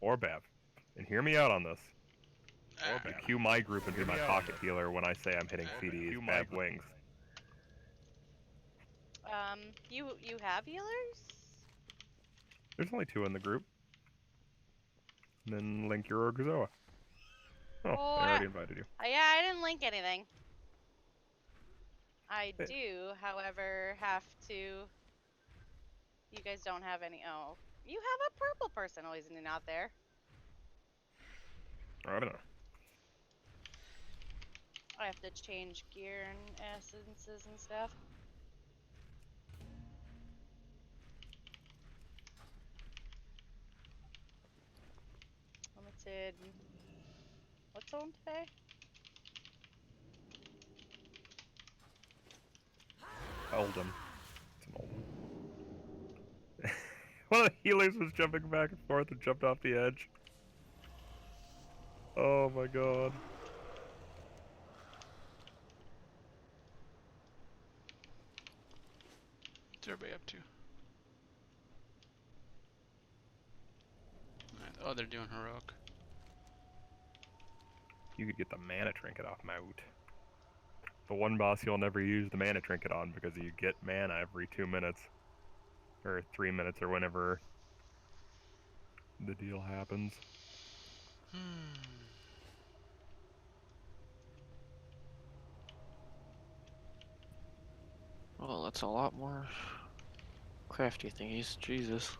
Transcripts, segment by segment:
or Bev. And hear me out on this. You cue my group and be my pocket healer when I say I'm hitting CDs, Bev wings. You have healers? There's only 2 in the group. And then link your Orgzoa. Oh, I already invited you. Yeah, I didn't link anything. I do, however, have to... You guys don't have any... Oh, you have a purple person always in and out there. I don't know. I have to change gear and essences and stuff. Limited. What's on today? Eldon. It's an Eldon. One of the healers was jumping back and forth and jumped off the edge. Oh my god. What's everybody up to? Oh, they're doing heroic. You could get the mana trinket off Maut. The one boss you'll never use the mana trinket on because you get mana every 2 minutes. Or 3 minutes or whenever the deal happens. Well, that's a lot more crafty thingies. Jesus.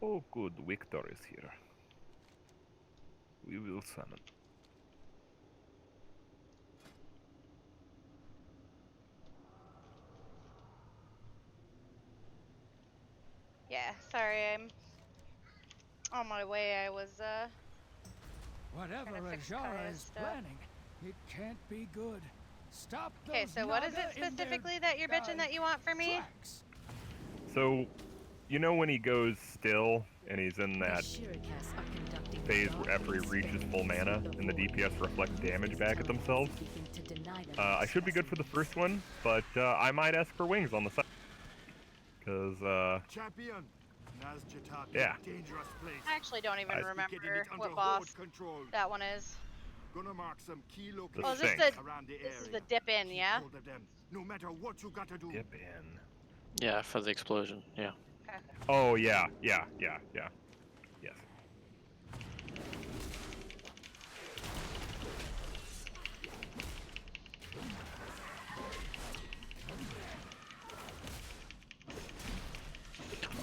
Oh good, Victor is here. We will summon. Yeah, sorry, I'm on my way. I was, Whatever Ajara is planning, it can't be good. Stop those. Okay, so what is it specifically that you're bitching that you want from me? So, you know when he goes still and he's in that phase after he reaches full mana and the DPS reflect damage back at themselves? I should be good for the first one, but I might ask for wings on the side. Because, Champion. yeah. I actually don't even remember what boss that one is. Gonna mark some key Oh, locations around the area. This is the dip in, yeah? No matter what you gotta do. Dip in. Yeah, for the explosion. Yeah. Okay. Oh yeah. Yes.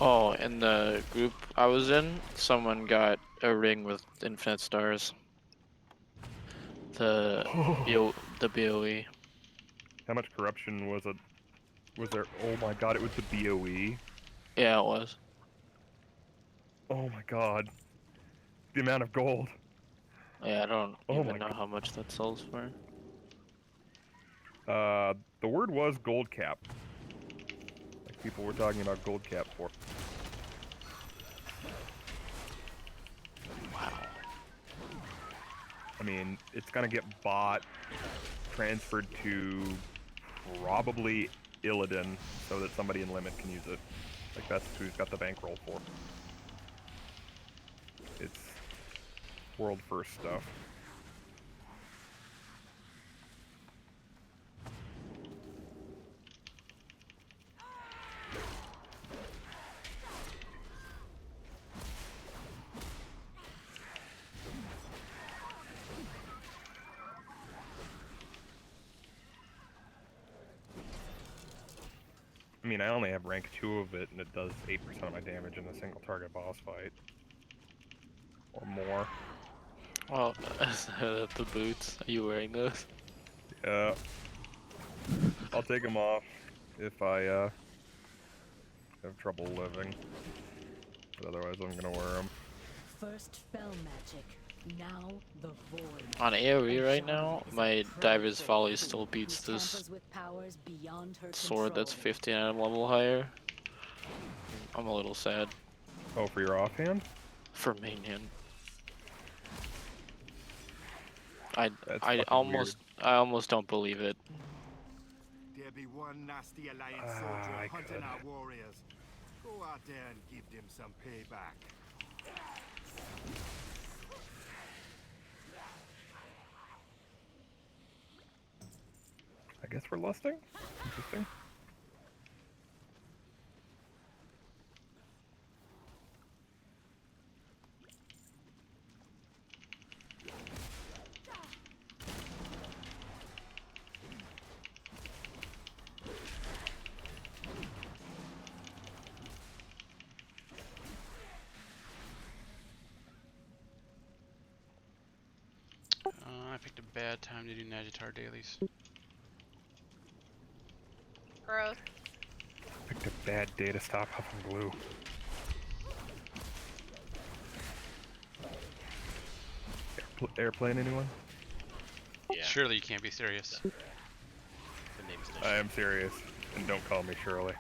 Oh, in the group I was in, someone got a ring with infinite stars. The BOE. How much corruption was it? Was there? Oh my god, it was the BOE. Yeah, it was. Oh my god. The amount of gold. Yeah, I don't even know how much that sells for. The word was gold cap. Like people were talking about gold cap for. Wow. I mean, it's gonna get bought, transferred to probably Illidan, so that somebody in Limit can use it. Like that's who's got the bankroll for. It's world first stuff. I mean, I only have rank 2 of it, and it does 8% of my damage in a single target boss fight. Or more. Well, the boots. Are you wearing those? Yeah. I'll take them off if I have trouble living. But otherwise, I'm gonna wear them. First spell magic, now the void. On AoE right now, my Diver's Folly still beats this sword that's 15 item level higher. I'm a little sad. Oh, for your offhand? For main hand. I That's almost don't believe it. There be one nasty Alliance I soldier hunting could. our warriors. Go out there and give them some payback. I guess we're lusting? Interesting. I picked a bad time to do Nagitar dailies. Gross. Picked a bad day to stop huffing glue. Airplane, anyone? Yeah. Surely you can't be serious. The name's I am serious, and don't call me Shirley.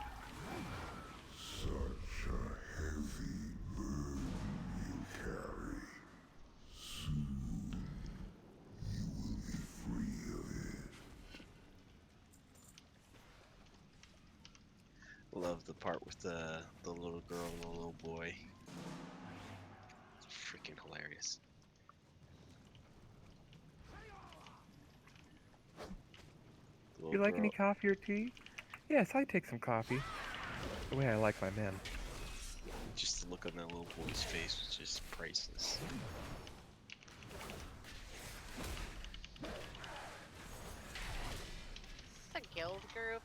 Love the part with the little girl and the little boy. It's freaking hilarious. The You like girl, any coffee or tea? Yes, I take some coffee. The way I like my men. just the look on that little boy's face was just priceless. It's a guild group.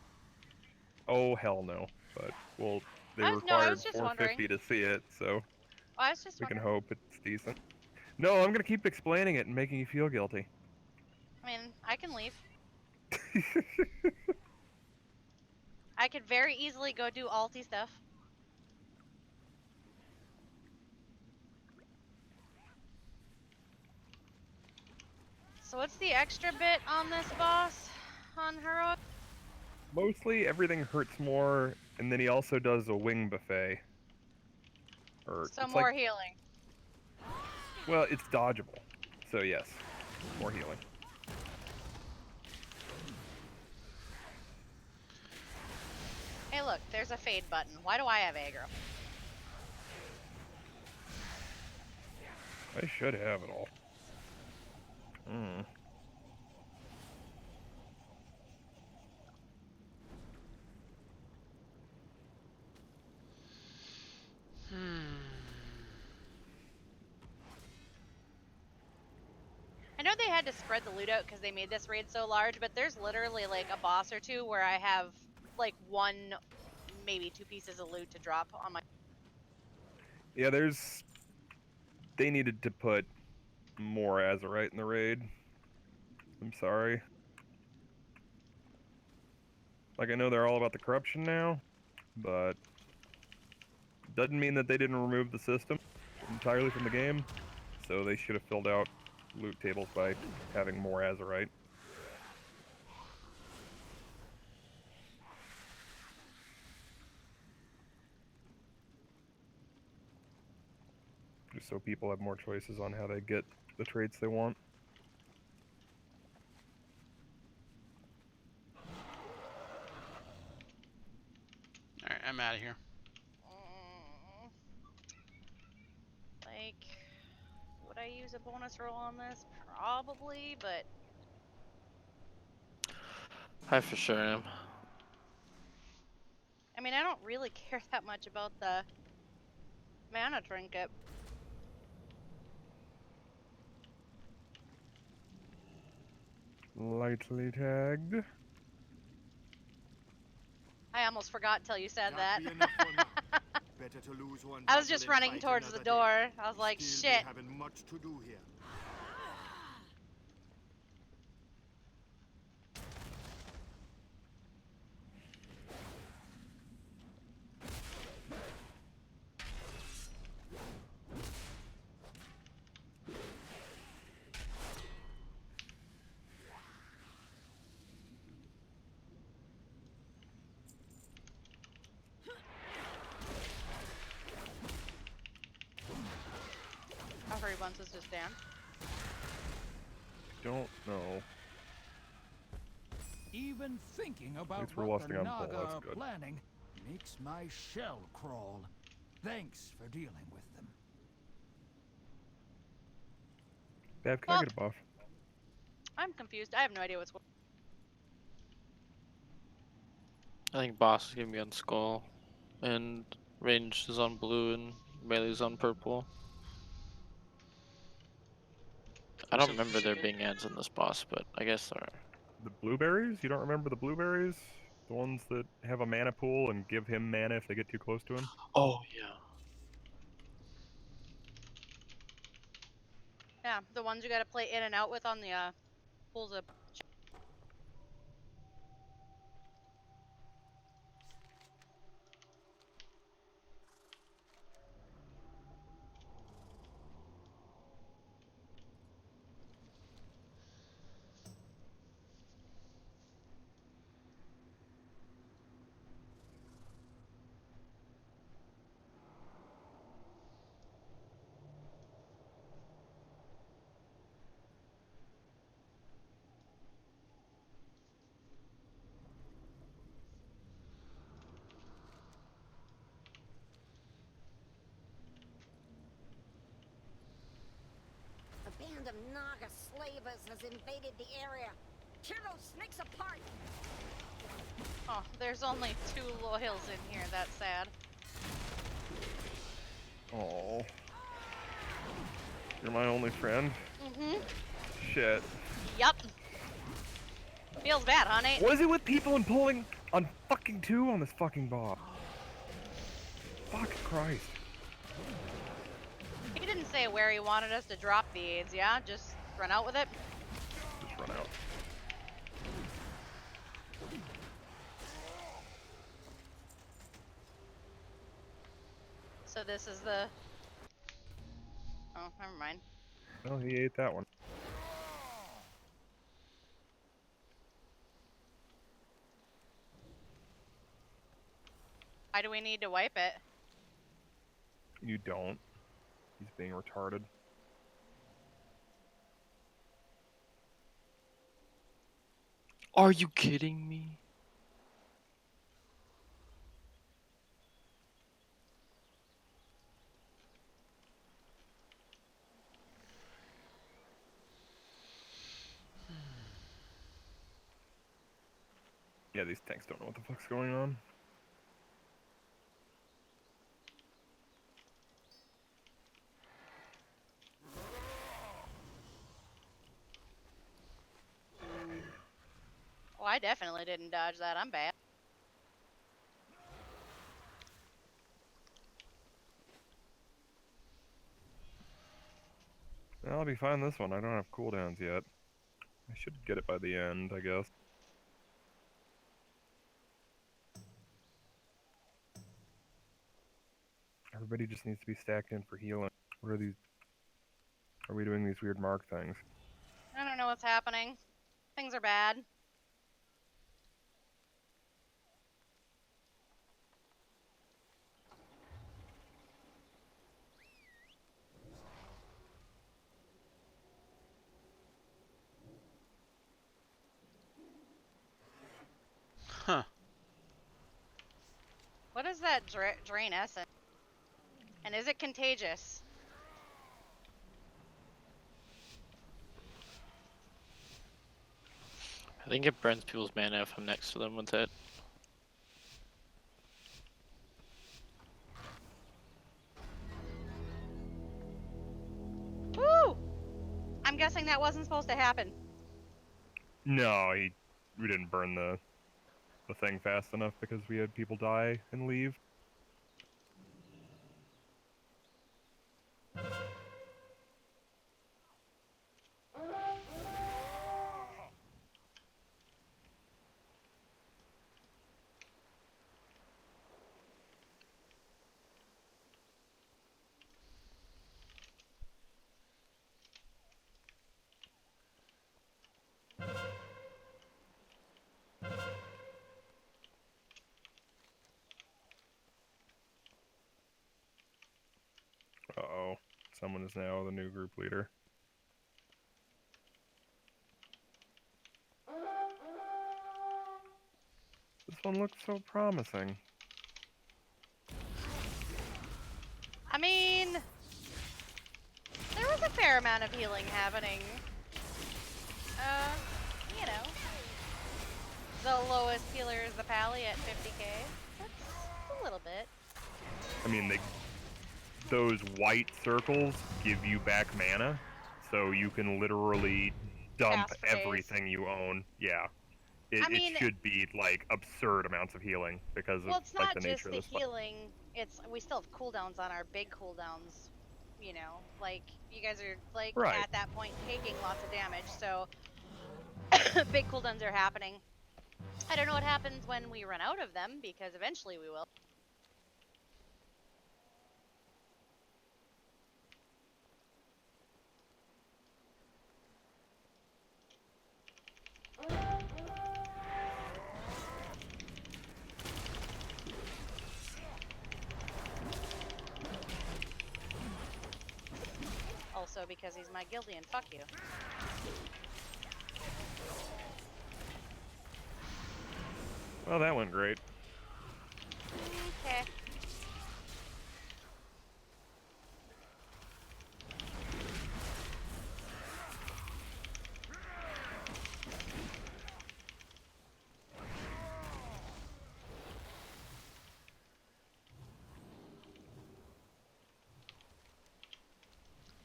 Oh, hell no. But, well, they No, I required was just 450 to see it, so I was just we can wondering. hope it's decent. No, I'm gonna keep explaining it and making you feel guilty. I mean, I can leave. I could very easily go do alty stuff. So what's the extra bit on this boss? On heroic? Mostly everything hurts more, and then he also does a wing buffet. Or So it's more like, healing. well, it's dodgeable. So yes, more healing. Hey look, there's a fade button. Why do I have aggro? I should have it all. Hmm. I know they had to spread the loot out because they made this raid so large, but there's literally like a boss or two where I have like 1, maybe 2 pieces of loot to drop on my. Yeah, they needed to put more Azurite in the raid. I'm sorry. Like, I know they're all about the corruption now, but doesn't mean that they didn't remove the system entirely from the game. So they should have filled out loot tables by having more Azurite. Just so people have more choices on how they get the traits they want. Alright, I'm out of here. Like, would I use use a bonus roll on this? Probably, but I for sure am. I mean, I don't really care that much about the mana trinket. Lightly tagged. I almost forgot till you said Can't that. be enough for now. Better to lose one I was battle just and running fight towards the another door. day. I was like, Still shit. be having much to do here. How hurry once is just Dan. Don't know. Even thinking about Thanks for what the lusting on Bull, Naga that's are good. planning makes my shell crawl. Thanks for dealing with them. Dad, can I get a buff? I'm confused. I have no idea what's going I think boss is gonna be on skull, and range is on blue, and melee is on purple. I don't So remember there chicken? being ads in this boss, but I guess there are. The blueberries? You don't remember the blueberries? The ones that have a mana pool and give him mana if they get too close to him? Oh yeah. Yeah, the ones you gotta play in and out with on the pools of. A band of Naga slavers has invaded the area. Tear those snakes apart! Oh, there's only 2 loyals in here. That's sad. Oh. You're my only friend? Mm-hmm. Shit. Yup. Feels bad, honey. What is it with people and pulling on fucking 2 on this fucking boss? Fucking Christ. He didn't say where he wanted us to drop the aids, yeah? Just run out with it? Just run out. So this is the... Oh, never mind. Well, he ate that one. Why do we need to wipe it? You don't. He's being retarded. Are you kidding me? Yeah, these tanks don't know what the fuck's going on. Oh, I definitely didn't dodge that. I'm bad. Well, I'll be fine this one. I don't have cooldowns yet. I should get it by the end, I guess. Everybody just needs to be stacked in for healing. What are these? Are we doing these weird mark things? I don't know what's happening. Things are bad. Huh. What is that drain essence? And is it contagious? I think it burns people's mana if I'm next to them with it. Woo! I'm guessing that wasn't supposed to happen. No, we didn't burn the thing fast enough because we had people die and leave. Uh-oh. Someone is now the new group leader. This one looks so promising. I mean, there was a fair amount of healing happening. You know, the lowest healer is the Pally at 50k. That's a little bit. I mean, those white circles give you back mana, so you can literally dump Fast for days. everything you own. Yeah. I mean, it should be like absurd amounts of healing because well, of it's like not the just nature the of this fight. healing. It's we still have cooldowns on our big cooldowns. You know, like you guys are like Right. at that point taking lots of damage, so big cooldowns are happening. I don't know what happens when we run out of them because eventually we will. Also because he's my Guildian, fuck you. Well, that went great. Okay.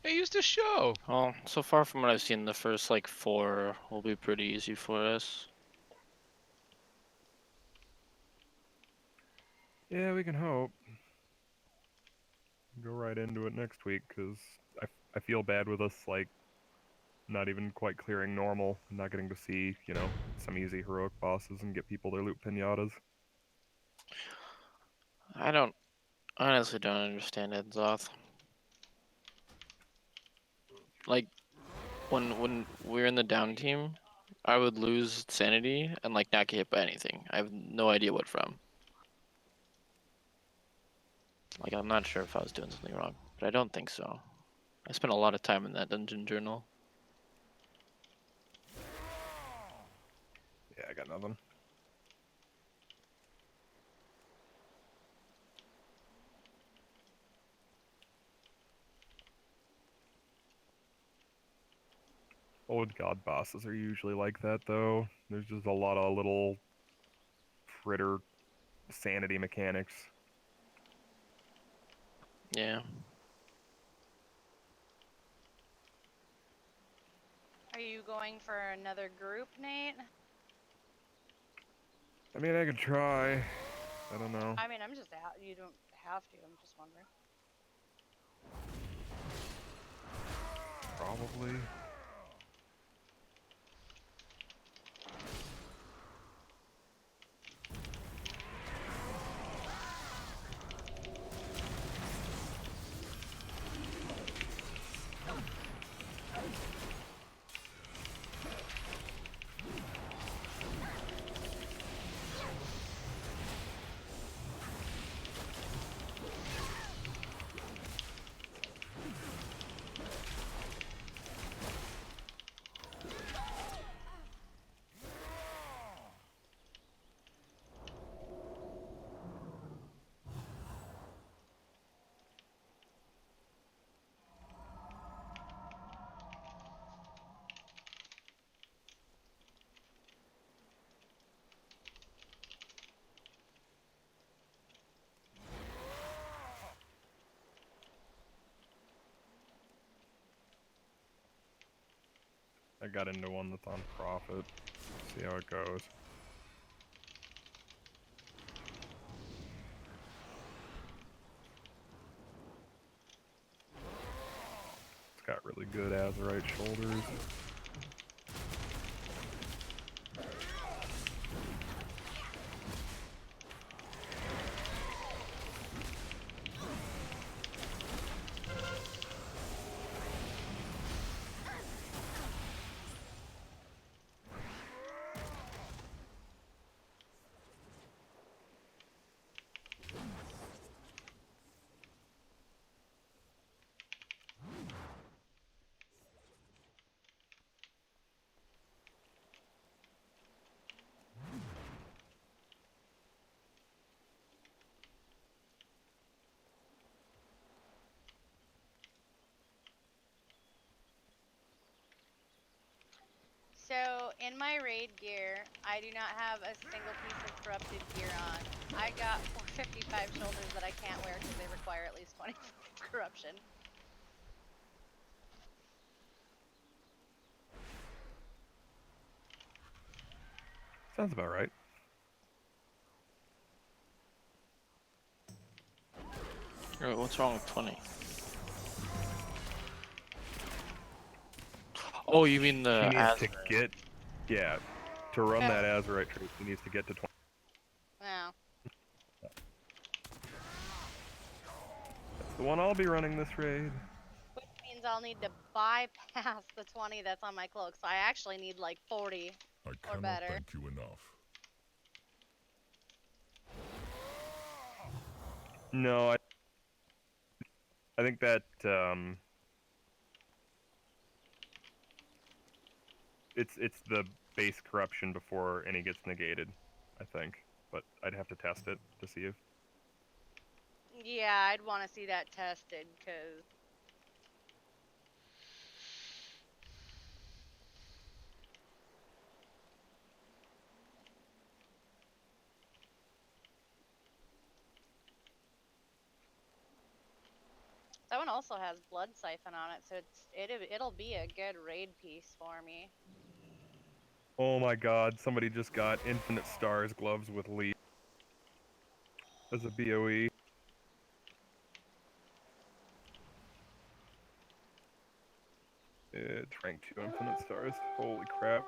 They used to show. Well, so far from what I've seen, the first like 4 will be pretty easy for us. Yeah, we can hope. Go right into it next week, because I feel bad with us, like, not even quite clearing normal, and not getting to see, you know, some easy heroic bosses and get people their loot pinatas. I honestly don't understand it, Zoth. Like, when we're in the down team, I would lose sanity and like not get hit by anything. I have no idea what from. Like, I'm not sure if I was doing something wrong, but I don't think so. I spent a lot of time in that dungeon journal. Yeah, I got nothing. Old god bosses are usually like that, though. There's just a lot of little fritter sanity mechanics. Yeah. Are you going for another group, Nate? I mean, I could try. I don't know. I mean, I'm just out. You don't have to. I'm just wondering. Probably. got into one that's on profit. See how it goes. It's got really good Azurite shoulders. So, in my raid gear, I do not have a single piece of corrupted gear on. I got 455 shoulders that I can't wear because they require at least 20 corruption. Sounds about right. Alright, what's wrong with 20? Oh, you mean She the needs to Azure. get, yeah, to run that Azurite trait, she needs to get to 20. No. That's the one I'll be running this raid. Which means I'll need to bypass the 20 that's on my cloak. So I actually need like 40 or better. Thank you enough. No, I think that, it's the base corruption before any gets negated, I think. But I'd have to test it to see if... Yeah, I'd want to see that tested because that one also has blood siphon on it, so it'll be a good raid piece for me. Oh my god, somebody just got Infinite Stars gloves with lead as a BOE. It's rank 2 Infinite Stars. Holy crap.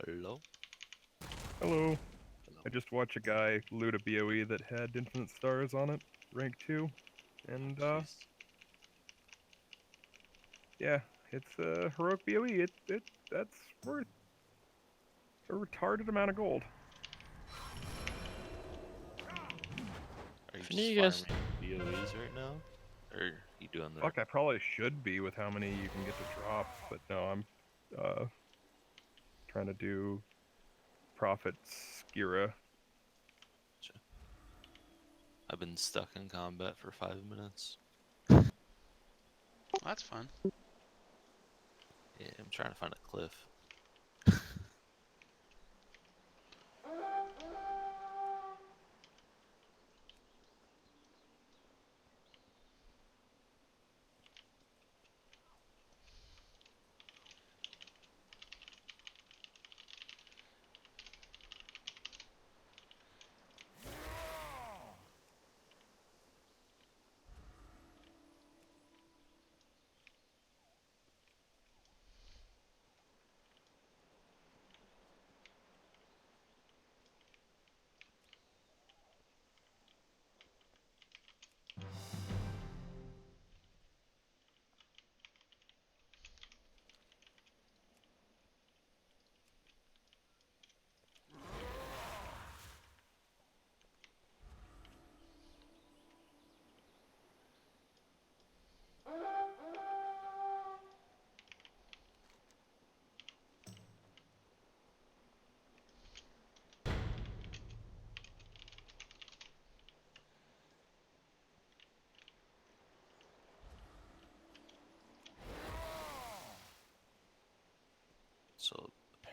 Hello? Hello. Hello. I just watched a guy loot a BOE that had Infinite Stars on it, rank 2. And, Jeez. yeah, it's a heroic BOE. That's worth a retarded amount of gold. Are you If just any of you guys- farming BOEs right now? Or are you doing the... Fuck, I probably should be with how many you can get to drop, but no, I'm, trying to do Prophet Skira. I've been stuck in combat for 5 minutes. That's fun. Yeah, I'm trying to find a cliff.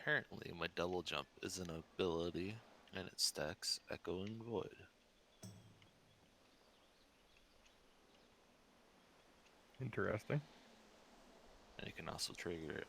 Apparently, my double jump is an ability, and it stacks Echoing Void. Interesting. And you can also trigger it.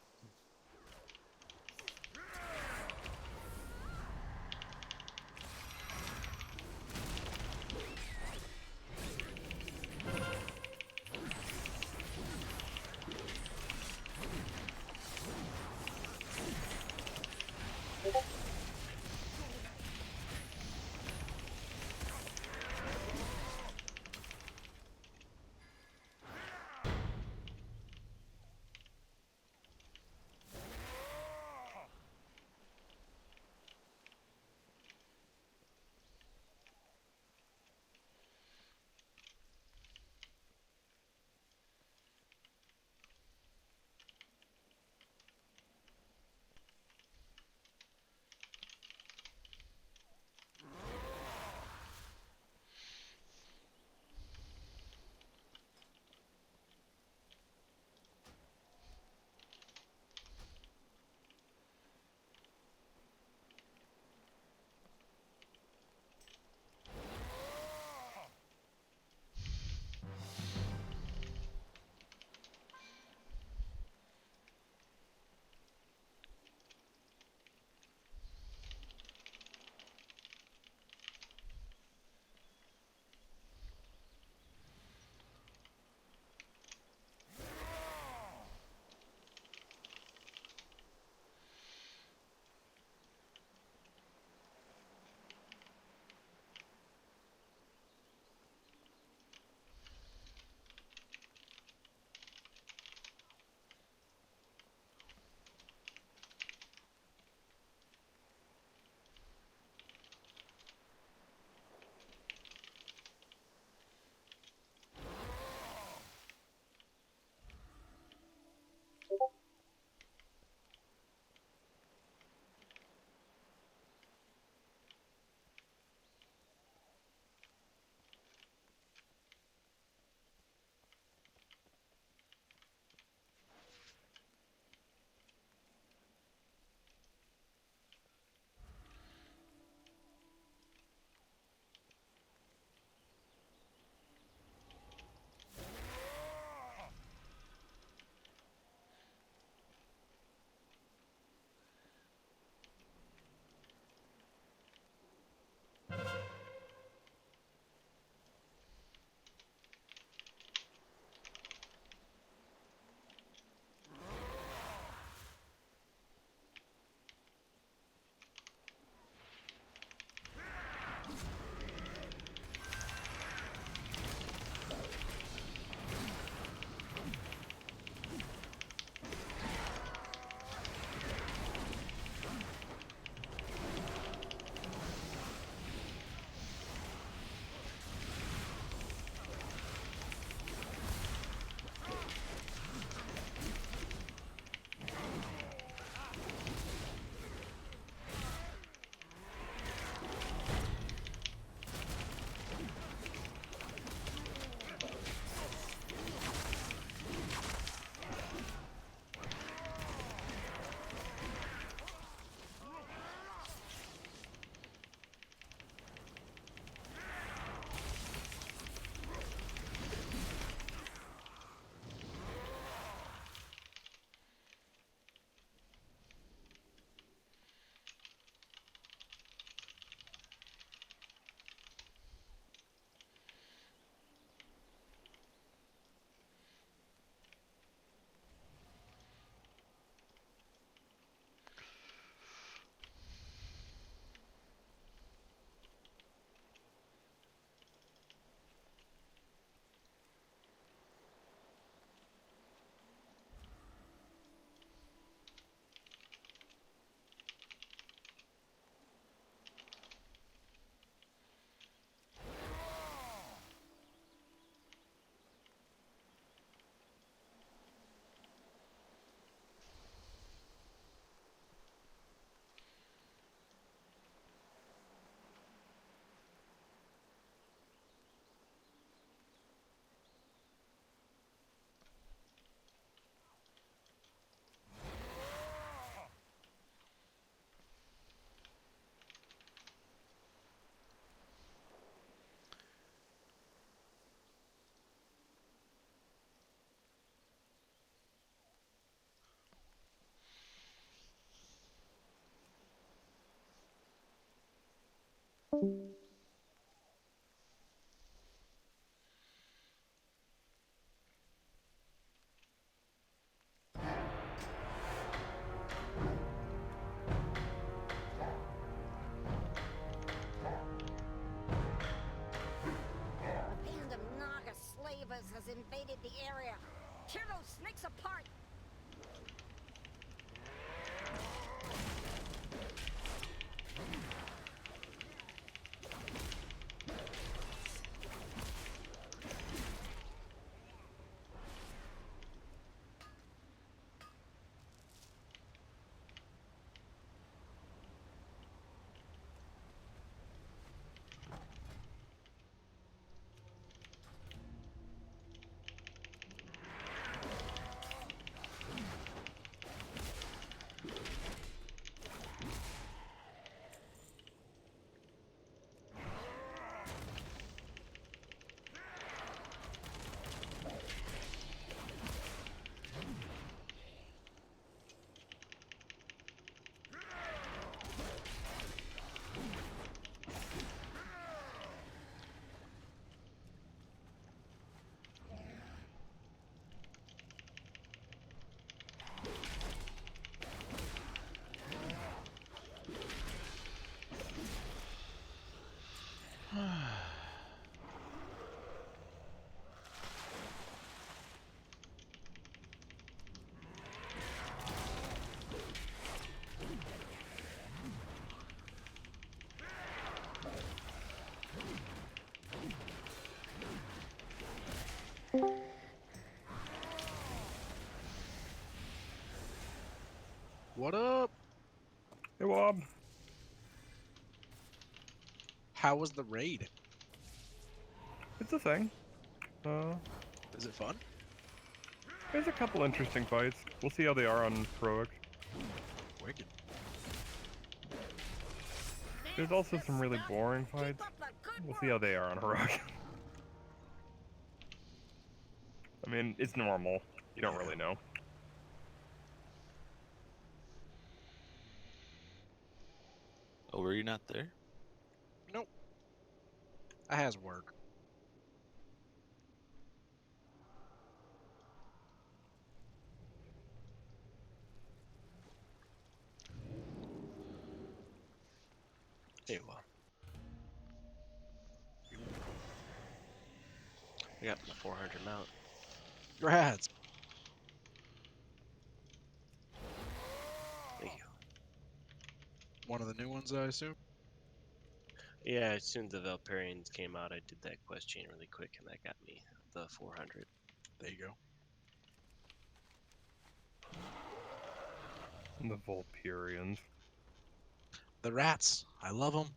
A band of Naga slavers has invaded the area. Tear those snakes apart! What up? Hey, Wob. How was the raid? It's a thing. Is it fun? There's a couple interesting fights. We'll see how they are on heroic. Wicked. There's also some really boring fights. We'll see how they are on heroic. I mean, it's normal. You don't really know. Oh, were you not there? Nope. I has work. Hey, well. I got my 400 mount. Congrats. Thank you. One of the new ones, I assume? Yeah, as soon as the Valperians came out, I did that quest chain really quick, and that got me the 400. There you go. And the Vulperians. The rats. I love them.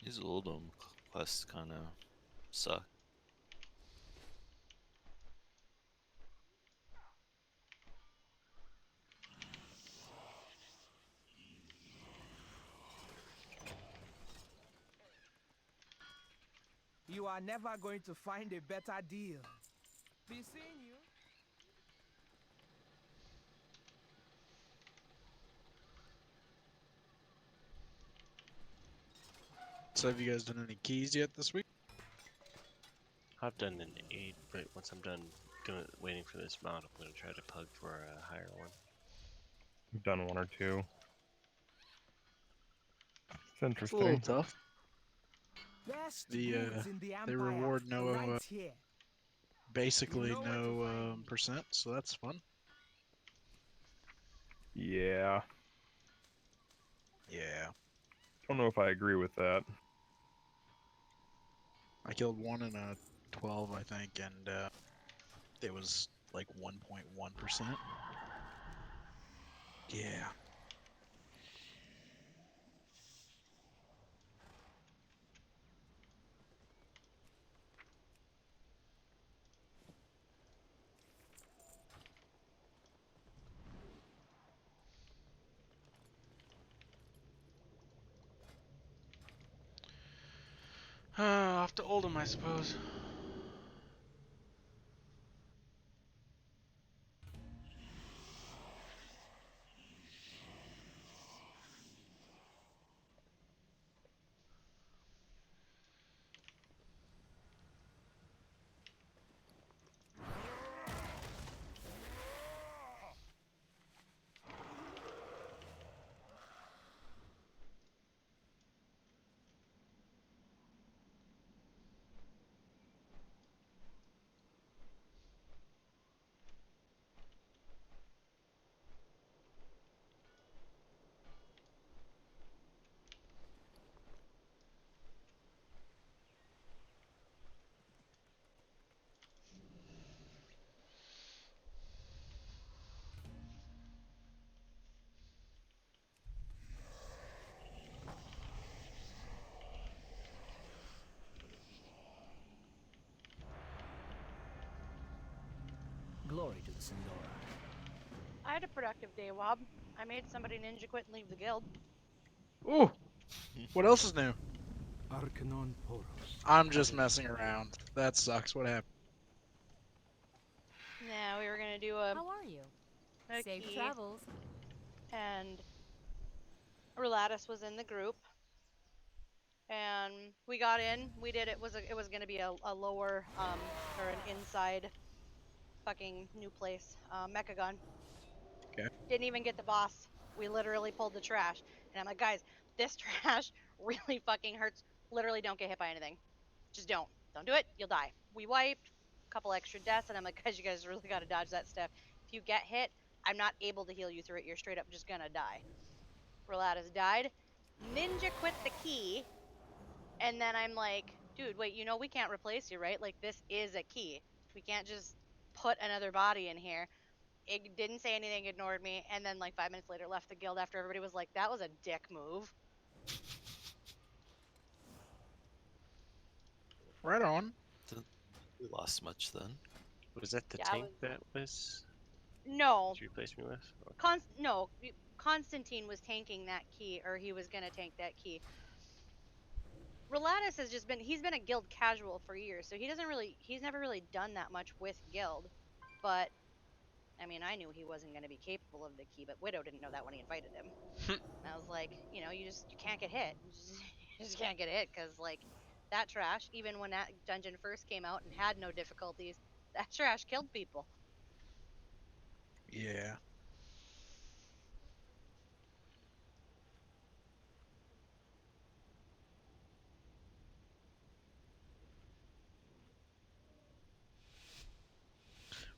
These old quests kind of suck. You are never going to find a better deal. Be seeing you. So have you guys done any keys yet this week? I've done an 8, but once I'm done waiting for this mount, I'm going to try to pug for a higher one. We've done one or two. It's It's a interesting. little tough. Best The goods in the they Empire, reward no right here. basically You know where to no find me. percent, so that's fun. Yeah. Yeah. Don't know if I agree with that. I killed one in a 12, I think, and it was like 1.1%. Yeah. off to Oldham, I suppose. Glory to the Sindora. I had a productive day, Wob. I made somebody ninja quit and leave the guild. Ooh, what else is new? Arcanon Poros. I'm just messing around. That sucks. What happened? Yeah, we were gonna do a How are you? Safe key, travels. and Relatus was in the group, and we got in. We did it was gonna be a lower or an inside fucking new place, Mechagon. Okay. Didn't even get the boss. We literally pulled the trash, and I'm like, guys, this trash really fucking hurts. Literally, don't get hit by anything. Just don't do it. You'll die. We wiped a couple extra deaths, and I'm like, guys, you guys really got to dodge that stuff. If you get hit, I'm not able to heal you through it. You're straight up just gonna die. Relatus died. Ninja quit the key, and then I'm like, dude, wait, you know we can't replace you, right? Like, this is a key. We can't just put another body in here. It didn't say anything, ignored me, and then like 5 minutes later left the guild after everybody was like, that was a dick move. Right on. We lost much then. Was that the Yeah, tank that was? No. Did you replace me with? No, Constantine was tanking that key, or he was gonna tank that key. Relatus has he's been a guild casual for years, so he's never really done that much with guild. But I mean, I knew he wasn't going to be capable of the key, but Widow didn't know that when he invited him. And I was like, you know, you can't get hit. You just can't get hit, because like that trash, even when that dungeon first came out and had no difficulties, that trash killed people. Yeah.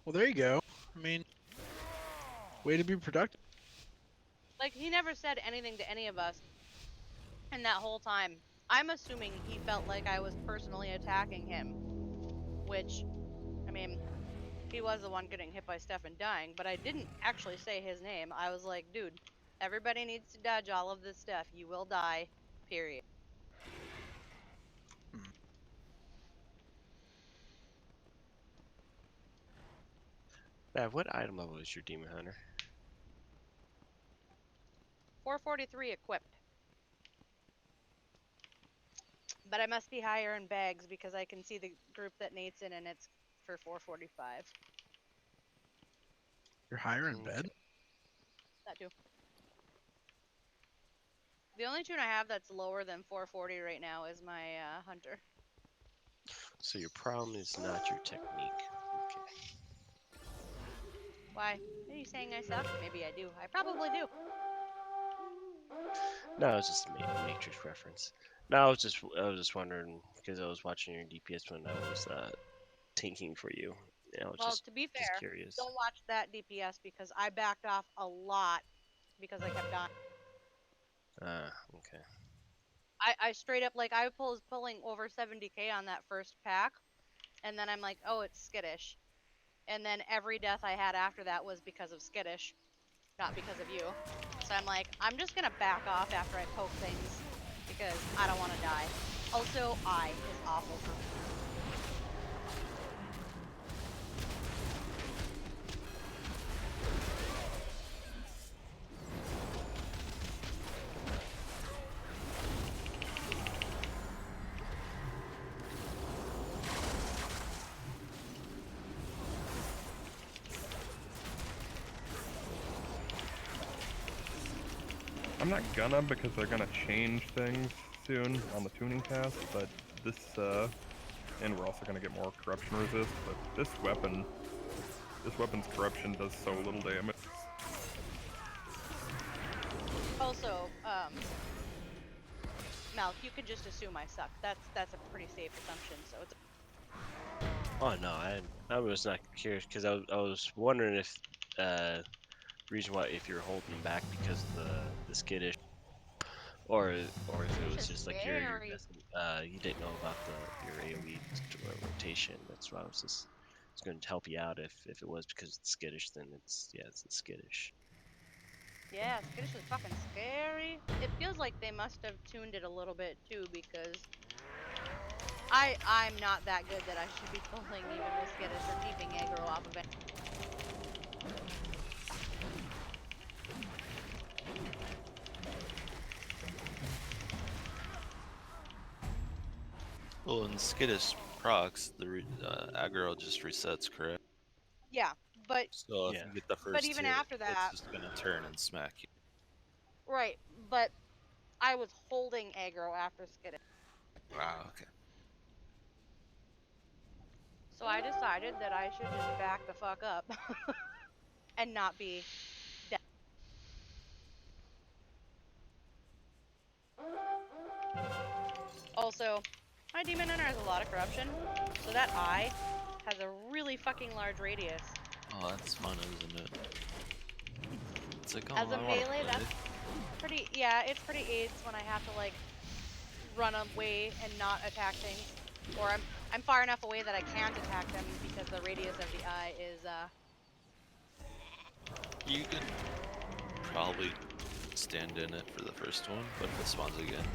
Well, there you go. I mean, way to be productive. Like, he never said anything to any of us in that whole time. I'm assuming he felt like I was personally attacking him, which, I mean, he was the one getting hit by stuff and dying, but I didn't actually say his name. I was like, dude, everybody needs to dodge all of this stuff. You will die, period. What item level is your Demon Hunter? 443 equipped. But I must be higher in bags because I can see the group that Nate's in, and it's for 445. You're higher in bed? That too. The only tune I have that's lower than 440 right now is my Hunter. So your problem is not your technique. Okay. Why? Are you saying I suck? Maybe I do. I probably do. No, it's just a Matrix reference. No, I was just wondering because I was watching your DPS when I was tanking for you. I was Well, to be fair, just curious. don't watch that DPS because I backed off a lot because I kept dying. Okay. I straight up, like, I was pulling over 70k on that first pack, and then I'm like, oh, it's skittish. And then every death I had after that was because of skittish, not because of you. So I'm like, I'm just gonna back off after I poke things because I don't want to die. Also, I is awful for me. not gonna because they're gonna change things soon on the tuning pass, but this, and we're also gonna get more corruption resist, but this weapon's corruption does so little damage. Also, Malk, you can just assume I suck. That's a pretty safe assumption. So it's. Oh no, I was not curious because I was wondering if reason why if you're holding back because of the skittish, or if it was just like you're you didn't know about your AOE rotation. That's why I was going to help you out if it was because it's skittish. Then it's the skittish. Yeah, skittish is fucking scary. It feels like they must have tuned it a little bit too because I'm not that good that I should be pulling even with skittish or keeping aggro off of it. Well, in skittish procs, the aggro just resets, correct? Yeah, but So if you get the first but even hit, after that, it's just gonna turn and smack you. right? But I was holding aggro after skittish. Wow. Okay. So I decided that I should just back the fuck up and not be dead. Also, my demon hunter has a lot of corruption, so that eye has a really fucking large radius. Oh, that's fun, isn't it? It's like, oh, As a I melee, want to that's pretty. Yeah, it's pretty aids when I have to like run away and not attack things, or I'm far enough away that I can't attack them because the radius of the eye is You can probably stand in it for the first one, but if it spawns again,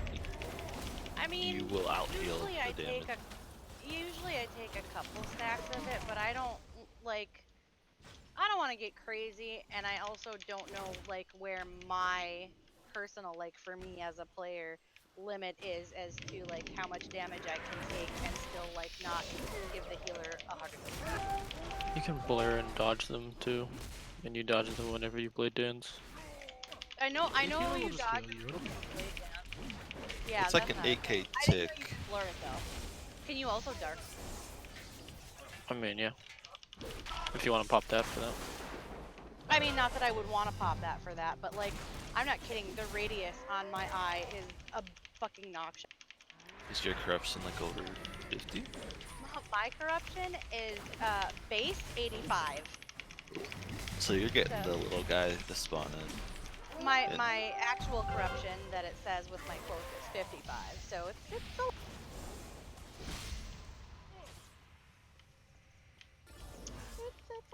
I mean, you will out-heal usually the damage. Usually I take a couple stacks of it, but I don't want to get crazy, and I also don't know like where my personal, like for me as a player, limit is as to like how much damage I can take and still like not give the healer a heart attack. You can blur and dodge them too, and you dodge them whenever you blade dance. I know you just dodge. heal you. Yeah, It's like that's an not- AK I didn't know you tick. could blur it though. Can you also dark? I mean, yeah. If you want to pop that for that. I mean, not that I would want to pop that for that, but like, I'm not kidding. The radius on my eye is a fucking noxious. Is your corruption like over 50? My corruption is base 85. So you're getting the little guy to spawn in. My actual corruption that it says with my quote is 55. So it's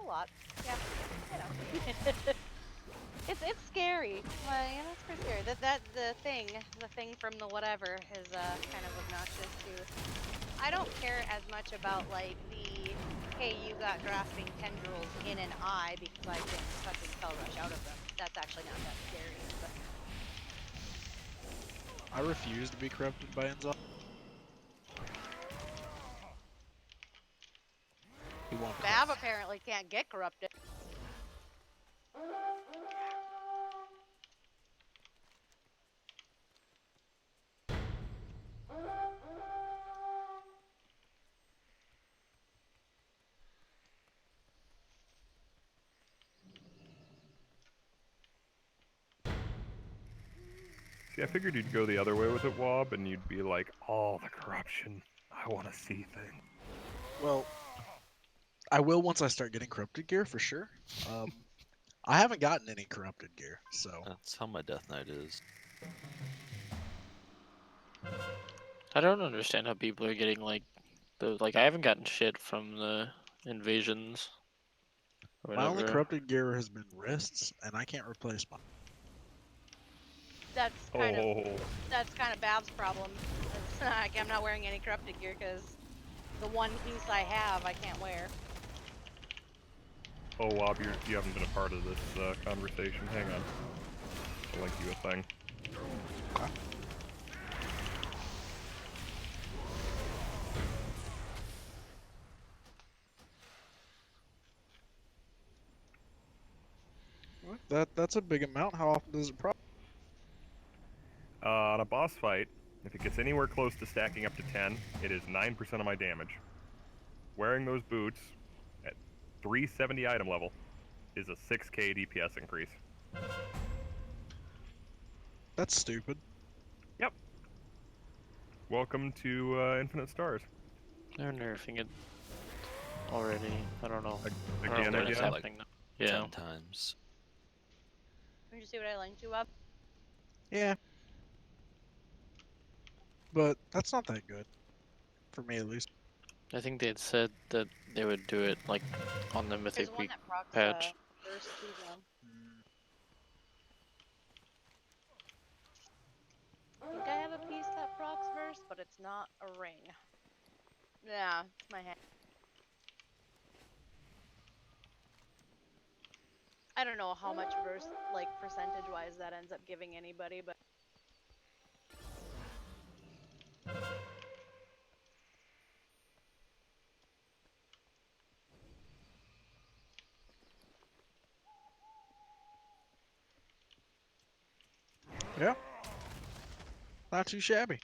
a lot. Yeah, you know. It's scary. Well, yeah, that's pretty scary. The thing from the whatever is kind of obnoxious too. I don't care as much about like the hey, you got grasping tendrils in an eye because I can fucking spell rush out of them. That's actually not that scary. But... I refuse to be corrupted by Enzo. Bav apparently can't get corrupted. See, I figured you'd go the other way with it, Wob, and you'd be like, all the corruption. I want to see things. Well, I will once I start getting corrupted gear for sure. I haven't gotten any corrupted gear, so that's how my Death Knight is. I don't understand how people are getting like I haven't gotten shit from the invasions. My only corrupted gear has been wrists, and I can't replace mine. That's kind of Bav's problem. It's like I'm not wearing any corrupted gear because the one piece I have I can't wear. Oh, Wob, you haven't been a part of this conversation. Hang on. I'll link you a thing. Okay. That's a big amount. How often does it prop? boss fight, if it gets anywhere close to stacking up to 10, it is 9% of my damage. Wearing those boots at 370 item level is a 6k DPS increase. That's stupid. Yep. Welcome to Infinite Stars. They're nerfing it already. I don't know. I don't Again, know what's yeah. happening now. Yeah. 10 times. Did you see what I linked you up? Yeah. But that's not that good. For me, at least. I think they had said that they would do it like on the There's Mythic one Week that procs patch. burst too, though. I think I have a piece that procs verse, but it's not a ring. Yeah, it's my hand. I don't know how much verse, like percentage-wise, that ends up giving anybody, but. Yeah. Not too shabby.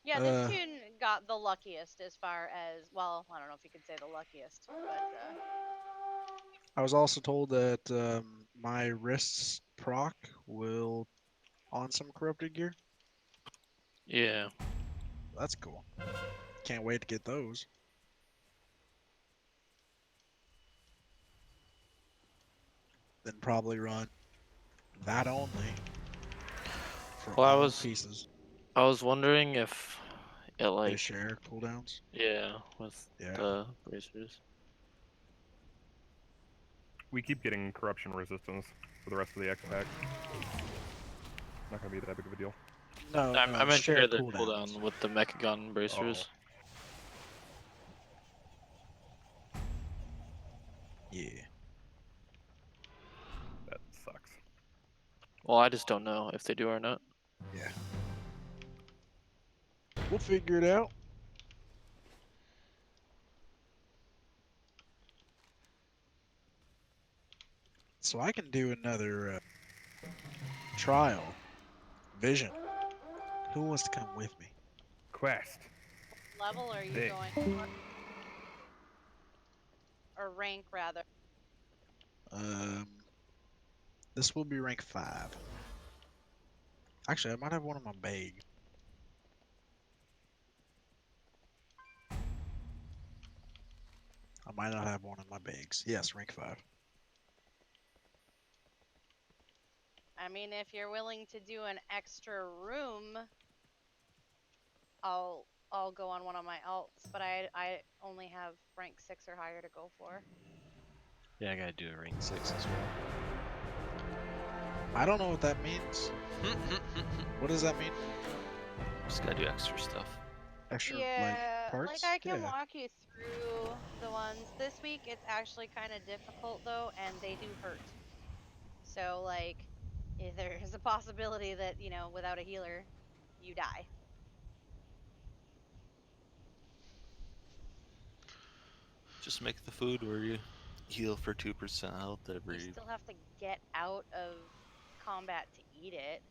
Yeah, this tune got the luckiest as far as, well, I don't know if you could say the luckiest, but I was also told that my wrists proc will on some corrupted gear. Yeah. That's cool. Can't wait to get those. Then probably run that only for Well, all pieces. I was wondering if it They like share cooldowns. yeah with the bracers. We keep getting corruption resistance for the rest of the X pack. Not gonna be that big of a deal. No, I meant share share the cooldowns. cooldown with the Mechagon bracers. Yeah. That sucks. Well, I just don't know if they do or not. Yeah. We'll figure it out. So I can do another trial. Vision. Who wants to come with me? Quest. level are you Big. going for? Or rank, rather. This will be rank 5. Actually, I might have one of my bags. I might not have one of my bags. Yes, rank 5. I mean, if you're willing to do an extra room, I'll go on one of my alts, but I only have rank 6 or higher to go for. Yeah, I gotta do a rank 6 as well. I don't know what that means. What does that mean? Just gotta do extra stuff. Extra, Yeah, like, parts? I can Yeah. walk you through the ones. This week it's actually kind of difficult though, and they do hurt. So like, if there's a possibility that, you know, without a healer, you die. Just make the food where you heal for 2% health You every. still have to get out of combat to eat it.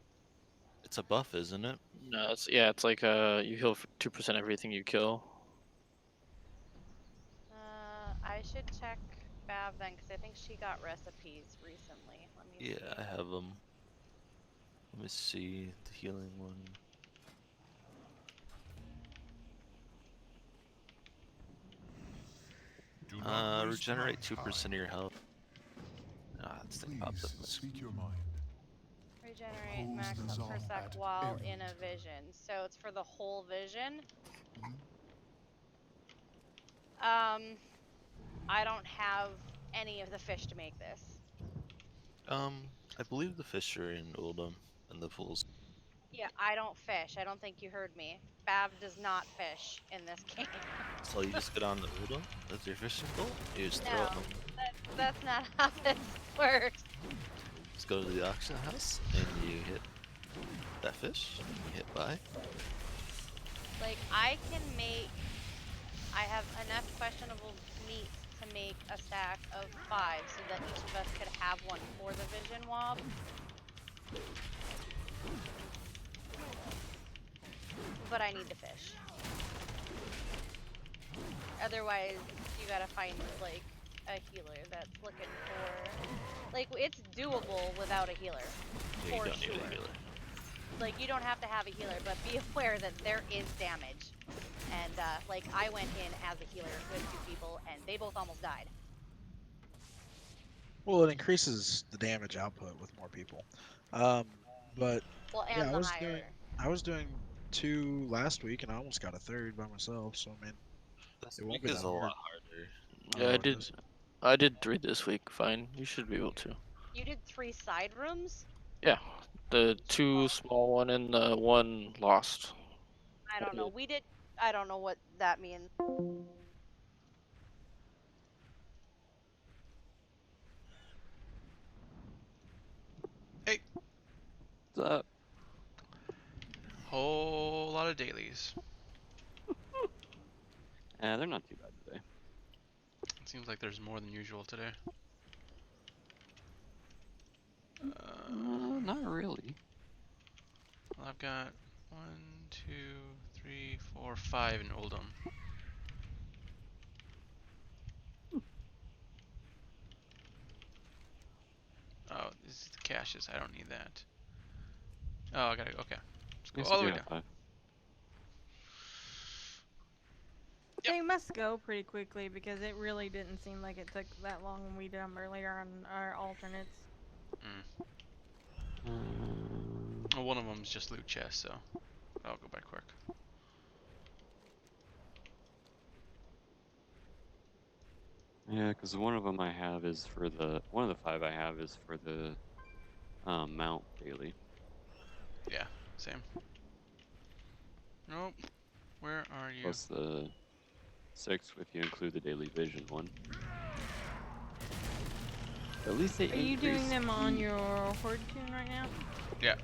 It's a buff, isn't it? No, it's like you heal for 2% everything you kill. I should check Bav then, because I think she got recipes recently. Let me see. Yeah, I have them. Let me see the healing one. Regenerate 2% of your health. This thing popped up. Speak your mind. Regenerate Oppose max the up per Zon sec at while every in a vision. So it's for the whole vision. I don't have any of the fish to make this. I believe the fish are in Uldum and the pools. Yeah, I don't fish. I don't think you heard me. Bav does not fish in this game. So you just get on the Uldum with your fishing pole? You just throw No, it in the... that's not how this works. Just go to the auction house and you hit that fish, and you hit buy. Like, I have enough questionable meat to make a stack of 5 so that each of us could have one for the vision wob. but I need the fish. Otherwise, you gotta find like a healer that's looking for. Like it's doable without a healer, Yeah, you for don't sure. need a healer. Like you don't have to have a healer, but be aware that there is damage. And like I went in as a healer with 2 people, and they both almost died. Well, it increases the damage output with more people. But Well, and yeah, the higher. I was doing 2 last week, and I almost got a 3rd by myself. So I mean, This it won't week be is that a lot hard. harder. Yeah, Oh, it is. I did 3 this week. Fine, you should be able to. You did 3 side rooms? Yeah, the 2 small one and the 1 lost. I don't know. We did. I don't know what that means. Hey. What's up? Whole lot of dailies. They're not too bad today. It seems like there's more than usual today. Not really. Well, I've got 1, 2, 3, 4, 5 in Oldham. Oh, this is the caches. I don't need that. Oh, I gotta. Okay. Let's go Yes, all the you way do down. have 5. They must go pretty quickly because it really didn't seem like it took that long when we did them earlier on our alternates. Well, one of them's just loot chest, so I'll go by quick. Yeah, because one of them I have is for the one of the 5 I have is for the mount daily. Yeah, same. Nope. Where are you? Plus the 6 if you include the daily vision one. At least they Are you doing them on your horde tune right now? Yeah.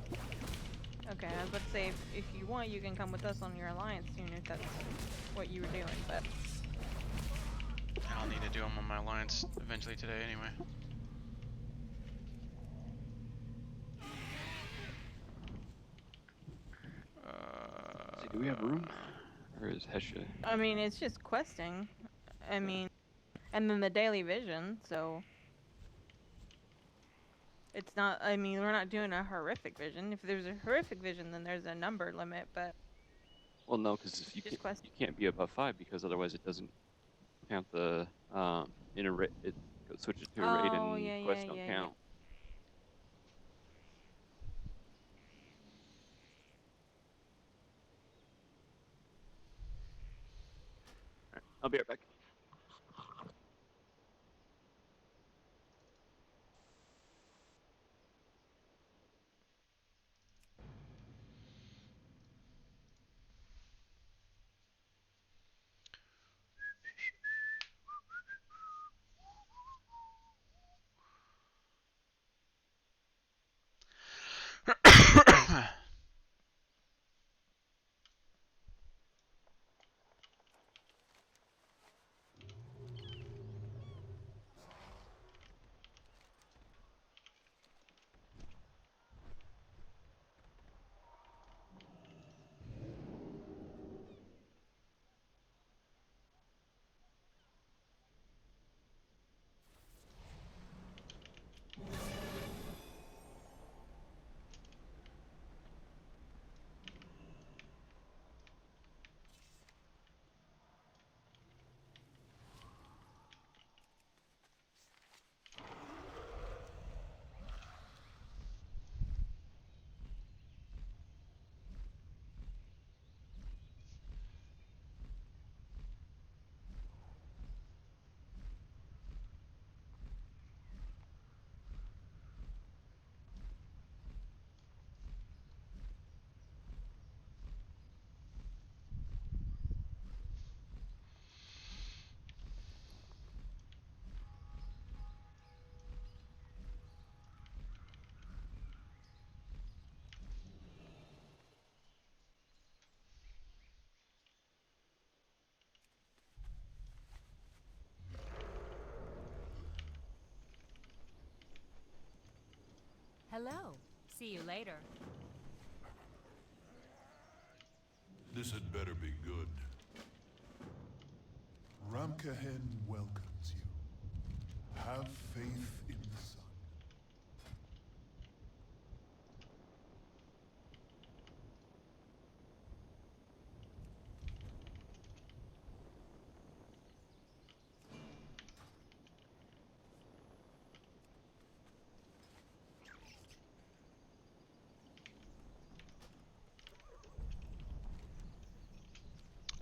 Okay, I was about to say if you want, you can come with us on your alliance tune if that's what you were doing, but. I'll need to do them on my alliance eventually today anyway. See, do we have room? Or is Hesha? I mean, it's just questing. I mean, and then the daily vision, so. It's not, I mean, we're not doing a horrific vision. If there's a horrific vision, then there's a number limit, but. Well, no, because you can't be above 5 because otherwise it doesn't count the in a raid. It switches to a raid and quests don't count. Alright, I'll be right back. Hello. See you later. This had better be good. Ramkahen welcomes you. Have faith in the sun.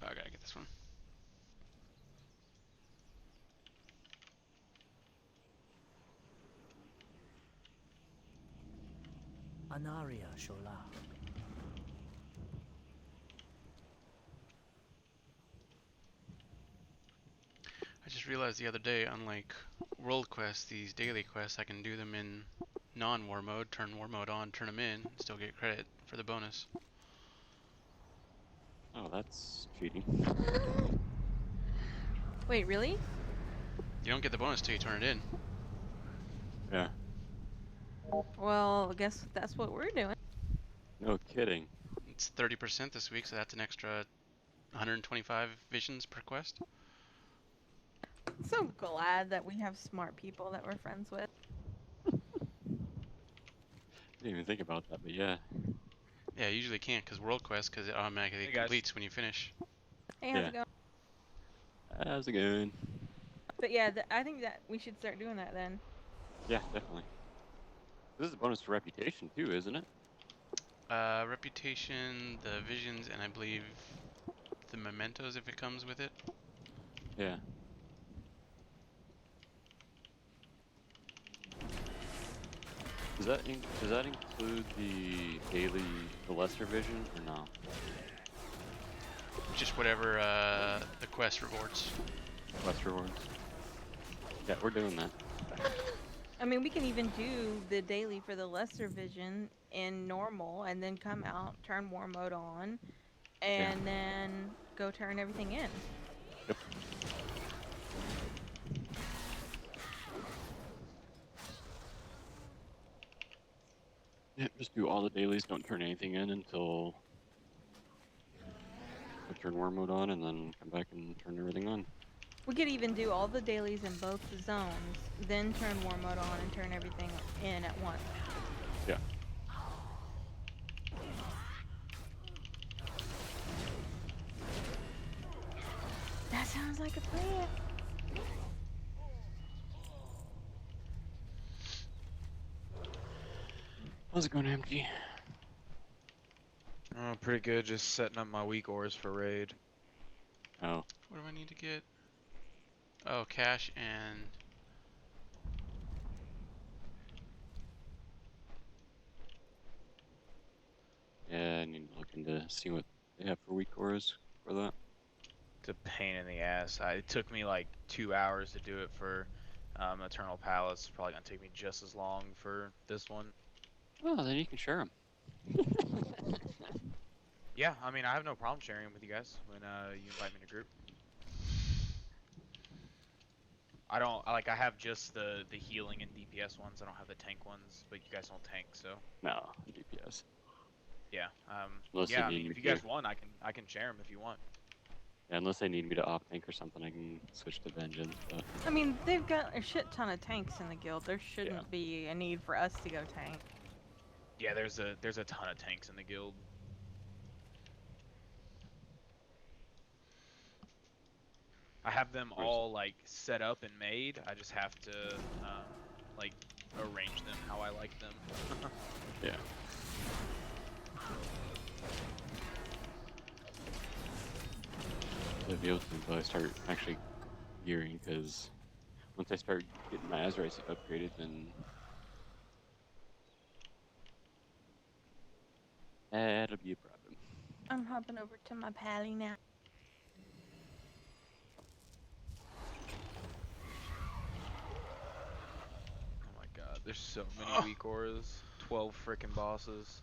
Oh, I gotta get this one. Anaria Shola. I just realized the other day, unlike world quests, these daily quests, I can do them in non-war mode, turn war mode on, turn them in, still get credit for the bonus. Oh, that's cheating. Wait, really? You don't get the bonus till you turn it in. Yeah. Well, I guess that's what we're doing. No kidding. It's 30% this week, so that's an extra 125 visions per quest. I'm so glad that we have smart people that we're friends with. Didn't even think about that, but yeah. Yeah, you usually can't because world quest, because it automatically completes when you finish. Hey, how's it going? How's it going? But yeah, I think that we should start doing that then. Yeah, definitely. This is a bonus for reputation too, isn't it? Reputation, the visions, and I believe the mementos if it comes with it. Yeah. Does that include the daily, the lesser vision, or no? Just whatever the quest rewards. Quest rewards. Yeah, we're doing that. I mean, we can even do the daily for the lesser vision in normal, and then come out, turn war mode on, and then go turn everything in. Yep. Yeah, just do all the dailies, don't turn anything in until I turn war mode on, and then come back and turn everything on. We could even do all the dailies in both the zones, then turn war mode on and turn everything in at once. Yeah. That sounds like a plan. How's it going, empty? Oh, pretty good. Just setting up my weak ores for raid. Oh. What do I need to get? Oh, cash and... Yeah, I need to look into see what they have for weak cores for that. It's a pain in the ass. It took me like 2 hours to do it for Eternal Palace. It's probably gonna take me just as long for this one. Oh, then you can share them. Yeah, I mean, I have no problem sharing them with you guys when you invite me to group. I have just the healing and DPS ones. I don't have the tank ones, but you guys don't tank, so. No, DPS. Yeah. Unless yeah. I they mean, need if you me guys to. want, I can share them if you want. Yeah, unless they need me to op tank or something, I can switch to Vengeance. But I mean, they've got a shit ton of tanks in the guild. There shouldn't be a need for us to go tank. Yeah, there's a ton of tanks in the guild. I have them all like set up and made. I just have to like arrange them how I like them. yeah. I'll be able to until I start actually gearing, because once I start getting my Azrael upgraded, then that'll be a problem. I'm hopping over to my pally now. Oh my god, there's so many weak auras. 12 frickin' bosses.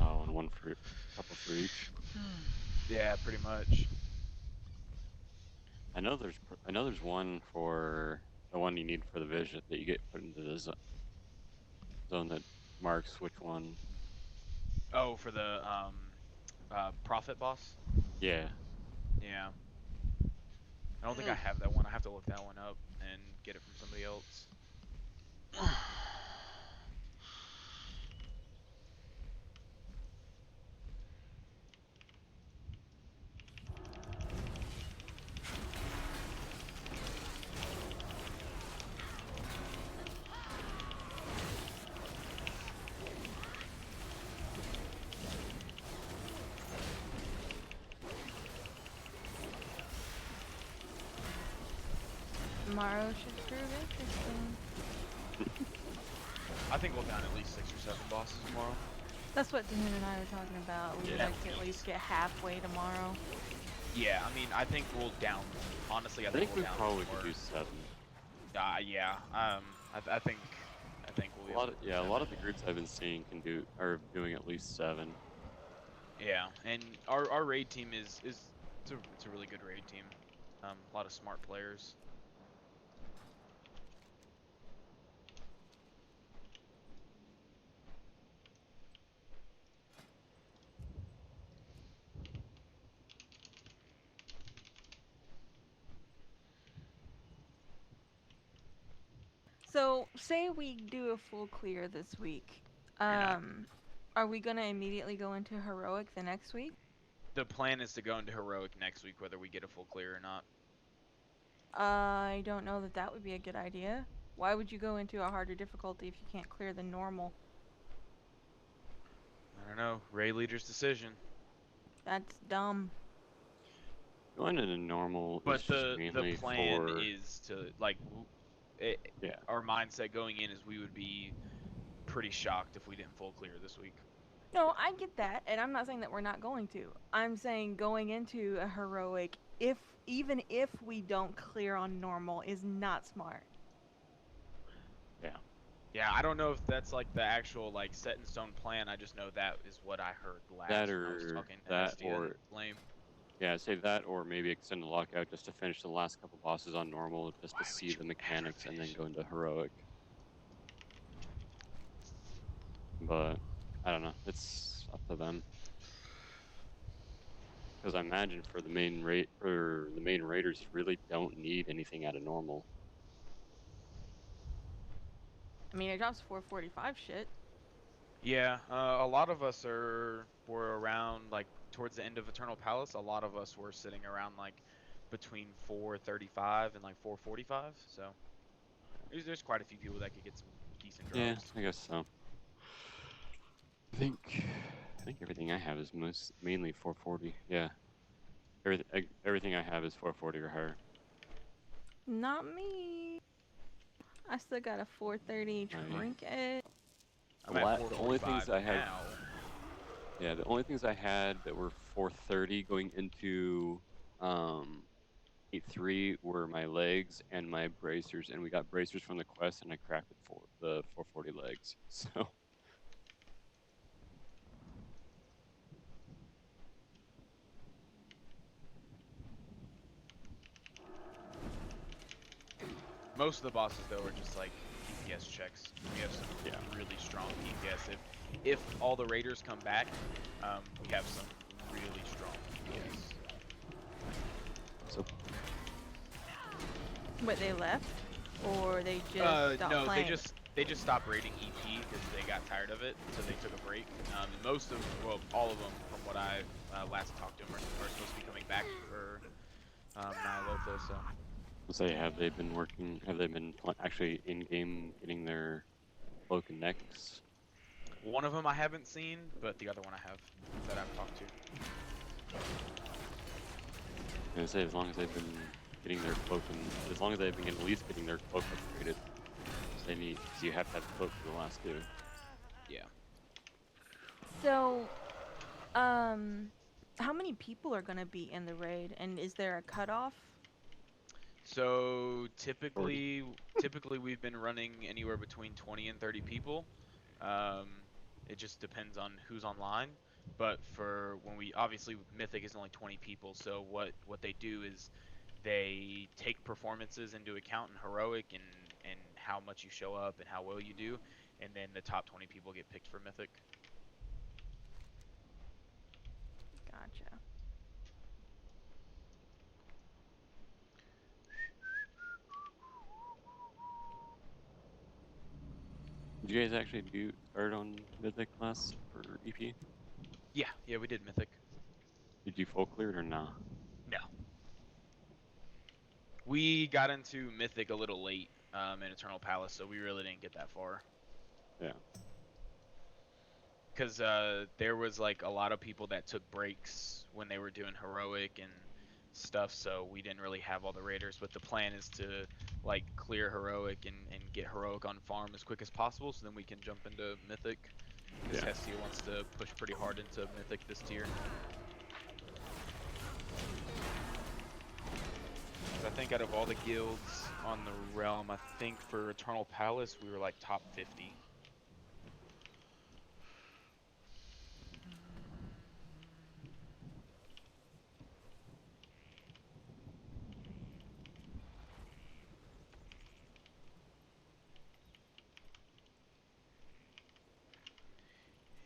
Oh, and one for a couple for each. Yeah, pretty much. I know there's one for the one you need for the vision that you get put into the zone that marks which one. Oh, for the Prophet boss. Yeah. Yeah. I don't think I have that one. I have to look that one up and get it from somebody else. Tomorrow should prove interesting. I think we'll down at least 6 or 7 bosses tomorrow. That's what Dan and I were talking about. We would like to at least get halfway tomorrow. Yeah, I mean, I think we'll down. Honestly, I think we'll we down probably more. could do 7. Yeah. I think we'll be A lot of the groups I've been seeing are doing at least 7. Yeah, and our raid team is it's a really good raid team. A lot of smart players. So, say we do a full clear this week. Are we gonna immediately go into heroic the next week? The plan is to go into heroic next week, whether we get a full clear or not. I don't know that that would be a good idea. Why would you go into a harder difficulty if you can't clear the normal? I don't know. Raid leader's decision. That's dumb. Going into normal But is just mainly the plan for... is to our mindset going in is we would be pretty shocked if we didn't full clear this week. No, I get that, and I'm not saying that we're not going to. I'm saying going into a heroic, even if we don't clear on normal, is not smart. Yeah. Yeah, I don't know if that's like the actual like set in stone plan. I just know that is what I heard last when I was talking to SD and Flame. Yeah, say that or maybe extend the lockout just to finish the last couple bosses on normal, just to see the mechanics and then go into heroic. But I don't know. It's up to them. Because I imagine for the main raiders really don't need anything out of normal. I mean, it drops 445 shit. Yeah, a lot of us were around like towards the end of Eternal Palace. A lot of us were sitting around like between 435 and like 445. So there's quite a few people that could get some decent drops. Yeah, I guess so. I think everything I have is mainly 440. Yeah, everything I have is 440 or higher. Not me. I still got a 430 trinket. The only things I have. Yeah, the only things I had that were 430 going into 8.3 were my legs and my bracers, and we got bracers from the quest, and I cracked it for the 440 legs. So. Most of the bosses though are just like DPS checks. We have some really strong DPS. If all the raiders come back, we have some really strong DPS. So. But they left, or they just stopped no, playing? they just stopped raiding EP because they got tired of it, so they took a break. Most of, well, all of them, from what I last talked to them, are supposed to be coming back for Nyalotha. So. Say, have they been working? Have they been actually in game getting their cloak and necks? One of them I haven't seen, but the other one I have that I've talked to. I say as long as they've been getting their cloak, and as long as they've been at least getting their cloak upgraded, they need. Cause you have to have cloak for the last two. Yeah. So, how many people are gonna be in the raid, and is there a cutoff? So typically we've been running anywhere between 20 and 30 people. It just depends on who's online. But for when obviously Mythic is only 20 people, so what they do is they take performances into account in heroic and how much you show up and how well you do, and then the top 20 people get picked for Mythic. Did you guys actually start on Mythic class for EP? Yeah, we did Mythic. Did you full clear it or not? No. We got into Mythic a little late in Eternal Palace, so we really didn't get that far. Yeah. Because there was like a lot of people that took breaks when they were doing Heroic and stuff, so we didn't really have all the raiders. But the plan is to like clear Heroic and get Heroic on farm as quick as possible, so then we can jump into Mythic. Because Hestia wants to push pretty hard into Mythic this tier. I think out of all the guilds on the realm, I think for Eternal Palace we were like top 50.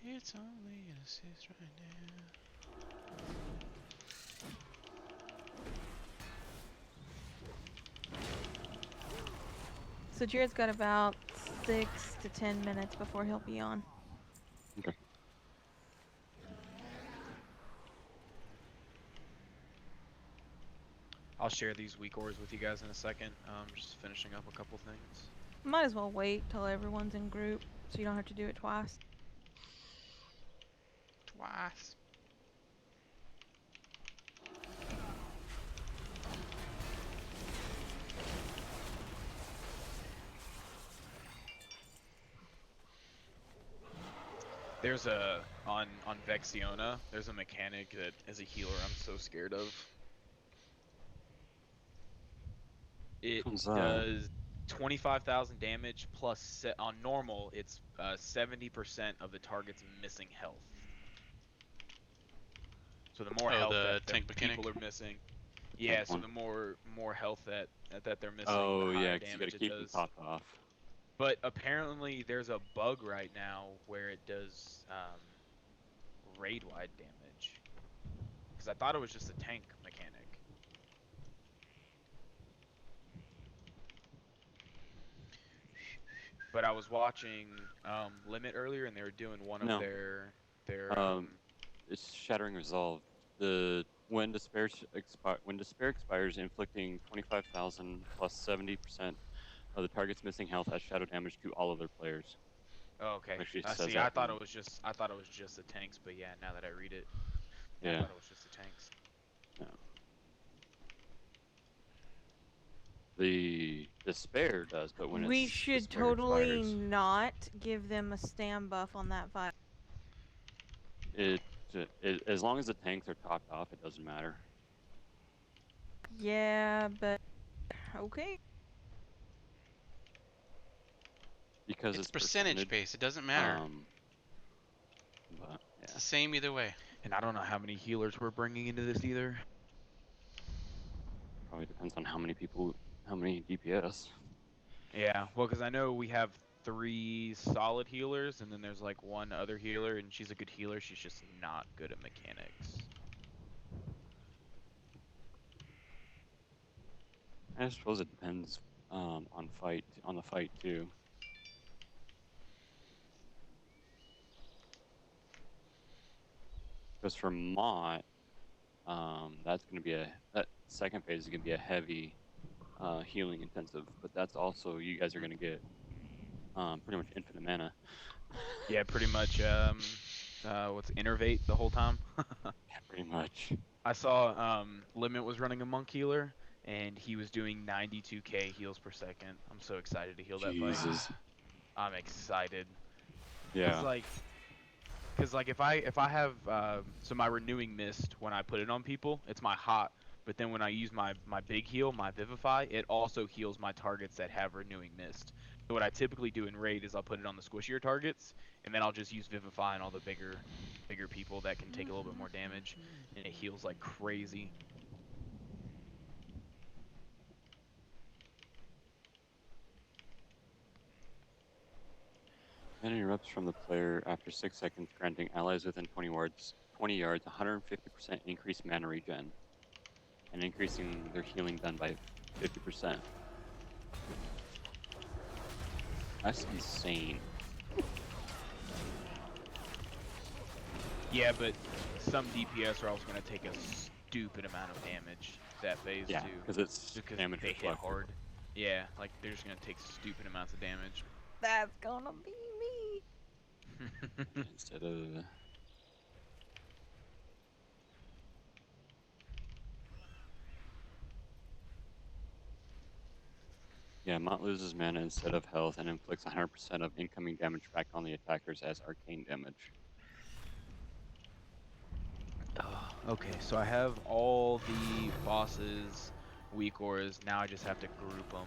It's only an assist right now. So Jared's got about 6 to 10 minutes before he'll be on. Okay. I'll share these weak ores with you guys in a second. Just finishing up a couple things. Might as well wait till everyone's in group so you don't have to do it twice. Twice. There's on Vexiona, there's a mechanic that as a healer I'm so scared of. It does 25,000 damage plus on normal it's 70% of the target's missing health. So the more health that people are missing, yeah. So the more health that they're missing, the higher damage it does. Top off. But apparently there's a bug right now where it does raid-wide damage. Because I thought it was just a tank mechanic. But I was watching Limit earlier, and they were doing one of their it's Shattering Resolve. When despair expires, inflicting 25,000 plus 70% of the target's missing health has shadow damage to all other players. Oh, okay. I see, I thought it was just the tanks, but yeah, now that I read it, I thought it was just the tanks. No. The despair does, but when we should totally expires, not give them a stand buff on that vial. as long as the tanks are topped off, it doesn't matter. Yeah, but okay. Because it's percentage based, it doesn't matter. But, yeah. It's the same either way. And I don't know how many healers we're bringing into this either. Probably depends on how many DPS. Yeah, well, because I know we have 3 solid healers, and then there's like 1 other healer, and she's a good healer. She's just not good at mechanics. I suppose it depends on the fight too. Because for Mott, that's going to be that second phase is going to be a heavy healing intensive, but that's also you guys are going to get pretty much infinite mana. Yeah, pretty much. What's Innervate the whole time? Yeah, pretty much. I saw Limit was running a monk healer, and he was doing 92k heals per second. I'm so excited to heal that fight. I'm excited. Yeah. Because like if I have so my renewing mist, when I put it on people, it's my hot. But then when I use my big heal, my vivify, it also heals my targets that have renewing mist. So what I typically do in raid is I'll put it on the squishier targets, and then I'll just use vivify on all the bigger people that can take a little bit more damage, and it heals like crazy. Mana erupts from the player after 6 seconds, granting allies within 20 yards 150% increased mana regen, and increasing their healing done by 50%. That's insane. Yeah, but some DPS are also going to take a stupid amount of damage that phase Yeah, too. because it's Because damage they hit reflective. hard. Yeah, like they're just going to take stupid amounts of damage. That's gonna be me. Instead of yeah, Mott loses mana instead of health and inflicts 100% of incoming damage back on the attackers as arcane damage. Okay, so I have all the bosses, weak auras. Now I just have to group them.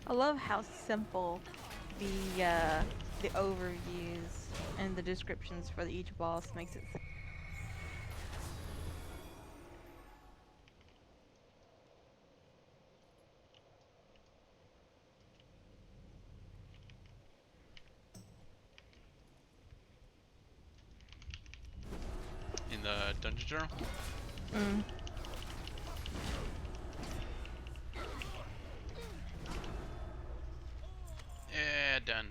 I love how simple the overviews and the descriptions for each boss makes it. In the dungeon journal? Mm. Yeah, done.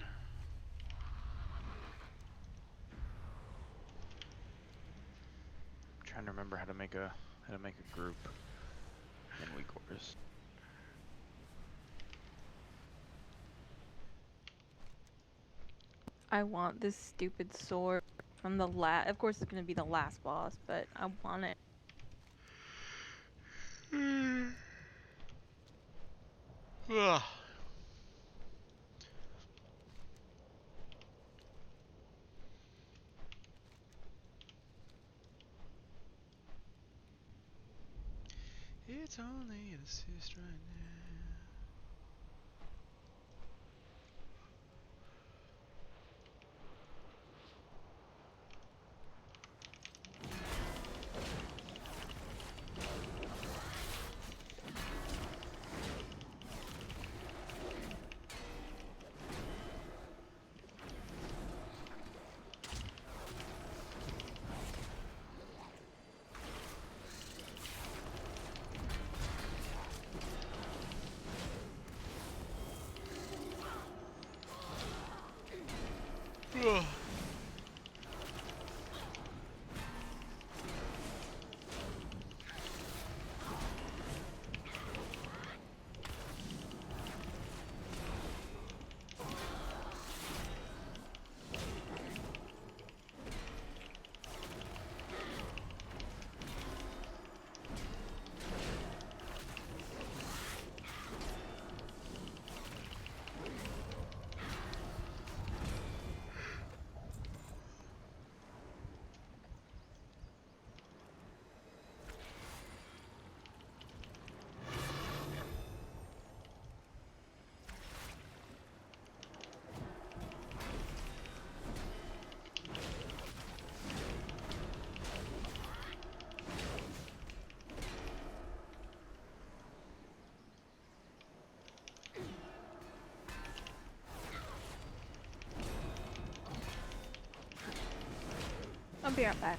I'm trying to remember how to make a group in weak auras. I want this stupid sword from the last. Of course, it's gonna be the last boss, but I want it. It's only an assist right now. I'll be right back.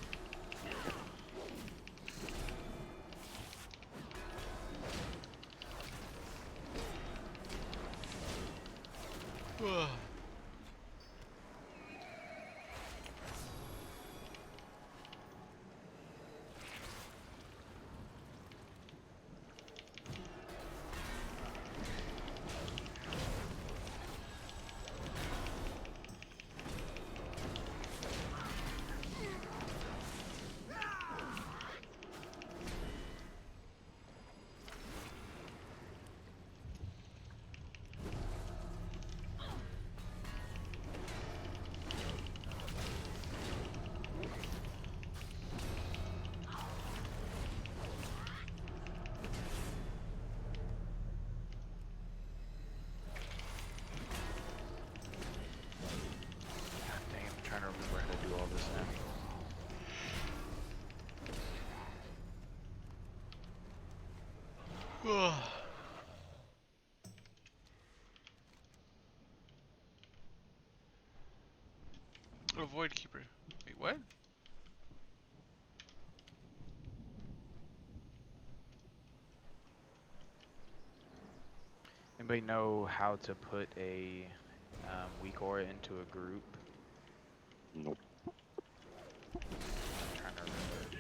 Oh, Void Keeper. Wait, what? Anybody know how to put a weak aura into a group? Nope. I'm trying to remember.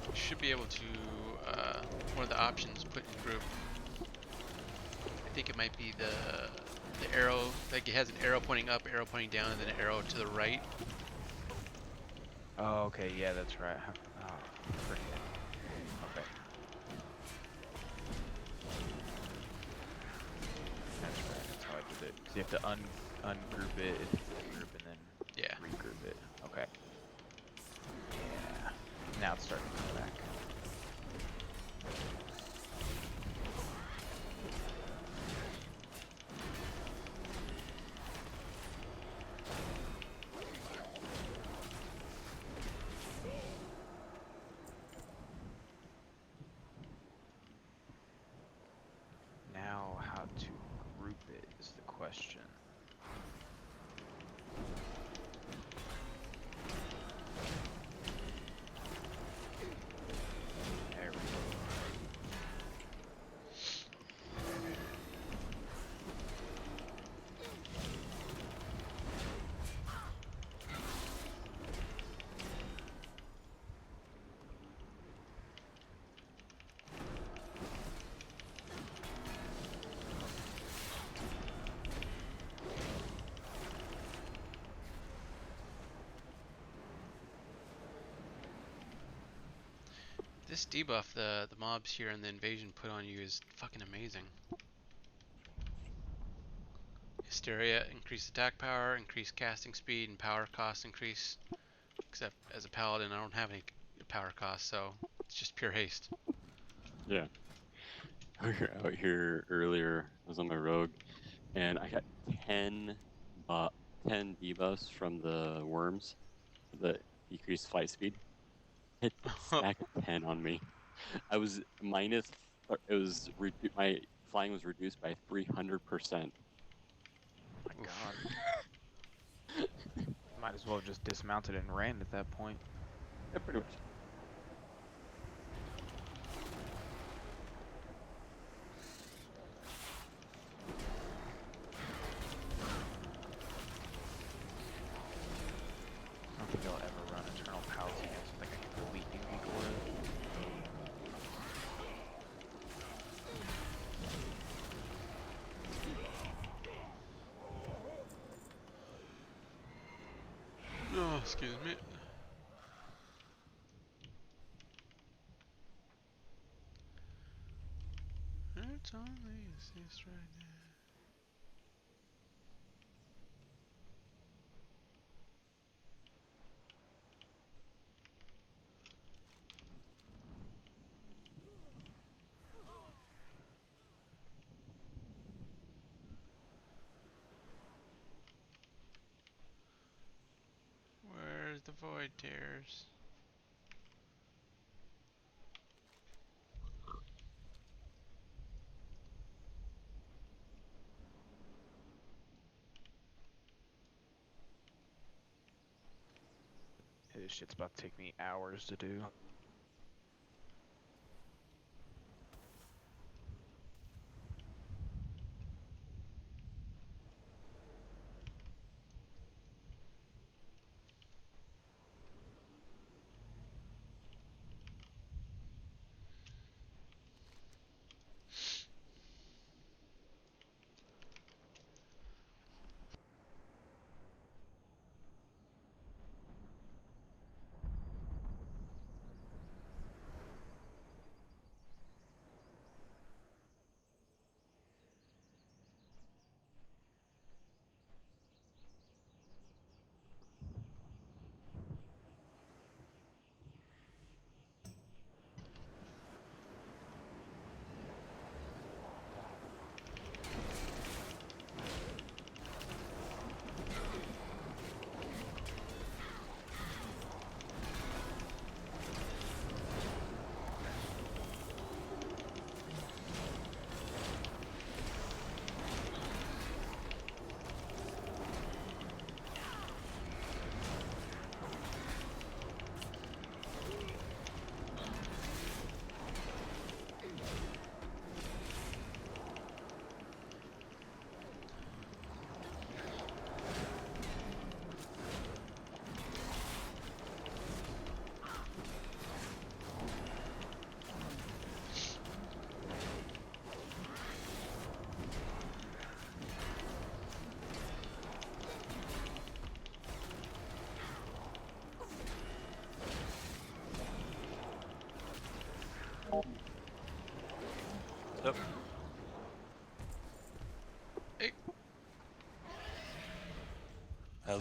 You should be able to, one of the options, put in group. I think it might be the arrow, like it has an arrow pointing up, arrow pointing down, and then an arrow to the right. Oh, okay, yeah, that's right. Oh, forget. Okay. That's right, that's how I did it. So you have to ungroup it into the group and then regroup it. Okay. Yeah. Now it's starting to come back. Now, how to group it is the question. There we go. This debuff the mobs here and the invasion put on you is fucking amazing. Hysteria, increased attack power, increased casting speed, and power cost increase. Except as a paladin, I don't have any power cost, so it's just pure haste. Yeah. We were out here earlier. I was on my rogue, and I got 10 debuffs from the worms that decreased flight speed. Hit a stack of 10 on me. I was minus. It was my flying was reduced by 300%. My God. Might as well have just dismounted and ran at that point. Yeah, pretty much. I don't think I'll ever run Eternal Palace again, so I think I can completely weak aura it. Oh, excuse me. It's only assist right now. Where's the void tears? This shit's about to take me hours to do.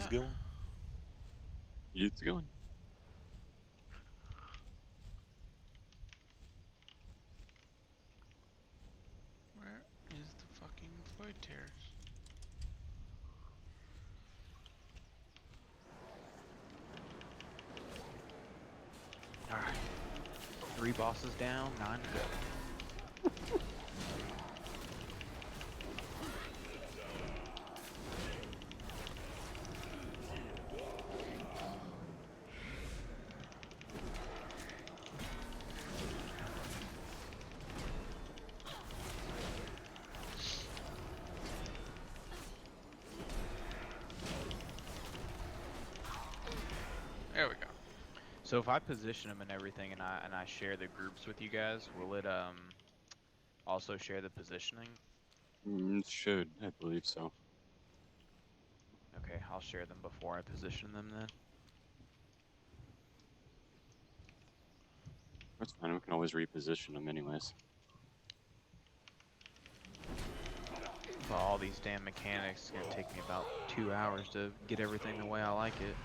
Who's going? It's going. Where is the fucking void tears? Alright. 3 bosses down, 9 to go. There we go. So if I position them and everything, and I share the groups with you guys, will it also share the positioning? It should, I believe so. Okay, I'll share them before I position them then. That's fine. We can always reposition them, anyways. Well, all these damn mechanics is gonna take me about 2 hours to get everything the way I like it.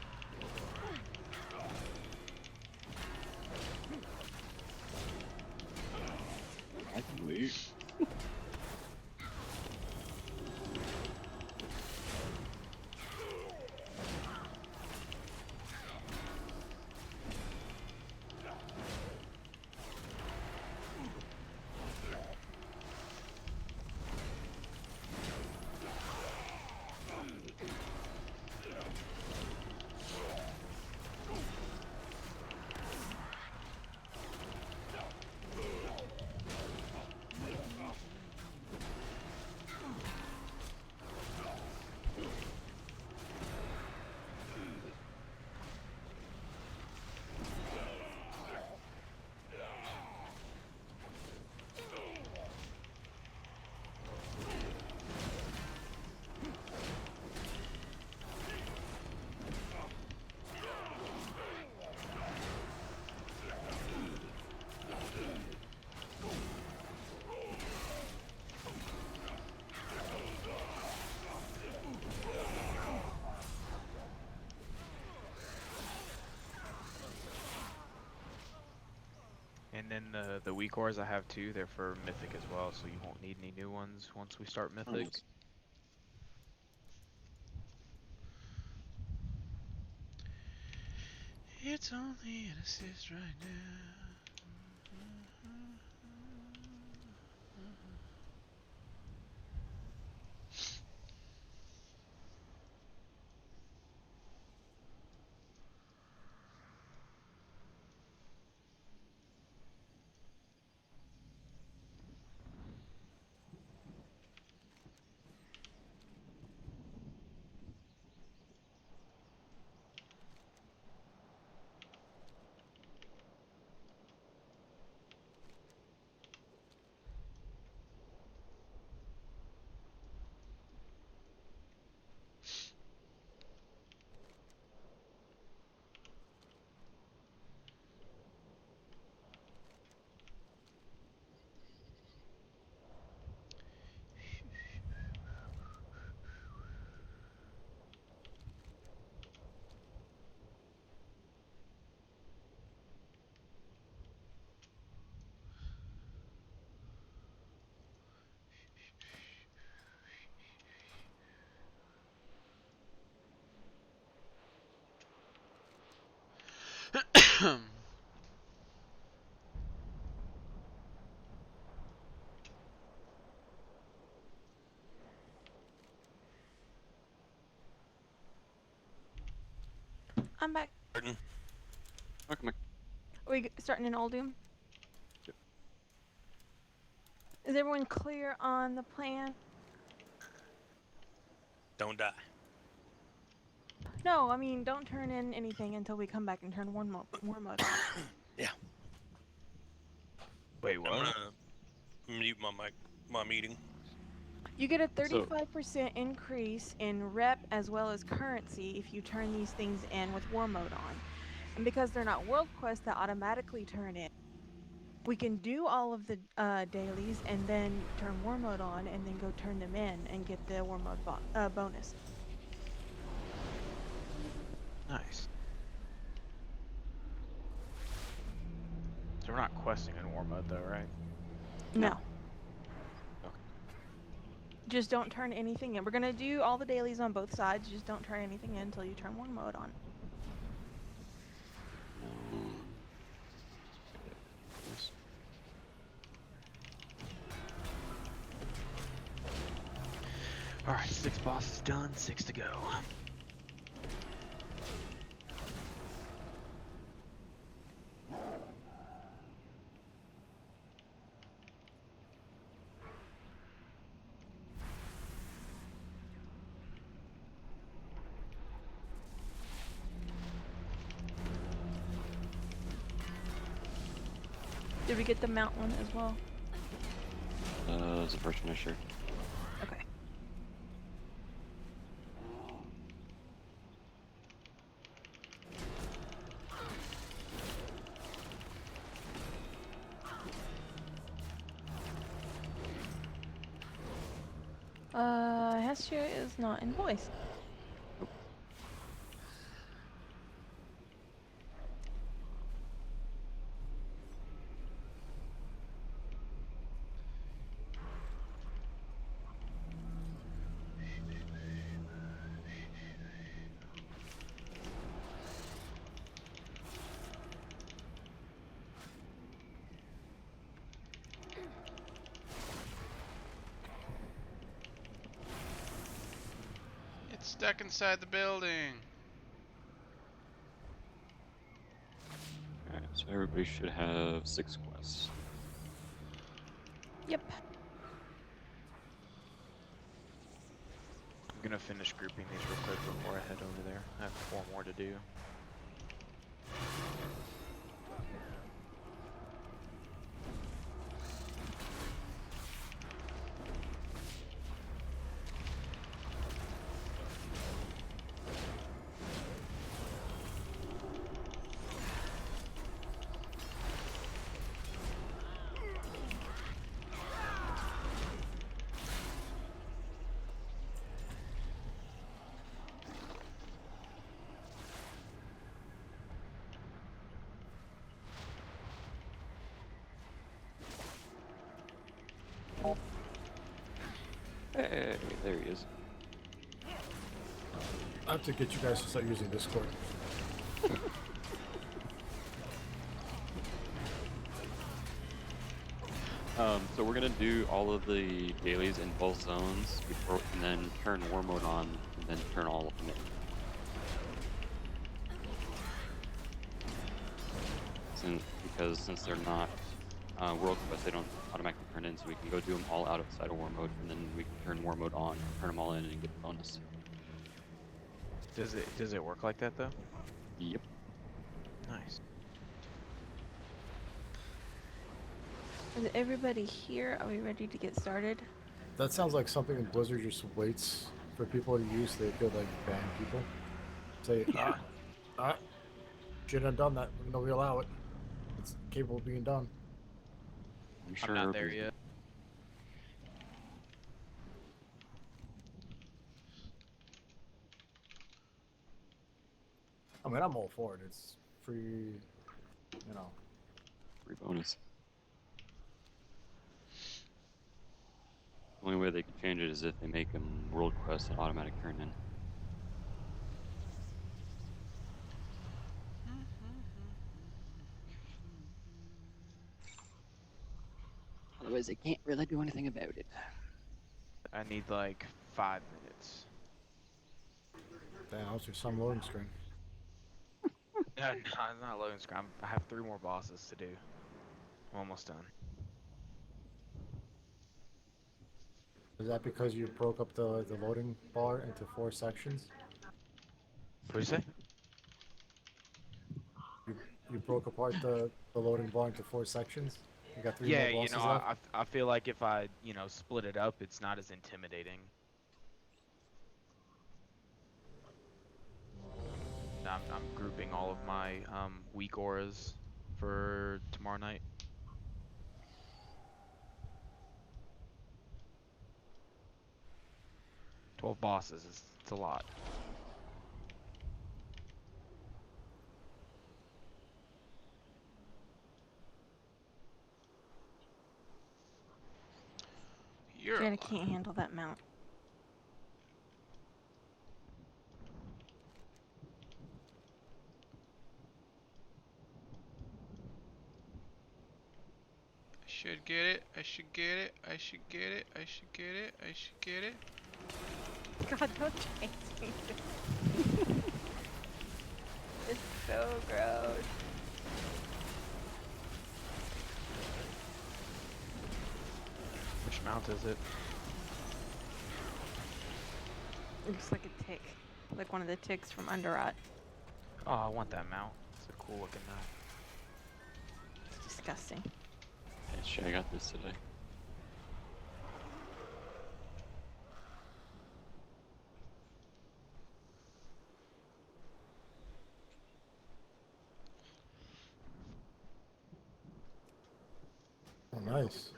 I can leave. And then the weak ores I have too, they're for Mythic as well, so you won't need any new ones once we start Mythic. It's only an assist right now. I'm back. Pardon? Welcome back. Are we starting in Old Doom? Yep. Is everyone clear on the plan? Don't die. No, I mean, don't turn in anything until we come back and turn war mode on. Yeah. Wait, what? I'm gonna mute my meeting. You get a 35% increase in rep as well as currency if you turn these things in with war mode on. And because they're not world quests that automatically turn in, we can do all of the dailies and then turn war mode on and then go turn them in and get the war mode bonus. Nice. So we're not questing in war mode though, right? No. Just don't turn anything in. We're gonna do all the dailies on both sides. Just don't turn anything in until you turn war mode on. Alright, 6 bosses done, 6 to go. Did we get the mount one as well? It's a first finisher. Okay. Hestia is not in voice. It's stuck inside the building. Alright, so everybody should have 6 quests. Yep. I'm gonna finish grouping these real quick before I head over there. I have 4 more to do. Hey, there he is. I have to get you guys to start using Discord. So we're gonna do all of the dailies in both zones before, and then turn war mode on, and then turn all of them. Since they're not world quests, they don't automatically turn in, so we can go do them all outside of war mode, and then we can turn war mode on, turn them all in, and get the bonus. Does it work like that though? Yep. Nice. Is everybody here? Are we ready to get started? That sounds like something Blizzard just waits for people to use. They could like ban people. Say, shouldn't have done that. Even though we allow it, it's capable of being done. I'm not there yet. I mean, I'm all for it. It's free, Free bonus. The only way they can change it is if they make them world quests and automatic turn in. Otherwise, they can't really do anything about it. I need like 5 minutes. Damn, I was through some loading screen. No, it's not loading screen. I have 3 more bosses to do. I'm almost done. Is that because you broke up the loading bar into 4 sections? What'd you say? You broke apart the loading bar into 4 sections? You got 3 Yeah, more bosses left? I feel like if I, split it up, it's not as intimidating. I'm grouping all of my weak auras for tomorrow night. $12 bosses it's a lot. I can't handle that mount. I should get it. I should get it. I should get it. I should get it. I should get it. God, don't chase me. It's so gross. Which mount is it? It looks like a tick. Like one of the ticks from Underrot. Oh, I want that mount. It's a cool looking mount. It's disgusting. Yeah, shit, I got this today. Oh, nice.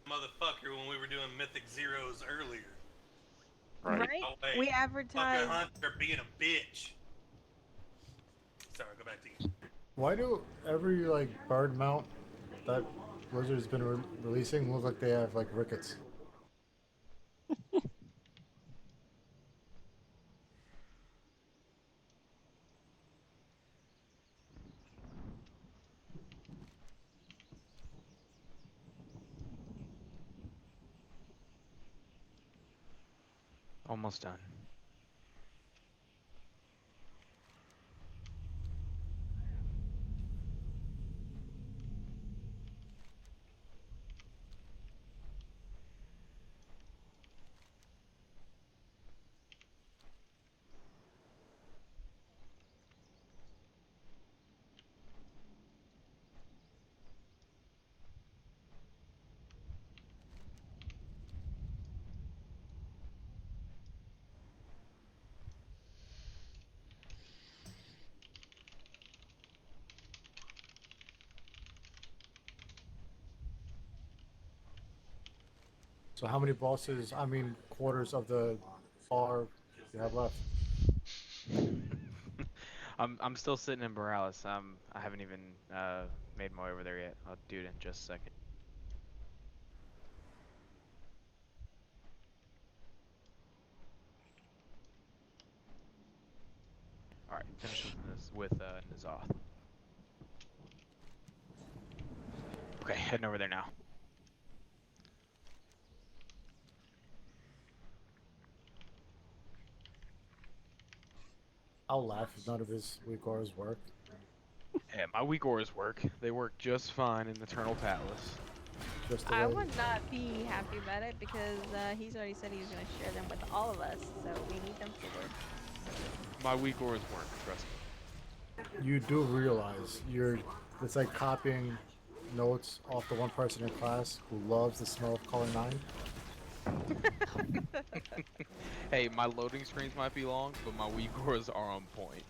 Motherfucker, when we were doing Mythic Zeros earlier. Right? Oh, wait. We advertised. Fucking Hunter being a bitch. Sorry, go back to you. Why do every like bird mount that Blizzard's been releasing look like they have like rickets? Almost done. So how many bosses? I mean, quarters of the bar you have left? I'm still sitting in Borealis. I haven't even made my way over there yet. I'll do it in just a second. All right, finish with N'Zoth. Okay, heading over there now. I'll laugh if none of his weak auras work. Yeah, my weak auras work. They work just fine in Eternal Palace. Just the I way. would not be happy about it because he's already said he was going to share them with all of us, so we need them to work. My weak auras work, trust me. You do realize it's like copying notes off the one person in class who loves the smell of color 9. Hey, my loading screens might be long, but my weak auras are on point.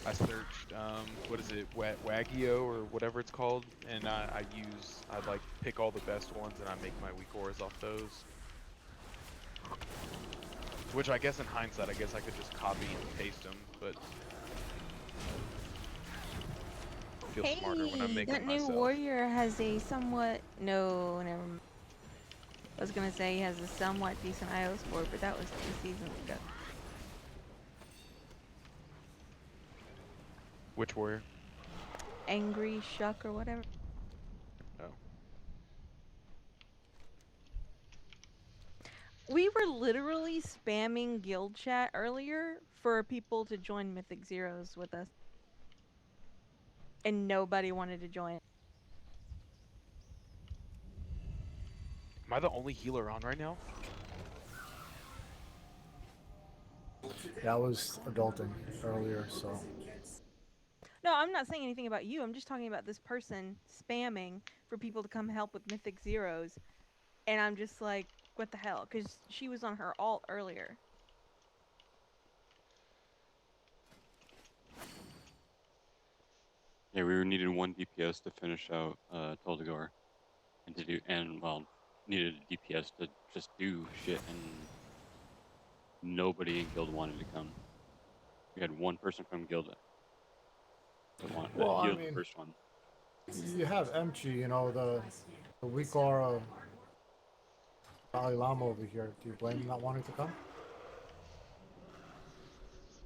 I searched, what is it, Wagio or whatever it's called, and I like pick all the best ones and I make my weak auras off those. Which I guess in hindsight, I guess I could just copy and paste them, but I feel smarter when I make that them new myself. warrior has a somewhat never mind. I was gonna say he has a somewhat decent IO score, but that was 2 seasons ago. Which warrior? Angry Shuck or whatever. Oh. We were literally spamming guild chat earlier for people to join Mythic Zeros with us. And nobody wanted to join. Am I the only healer on right now? Yeah, I was adulting earlier, so. No, I'm not saying anything about you. I'm just talking about this person spamming for people to come help with Mythic Zeros. And I'm just like, what the hell? Because she was on her alt earlier. Yeah, we needed 1 DPS to finish out Toldagor, and well, needed a DPS to just do shit and nobody in guild wanted to come. We had one person from guild that Well, he I was the mean, first one. you have MG, you know, the Wikor Dalai Lama over here. Do you blame him not wanting to come?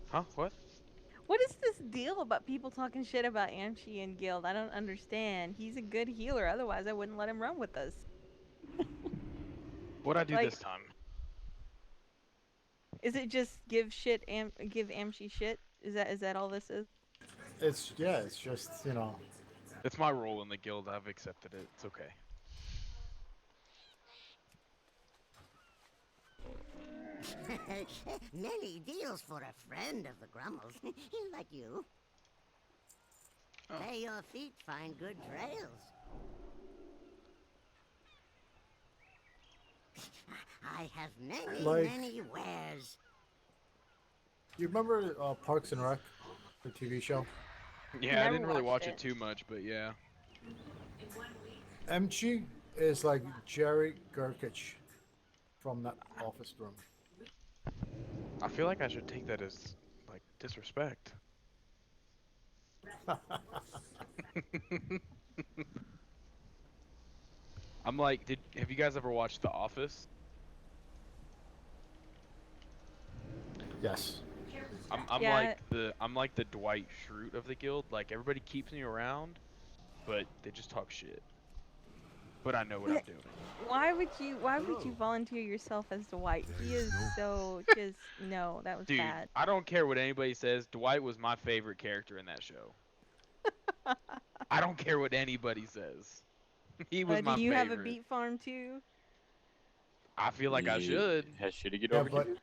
Huh? What? What is this deal about people talking shit about Amchi and Guild? I don't understand. He's a good healer. Otherwise, I wouldn't let him run with us. What'd I do Like- this time? Is it just give Amchi shit? Is that all this is? It's just, you know. It's my role in the guild. I've accepted it. It's okay. Many deals for a friend of the Grummels, like you. May your feet find good trails. I have many wares. You remember Parks and Rec, the TV show? Yeah, I didn't really watch it too much, but yeah. MG is like Jerry Gerkich from that office room. I feel like I should take that as like disrespect. I'm like, have you guys ever watched The Office? Yes. I'm like the Dwight Schrute of the guild. Like everybody keeps me around, but they just talk shit. But I know what I'm doing. Why would you volunteer yourself as Dwight? He is so just no. That was Dude, bad. I don't care what anybody says. Dwight was my favorite character in that show. I don't care what anybody says. He was my Do you favorite. have a beet farm too? I feel like I should. Should he get Yeah, over here?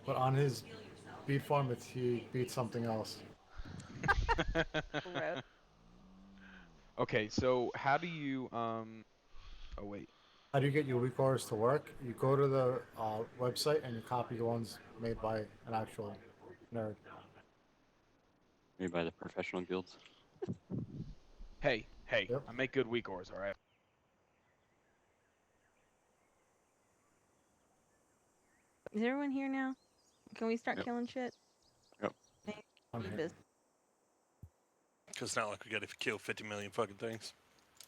but on his beat farm, he beats something else. Okay, so how do you oh wait. How do you get your Wikors to work? You go to the website and you copy the ones made by an actual nerd. Made by the professional guilds. Hey, I make good weak ores, alright? Is everyone here now? Can we start killing shit? Yep. Because it's not like we gotta kill 50 million fucking things.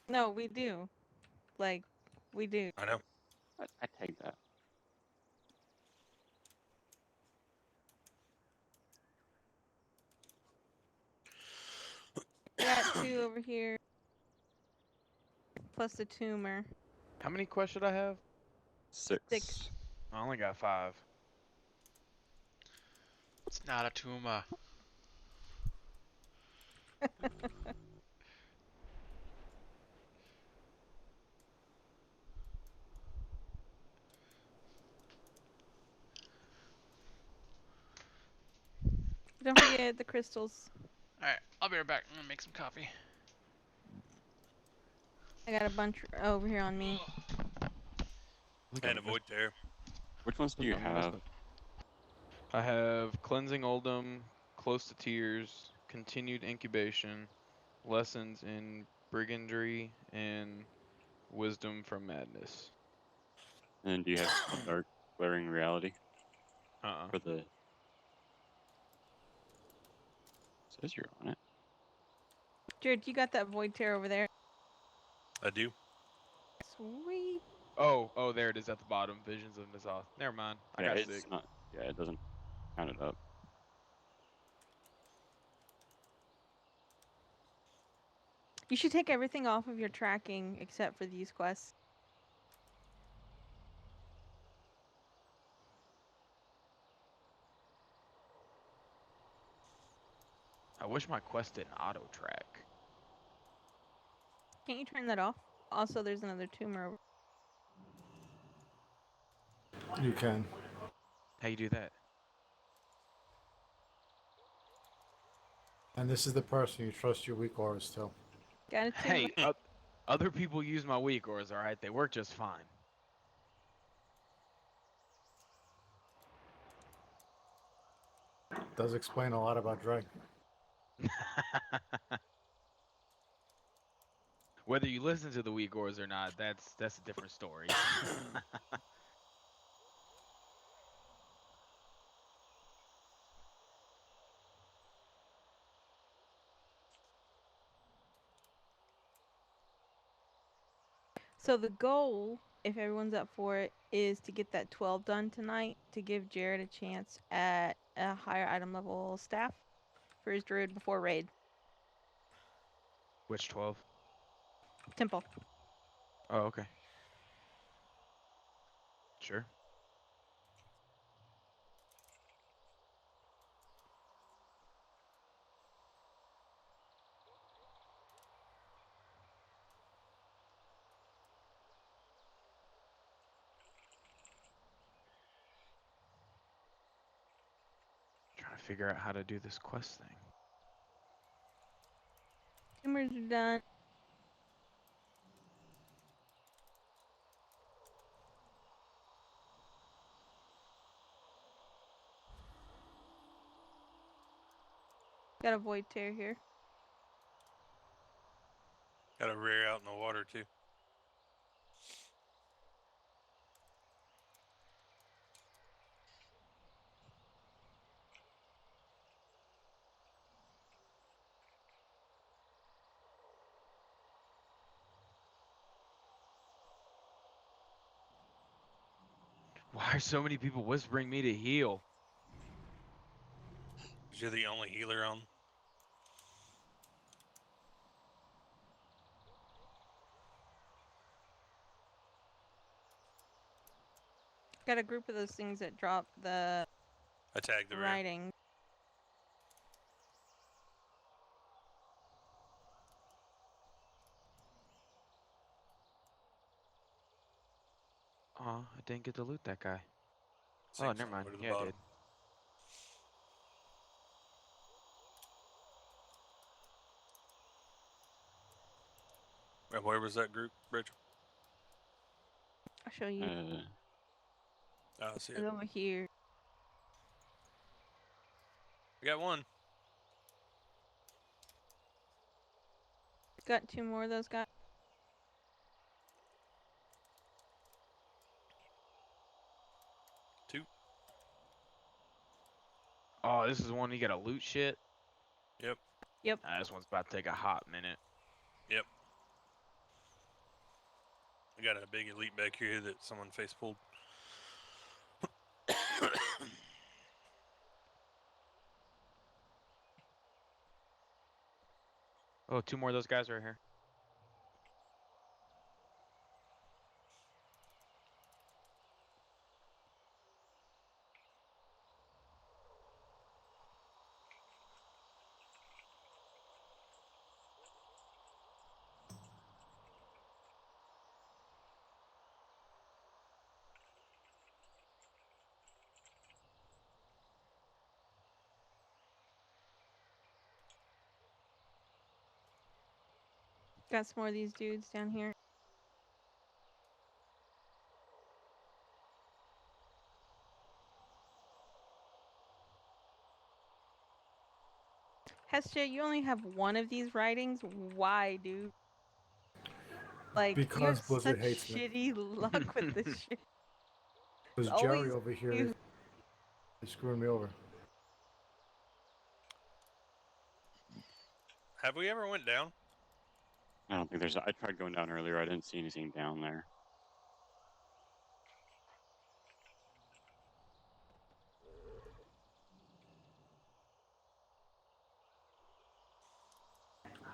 No, we do. Like, we do. I know. I take that. I got 2 over here. Plus a tumor. How many quests should I have? 6. I only got 5. It's not a tumor. Don't forget the crystals. Alright, I'll be right back. I'm gonna make some coffee. I got a bunch over here on me. And avoid there. Which ones do you have? I have Cleansing Oldham, Close to Tears, Continued Incubation, Lessons in Brigandry, and Wisdom from Madness. And do you have Dark Glaring Reality? For the... Says you're on it. Jared, you got that void tear over there. I do. Sweet. Oh, there it is at the bottom. Visions of Nazoth. Never mind. I got it's 6. not. Yeah, it doesn't count it up. You should take everything off of your tracking except for these quests. I wish my quest didn't auto track. Can't you turn that off? Also, there's another tumor. You can. How you do that? And this is the person you trust your Wikors to. Got a tumor. Hey, other people use my weak ores, alright? They work just fine. Does explain a lot about Dre. Whether you listen to the weak ores or not, that's a different story. So the goal, if everyone's up for it, is to get that 12 done tonight to give Jared a chance at a higher item level staff for his druid before raid. Which 12? Temple. Oh, okay. Sure. Trying to figure out how to do this quest thing. Tumors are done. Got a void tear here. Got a rear out in the water too. Why are so many people whispering me to heal? Cause you're the only healer on. Got a group of those things that drop the I tagged the rear. writing. Oh, I didn't get to loot that guy. Oh, Sinks never all the mind. way to the Yeah, I bottom. did. And where was that group, Rachel? I'll show you. I see It's it. over here. We got one. Got 2 more of those guys. Two. Oh, this is one you gotta loot shit? Yep. Yep. This one's about to take a hot minute. Yep. We got a big elite back here that someone face pulled. Oh, 2 more of those guys right here. Got some more of these dudes down here. Hestia, you only have one of these writings. Why, dude? Like, you Because have Blizzard such hates me. shitty luck with this shit. Because It's Jerry always over here you. is screwing me over. Have we ever went down? I don't think there's. I tried going down earlier. I didn't see anything down there.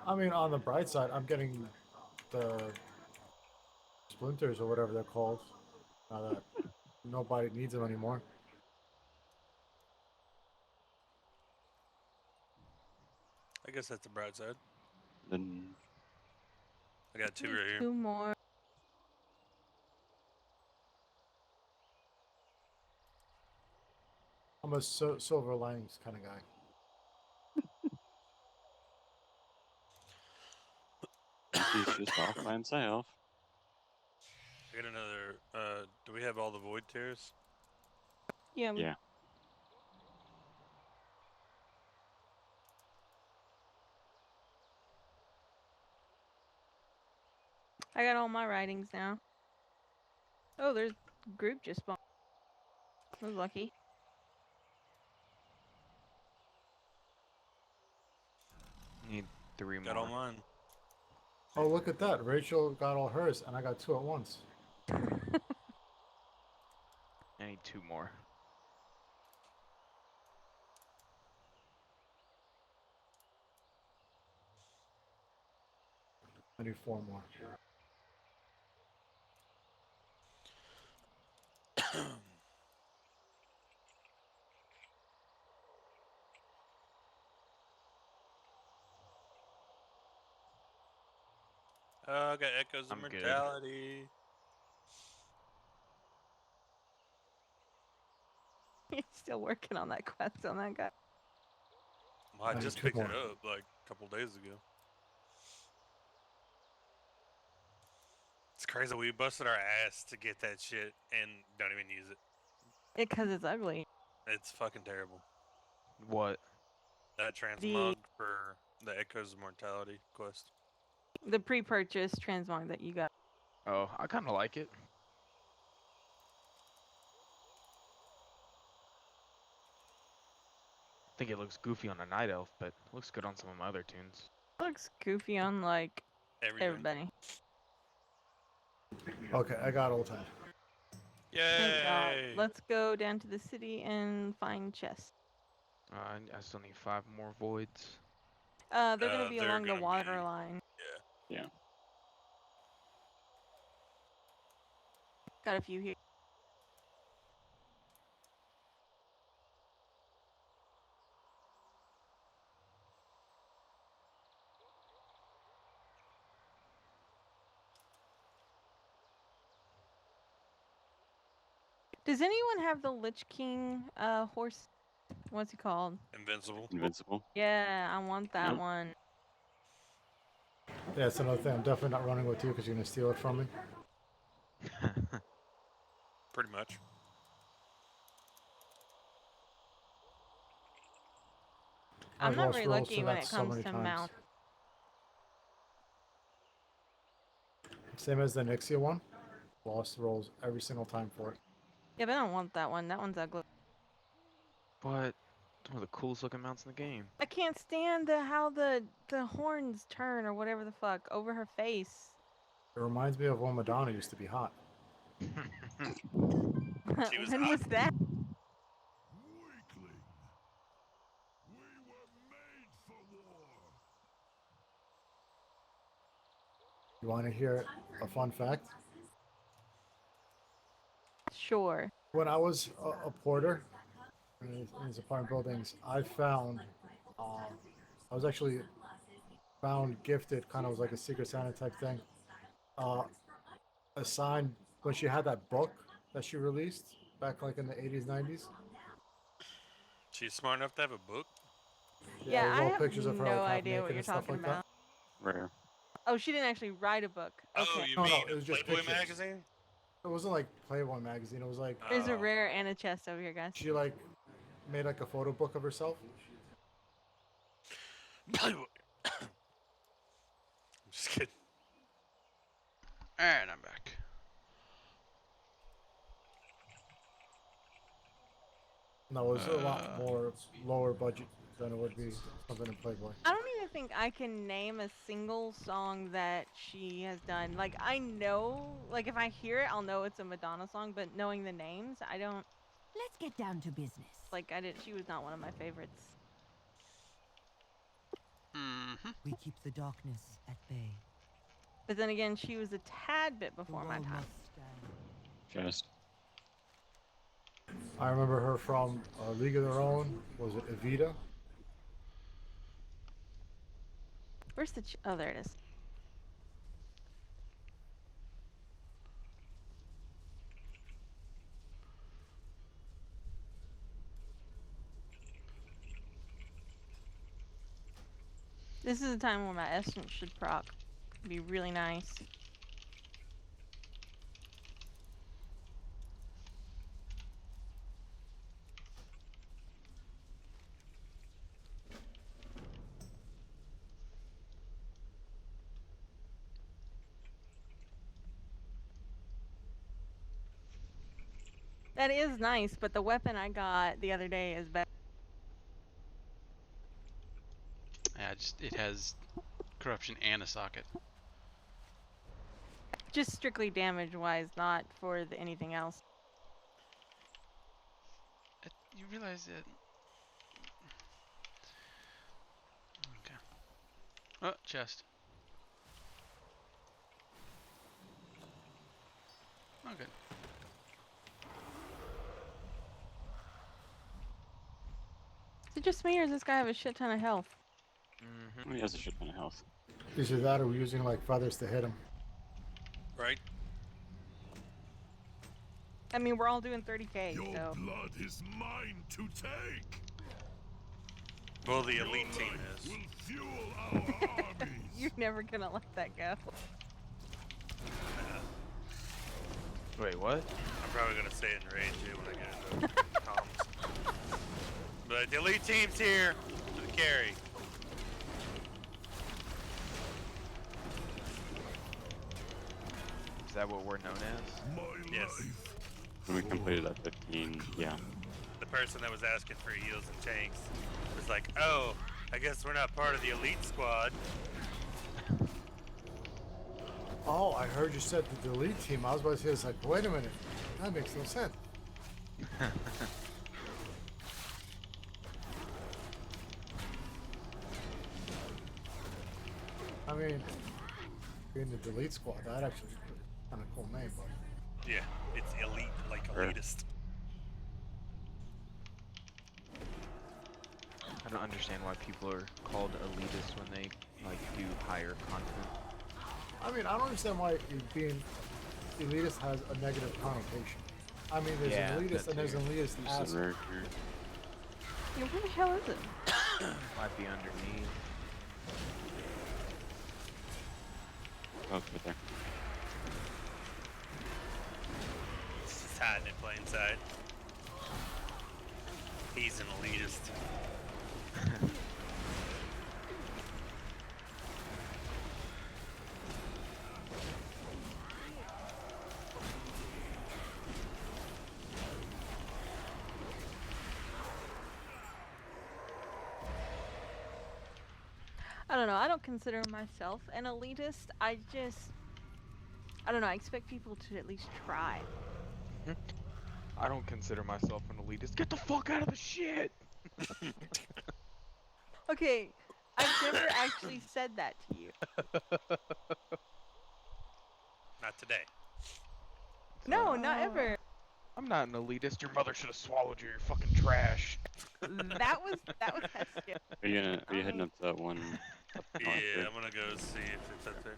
I mean, on the bright side, I'm getting the splinters or whatever they're called. Now that nobody needs them anymore. I guess that's the bright side. Then I got 2 There's right here. 2 more. I'm a silver linings kind of guy. he's just off by himself. I got another. Do we have all the void tears? Yeah. Yeah. I got all my writings now. Oh, there's group just spawned. I was lucky. Need 3 Got more. all mine. Oh, look at that. Rachel got all hers, and I got 2 at once. I need 2 more. I need 4 more. Oh, I got Echoes of I'm good. Mortality. You're still working on that quest on that guy. Well, I I need just 2 picked more. it up like a couple days ago. It's crazy. We busted our ass to get that shit and don't even use it. Because it's ugly. It's fucking terrible. What? That transmog for the Echoes of Mortality quest. The pre-purchase transmog that you got. Oh, I kind of like it. I think it looks goofy on a night elf, but it looks good on some of my other tunes. It looks goofy on like everybody. Okay, I got all 10. Thank God. Yay! Let's go down to the city and find chests. I still need 5 more voids. They're gonna be along the water line. Yeah. Got a few here. Does anyone have the Lich King horse? What's he called? Invincible. Invincible. Yeah, I want that Yep. one. Yeah, it's another thing. I'm definitely not running with you because you're going to steal it from me. Pretty much. I'm I've not lost very rolls lucky to when that it so comes many to times. mount. Same as the Nixia one. Lost rolls every single time for it. Yeah, but I don't want that one. That one's ugly. What? One of the coolest looking mounts in the game. I can't stand how the horns turn or whatever the fuck over her face. It reminds me of when Madonna used to be hot. When was that? You want to hear a fun fact? Sure. When I was a porter in these apartment buildings, I found, I was actually found gifted, kind of was like a Secret Santa type thing, a sign when she had that book that she released back like in the 80s, 90s. She's smart enough to have a book? Yeah, it was I all have pictures of her no like half idea naked what you're and stuff talking like about. Rare. Oh, she didn't actually write a book. Okay. Oh, you No, mean it was just Playboy pictures. magazine? It wasn't like Playboy magazine. It was like There's a rare and a chest over here, guys. she like made like a photo book of herself. I'm just kidding. And I'm back. No, it was a lot more lower budget than it would be something in Playboy. I don't even think I can name a single song that she has done. Like, I know, like, if I hear it, I'll know it's a Madonna song, but knowing the names, I don't. Let's get down to business. Like, she was not one of my favorites. We keep the darkness at bay. But then again, she was a tad bit before my time. Just. I remember her from League of Their Own. Was it Evita? Where's the oh, there it is. This is the time where my essence should proc. Be really nice. That is nice, but the weapon I got the other day is better. Yeah, it has corruption and a socket. Just strictly damage-wise, not for anything else. You realize that... Okay. Oh, chest. Okay. Is it just me, or does this guy have a shit ton of health? He has a shit ton of health. Either that or we're using like feathers to hit him. Right? I mean, we're all doing 30k, Your so... blood is mine to take. Well, the elite team is. Will fuel our armies. You're never gonna let that go. Wait, what? I'm probably gonna say it in rage too when I get into comms. But the elite team's here for the carry. Is that what we're known as? Yes. When we completed that 15, yeah. The person that was asking for heals and tanks was like, oh, I guess we're not part of the elite squad. Oh, I heard you said the delete team. I was about to say, it's like, wait a minute. That makes no sense. I mean, being the delete squad, that actually is kind of cool name, but... Yeah, it's elite, like elitist. I don't understand why people are called elitist when they like do higher content. I mean, I don't understand why being elitist has a negative connotation. I mean, there's Yeah, an elitist that and there's an too. elitist asshole. Yeah, where the hell is it? Might be underneath. Oh, it's right there. It's just hiding in plain sight. He's an elitist. I don't know. I don't consider myself an elitist. I don't know. I expect people to at least try. I don't consider myself an elitist. Get the fuck out of the shit! Okay, I've never actually said that to you. Not today. No, not ever. I'm not an elitist. Your mother should have swallowed you. You're fucking trash. That was Hestia. Are you heading up to that one? Yeah, I'm gonna go see if it's up there.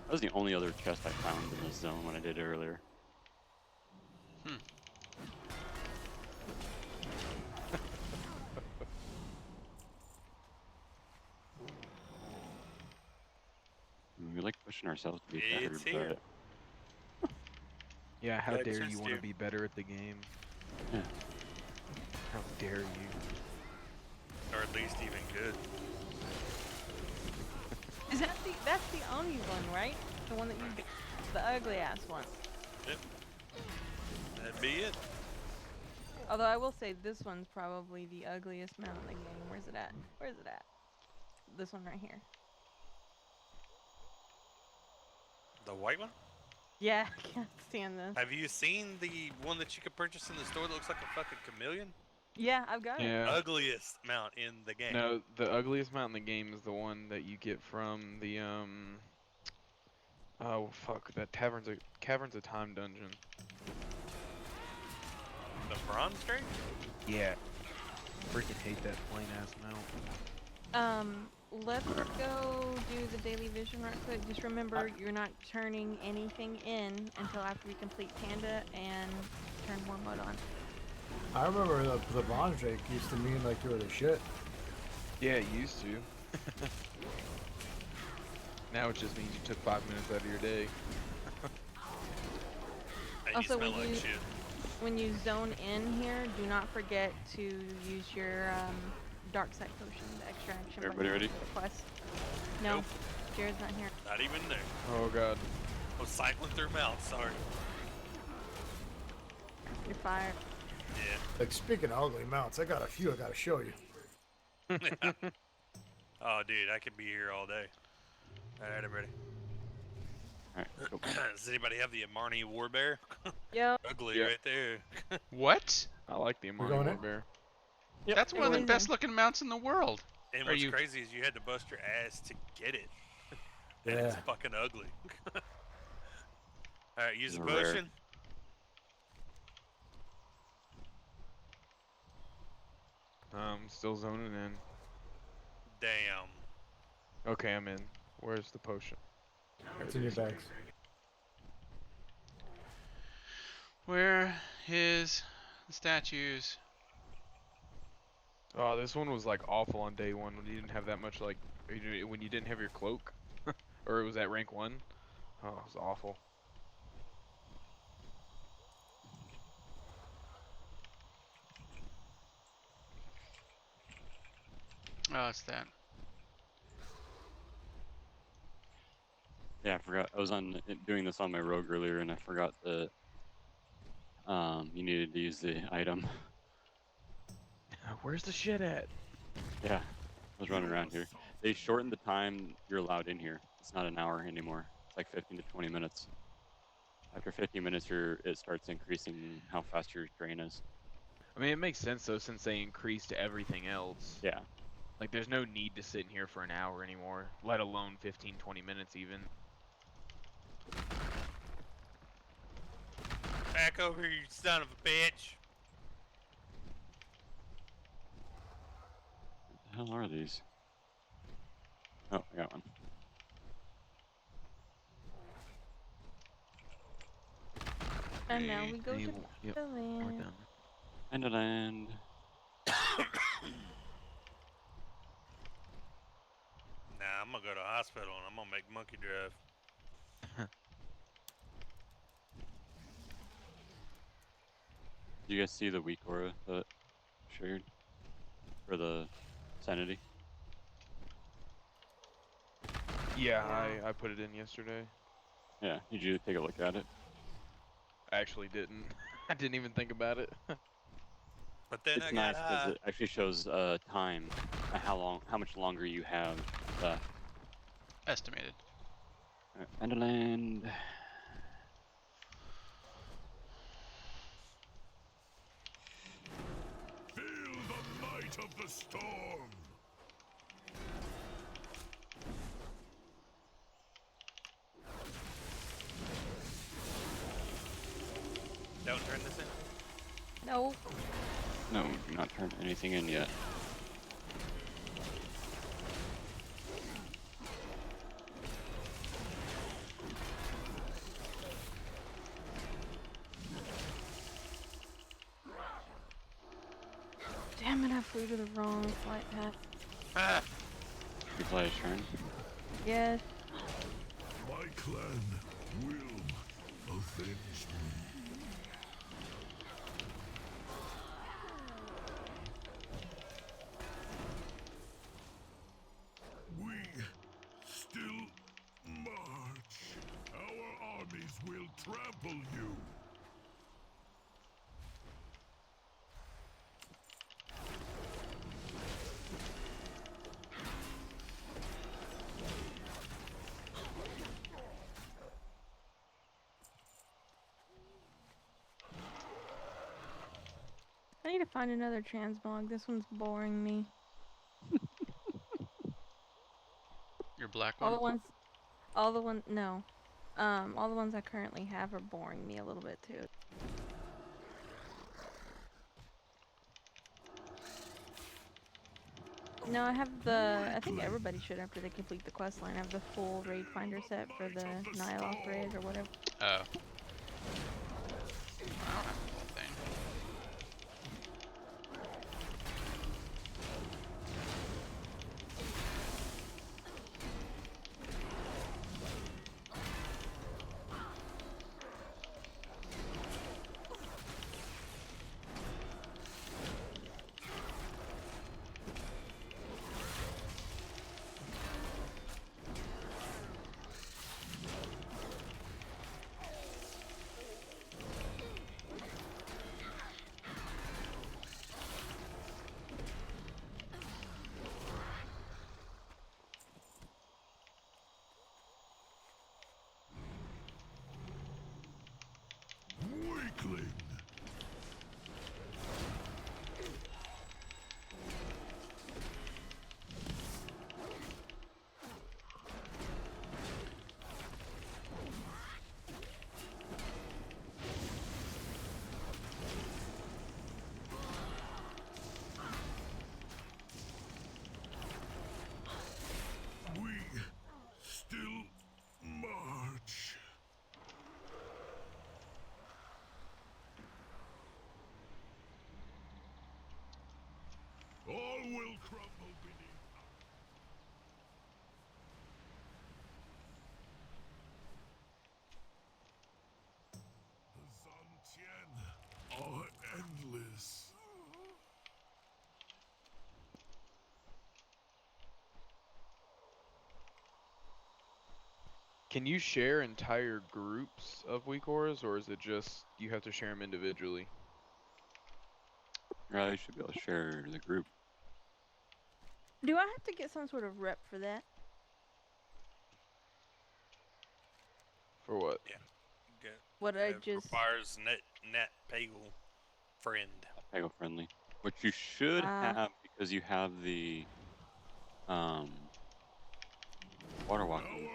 That was the only other chest I found in this zone when I did it earlier. We like pushing ourselves to be better, It's here. but Yeah, how Like dare just you want to do. be better at the game? yeah. How dare you? Or at least even good. Is that's the only one, right? The one that you, the ugly ass one. Yep. That'd be it. Although I will say this one's probably the ugliest mount in the game. Where's it at? Where's it at? This one right here. The white one? Yeah, I can't stand this. Have you seen the one that you could purchase in the store that looks like a fucking chameleon? Yeah, I've got it. Yeah. Ugliest mount in the game. No, the ugliest mount in the game is the one that you get from the oh fuck, that Caverns of Time dungeon. The bronze drake? Yeah. Freaking hate that plain ass mount. Let's go do the daily vision right quick. Just remember, you're not turning anything in until after you complete Panda and turn War Mode on. I remember the bronze drake used to mean like you were the shit. Yeah, it used to. Now it just means you took 5 minutes out of your day. And Also, you smell when like you- shit. When you zone in here, do not forget to use your dark side potion, the extra action. when Everybody you ready? do the quest. No, Nope. Jared's not here. Not even there. Oh god. I was cycling through mounts, sorry. You're fired. Yeah. Like, speaking of ugly mounts, I got a few I gotta show you. Oh, dude, I could be here all day. Alright, I'm ready. Alright, go. Does anybody have the Amarni Warbear? Yep. Ugly Yep. right there. What? I like the Amani going in? Warbear. That's one of the Poison. best looking mounts in the world. And Are what's you? crazy is you had to bust your ass to get it. And Yeah. it's fucking ugly. Alright, use the They're rare. potion. Still zoning in. Damn. Okay, I'm in. Where's the potion? There It's it in your is. bags. Where is the statues? Oh, this one was like awful on day one when you didn't have that much like, when you didn't have your cloak, or it was at rank 1. Oh, it was awful. Oh, it's that. Yeah, I forgot. I was doing this on my rogue earlier, and I forgot that you needed to use the item. Where's the shit at? Yeah, I was running around here. They shortened the time you're allowed in here. It's not an hour anymore. It's like 15 to 20 minutes. After 15 minutes, it starts increasing how fast your drain is. I mean, it makes sense though, since they increased everything else. Yeah. Like, there's no need to sit in here for an hour anymore, let alone 15, 20 minutes even. Back over here, you son of a bitch. What the hell are these? Oh, I got one. And now we go to Yep, the we're land. done. Enderland. Nah, I'm gonna go to the hospital and I'm gonna make monkey drive. Do you guys see the weak aura that I shared? For the sanity? Yeah, I put it in yesterday. Yeah, did you take a look at it? I actually didn't. I didn't even think about it. But then It's nice because it actually shows time, how much longer you have left. Estimated. Enderland. Feel the might of the storm. Don't turn this in. No. No, do not turn anything in yet. Damn it, I flew to the wrong flight path. Ah. You play a turn? Yes. My clan will avenge me. We still march. Our armies will trample you. I need to find another transmog. This one's boring me. Your black All one? the ones, no. All the ones I currently have are boring me a little bit too. No, I have I think everybody should after they complete the quest line. I have the full raid finder set for the Nyloth raid or whatever. Oh. I don't have the whole thing. will crumble beneath. The Zantian are endless. Can you share entire groups of weak auras, or is it just you have to share them individually? You should be able to share the group. Do I have to get some sort of rep for that? For what? Yeah. Get, What I just requires net Pagel friend. Peggle friendly. Which you should have because you have the water walking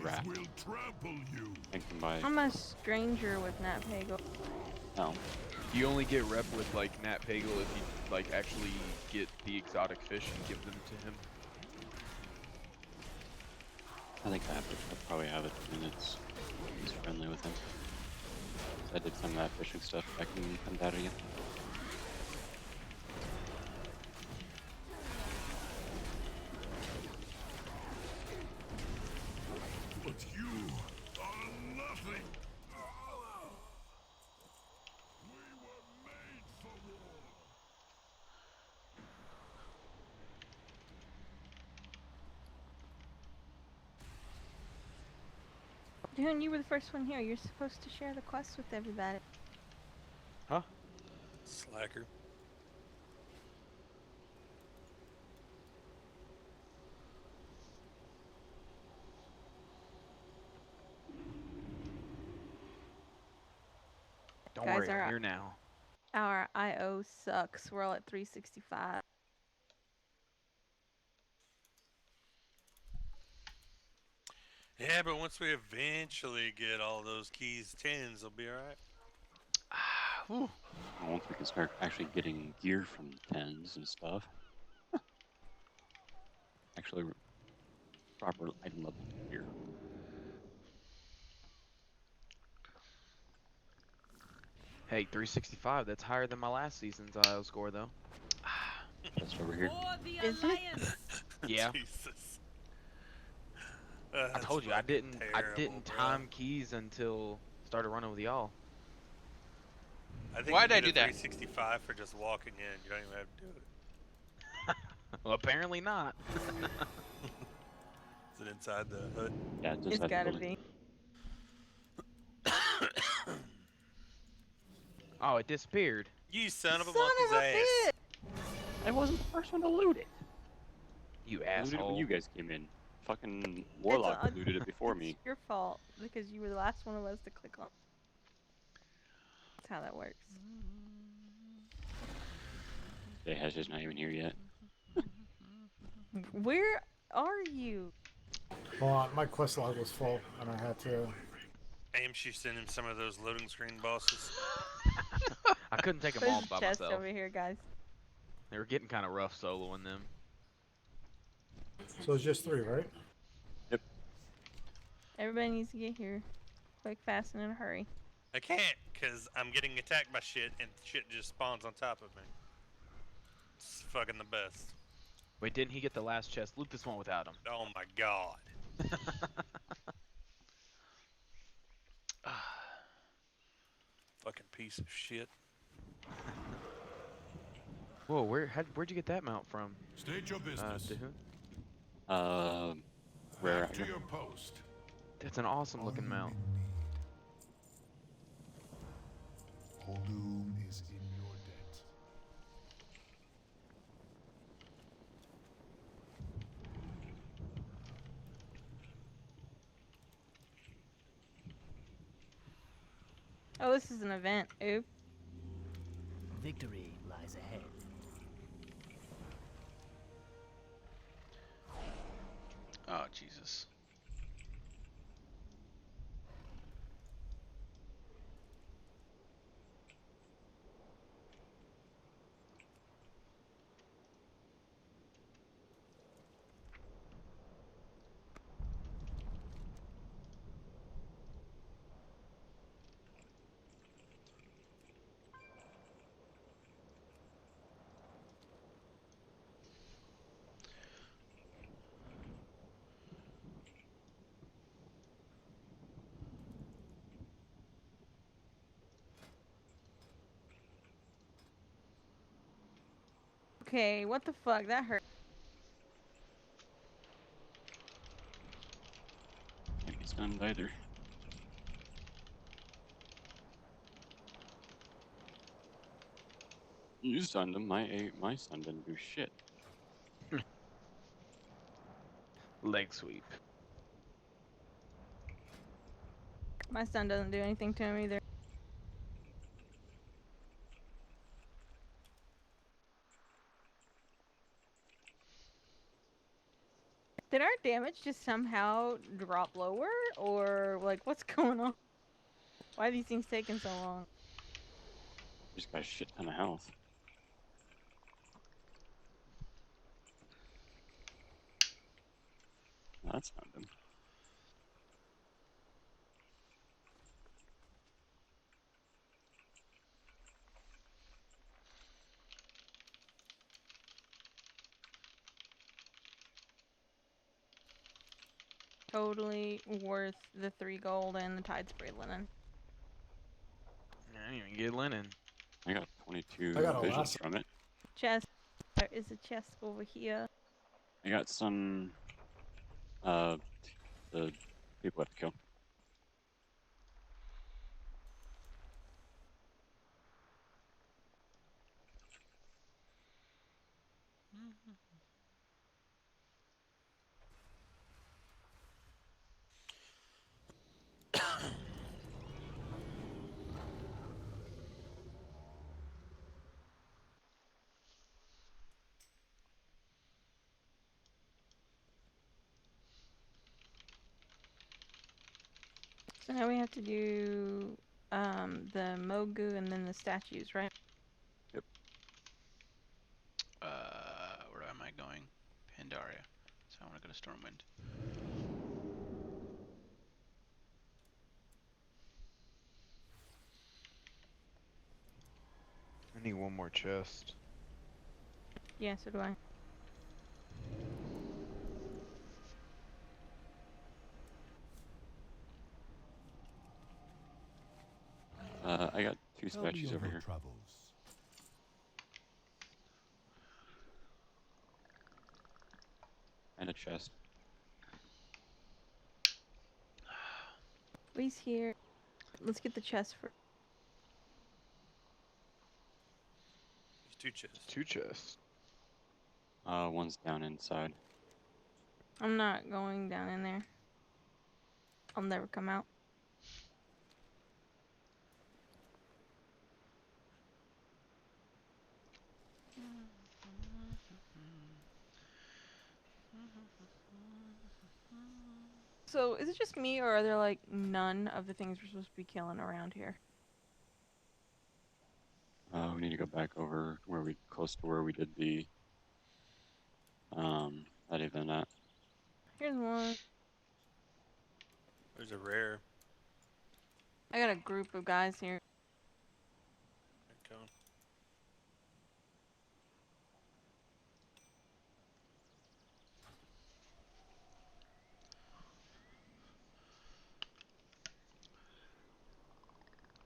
rat. Will trample you. And can buy. I'm a stranger with Nat Pagel. No. You only get rep with like Nat Pagel if you like actually get the exotic fish and give them to him. I think I probably have it, and it's he's friendly with him. So I did some of that fishing stuff back in Pandaria. But you are nothing. We were made for war. Dude, you were the first one here. You're supposed to share the quest with everybody. Huh? Slacker. Don't Guys, worry, I'm here now. Our IO sucks. We're all at 365. Yeah, but once we eventually get all those keys 10s, it'll be alright. Once we can start actually getting gear from tens and stuff. Actually, proper item level gear. Hey, 365. That's higher than my last season's IO score, though. Just over here. Is it? Yeah. Jesus. I told you I didn't terrible, bro. time keys until started running with y'all. I think Why'd you I get do a that? 365 for just walking in. You don't even have to do it. Well, apparently not. Is it inside the hood? Yeah, just It's gotta be. Oh, it disappeared. You son of a Son monkey's of a ass. I wasn't the first one to loot it. You I looted it when asshole. you guys came in. Fucking Warlock looted it before me. It's your fault because you were the last one of us to click on. That's how that works. Jay has just not even here yet. Where are you? Well, my quest log was full, and I had to. Aim, she's sending some of those loading screen bosses. I couldn't take them There's all a by chest myself. over here, guys. They were getting kind of rough soloing them. So it's just 3, right? Yep. Everybody needs to get here. Quick, fast, and in a hurry. I can't, because I'm getting attacked by shit, and shit just spawns on top of me. It's fucking the best. Wait, didn't he get the last chest? Loot this one without him. Oh my god. Fucking piece of shit. Whoa, where'd you get that mount from? State your business. Where? Back to your post. That's an awesome looking mount. Holdoon is in your debt. Oh, this is an event. Oop. Victory lies ahead. Oh, Jesus. Okay, what the fuck? That hurt. Can't be stunned either. You stunned him. My stun didn't do shit. Leg sweep. My stun doesn't do anything to him either. Did our damage just somehow drop lower? Or, like, what's going on? Why are these things taking so long? Just got a shit ton of health. That's not him. Totally worth the 3 gold and the tide spray linen. I didn't even get linen. I got 22 I got a visions lasso. from it. Chest. There is a chest over here. I got some. The people have to kill. So now we have to do the Mogu and then the statues, right? Yep. Where am I going? Pandaria. So I want to go to Stormwind. I need one more chest. Yeah, so do I. I got 2 statues over here. Travels. And a chest. Lee's here. Let's get the chest for. There's 2 chests. 2 chests. One's down inside. I'm not going down in there. I'll never come out. So, is it just me, or are there, like, none of the things we're supposed to be killing around here? We need to go back over close to where we did the that event at. Here's one. There's a rare. I got a group of guys here. Going.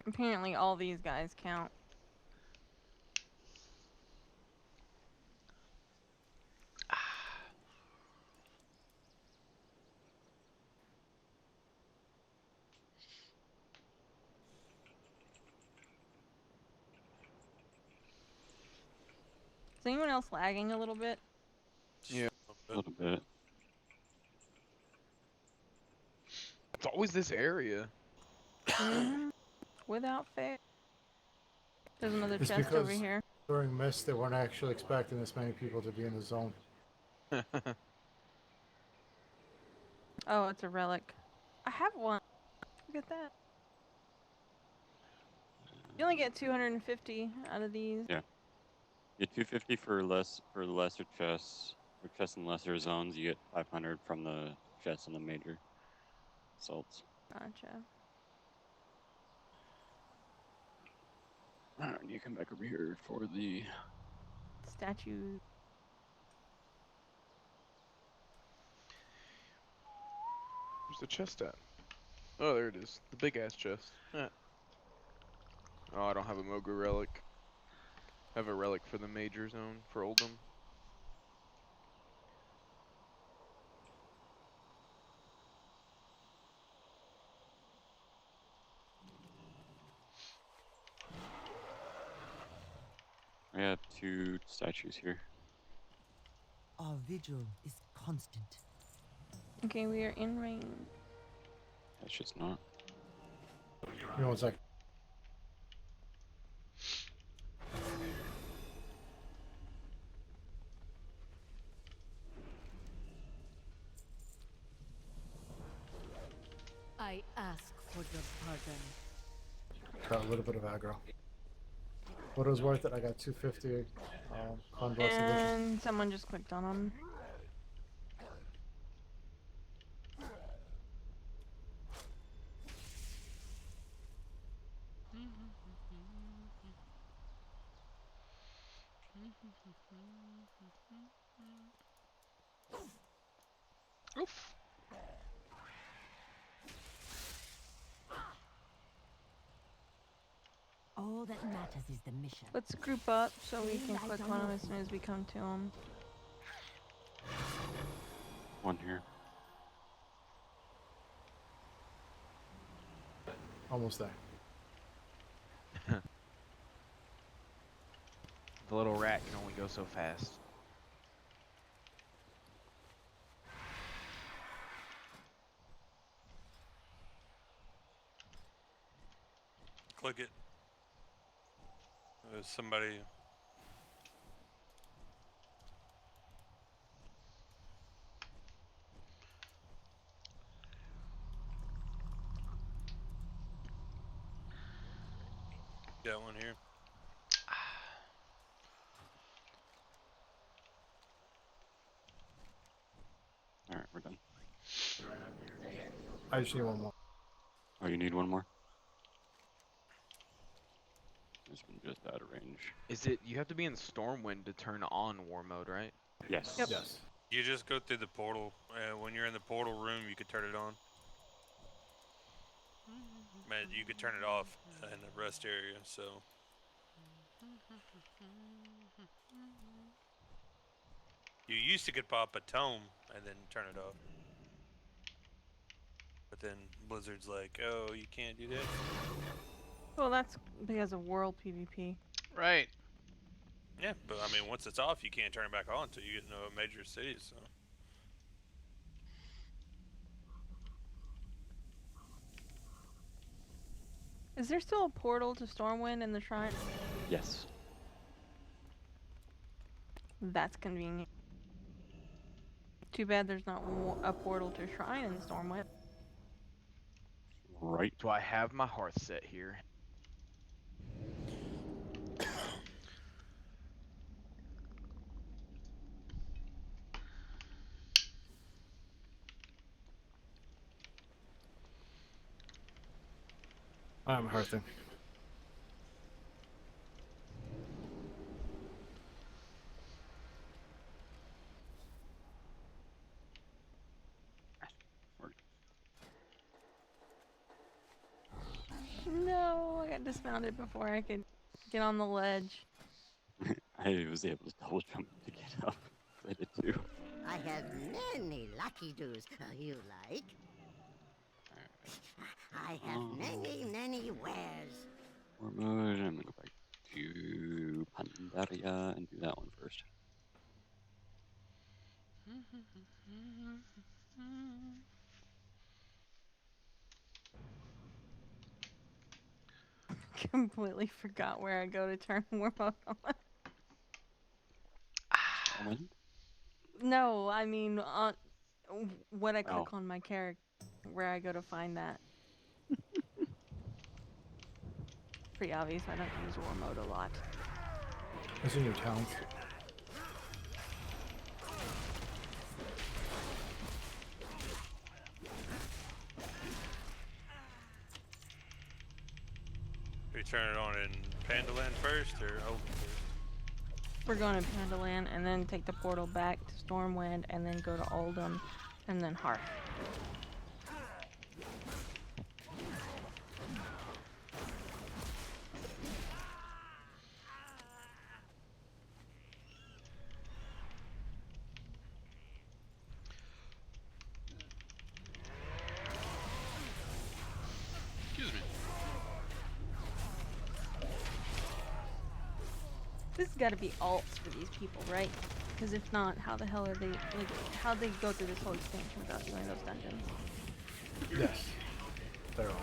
Apparently all these guys count. Is anyone else lagging a little bit? Yeah. A little bit. It's always this area. Without fail. There's another It's chest because over here. during Mist, they weren't actually expecting this many people to be in the zone. Oh, it's a relic. I have one. Look at that. You only get 250 out of these. Yeah. You get 250 for the lesser chests. For chests in lesser zones, you get 500 from the chests in the major assaults. Gotcha. Alright, you come back over here for the statues. Where's the chest at? Oh, there it is. The big ass chest. Yeah. Oh, I don't have a Mogu relic. Have a relic for the major zone for Oldham. I have 2 statues here. Our vigil is constant. Okay, we are in range. That's just not. Give me 1 second. I ask for your pardon. Got a little bit of aggro. What it was worth it, I got 250 convalescent vision. And someone just clicked on them. Oof. All that matters is the mission. Let's group up so we can click on them as soon as we come to them. 1 here. Almost there. The little rat can only go so fast. Click it. There's somebody. Got one here. Alright, we're done. I just need one more. Oh, you need 1 more? This one just out of range. Is it? You have to be in Stormwind to turn on war mode, right? Yes. Yep. Yes. You just go through the portal. When you're in the portal room, you can turn it on. Man, you could turn it off in the rest area, so. You used to could pop a tome and then turn it off. But then Blizzard's like, oh, you can't do that? Well, that's because of world PvP. Right. Yeah, but I mean, once it's off, you can't turn it back on until you get into a major city, so. Is there still a portal to Stormwind in the shrine? Yes. That's convenient. Too bad there's not a portal to shrine in Stormwind. Right. Do I have my hearth set here? I'm hearthing. No, I got dismounted before I could get on the ledge. I was able to double jump to get up. I did too. I have many lucky doos. You like? I have many wares. War mode. I'm gonna go back to Pandaria and do that one first. Completely forgot where I go to turn war mode on. Stormwind? No, I mean on what I click Oh. on my character, where I go to find that. Pretty obvious. I don't use war mode a lot. It's in your town. You turn it on in Pandaland first or Open first? We're going to Pandaland and then take the portal back to Stormwind and then go to Oldham and then Hearth. This has got to be alts for these people, right? Because if not, how the hell are they, like, how'd they go through this whole expansion without doing those dungeons? Yes. They're all.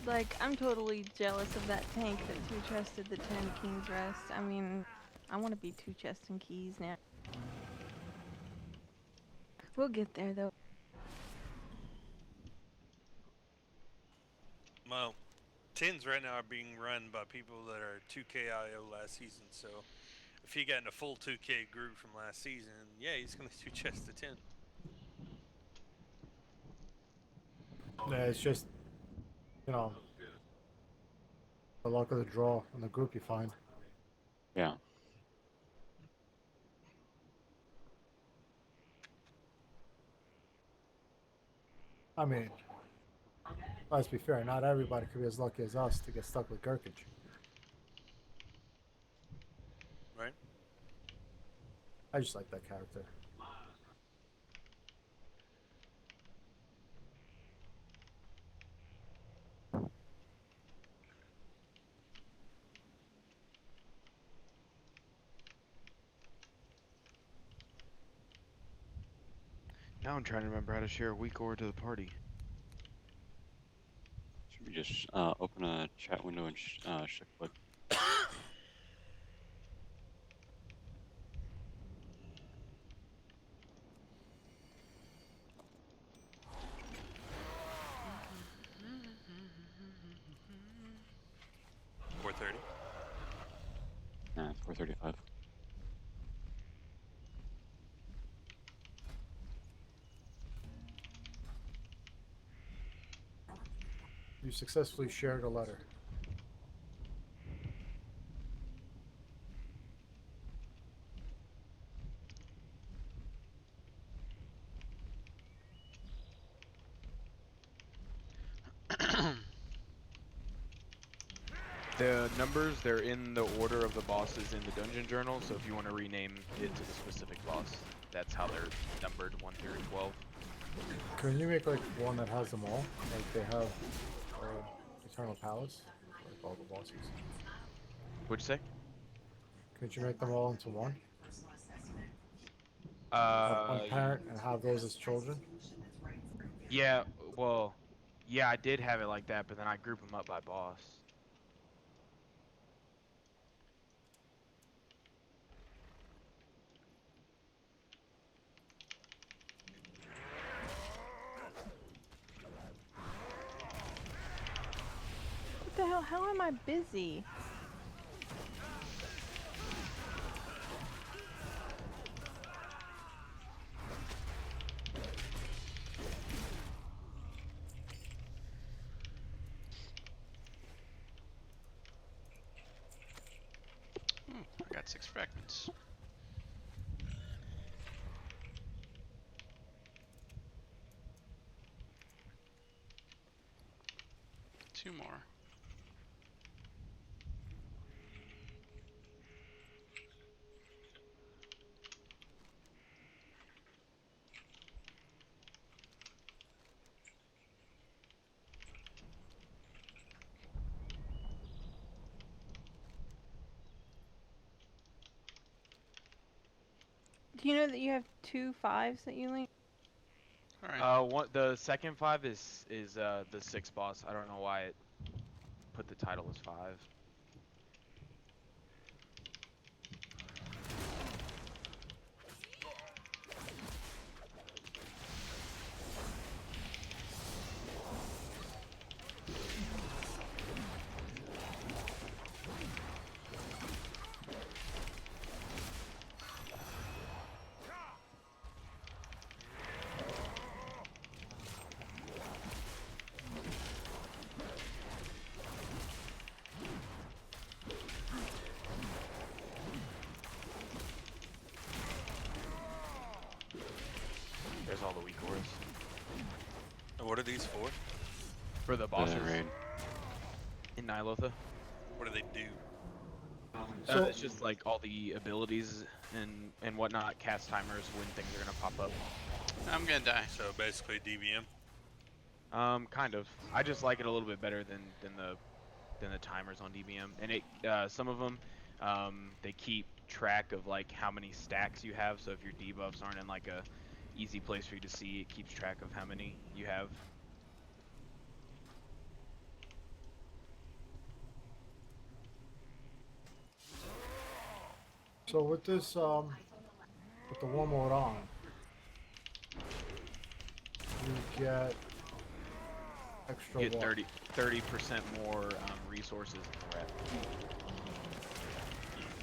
Like, I'm totally jealous of that tank that two-chested the 10 King's Rest. I mean, I want to be two-chesting keys now. We'll get there, though. Well, 10s right now are being run by people that are 2K IO last season, so if he got in a full 2K group from last season, yeah, he's going to two-chest the 10. Yeah, it's just, you know, the luck of the draw in the group you find. Yeah. I mean, let's be fair, not everybody could be as lucky as us to get stuck with Gurkage. Right? I just like that character. Now I'm trying to remember how to share a weak ore to the party. Should we just open a chat window and shift click? $430. 435. You successfully shared a letter. The numbers, they're in the order of the bosses in the dungeon journal, so if you want to rename it to the specific boss, that's how they're numbered 1 through 12. Can you make like one that has them all? Like they have Eternal Palace, like all the bosses. What'd you say? Could you make them all into one? Have one parent and have those as children? Yeah, well, yeah, I did have it like that, but then I group them up by boss. What the hell? How am I busy? I got 6 fragments. Two more. Do you know that you have 2 5s that you link? The second 5 is the 6 boss. I don't know why it put the title as 5. What are these for? For the bosses raid. in Nilotha. What do they do? So- It's just like all the abilities and whatnot, cast timers when things are gonna pop up. I'm gonna die. So basically DBM. Kind of. I just like it a little bit better than the timers on DBM, and it some of them they keep track of like how many stacks you have. So if your debuffs aren't in like a easy place for you to see, it keeps track of how many you have. So with this, with the war mode on, you get extra You get what? 30% more resources in the rep.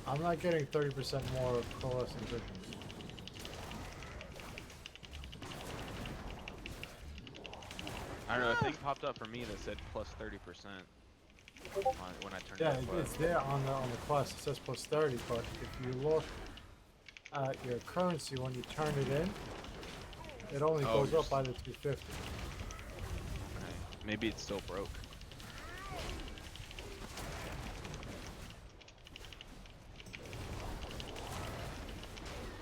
I'm not getting 30% more coalescing visions. I don't know, a thing popped up for me that said plus 30% when I turned Yeah, it on. it's there on the quest. It says plus 30, but if you look at your currency when you turn it in, it only goes up by the 250. Okay. Maybe it's still broke.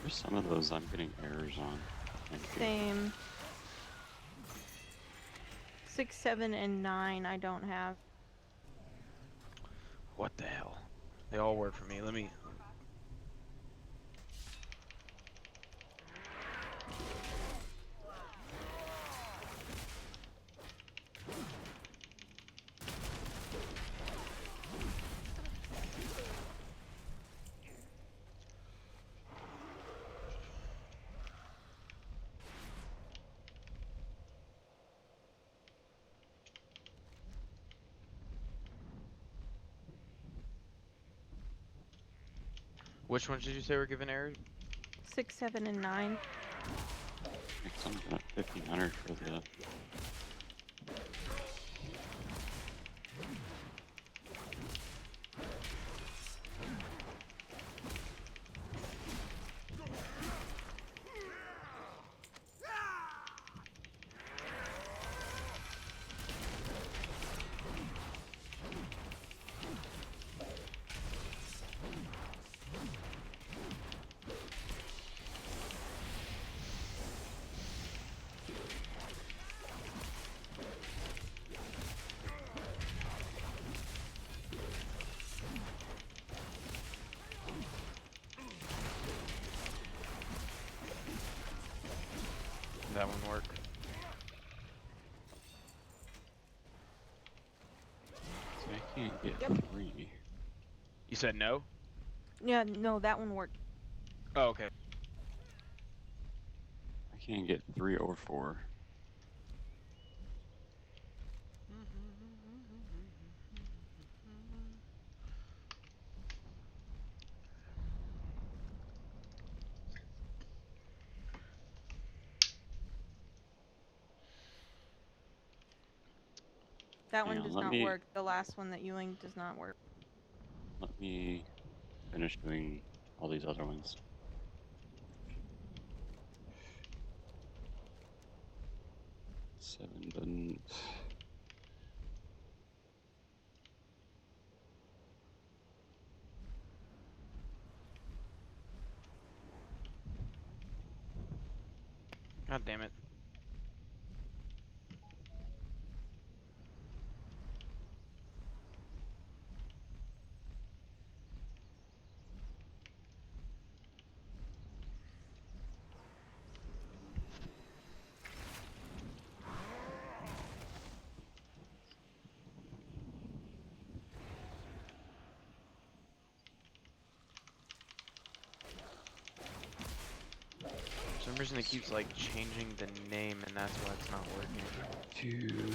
There's some of those I'm getting errors on. Same. 6, 7, and 9 I don't have. What the hell? They all work for me. Let me. Which ones did you say were given errors? 6, 7, and 9. Some got 1500 for the. That one work. See, I can't get 3. You said no? Yeah, no, that one worked. Oh, okay. I can't get 3 or 4. That Hang one on, does let not me- work. The last one that you linked does not work. Let me finish doing all these other ones. Seven doesn't. God damn it. For some reason it keeps like changing the name and that's why it's not working. 2.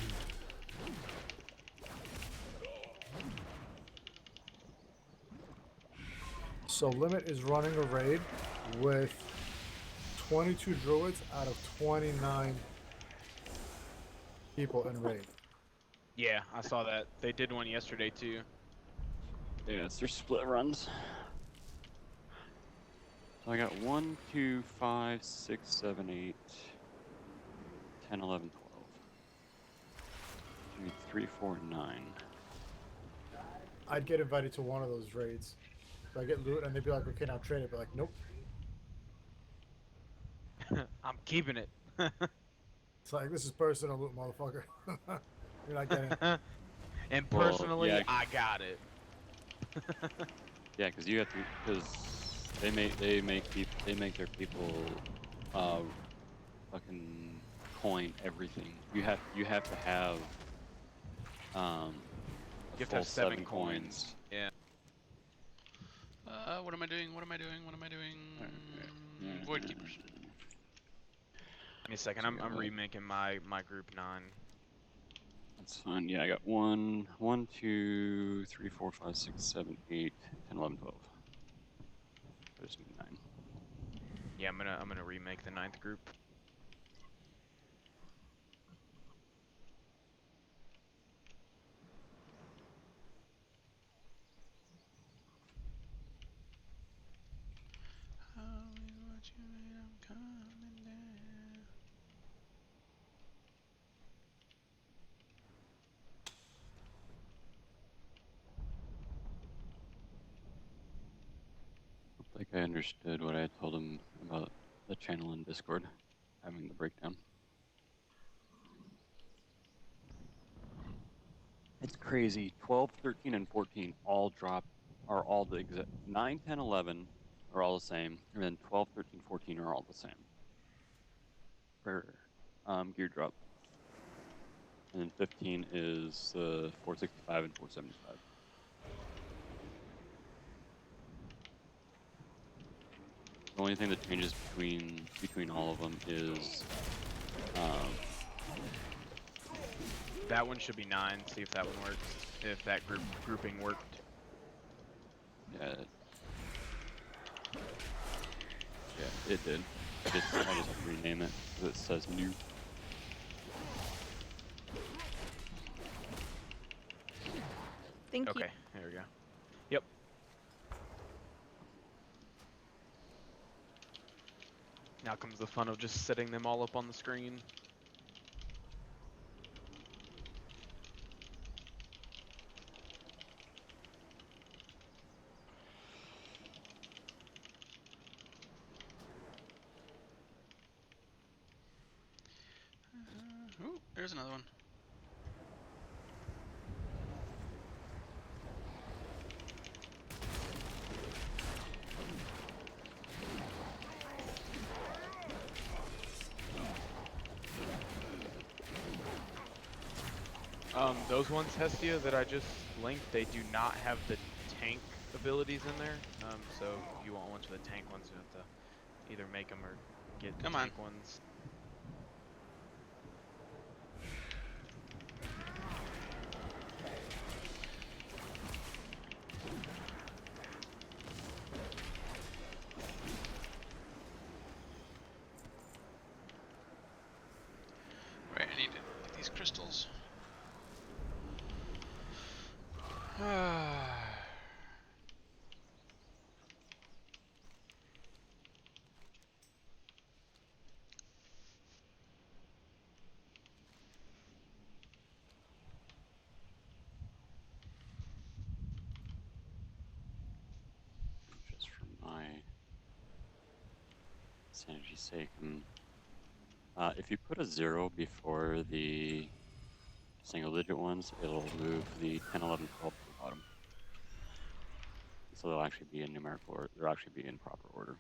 So Limit is running a raid with 22 druids out of 29 people in raid. Yeah, I saw that. They did one yesterday too. Yeah, it's their split runs. So I got 1, 2, 5, 6, 7, 8, 10, 11, 12. 3, 4, 9. I'd get invited to one of those raids. So I get loot and they'd be like, okay, now trade it. But like, nope. I'm keeping it. It's like, this is personal loot, motherfucker. You're not getting it. And Well, personally, yeah. I got it. Yeah, because you have to, because they make their people fucking coin everything. You have to have You have to full have 7 7 coins. Yeah. What am I doing? What am I doing? What am I doing? Void Keepers. Give me a second. I'm remaking my group 9. That's fine. Yeah, I got 1, 2, 3, 4, 5, 6, 7, 8, 10, 11, 12. I just need 9. Yeah, I'm gonna remake the 9th group. I think I understood what I told him about the channel in Discord, having the breakdown. It's crazy. 12, 13, and 14 all are all the exact. 9, 10, 11 are all the same, and then 12, 13, 14 are all the same for gear drop. And then 15 is 465 and 475. The only thing that changes between all of them is That one should be 9. See if that one works. If that grouping worked. Yeah, it did. I just have to rename it because it says new. Thank you. Okay, there we go. Yep. Now comes the fun of just setting them all up on the screen. Ooh, there's another one. Those ones, Hestia, that I just linked, they do not have the tank abilities in there. So if you want one for the tank ones, you have to either make them or get the tank ones. Right, I need to get these crystals. Just for my sanity's sake, if you put a 0 before the single-digit ones, it'll move the 10, 11, 12 to the bottom. So they'll actually be in numerical order. They'll actually be in proper order.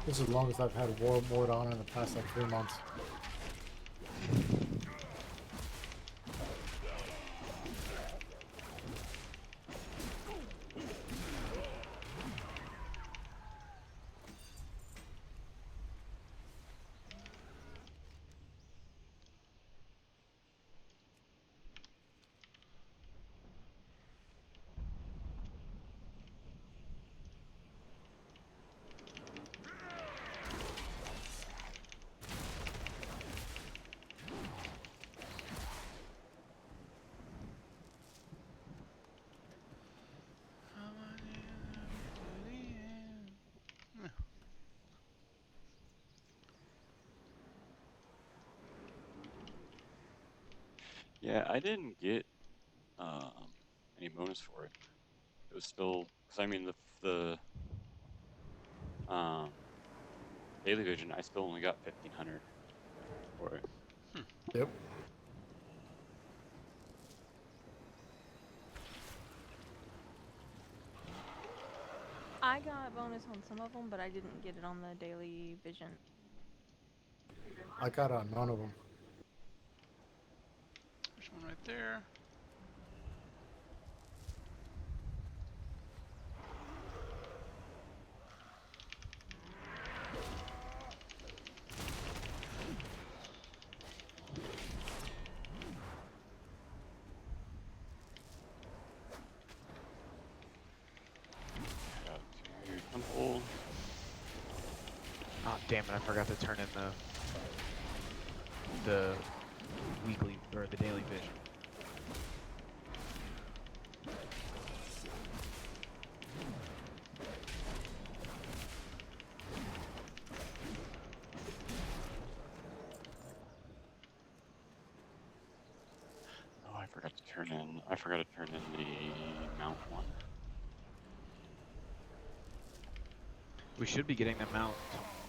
This is the longest I've had War Mode on in the past like 3 months. Yeah, I didn't get any bonus for it. It was still because I mean the daily vision. I still only got 1,500 for it. Yep. I got a bonus on some of them, but I didn't get it on the daily vision. I got none of them. There's one right there. Head out to temple. Oh damn it! I forgot to turn in the weekly or the daily vision. Oh, I forgot to turn in. I forgot to turn in the mount one. We should be getting them out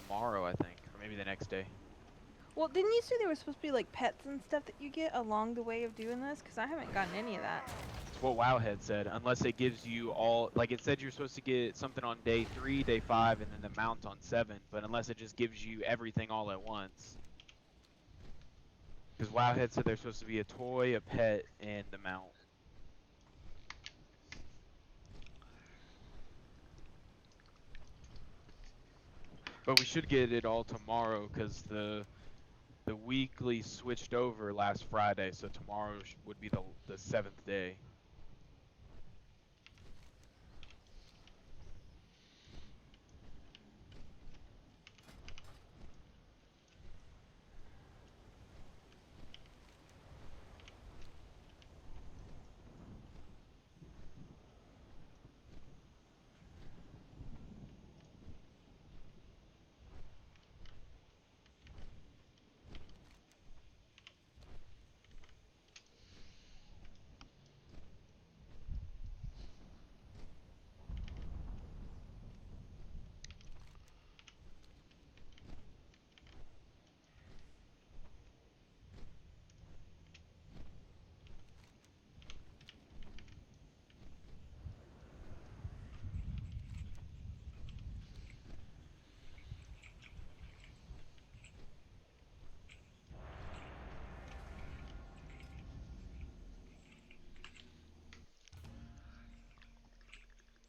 tomorrow, I think, or maybe the next day. Well, didn't you say there was supposed to be like pets and stuff that you get along the way of doing this? Because I haven't gotten any of that. It's what Wowhead said. Unless it gives you all, like it said, you're supposed to get something on day 3, day 5, and then the mount on 7. But unless it just gives you everything all at once. Because Wowhead said there's supposed to be a toy, a pet, and the mount. But we should get it all tomorrow because the weekly switched over last Friday, so tomorrow would be the 7th day.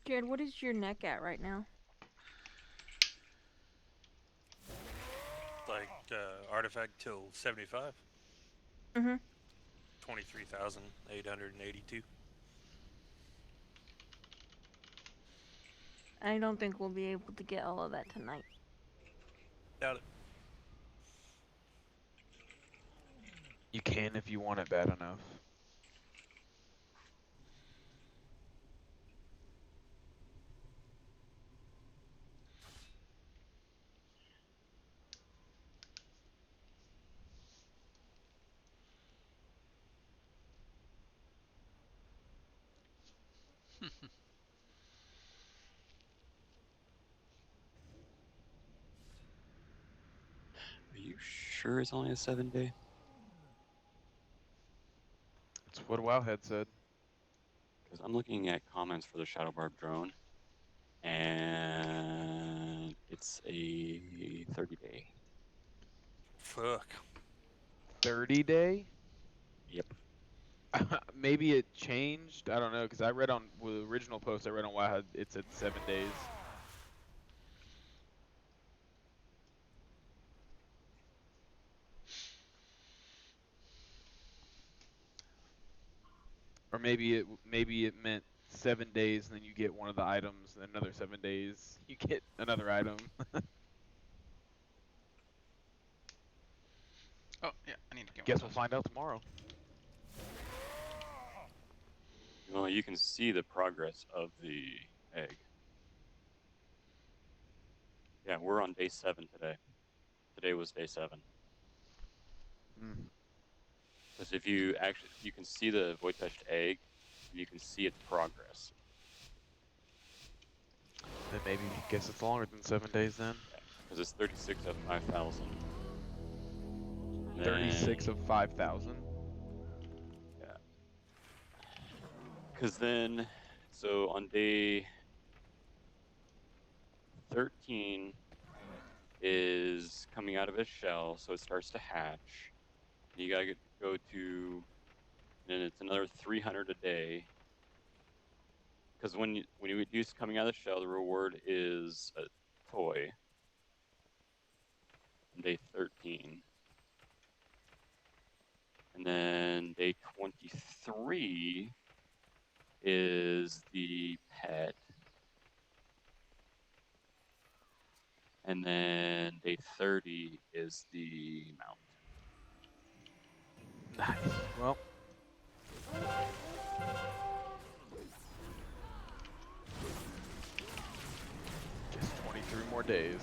Jared, what is your neck at right now? Like artifact till 75. Mhm. 23,882. I don't think we'll be able to get all of that tonight. Doubt it. You can if you want it bad enough. Are you sure it's only a 7-day? That's what Wowhead said. Because I'm looking at comments for the Shadow Barb drone, and it's a 30-day. Fuck. 30 day? Yep. Maybe it changed. I don't know because I read on the original post I read on Wowhead it said 7 days. Or maybe it meant 7 days and then you get one of the items, and another 7 days you get another item. Oh yeah, I need to get Guess one we'll of those. find out tomorrow. Well, you can see the progress of the egg. Yeah, we're on day 7 today. Today was day 7. Mm. Because if you actually, you can see the void touched egg, and you can see its progress. Then maybe I guess it's longer than 7 days then. Because it's 36 of 5,000. 36 of 5,000. Yeah. Because then, so on day 13 is coming out of its shell, so it starts to hatch. You gotta go to, and it's another 300 a day. Because when you reduce coming out of the shell, the reward is a toy. On day 13. And then day 23 is the pet. And then day 30 is the mount. Nice. Well. Just 23 more days.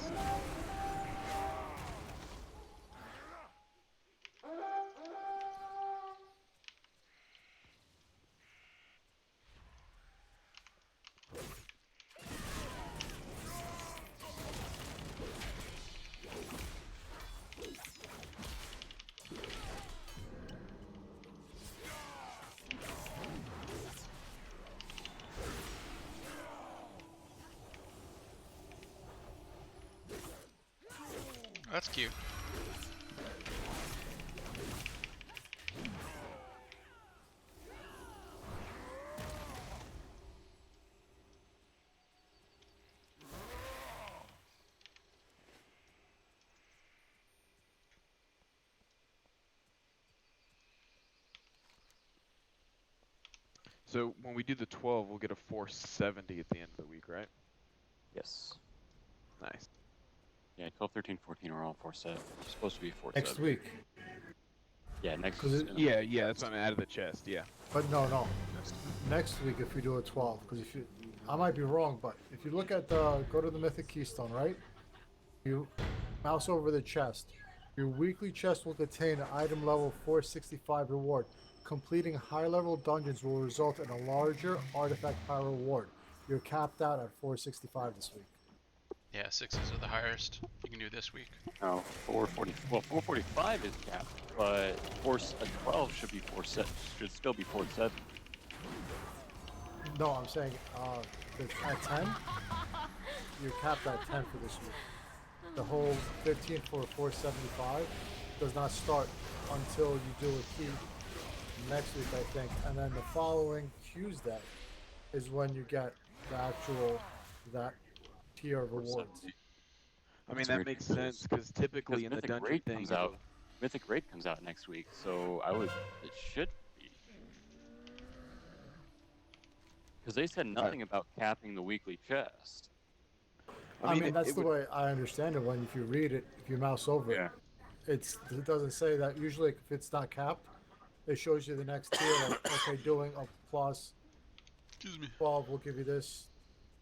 That's cute. So when we do the 12, we'll get a 470 at the end of the week, right? Yes. Nice. Yeah, 12, 13, 14 are all 470. It's supposed to be 470. Next week. Yeah, next. Yeah, that's what I'm out of the chest. Yeah. But no. Next week if we do a 12, because if you, I might be wrong, but if you look at the, go to the Mythic Keystone, right? You mouse over the chest. Your weekly chest will contain an item level 465 reward. Completing high-level dungeons will result in a larger artifact power reward. You're capped out at 465 this week. Yeah, 6s are the highest you can do this week. No, 440. Well, 445 is capped, but 12 should be 47. Should still be 47. No, I'm saying at 10, you're capped at 10 for this week. The whole 15 for 475 does not start until you do a key next week, I think, and then the following Tuesday is when you get the actual that tier of rewards. I mean, that makes sense because typically in the Mythic dungeon Raid thing, comes out. Mythic Raid comes out next week, so it should be. Because they said nothing about capping the weekly chest. I mean that's the way I understand it. When if you read it, if you mouse over it, it doesn't say that. Usually, if it's not capped, it shows you the next tier. Like, okay, doing a plus 12 will give you this,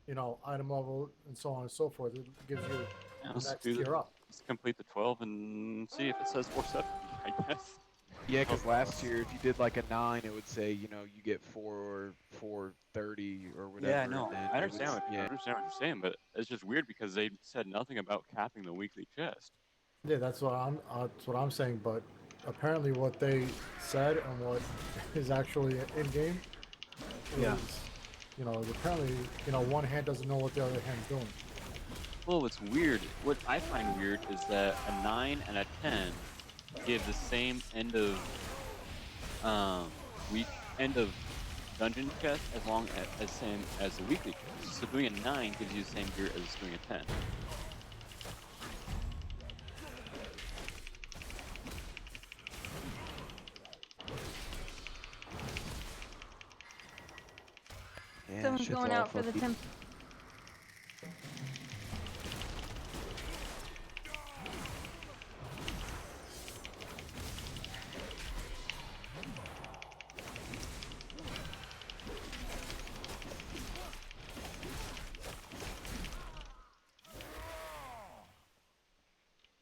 item level, and so on and so forth. It gives you the next tier up. Let's complete the 12 and see if it says 470, I guess. Yeah, because last year, if you did like a 9, it would say, you get 430 or whatever. Yeah, no, I understand what you're saying, but it's just weird because they said nothing about capping the weekly chest. Yeah, that's what I'm saying. But apparently, what they said and what is actually in game is, apparently, one hand doesn't know what the other hand's doing. Well, what's weird, what I find weird is that a 9 and a 10 give the same end of dungeon chest as same as the weekly chest. So doing a 9 gives you the same gear as doing a 10. Yeah, Someone's going out for the temp.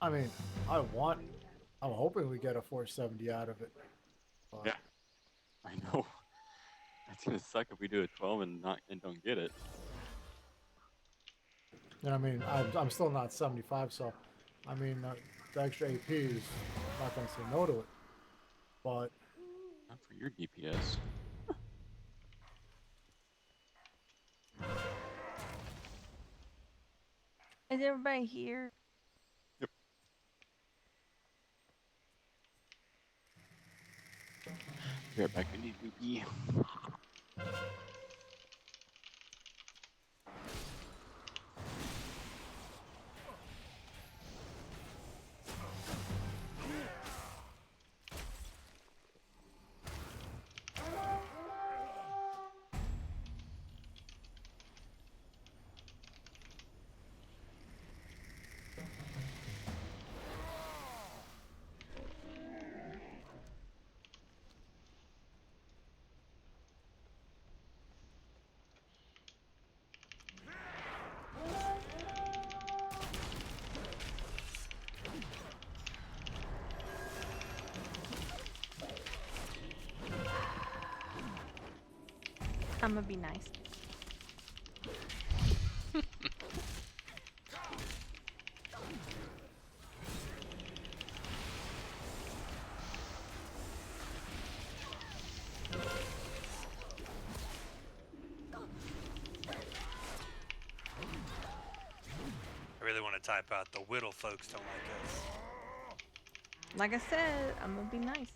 I mean, I'm hoping we get a 470 out of it. gonna suck if we do a 12 and don't get it. And I mean, I'm still not 75, so I mean, the extra AP is not going to say no to it. But Not for your DPS. Is everybody here? Yep. Be right back. I need to pee. I'm gonna be nice. I really want to type out the Whittle folks don't like us. Like I said, I'm gonna be nice.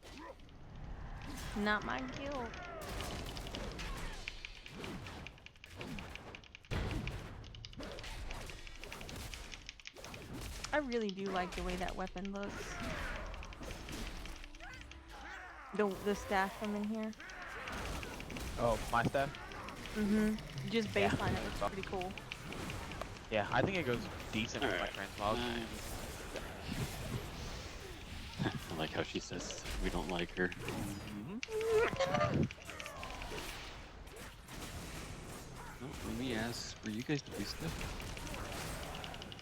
Not my guild. I really do like the way that weapon looks. The staff from in here. Oh, my staff? Mm-hmm. Just baseline, it looks pretty cool. Yeah, I think it goes decent with my transmog. I like how she says we don't like her. No, when we ask for you guys to do stuff,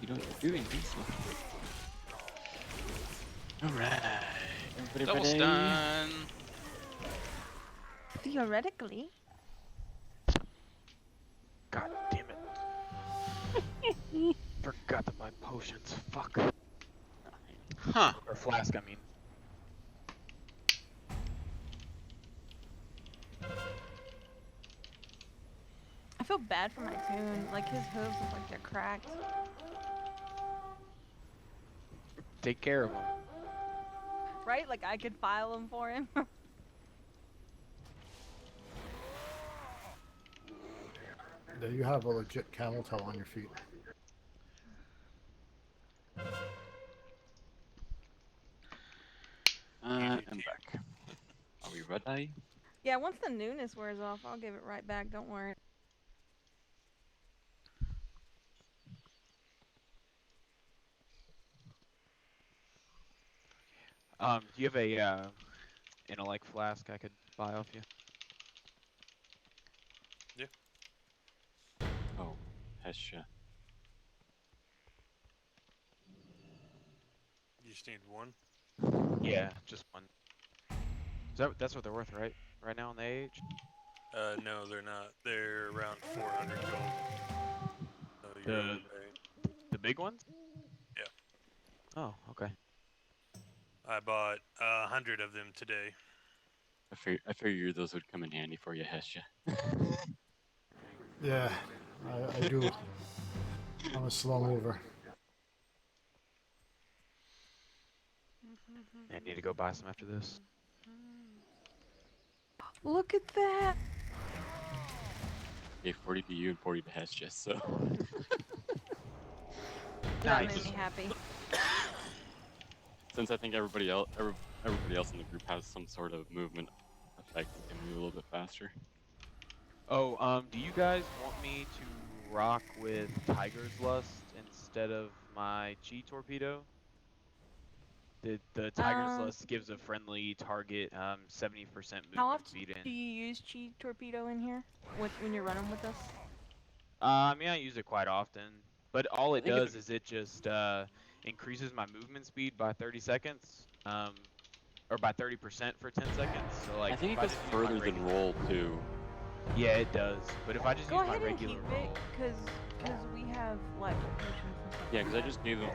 you don't do anything. So. Alright. Everybody Double ready? stun. Theoretically. God damn it. Forgot to buy potions. Fuck. Huh. Or flask, I mean. I feel bad for my tune. Like, his hooves look like they're cracked. Take care of him. Right? Like, I could file them for him. yeah, you have a legit camel toe on your feet. I'm back. Are we ready? Yeah, once the newness wears off, I'll give it right back. Don't worry. Do you have a intellect flask I could buy off you? Yeah. Oh, Hesha. You just need one? Yeah, just one. That's what they're worth, right? Right now on the age? No, they're not. They're around 400 gold. So you're overpaying. The big ones? Yeah. Oh, okay. I bought 100 of them today. I figured those would come in handy for you, Hesha. Yeah, I do. I'm a slow mover. I need to go buy some after this. Look at that! Okay, 40 to you and 40 to Hesha, so... That made me happy. Since I think everybody else in the group has some sort of movement effect, we can move a little bit faster. Oh, do you guys want me to rock with Tiger's Lust instead of my Chi Torpedo? The Tiger's Lust gives a friendly target 70% movement How often speed in. do you use Chi Torpedo in here when you're running with us? I mean, I use it quite often, but all it does is it just increases my movement speed by 30 seconds, or by 30% for 10 seconds. So like, I think if it goes just use my further than regular- roll too. Yeah, it does. But if I just Go use my ahead and regular keep roll, it, cause we have light potions and stuff. Yeah, like because that.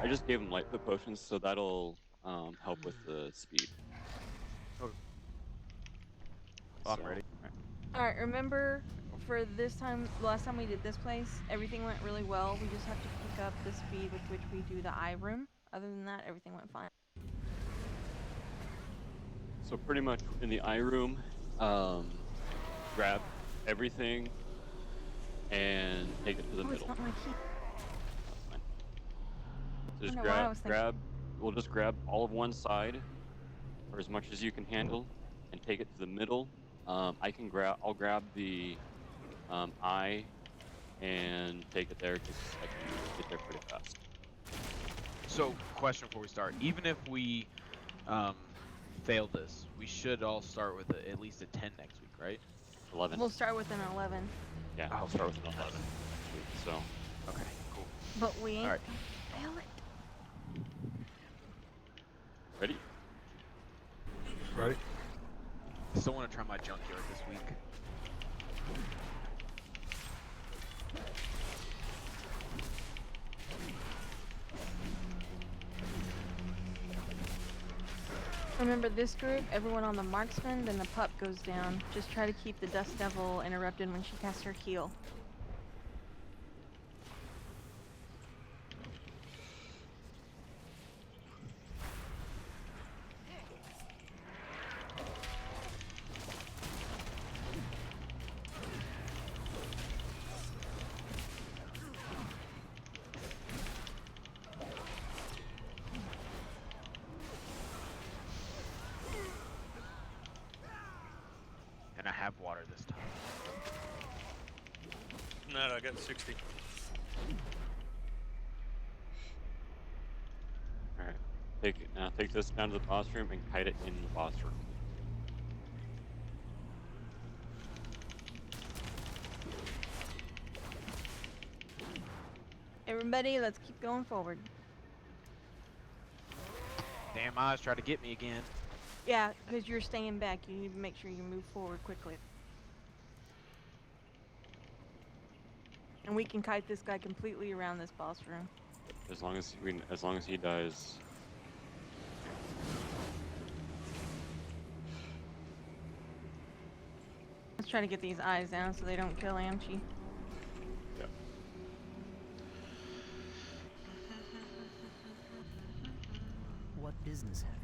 I just gave him light foot potions, so that'll help with the speed. okay. Well, I'm So, ready. Alright, remember for this time, last time we did this place, everything went really well. We just have to pick up the speed with which we do the eye room. Other than that, everything went fine. So pretty much in the eye room, grab everything and take it to the Oh, it's middle. not my key. That's fine. So just I don't know why I was thinking. we'll just grab all of one side, or as much as you can handle, and take it to the middle. I'll grab the eye and take it there because I can get there pretty fast. So, question before we start. Even if we fail this, we should all start with at least a 10 next week, right? 11. We'll start with an 11. Yeah, I'll start with an 11 next week. So. Okay, cool. But we ain't All right. gonna fail it. Ready? Ready? I still want to try my junkyard this week. Remember this group, everyone on the marksman, then the pup goes down. Just try to keep the Dust Devil interrupted when she casts her heal. And I have water this time. No, I got 60. Alright. Take this down to the boss room and kite it in the boss room. Everybody, let's keep going forward. Damn eyes try to get me again. Yeah, because you're staying back. You need to make sure you move forward quickly. And we can kite this guy completely around this boss room. As long as he dies. Let's try to get these eyes down so they don't kill Amchi. Yeah. What business have you?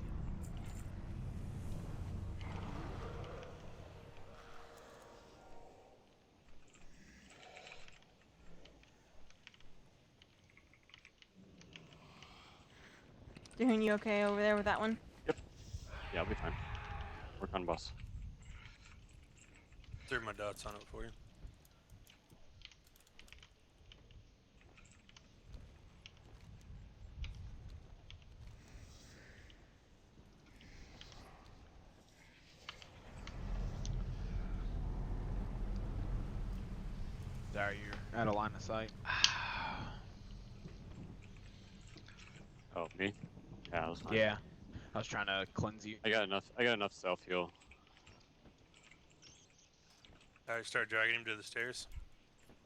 Doing you okay over there with that one? Yep. Yeah, I'll be fine. Work on boss. Threw my dots on it for you. Sorry, you're out of line of sight. Oh, me? Yeah, that was fine. Yeah. I was trying to cleanse you. I got enough self heal. Alright, start dragging him to the stairs.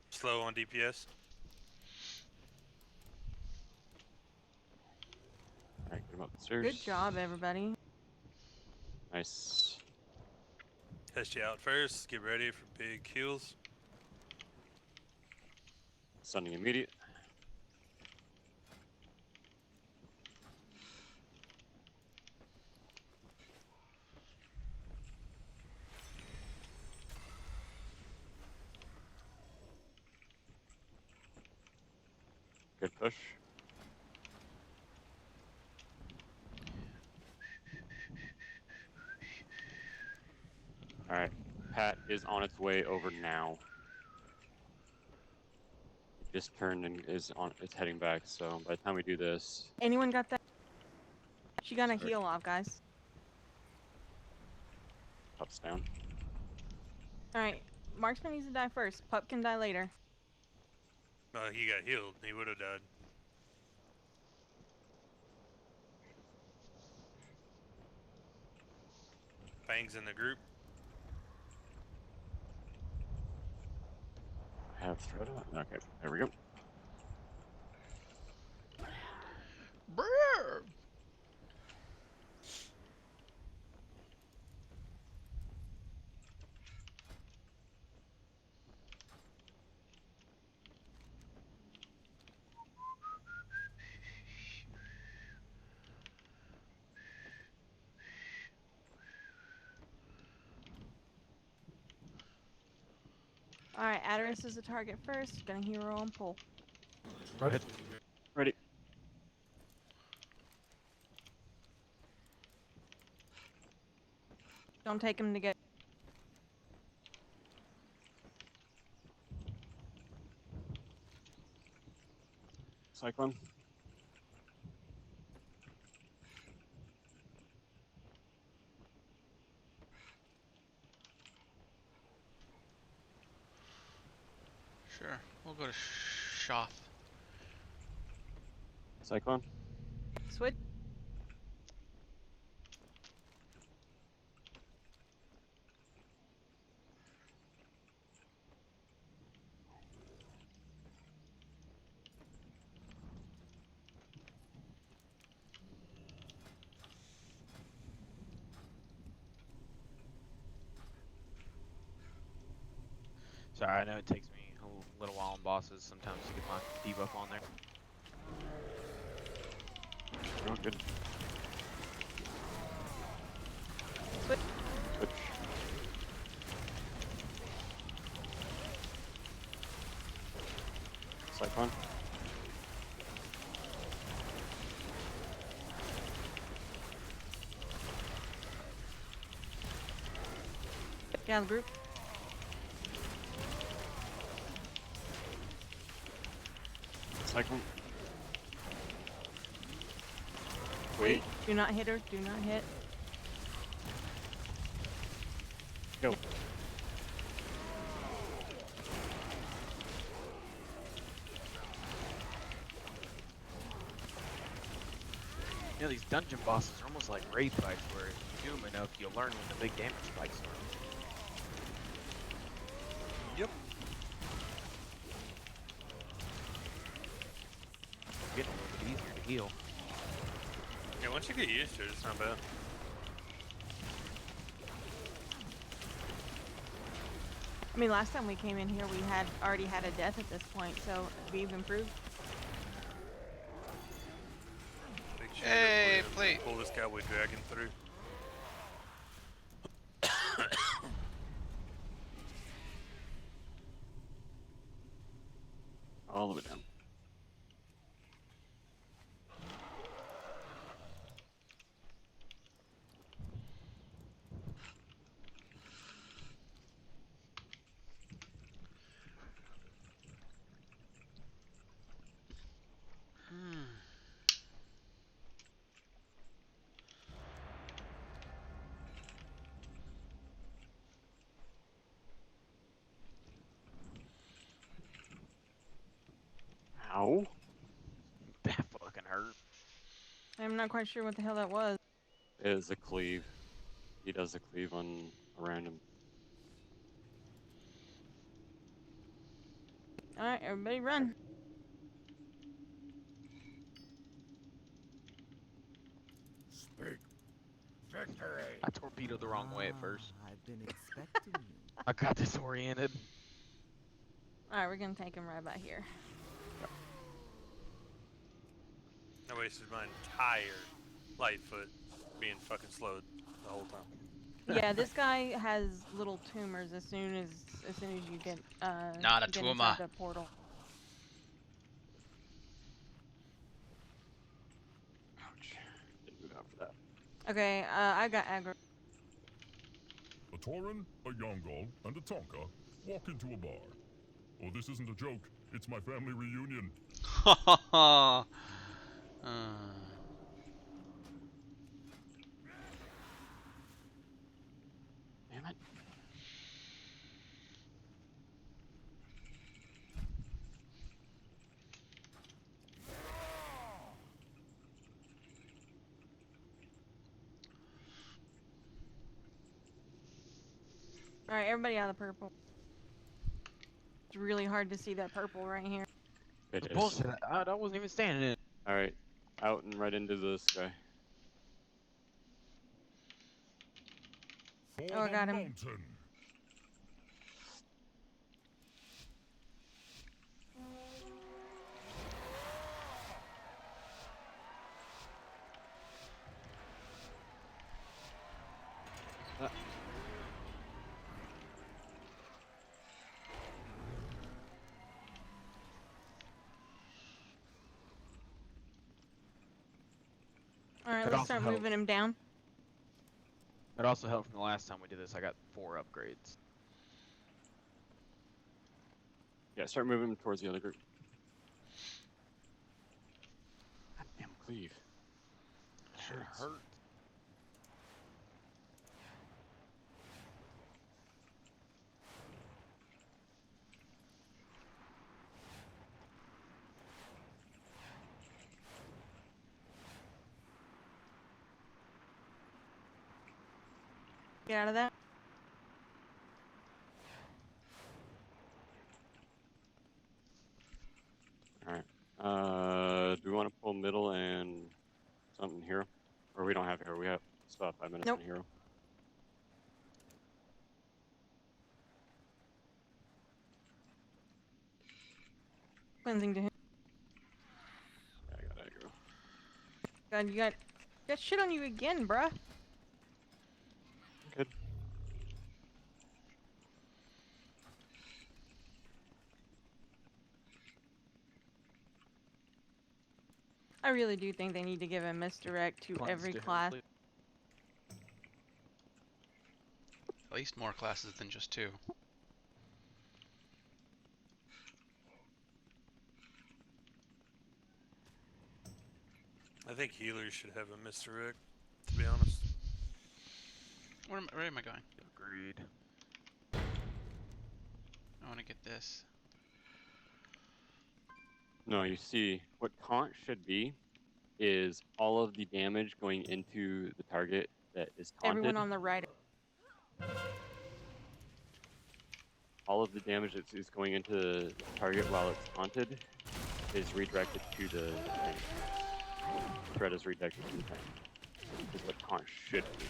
Slow on DPS. Alright, get him up the stairs. Good job, everybody. Nice. Test you out first. Get ready for big heals. Stunning immediate. Good push. Alright, Pat is on its way over now. It just turned and it's heading back, so by the time we do this... Anyone got that? She got a heal off, guys. Pup's down. Alright, marksman needs to die first. Pup can die later. He got healed. He would have died. Fang's in the group. have thread on. Okay, there we go. Brrr. Alright, Adderus is the target first. Gonna hero and pull. Ready? Ready. Don't take him to get. Cyclone. Sure, we'll go to Shoth. Cyclone. Switch. Sorry, I know it takes me a little while on bosses sometimes to get my debuff on there. Oh, good. Switch. Switch. Cyclone. Get out of the group. Cyclone. Wait. Do not hit her. Do not hit. Go. You know, these dungeon bosses are almost like raid fights where if you do them enough, you'll learn when the big damage spikes are. Yep. It's getting a little bit easier to heal. Yeah, once you get used to it, it's not bad. I mean, last time we came in here, we had already had a death at this point, so we've improved. Make sure Hey, that we plate. pull this cowboy dragon through. All the way down. Ow. That fucking hurt. I'm not quite sure what the hell that was. It is a cleave. He does a cleave on a random. Alright, everybody run. Speak. Victory. I torpedoed the wrong way at first. I've been expecting you. I got disoriented. Alright, we're gonna take him right about here. I wasted my entire Lightfoot being fucking slowed the whole time. Yeah, this guy has little tumors as soon as you get Not a get tumor. inside the portal. Ouch. Didn't move out for that. Okay, I got aggro. A Tauren, a Yongal, and a Tonka walk into a bar. Oh, this isn't a joke. It's my family reunion. Ha ha ha. Damn it. Alright, everybody out of the purple. It's really hard to see that purple right here. It is. Bullshit. I wasn't even standing in it. All right, out and right into the sky. Oh, I got him. Mountain. Alright, Could let's also start help. moving him down. It also helped from the last time we did this. I got 4 upgrades. Yeah, start moving him towards the other group. God damn, cleave. Sure hurt. Get out of that. All right. Do we want to pull middle and something hero? Or we don't have hero. We have stuff. 5 minutes Nope. on hero. Cleansing to him. Yeah, I got aggro. God, you got shit on you again, bruh. Good. I really do think they need to give a misdirect to Cleanse every to him, class. please. At least more classes than just 2. I think healers should have a misdirect, to be honest. Where am I going? Agreed. I want to get this. No, you see, what taunt should be is all of the damage going into the target that is taunted. Everyone on the right. All of the damage that is going into the target while it's taunted is redirected to the tank. Threat is redirected to the tank. Is what taunt should be.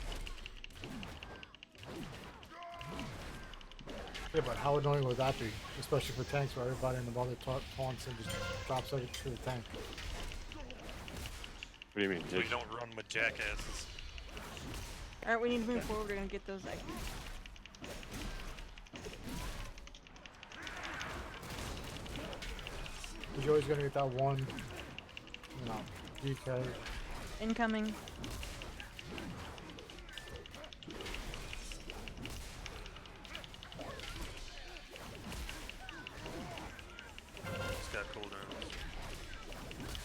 Yeah, but how annoying would that be? Especially for tanks where everybody in the mother taunts and just drops everything to the tank. What do you mean? So we don't run with jackasses. Alright, we need to move forward. We're gonna get those eggs. You're always gonna get that one, you know, DK. Incoming. It's got cooldowns.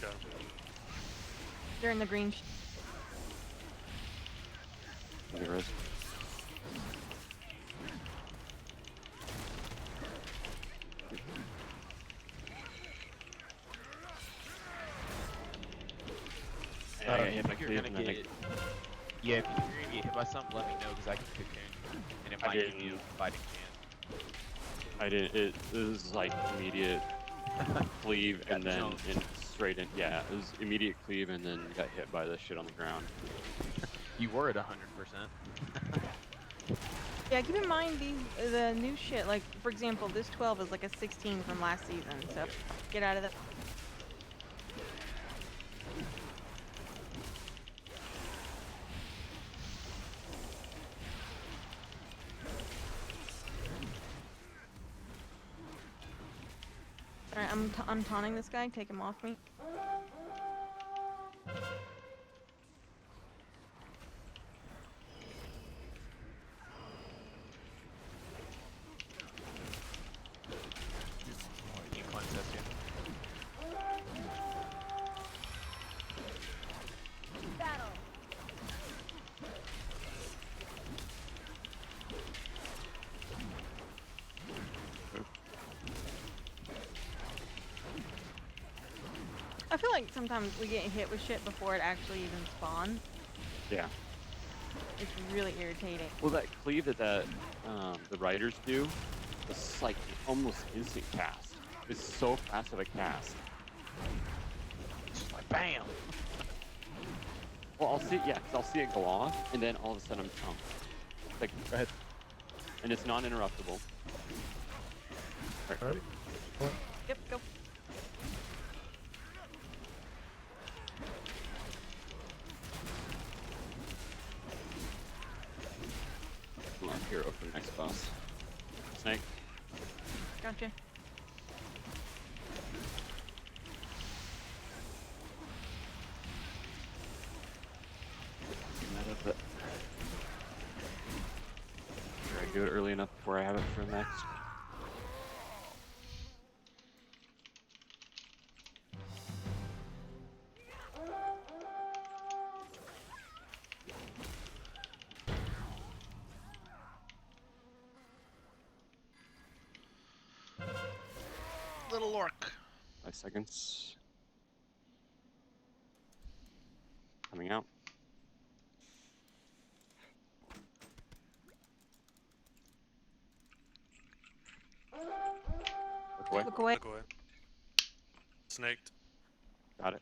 Got him. They're in the green. There is. If you're gonna get, yeah, if you're gonna get hit by something, let me know because I can cocoon, and it might give you a fighting chance. I didn't. This is like immediate cleave and then straight in. Yeah, it was immediate cleave and then got hit by the shit on the ground. You were at 100%. Yeah, keep in mind the new shit. Like, for example, this 12 is like a 16 from last season. So get out of that. Alright, I'm taunting this guy. Take him off me. You cleanse this here. Battle. I feel like sometimes we get hit with shit before it actually even spawns. Yeah. It's really irritating. Well, that cleave that the riders do It's like an almost instant cast. It's so fast of a cast. Just like bam. Well, I'll see. Yeah, because I'll see it go off, and then all of a sudden I'm chunked. Like, go ahead. And it's non-interruptible. Right. Ready? Yep, go. Come on, hero for the next boss. Snake. Gotcha. But I do it early enough before I have it for next. Little orc. 5 seconds. Coming out. Look away. Look away. Look away. Snaked. Got it.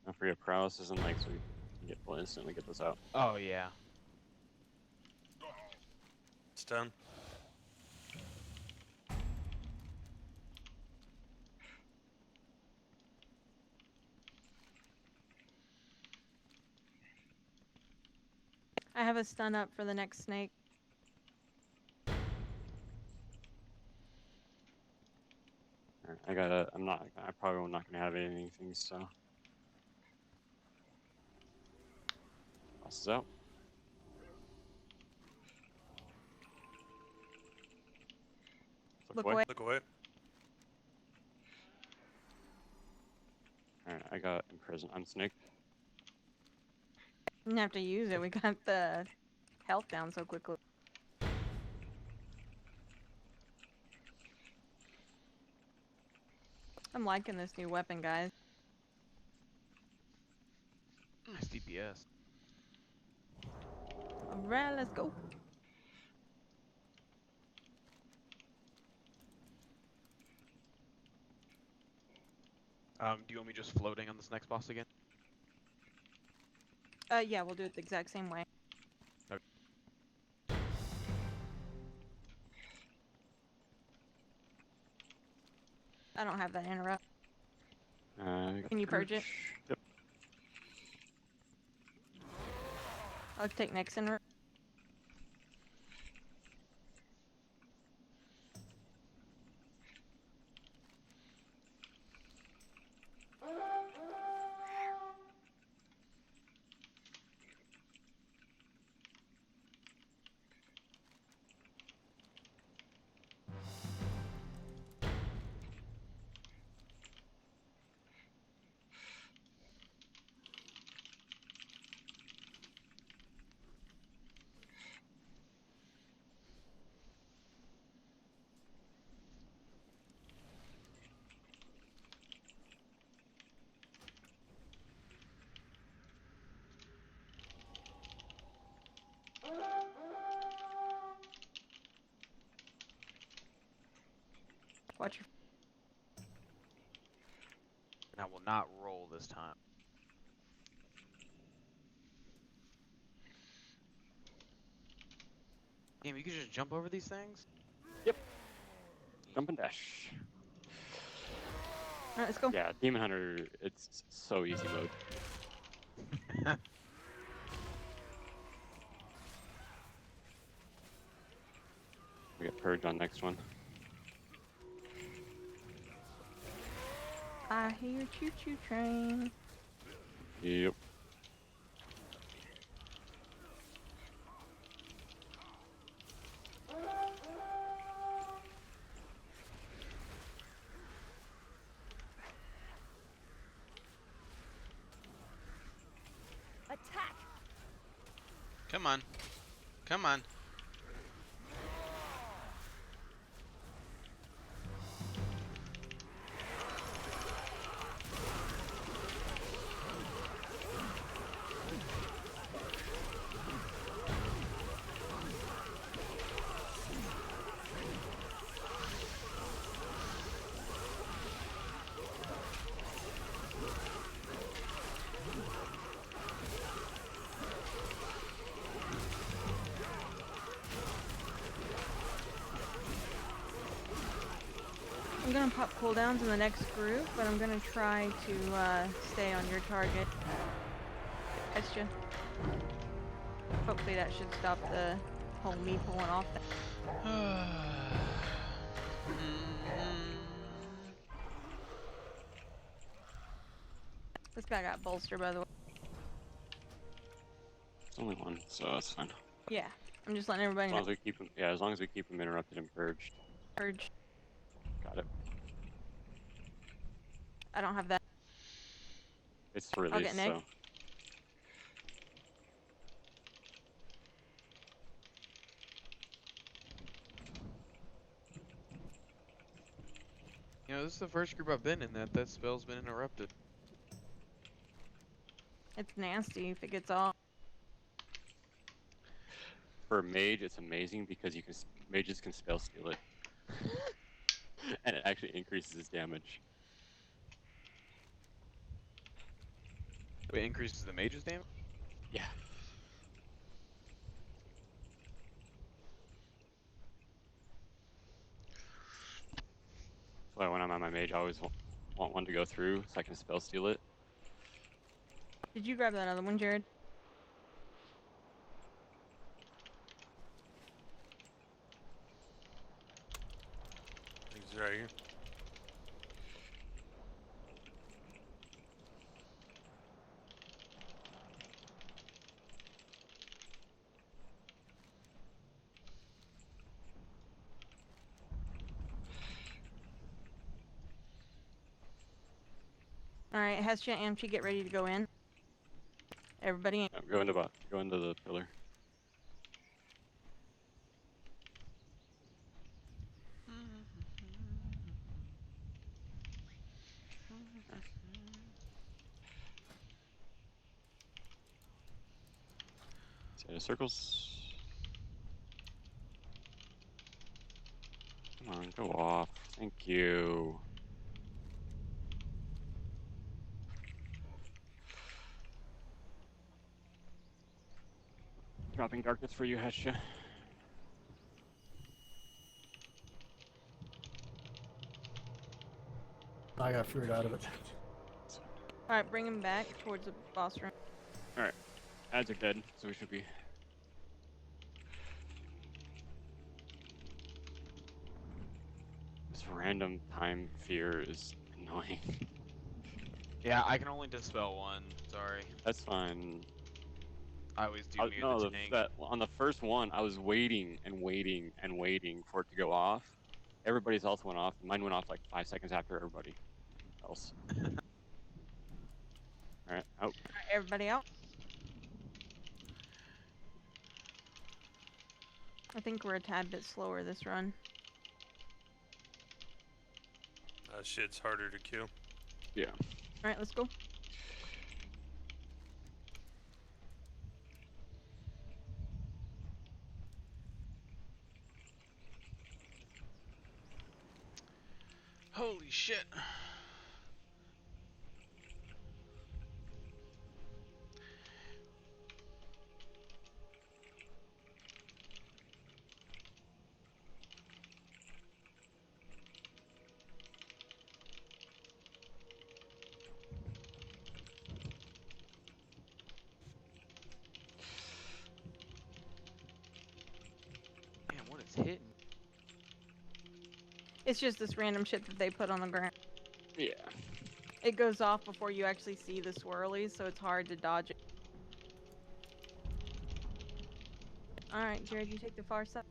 Don't forget prowess isn't like so you will instantly get this out. Oh yeah. It's done. I have a stun up for the next snake. Alright, I probably not gonna have anything, so. Boss is out. Look away. Look away. Alright, I got imprisoned. I'm snaked. Didn't have to use it. We got the health down so quickly. I'm liking this new weapon, guys. Nice DPS. Alright, let's go. Do you want me just floating on this next boss again? Yeah, we'll do it the exact same way. Okay. I don't have that interrupt. Can you purge it? Yep. I'll take next interrupt. Watch your... And I will not roll this time. Damn, you can just jump over these things? Yep. Jump and dash. Alright, let's go. Yeah, Demon Hunter, it's so easy mode. We got Purge on next one. I hear choo-choo train. Yep. Attack! Come on. Come on. gonna pop cooldowns in the next group, but I'm gonna try to stay on your target. Catch you. Hopefully that should stop the whole me pulling off that. This guy got bolster, by the way. It's only one, so that's fine. Yeah, I'm just letting everybody As long know. as we keep him, yeah, as long as we keep him interrupted and purged. Purge. Got it. I don't have that. It's I'll released, get Nick. so. You know, this is the first group I've been in that spell's been interrupted. It's nasty if it gets off. For a mage, it's amazing because you can mages can spell steal it, and it actually increases his damage. It increases the mage's damage? Yeah. That's why when I'm on my mage, I always want one to go through so I can spell steal it. Did you grab that other one, Jared? He's right here. Alright, Hestia and Amchi, get ready to go in. Everybody in. Go into the pillar. Set of circles. Come on, go off. Thank you. Dropping darkness for you, Hestia. I got feared out of it. Alright, bring him back towards the boss room. Alright. Ads are dead, so we should be. This random time fear is annoying. Yeah, I can only dispel one. Sorry. That's fine. I always do near No, the tank. on the first one, I was waiting and waiting and waiting for it to go off. Everybody's also went off. Mine went off like 5 seconds after everybody else. Alright, out. Alright, everybody out. I think we're a tad bit slower this run. Shit's harder to kill. Yeah. Alright, let's go. Holy shit. Damn, what is hitting? It's just this random shit that they put on the ground. Yeah. It goes off before you actually see the swirlies, so it's hard to dodge it. Alright, Jared, you take the far side.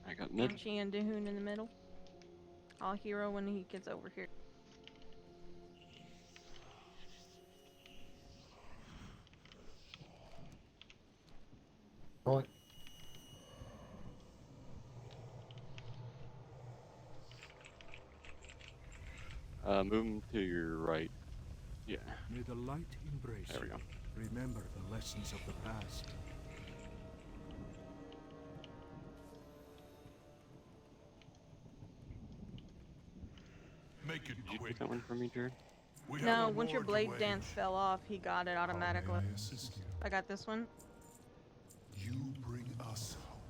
I got mid. Amchi and Dahoon in the middle. I'll hero when he gets over here. Rolling. Move him to your right. Yeah. May the light embrace There we go. you. Remember the lessons of the past. Make it Did you quick. take that one from me, Jared? We have No, a once your war to blade wage. dance fell off, he got it How automatically. may I assist you? I got this one. You bring us hope.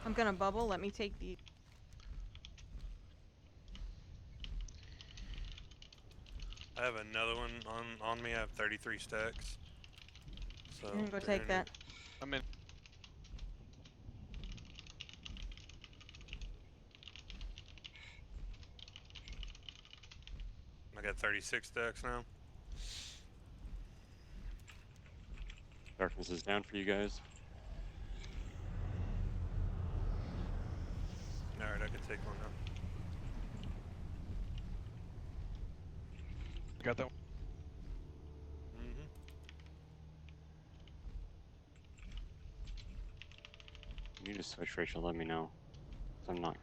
I'm gonna bubble. Let me take the. I have another one on me. I have 33 stacks. So I'm gonna go if you're take in that. I'm in. I got 36 stacks now. Darkness is down for you guys. All right, I can take one now. Got that. Mm-hmm. You need to switch, Rachel. Let me know. 'Cause I'm not.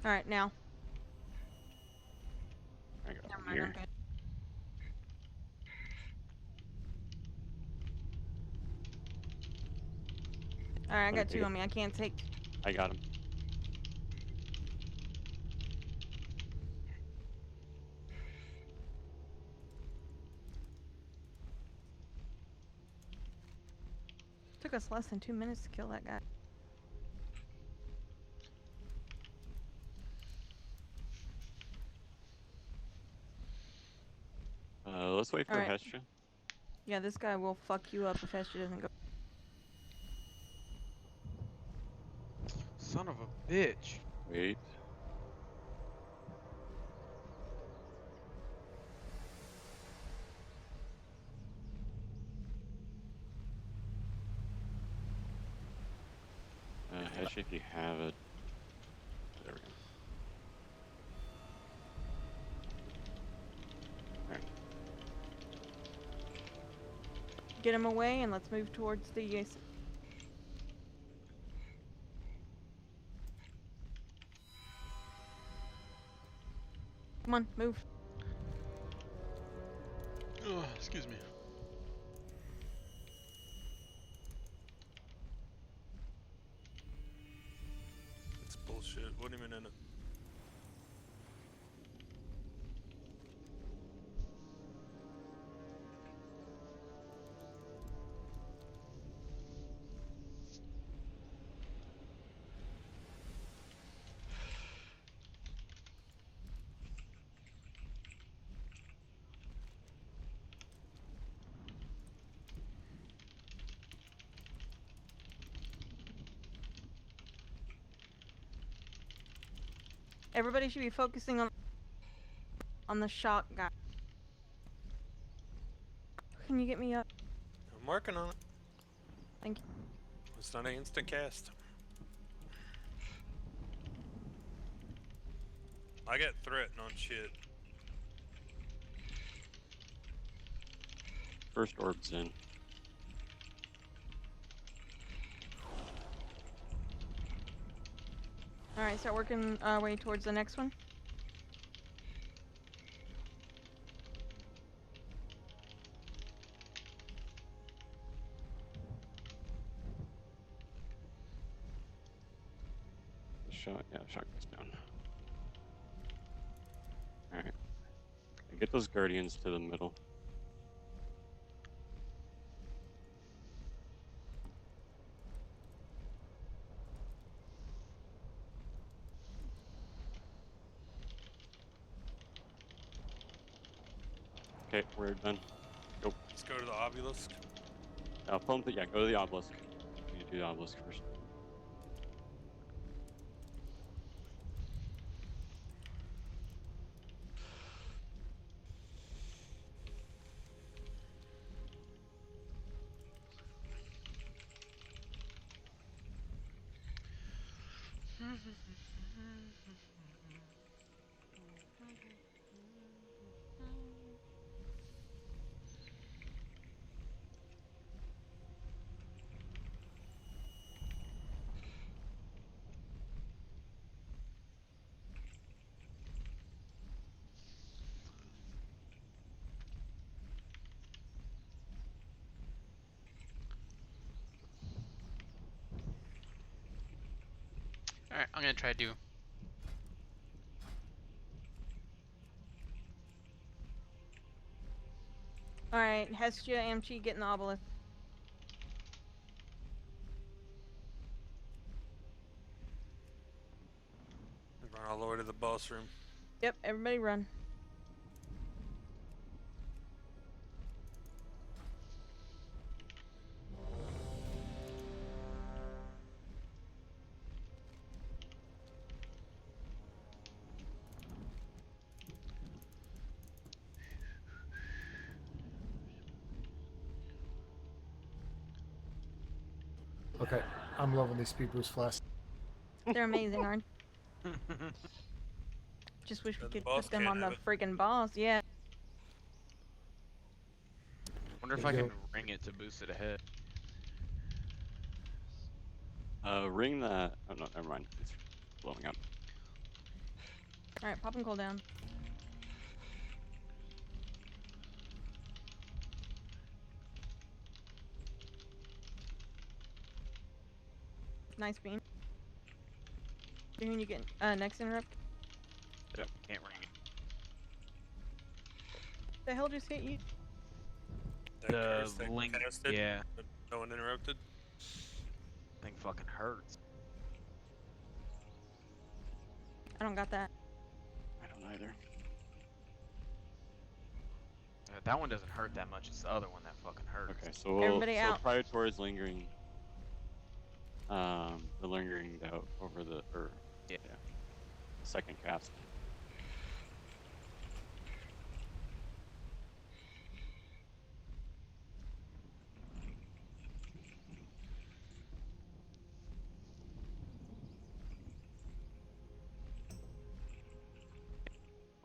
All right, now. I got Never one mind, I'm here. good. All right, I got two on me. I can't take. I got him. Took us less than 2 minutes to kill that guy. Let's wait for All right. Hestia. Yeah, this guy will fuck you up if Hestia doesn't go. Son of a bitch. Wait. Hestia, if you have it. There we go. Alright. Get him away and let's move towards the. Come on, move. Oh, excuse me. It's bullshit. What do you mean in it? Everybody should be focusing on the shock guy. Can you get me up? I'm working on it. Thank you. It's not an instant cast. I got threatened on shit. First orb's in. All right, start working our way towards the next one. Shot, yeah, shot goes down. Alright. Get those guardians to the middle. Okay, we're done. Go. Let's go to the obelisk. Pull them, yeah, go to the obelisk. We need to do the obelisk first. Alright, I'm gonna try to do. All right, Hestia, Amchi, get in the obelisk. boss room. Yep, everybody run. Okay, I'm loving these speed boost flasks. They're amazing, aren't they? Just wish we The could boss put them can't on the have it. friggin' boss. Yeah. Wonder if There I you can go. ring it to boost it ahead. Ring that. Oh no, never mind. It's blowing up. All right, pop and cool down. Nice beam. Doing you get next interrupt. Yep, can't ring it. The hell just hit you? That The curse that link, casted, yeah. but no one interrupted. Thing fucking hurts. I don't got that. I don't either. That one doesn't hurt that much. It's the other one that fucking hurts. Okay, so Everybody out. prior towards lingering, the lingering doubt over the yeah, second cast.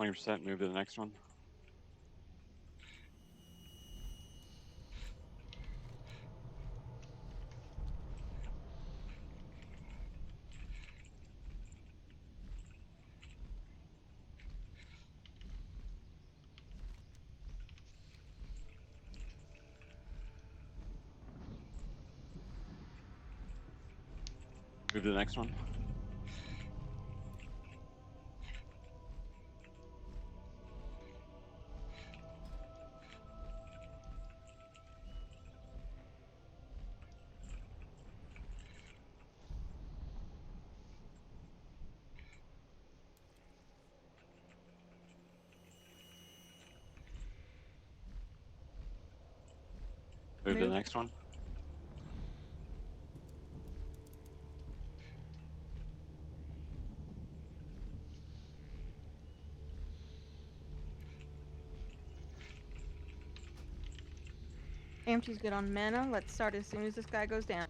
%. Move to the next one. Move to the next one. Move to the next one. Amchi's good on mana. Let's start as soon as this guy goes down.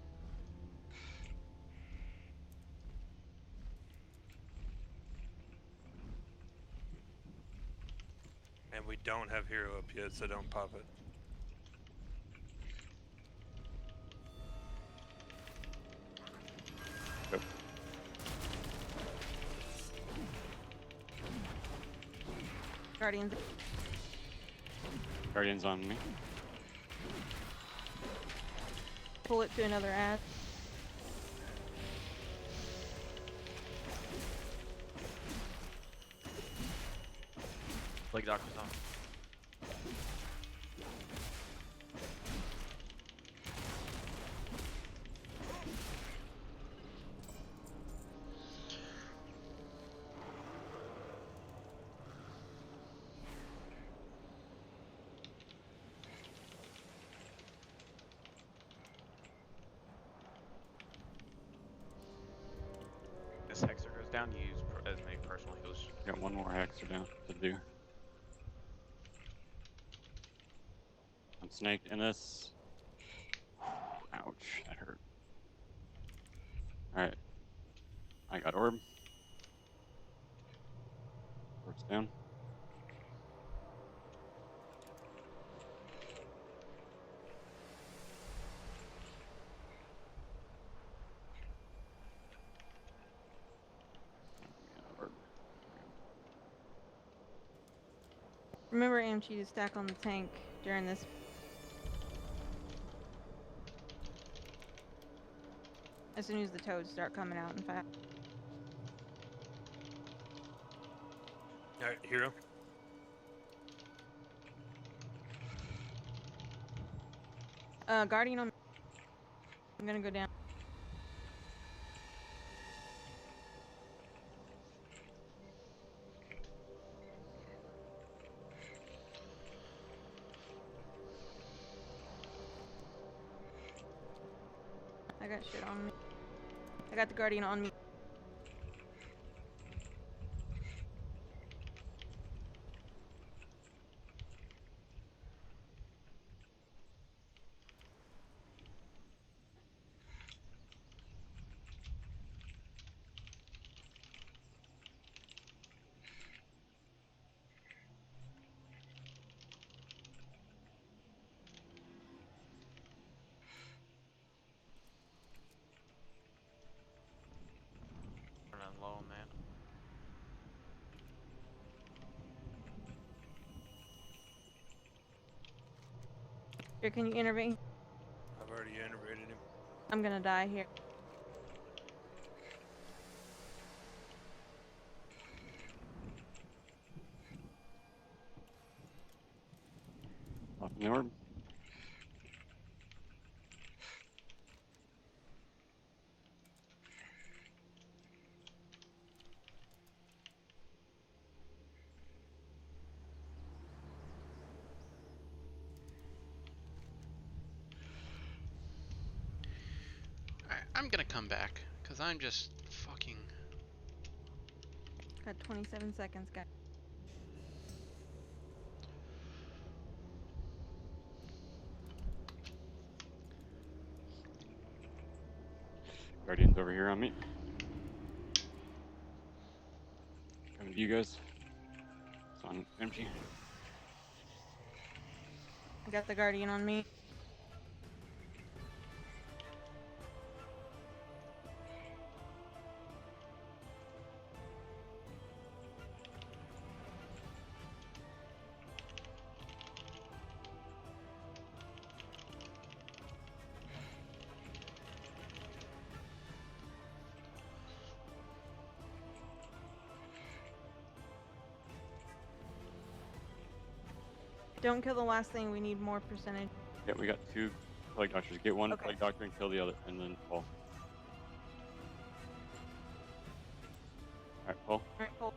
And we don't have hero up yet, so don't pop it. Go. Guardians. Guardians on me. Pull it to another ad. Like Doctor's on. This Hexer goes down, you use as many personal heals. Got one more hexer down to do. I'm snaked in this. Ouch, that hurt. Alright. I got orb. Orb's down. Remember Amchi to stack on the tank during this. As soon as the toads start coming out, in fact. Alright, hero. Guardian on. I'm gonna go down. got shit on me. I got the Guardian on me. Running low, man. Here, can you intervene? I've already innervated him. I'm gonna die here. Off in the orb. Alright, I'm gonna come back, because I'm just fucking... Got 27 seconds, guys. Guardian's over here on me. Coming to you guys. It's on empty. I got the Guardian on me. Don't kill the last thing, we need more percentage. Yeah, we got 2 plague doctors. Get one Okay. plague doctor and kill the other, and then fall. Alright, fall. Alright, cool.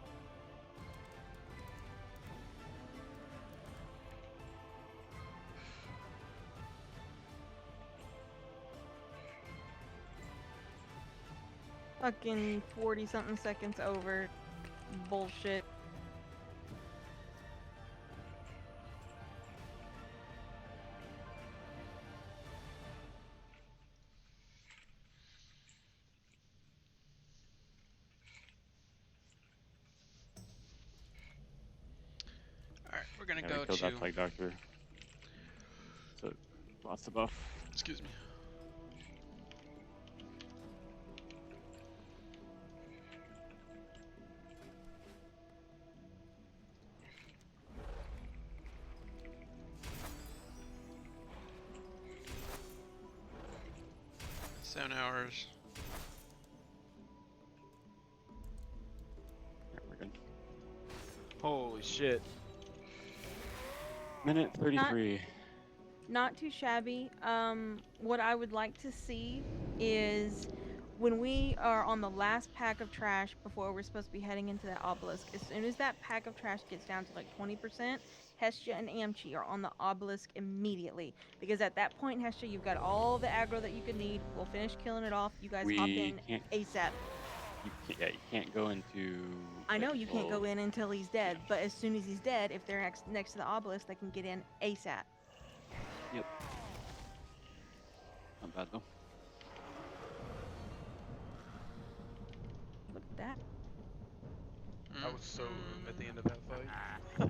Fucking 40 something seconds over. Bullshit. Alright, we're gonna Yeah, go we killed to... that plague doctor. So, lost the buff. Excuse me. Seven hours. Yeah, we're good. Holy shit. Minute 33. Not too shabby. What I would like to see is when we are on the last pack of trash before we're supposed to be heading into that obelisk, as soon as that pack of trash gets down to like 20%, Hestia and Amchi are on the obelisk immediately. Because at that point, Hestia, you've got all the aggro that you could need. We'll finish killing it off. You guys hop in can't. ASAP. You can't go into. I know like, you can't go full- in until he's dead, but as soon as he's dead, if they're next to the obelisk, they can get in ASAP. Yep. Not bad though. Look at that. I was so at the end of that fight.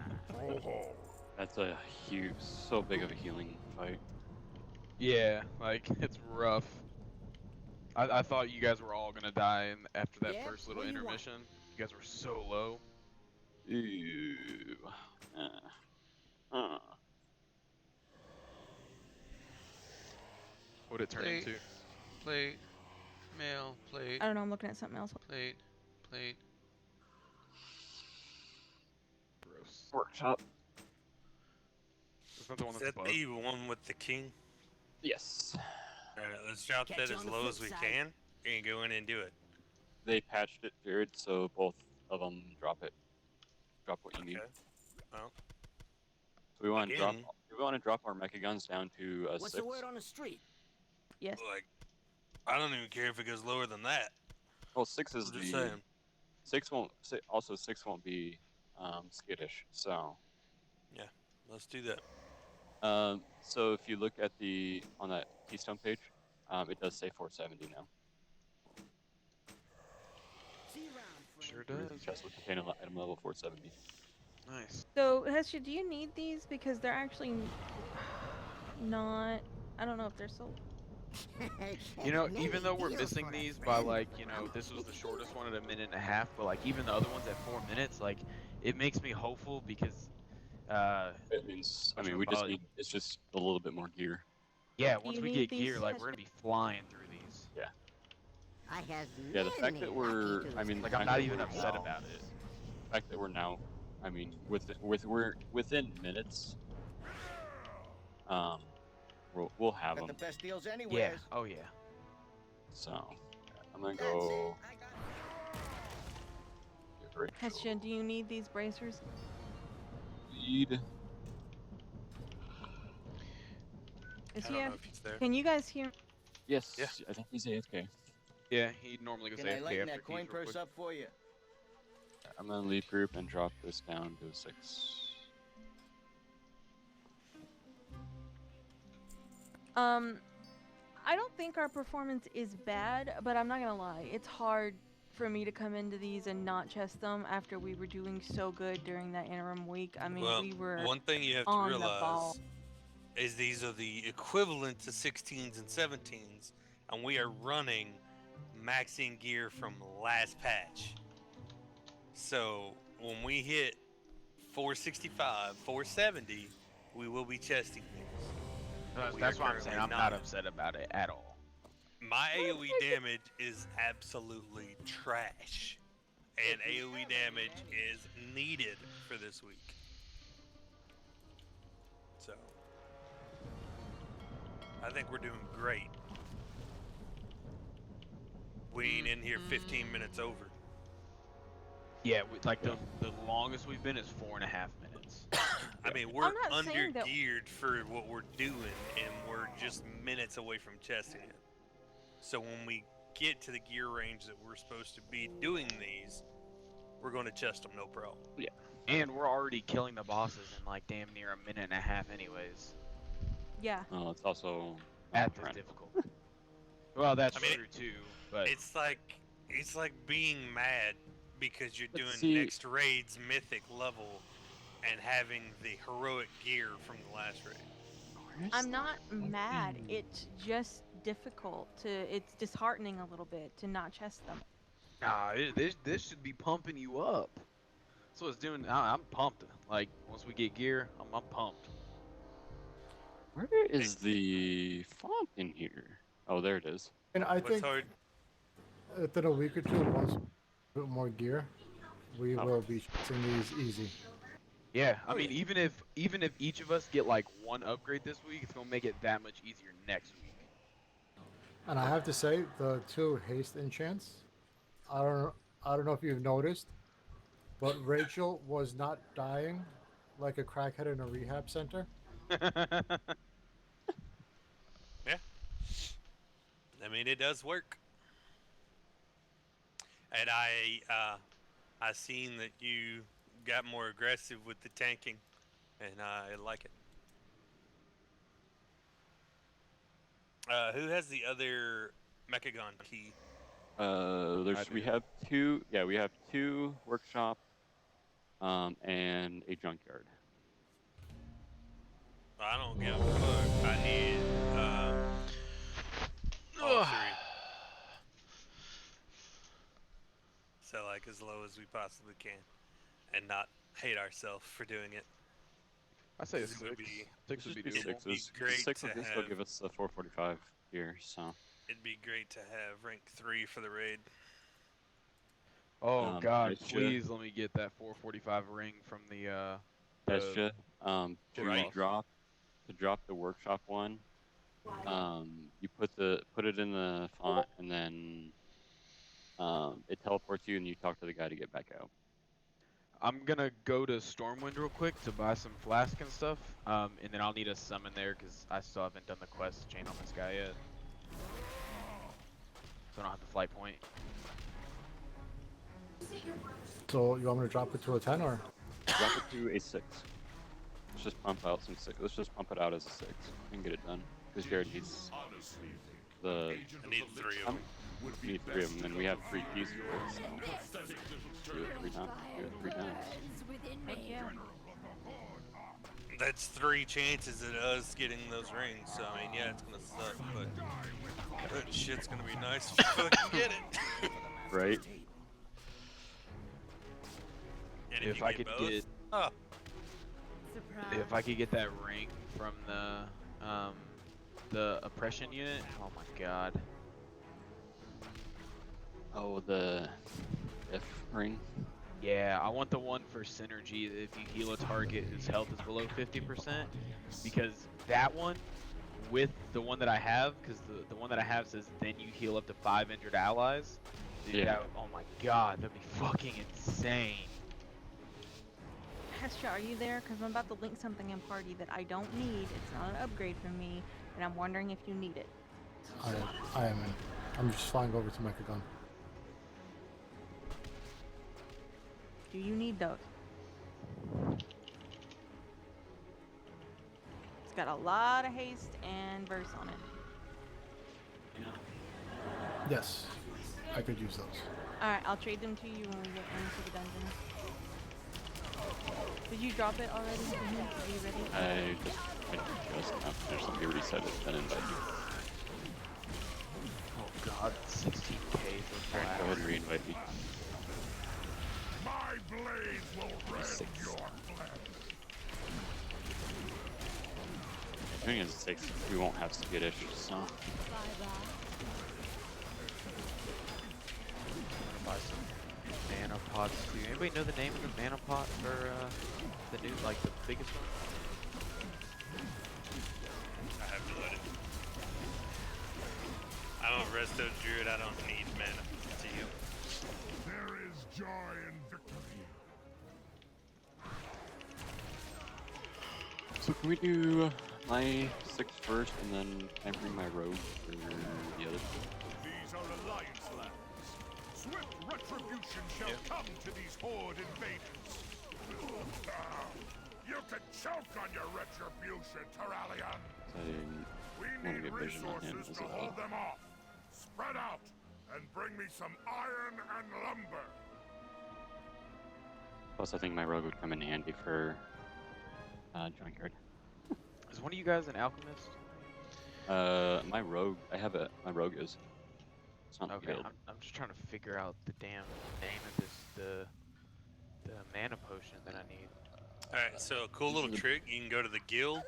That's a huge, so big of a healing fight. Yeah, like it's rough. I thought you guys were all gonna die after that Yeah, first little what do you want? intermission. You guys were so low. Ooh. What did it turn Plate, into? plate, mail, plate, I don't know, I'm looking at something else. plate, plate. Gross. Workshop. Is that the one Is that's that bugged? the one with the king? Yes. Alright, let's drop Catch that you as on the low flip as we side. can and go in and do it. They patched it, Jared, so both of them drop it. Drop what you need. Okay. Well, So we want to drop. again, We want to drop our mecha guns down to a What's 6. the word on the street? Yes. like I don't even care if it goes lower than that. Well, 6 is I'm just the saying. 6 won't. Also, 6 won't be skittish. So. Yeah, let's do that. So if you look at on that Keystone page, it does say 470 now. Sure There is does. a chest with container item level 470. Nice. So, Hesha, do you need these? Because they're actually not. I don't know if they're sold. You know, even though we're missing these by like, you know, this was the shortest one at 1.5 minutes, but like even the other ones at 4 minutes, like it makes me hopeful because It means, we just whatchamacallit- need, it's just a little bit more gear. yeah, Do once you we need get gear, these, like Hesha? we're gonna be flying through these. Yeah. I has Yeah, the fact that we're, like I'm the fact not that even we're upset now- about it. The fact that we're now, we're within minutes. We'll have them. Got the best deals Yeah. anywhere. Oh yeah. So, I'm gonna go. Hesha, do you need these bracers? Lead. Is I he? don't know if he's there. Can you guys hear? Yes. Yeah. I think he's AFK. Yeah, he normally goes Can I AFK lighten after that coin keys real purse quick. up for you? I'm gonna lead group and drop this down to a 6. I don't think our performance is bad, but I'm not gonna lie. It's hard for me to come into these and not chest them after we were doing so good during that interim week. I mean, Well, we were one thing you have to on the ball. realize is these are the equivalent to 16s and 17s, and we are running maxing gear from last patch. So when we hit 465, 470, we will be chesting these. We That's are why I'm saying I'm currently not upset about it at all. My AoE damage is absolutely trash, and AoE damage is needed for this week. So, I think we're doing great. We ain't in here 15 minutes over. Yeah, like the longest we've been is 4.5 minutes. I mean, we're I'm not under saying that- geared for what we're doing, and we're just minutes away from chesting it. So when we get to the gear range that we're supposed to be doing these, we're going to chest them, no problem. Yeah, and we're already killing the bosses in like damn near 1.5 minutes anyways. Yeah. Oh, it's also At this difficulty. Well, that's true too, but it's like being mad because you're doing see- next raid's mythic level and having the heroic gear from the last raid. I'm not mad. It's just difficult to. It's disheartening a little bit to not chest them. nah, this should be pumping you up. That's what it's doing. I'm pumped. Like once we get gear, I'm pumped. Where is the font in here? Oh, there it is. And I think within a week or two, once a bit more gear, we will be chasing these easy. Yeah, I mean, even if each of us get like one upgrade this week, it's gonna make it that much easier next week. And I have to say, the 2 haste enchants, I don't know if you've noticed, but Rachel was not dying like a crackhead in a rehab center. Yeah. I mean, it does work. And I seen that you got more aggressive with the tanking, and I like it. Who has the other Mechagon key? We have 2. Yeah, we have 2 workshop, and a junkyard. I don't give a fuck. I need all 3. So like as low as we possibly can, and not hate ourselves for doing it. I say a 'Cause 6. it would be, 6 would be Just doable. be 6s. great 6 to would just still have- give us the 445 here. So. It'd be great to have rank 3 for the raid. Oh God, Hesha. please let me get that 445 ring from the Hesha, Right. to drop the workshop one, you put it in the font, and then it teleports you, and you talk to the guy to get back out. I'm gonna go to Stormwind real quick to buy some flask and stuff, and then I'll need a summon there because I still haven't done the quest chain on this guy yet. so I don't have the flight point. So you want me to drop it to a 10 or? Drop it to a 6. Let's just pump out some 6. Let's just pump it out as a 6 and get it done. Because Jared needs the. I need 3 of them. We need 3 of them, and we have 3 keys for it. So do it 3 times. Do it 3 times. Heck yeah. That's 3 chances at us getting those rings. So I mean, yeah, it's gonna suck, but that shit's gonna be nice if you fucking get it. Right. And If you I get could both, get, oh, if I could get that ring from the oppression unit, oh my god. Oh, the F ring. Yeah, I want the one for synergy. If you heal a target whose health is below 50%, because that one with the one that I have, because the one that I have says then you heal up to 5 injured allies. Dude, Yeah. oh my god, that'd be fucking insane. Hestia, are you there? Because I'm about to link something in party that I don't need. It's not an upgrade for me, and I'm wondering if you need it. I am in. I'm just flying over to Mechagon. Do you need those? It's got a lot of haste and verse on it. Yes, I could use those. Alright, I'll trade them to you when we get into the dungeon. Did you drop it already? Are you ready? I just now finished. Somebody already said it's been invited. Oh god, 16k for Alright, go ahead and re-invite me. My blades will red 6. your blood. Doing it as 6, we won't have skittish, so. Buy some mana pots too. Anybody know the name of the mana pot for the new, like the biggest one? I have to let it. I'm a resto druid. I don't need mana. To you. There is joy in victory. So can we do my 6 first, and then can I bring my rogue for the other? These are alliance lands. Swift retribution shall come to these horde invaders. You can choke on your retribution, Terralion. We wanna need get vision on him resources as to well. hold them off. Spread out and bring me some iron and lumber. Plus, I think my rogue would come in handy for junkyard. Is one of you guys an alchemist? My rogue, my rogue is. It's not Okay, guild. I'm just trying to figure out the damn name of this, the mana potion that I need. Alright, so a cool little trick. You can go to the guild,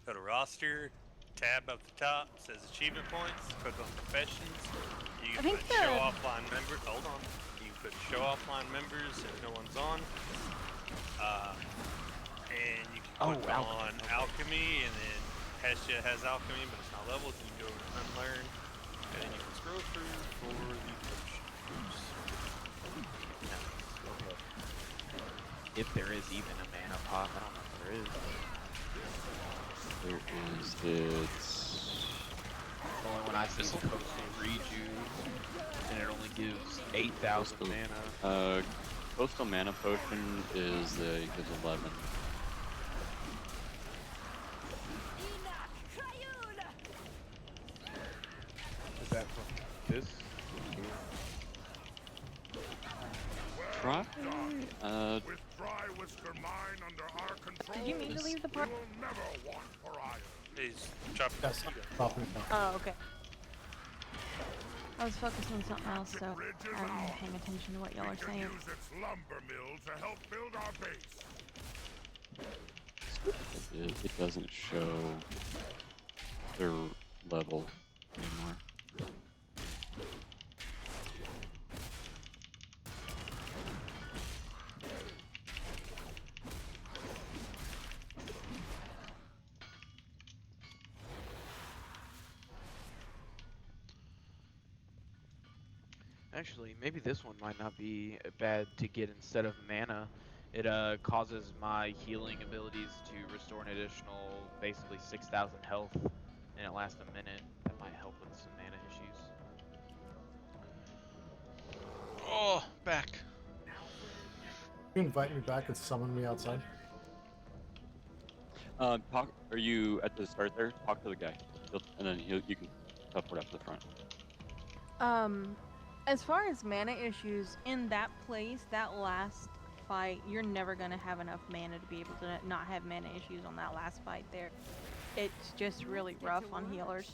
go to roster, tab up the top, says achievement points, click on professions. You can put show offline members. Hold on. You can put show offline members if no one's on. And you can put on alchemy, and then Hestia has alchemy, but it's not leveled. You can go to unlearn, and then you can scroll through for the potions. If there is even a mana pot, I don't know if there is. There is, it's... The only one I see is Coastal Reju, and it only gives 8,000 mana. Coastal Mana Potion is gives 11. Is that from this? Try? With dry whisker mine under our control, Did you mean to leave the park? we will never want pariah. He's chopping. Yes, dropping it down. Oh, okay. I was focusing on something else, so I haven't been paying attention to what y'all are saying. Use its lumber mill to help build our base. It doesn't show their level anymore. Actually, maybe this one might not be bad to get instead of mana. It causes my healing abilities to restore an additional, basically 6,000 health, and it lasts a minute. That might help with some mana issues. Oh, back. You invite me back and summon me outside. Talk. Are you at the start there? Talk to the guy, and then you can teleport up to the front. As far as mana issues in that place, that last fight, you're never gonna have enough mana to be able to not have mana issues on that last fight there. It's just really rough on healers.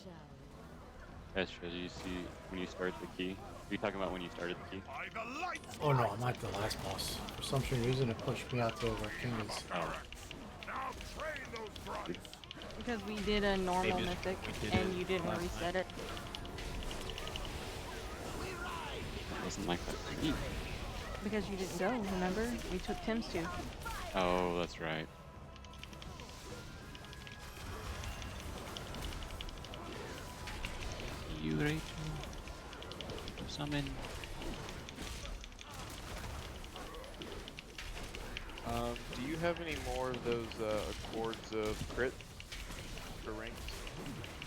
As you see when you start the key. Are you talking about when you started the key? Oh no, I'm at the last boss. For some strange reason, it pushed me out to where King is. Because we did a normal Maybe mythic we did and it you didn't last reset it. It wasn't like that for me. Because you didn't go, remember? We took Tim's to. Oh, that's right. You Rachel. Summon. Do you have any more of those Accords of Crit for ranks?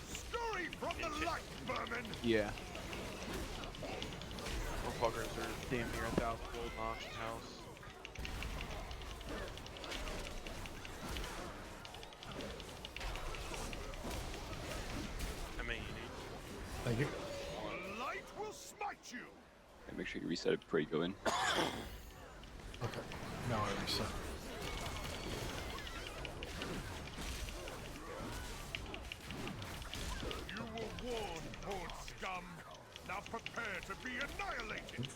Scurry from the light, vermin! Yeah. Motherfuckers are damn near 1,000 gold in auction house. How many you need? Thank you. The light will smite you! Okay, make sure you reset it before you go in. Okay. No, I reset. You were warned, horde scum. Now prepare to be annihilated.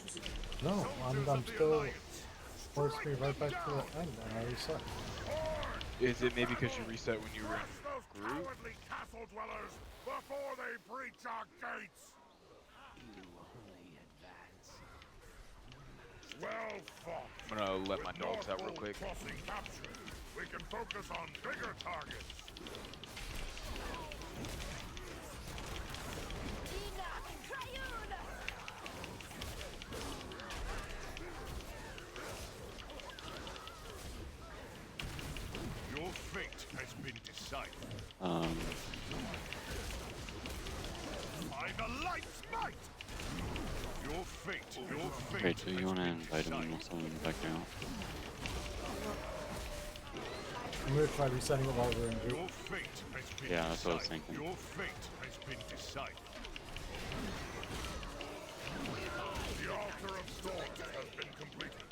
No, I'm still forced me right back to the end, and I reset. Is it maybe because you reset when you were in group? Cowardly castle dwellers before they breach our gates. Well fought. I'm gonna let my dogs out real quick. Crossing captured. We can focus on bigger targets. Your fate has been decided. By the light's might. Your fate Rachel, you wanna invite him and we'll summon him back down? I'm gonna try resetting it while we're in group. Your fate has been Yeah, that's what I was decided. thinking. Your fate has been decided. The altar of storms has been completed.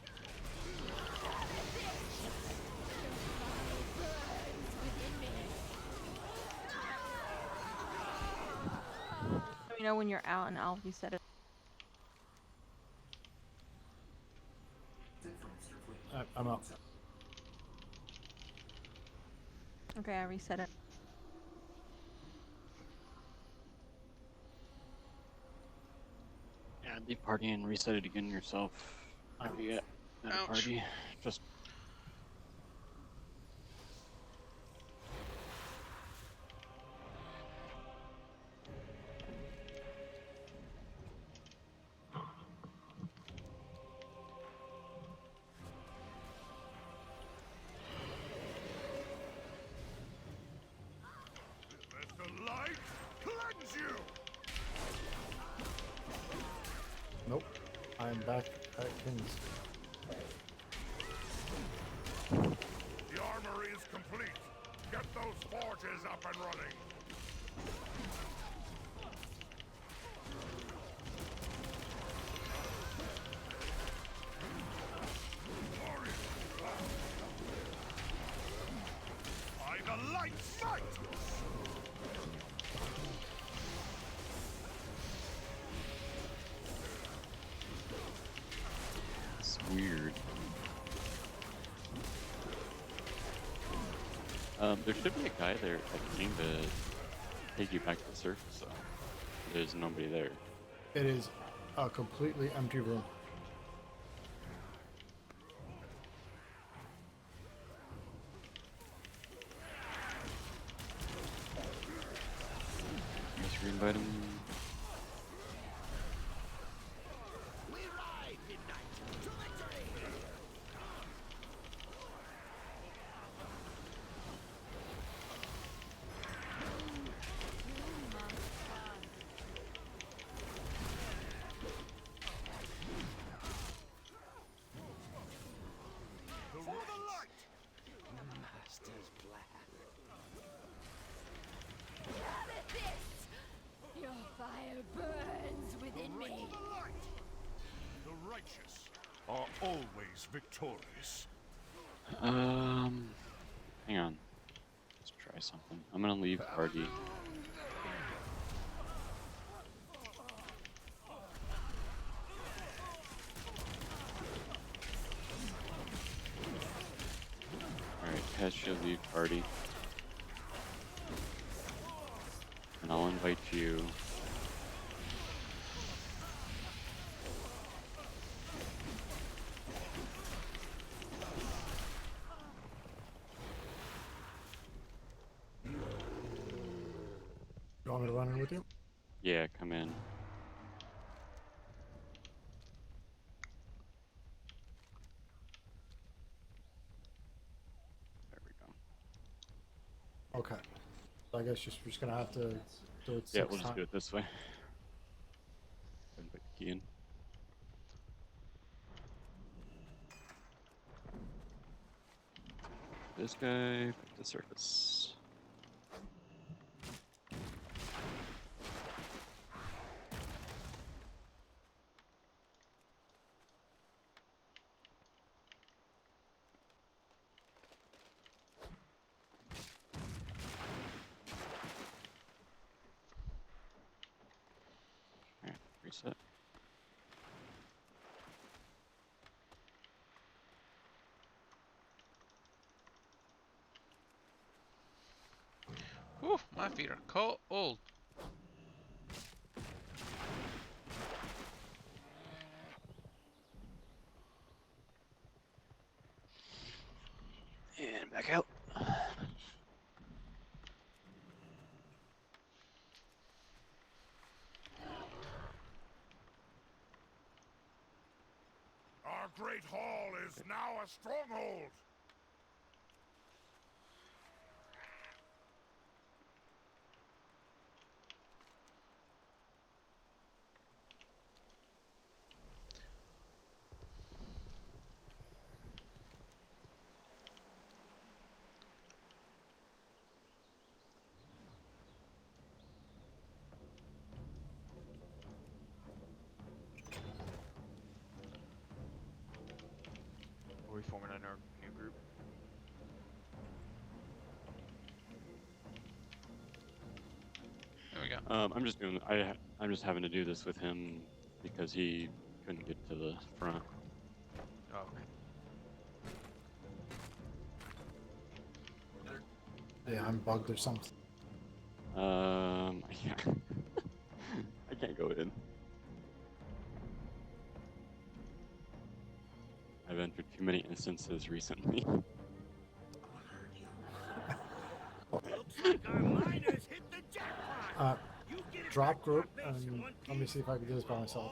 Let me know when you're out and I'll reset it. I'm out. Okay, I reset it. Yeah, leave party and reset it again yourself. Whenever you get in a party. Just Let the light cleanse you. Nope. I'm back at King's. The armory is complete. Get those forges up and running. By the light's might. it's weird. There should be a guy there at King to take you back to the surface, so there's nobody there. It is a completely empty room. Just re-invite him. Master's plan. Your fire burns within me. The righteous are always victorious. Hang on. Let's try something. I'm gonna leave party. Alright, Cash, you'll leave party. And I'll invite you. You want me to run in with you? Yeah, come in. There we go. Okay. So I guess we're just gonna have to do it 6 Yeah, we'll just times. do it this way. Invite the key in. This guy, pick the surface. Alright, reset. Whew, my feet are cold. And back out. Our great hall is now a stronghold. Are we forming a new group? There we go. I'm just having to do this with him because he couldn't get to the front. Oh, okay. Yeah, I'm bugged or something. Yeah. I can't go in. I've entered too many instances recently. Drop group and let me see if I can do this by myself.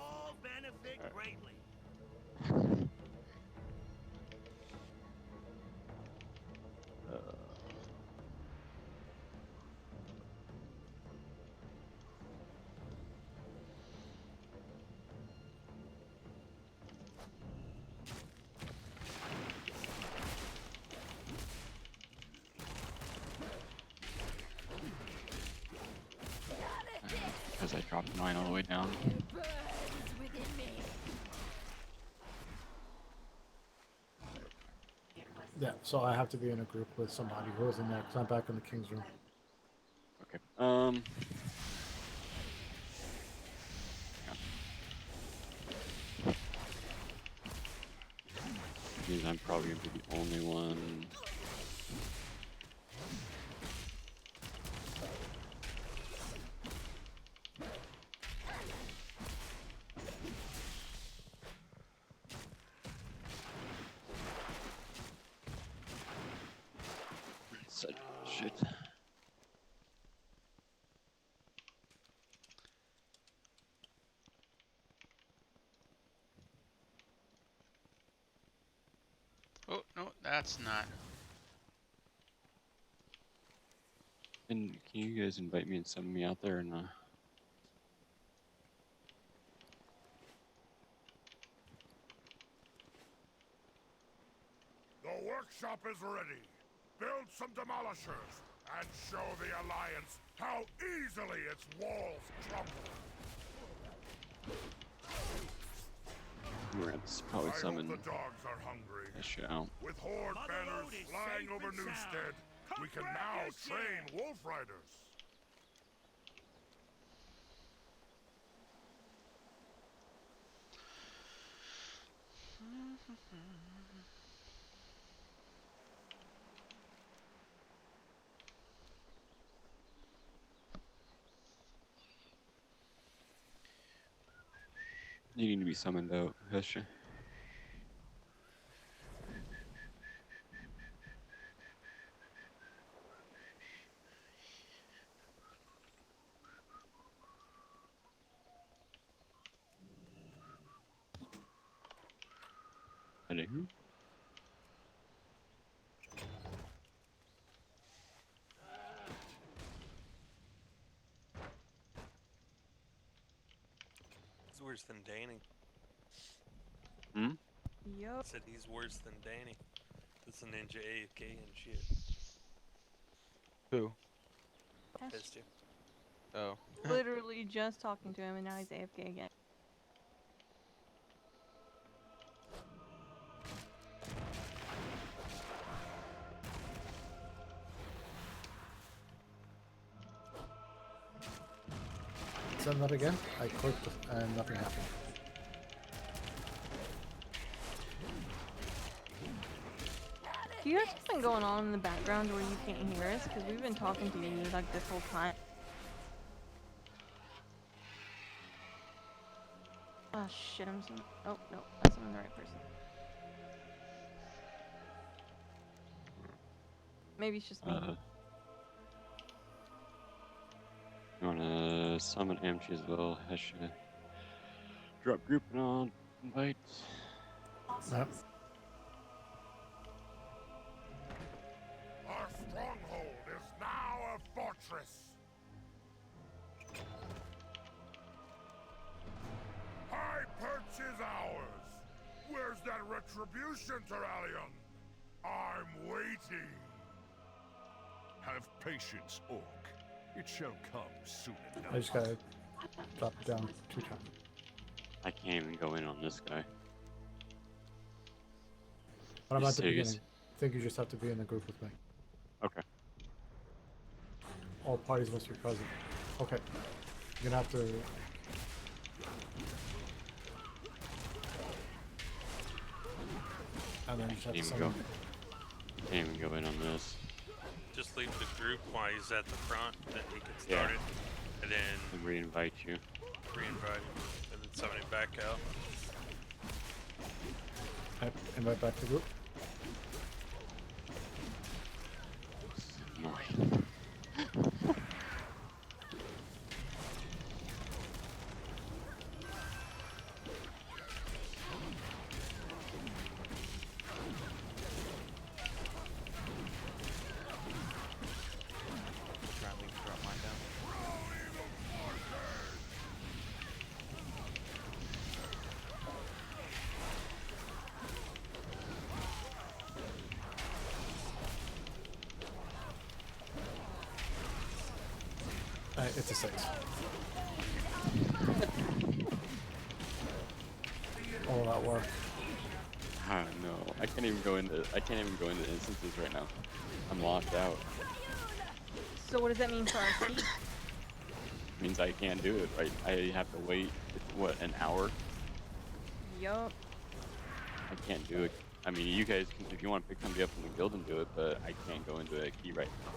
Because I dropped 9 all the way down. Yeah, so I have to be in a group with somebody who isn't there because I'm back in the king's room. Okay. Means I'm probably gonna be the only one. Such shit. Oh, no, that's not. And can you guys invite me and send me out there and The workshop is ready. Build some demolishers and show the Alliance how easily its walls crumble. We're gonna probably I summon hope the dogs are hungry. this shit out. With horde banners flying over Newstead, we can now train wolf riders. You need to be summoned out, Hesha. Anywho. He's worse than Danny. Hmm? Yup. Said he's worse than Danny. That's a ninja AFK and shit. Who? Pissed you. Oh. Literally just talking to him and now he's AFK again. Send that again. I clicked and nothing happened. Do you have something going on in the background where you can't hear us? Because we've been talking to you like this whole time. Oh shit, I'm some. Oh no, that's not the right person. Maybe it's just me. You wanna summon Amchi as well, Hesha. Drop group and I'll invite. Yep. Our stronghold is now a fortress. High Perch is ours. Where's that retribution, Terralion? I'm waiting. Have patience, Orc. It shall come soon enough. I just gotta drop it down 2 times. I can't even go in on this guy. But I'm You at the serious? beginning. I think you just have to be in the group with me. Okay. All parties must be present. Okay. You're gonna have to. And then you just have Can't to even go. summon. Can't even go in on this. Just leave the group while he's at the front, then he can Yeah. start it, and then And re-invite you. re-invite him, and then summon him back out. Invite back to the group. Annoying. Try and drop mine down. It's a 6. All that work. I don't know. I can't even go into instances right now. I'm locked out. So what does that mean for our seat? Means I can't do it. Right? I have to wait. What, an hour? Yup. I can't do it. I mean, you guys can, if you want to pick somebody up from the guild and do it, but I can't go into a key right now.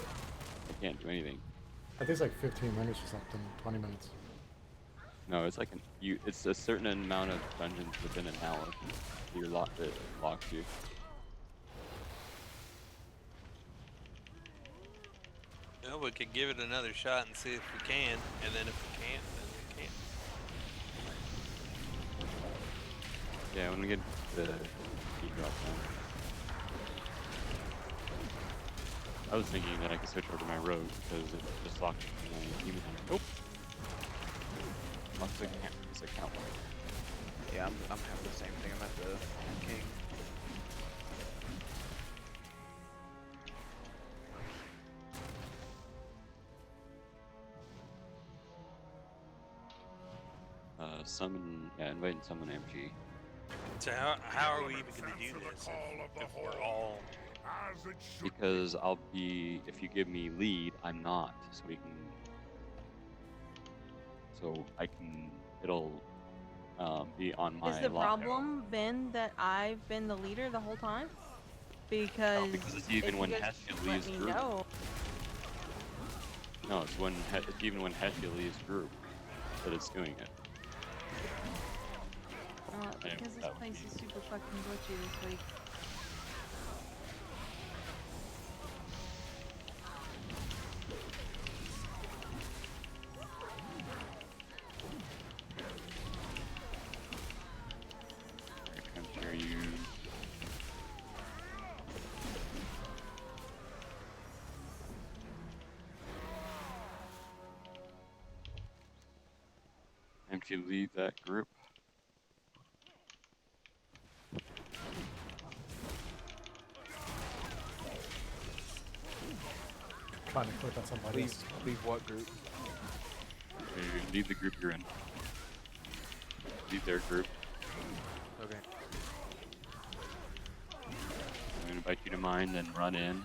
I can't do anything. I think it's like 15 minutes or something. 20 minutes. No, it's like it's a certain amount of dungeons within an hour. You're locked. It locks you. Yeah, we could give it another shot and see if we can, and then if we can't, then we can't. Yeah, when we get the key drop down. I was thinking that I could switch over to my rogue because it just locked my demon hunter. Nope. Looks like it's a count. Yeah, I'm having the same thing. I'm at the king. summon, invite and summon MG. So how are we even going to do this if we're all? Because I'll be, if you give me lead, I'm not, so it'll be on my Is the lockout. problem been that I've been the leader the whole time? Because, it's even if when you guys Hestia let leaves me group. know. No, it's even when Hestia leaves group that it's doing it. Because this place is super fucking glitchy this week. I'm sure you. Empty, leave that group. Trying to click on somebody else. Leave what group? Leave the group you're in. Leave their group. Okay. I'm gonna invite you to mine, then run in.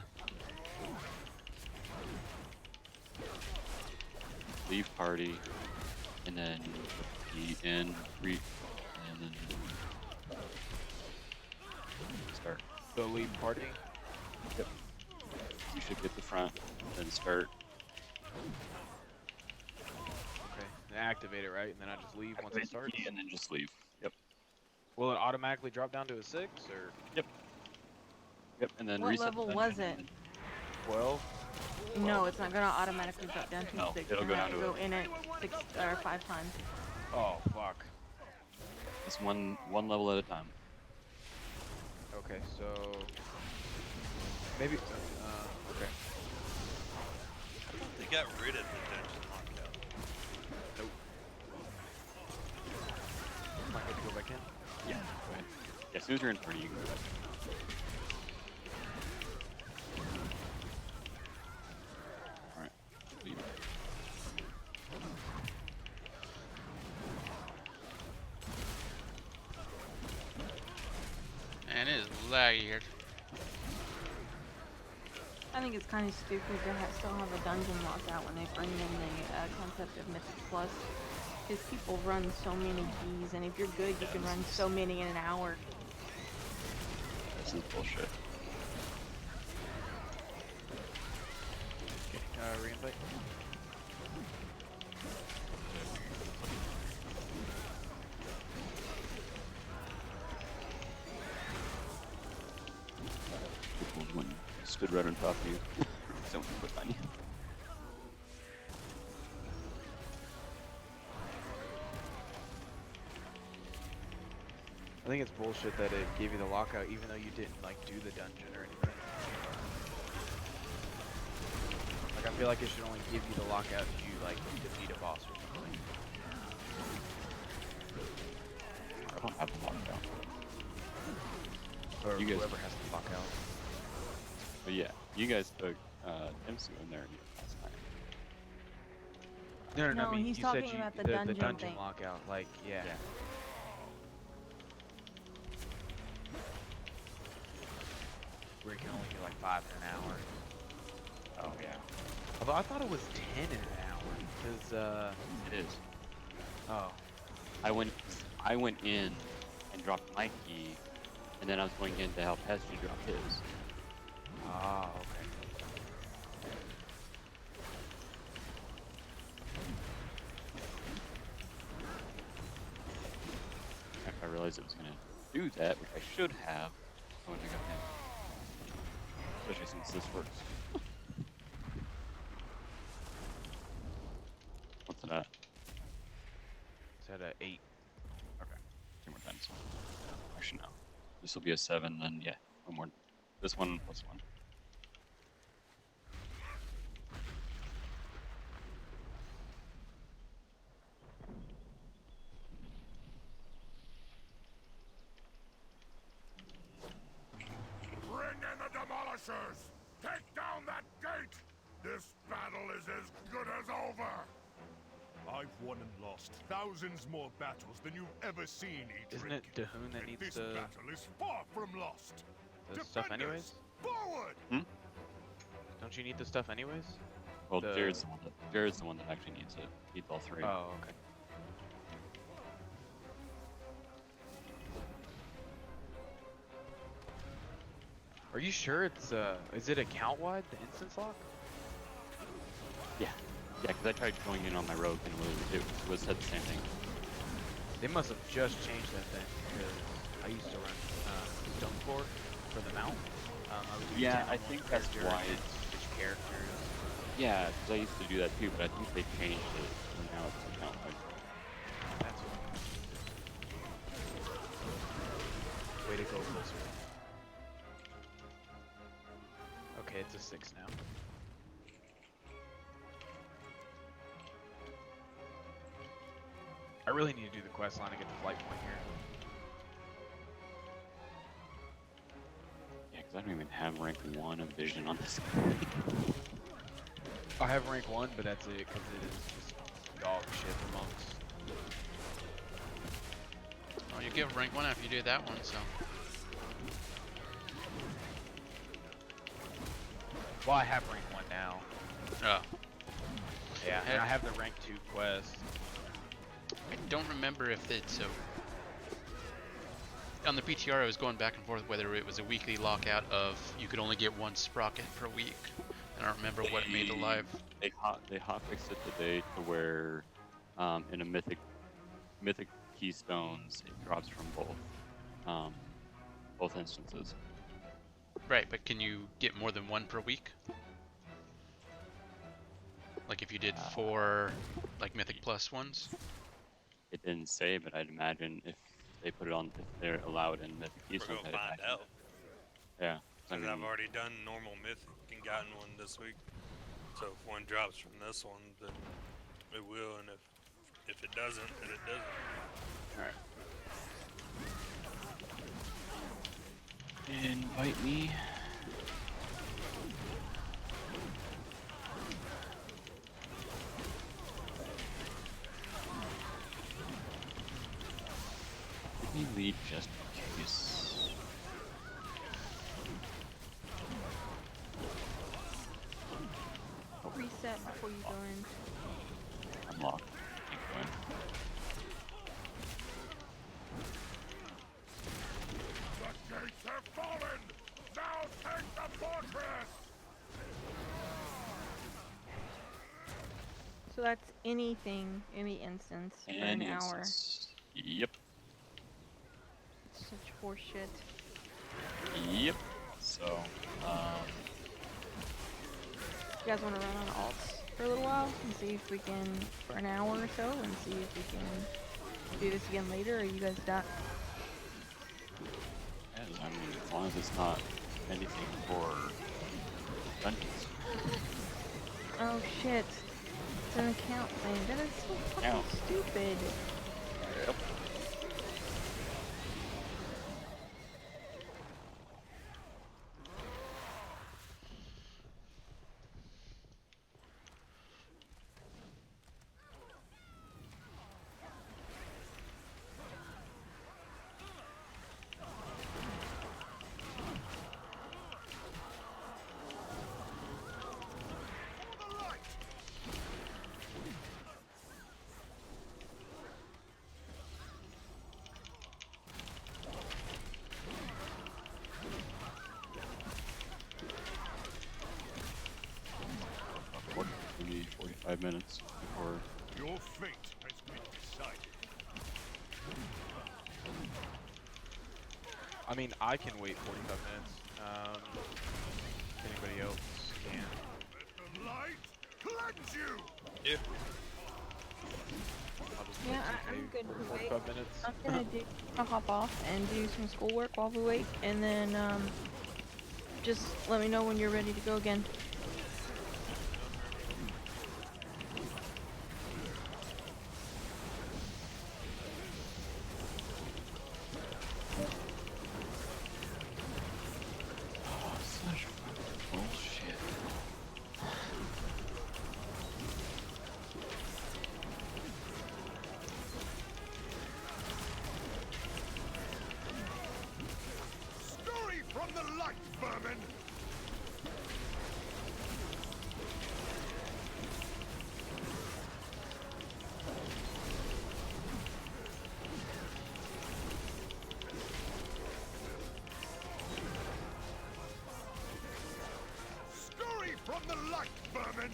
Leave party, and then be in, and then start. So leave party? Yep. You should get the front, then start. Okay. And activate it, right? And then I just leave once it starts? And then just leave. Yep. Will it automatically drop down to a 6, or? Yep. Yep, and then What reset level the was dungeon. it? 12? No, it's not gonna automatically drop down to No, 6. it'll and go I down have to go a- in it 6 or 5 times. Oh, fuck. It's one level at a time. Okay, so... Maybe... okay. I thought they got rid of the dungeon lockout. Nope. Am I good to go back in? Yeah, go ahead. Yeah, as soon as you're in party, you can go back. Alright, leave. Man, it is laggy here. I think it's kind of stupid to still have a dungeon lockout when they bring in the concept of Mythic Plus. Because people run so many keys, and if you're good, you can run so many in an hour. This is bullshit. Okay, re-invite. People stood right on top of you. Someone put on you. I think it's bullshit that it gave you the lockout even though you didn't like do the dungeon or anything. Like I feel like it should only give you the lockout if you like defeat a boss or something. I don't have the lockout. Or You guys- whoever has the lockout. But yeah, you guys took Timsu in there last night. No, No, I mean, he's you said talking you, about the the dungeon dungeon thing. lockout, like, yeah. Where you can only do like 5 in an hour. Oh yeah. Although I thought it was 10 in an hour, because, It is. oh. I went in and dropped my key, and then I was going in to help Hestia drop his. Ah, okay. If I realized it was gonna do that, which I should have, I wouldn't have got him. Especially since this works. What's it at? It's at a 8. Okay, 2 more times. Actually, no. This will be a 7, then yeah, one more. This one plus 1. Bring in the demolishers! Take down that gate! This battle is as good as over! I've won and lost thousands more battles than you've ever seen, Isn't it Edric. Dahoon that And needs this the battle is far from lost. stuff Defenders, anyways? forward! Don't you need the stuff anyways? Well, The- Jared's the one that actually needs it. Needs all three. Oh, okay. Are you sure it's is it account wide, the instance lock? Yeah, because I tried going in on my rogue and it said the same thing. They must have just changed that thing because I used to run Stone Core for the mount. I was doing Yeah, 10 on I one think that's character why and it's. switch characters. Yeah, because I used to do that too, but I think they changed it and now it's account wide. That's what. Way to go, Blizzard. Okay, it's a 6 now. I really need to do the quest line to get the flight point here. Yeah, because I don't even have rank 1 of vision on this. I have rank 1, but that's it, because it is just dog shit for monks. Oh, you get rank 1 after you do that one, so. Well, I have rank 1 now. Oh. Yeah, and I have the rank 2 quest. I don't remember if it's a... On the PTR, I was going back and forth whether it was a weekly lockout of you could only get 1 sprocket per week. I don't remember what made it live. They hotfixed it today to where in a mythic keystones it drops from both instances. Right, but can you get more than 1 per week? Like if you did 4 like Mythic Plus ones? It didn't say, but I'd imagine if they put it on, if they're allowed in mythic We're keystones, gonna find out. Yeah. Because I've already done normal mythic and gotten one this week. So if one drops from this one, then it will, and if it doesn't, then it doesn't. Alright. Invite me. Let me lead just in case. Reset before you go in. I'm locked. Keep going. The gates have fallen! Now take the fortress! So that's anything, any instance, for an hour. Yep. Such horseshit. Yep. So, You guys want to run on alts for a little while and see if we can, for an hour or so, and see if we can do this again later, or you guys done? yeah, I mean, as long as it's not anything for dungeons. Oh shit. It's an account thing. That is so fucking stupid. Yep. Maybe 45 minutes before. Your fate has been decided. I mean, I can wait 45 minutes. If anybody else can. Let the light cleanse you! Yeah. I'll just Yeah, wait I'm good for 45 minutes. I'll hop off and do some schoolwork while we wait, and then just let me know when you're ready to go again. Such bullshit. From the light, vermin!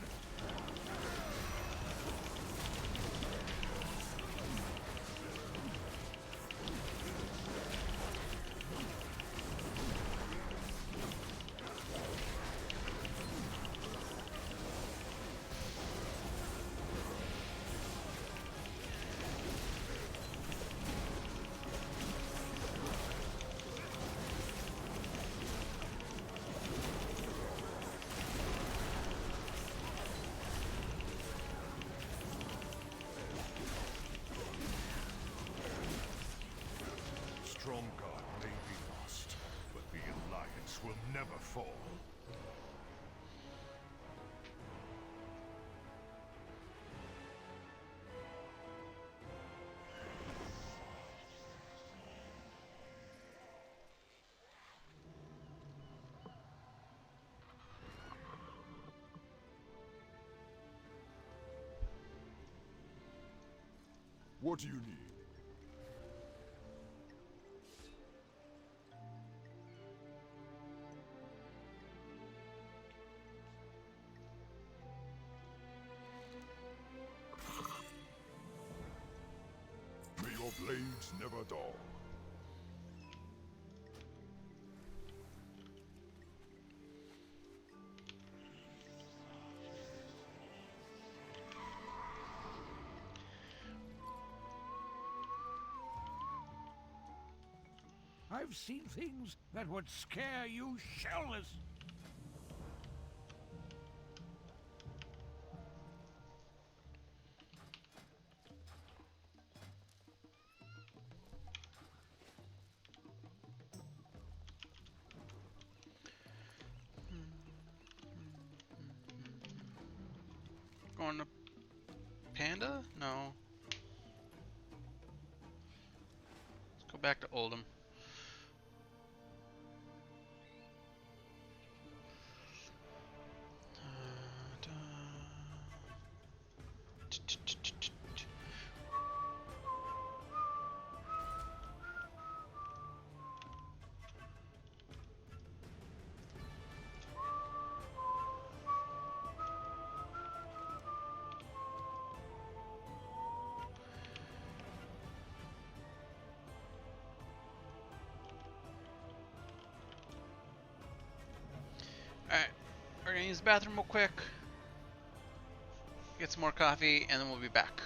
Stromgarde may be lost, but the Alliance will never fall. What do you need? May your blades never dull. I've seen things that would scare you shellless. Going to Panda? No. Let's go back to Oldham. Alright, we're gonna use the bathroom real quick, get some more coffee, and then we'll be back.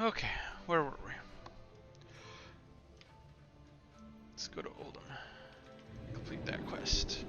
Okay, where were we? Let's go to Oldham. Complete that quest.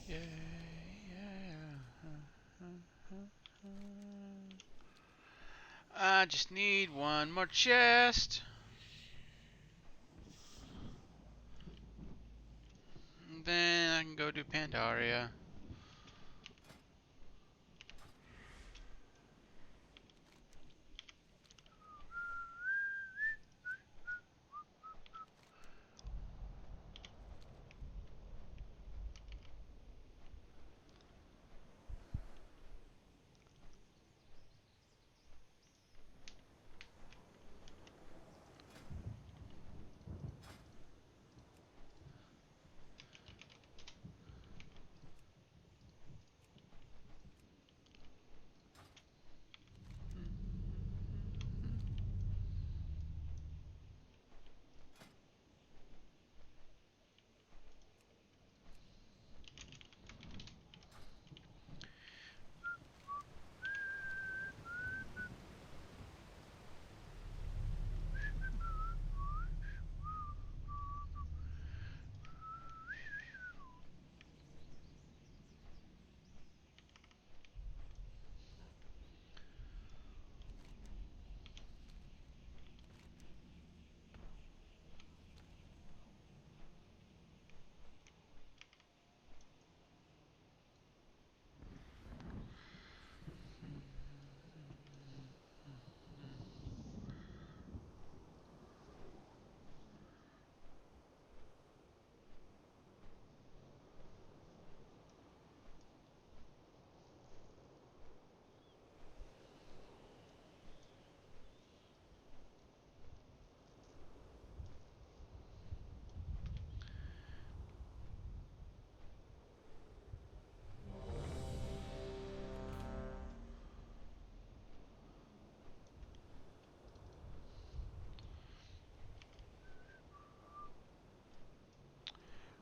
Yeah, I just need one more chest. Then I can go to Pandaria.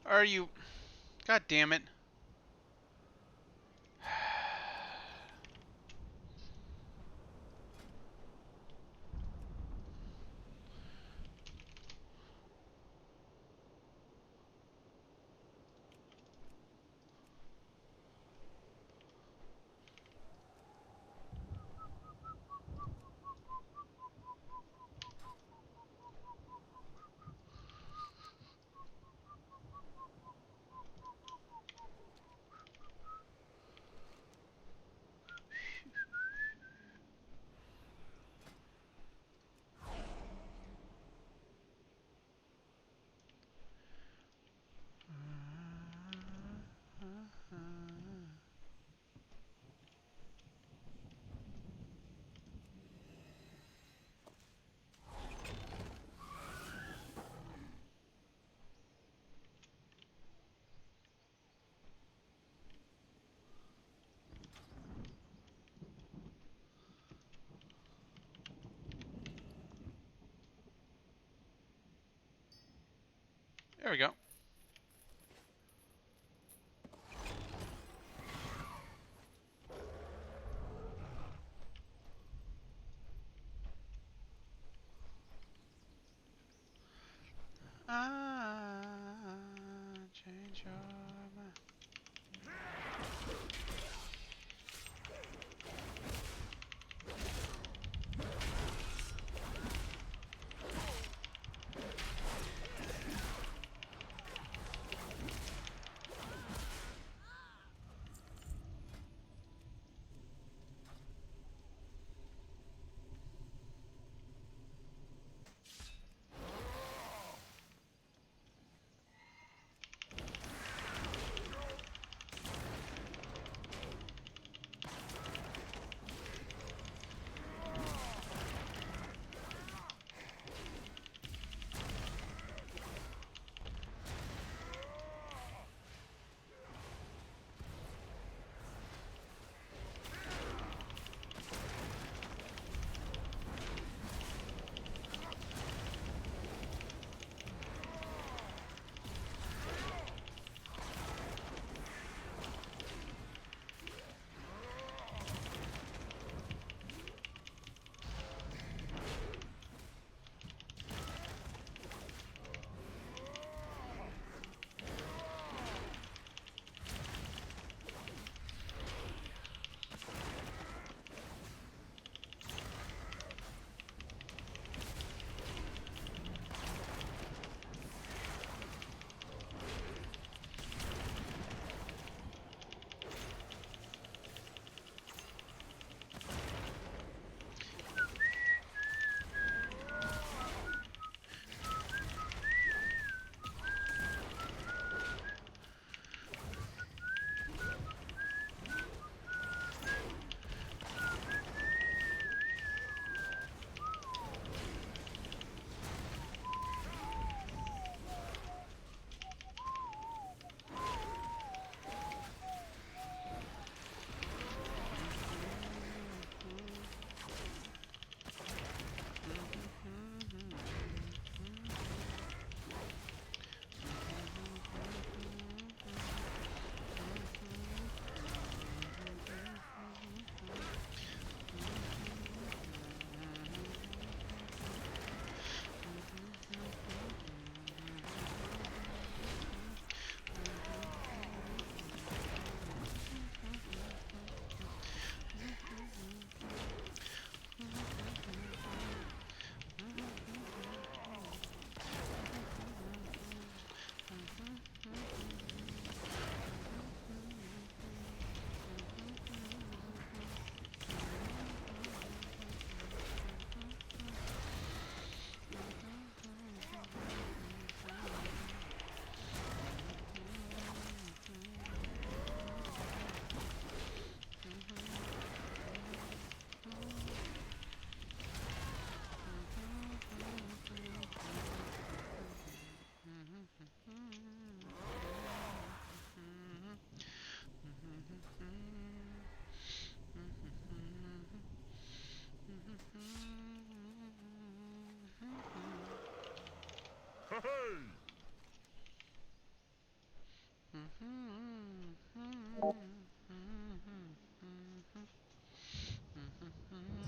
Are you? God damn it. There we go. Change your mind.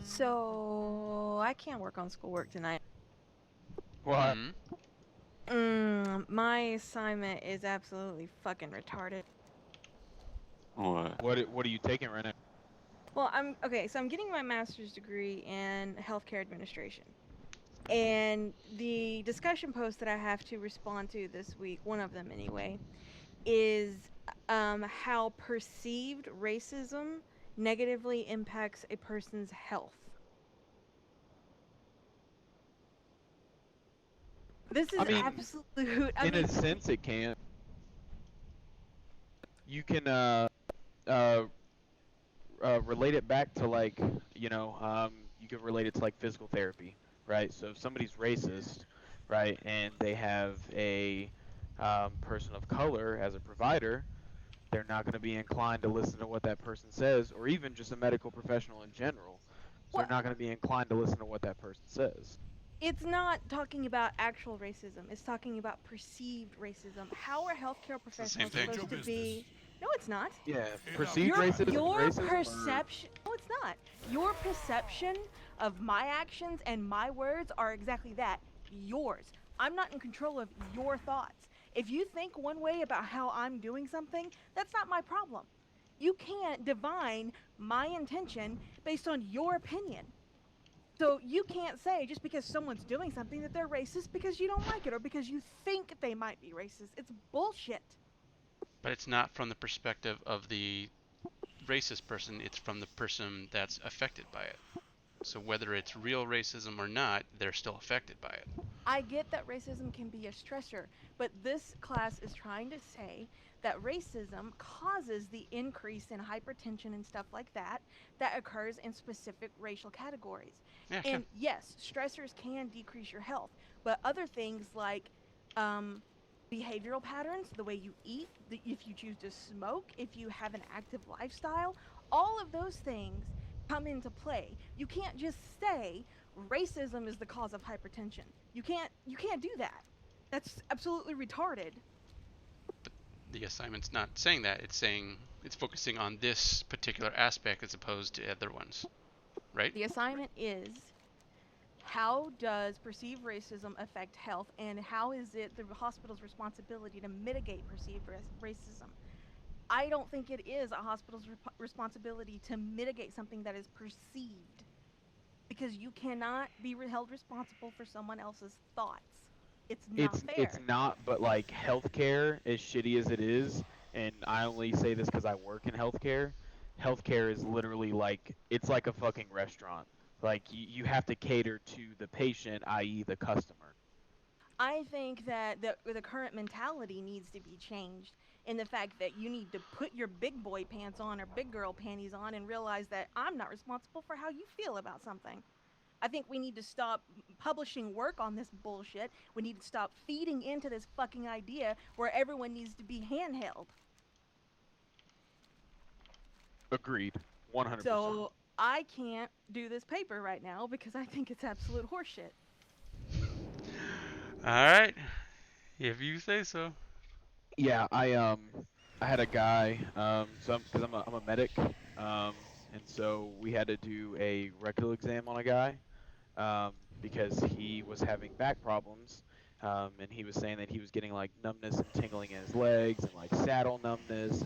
So I can't work on schoolwork tonight. What? My assignment is absolutely fucking retarded. What? What are you taking right now? Well, I'm getting my master's degree in healthcare administration. And the discussion post that I have to respond to this week, one of them anyway, is how perceived racism negatively impacts a person's health. This is absolute. In a sense, it can. You can relate it back to like, you can relate it to like physical therapy, right? So if somebody's racist, right, and they have a person of color as a provider, they're not going to be inclined to listen to what that person says, or even just a medical professional in general. So they're not going to be inclined to listen to what that person says. It's not talking about actual racism. It's talking about perceived racism. How are healthcare It's the same professionals thing. supposed to be? No, it's not. Yeah, perceived Your racism and your racism are perception. No, it's not. Your perception of my actions and my words are exactly that. Yours. I'm not in control of your thoughts. If you think one way about how I'm doing something, that's not my problem. You can't divine my intention based on your opinion. So you can't say just because someone's doing something that they're racist because you don't like it or because you think they might be racist. It's bullshit. But it's not from the perspective of the racist person, it's from the person that's affected by it. So whether it's real racism or not, they're still affected by it. I get that racism can be a stressor, but this class is trying to say that racism causes the increase in hypertension and stuff like that that occurs in specific racial categories. Yeah, sure. And yes, stressors can decrease your health, but other things like behavioral patterns, the way you eat, if you choose to smoke, if you have an active lifestyle, all of those things come into play. You can't just say racism is the cause of hypertension. You can't do that. That's absolutely retarded. The assignment's not saying that. It's saying it's focusing on this particular aspect as opposed to other ones, right? The assignment is how does perceived racism affect health, and how is it the hospital's responsibility to mitigate perceived racism? I don't think it is a hospital's responsibility to mitigate something that is perceived, because you cannot be held responsible for someone else's thoughts. It's not fair. it's not, but like healthcare, as shitty as it is, and I only say this because I work in healthcare. Healthcare is literally like it's like a fucking restaurant. Like you have to cater to the patient, i.e., the customer. I think that the current mentality needs to be changed in the fact that you need to put your big boy pants on or big girl panties on and realize that I'm not responsible for how you feel about something. I think we need to stop publishing work on this bullshit. We need to stop feeding into this fucking idea where everyone needs to be handheld. Agreed, 100%. So I can't do this paper right now because I think it's absolute horseshit. All right, if you say so. Yeah, I had a guy so because I'm a medic and so we had to do a rectal exam on a guy because he was having back problems and he was saying that he was getting like numbness and tingling in his legs and like saddle numbness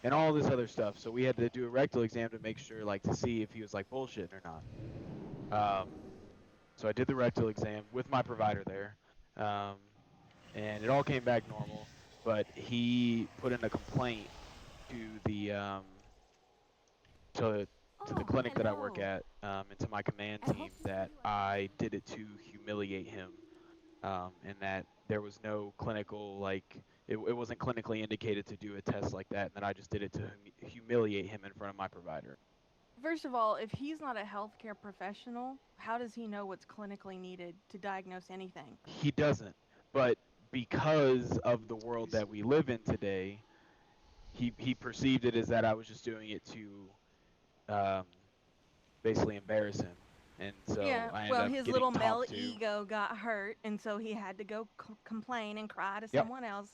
and all this other stuff. So we had to do a rectal exam to make sure like to see if he was like bullshitting or not. So I did the rectal exam with my provider there. And it all came back normal, but he put in a complaint to the to the clinic that I work at and to my command team that I did it to humiliate him, and that there was no clinical like it wasn't clinically indicated to do a test like that, and that I just did it to humiliate him in front of my provider. First of all, if he's not a healthcare professional, how does he know what's clinically needed to diagnose anything? He doesn't, but because of the world that we live in today, he perceived it as that I was just doing it to basically embarrass him, and so Yeah, I ended well, up his getting little male talked to. ego got hurt, and so he had to go complain and cry to Yep. someone else.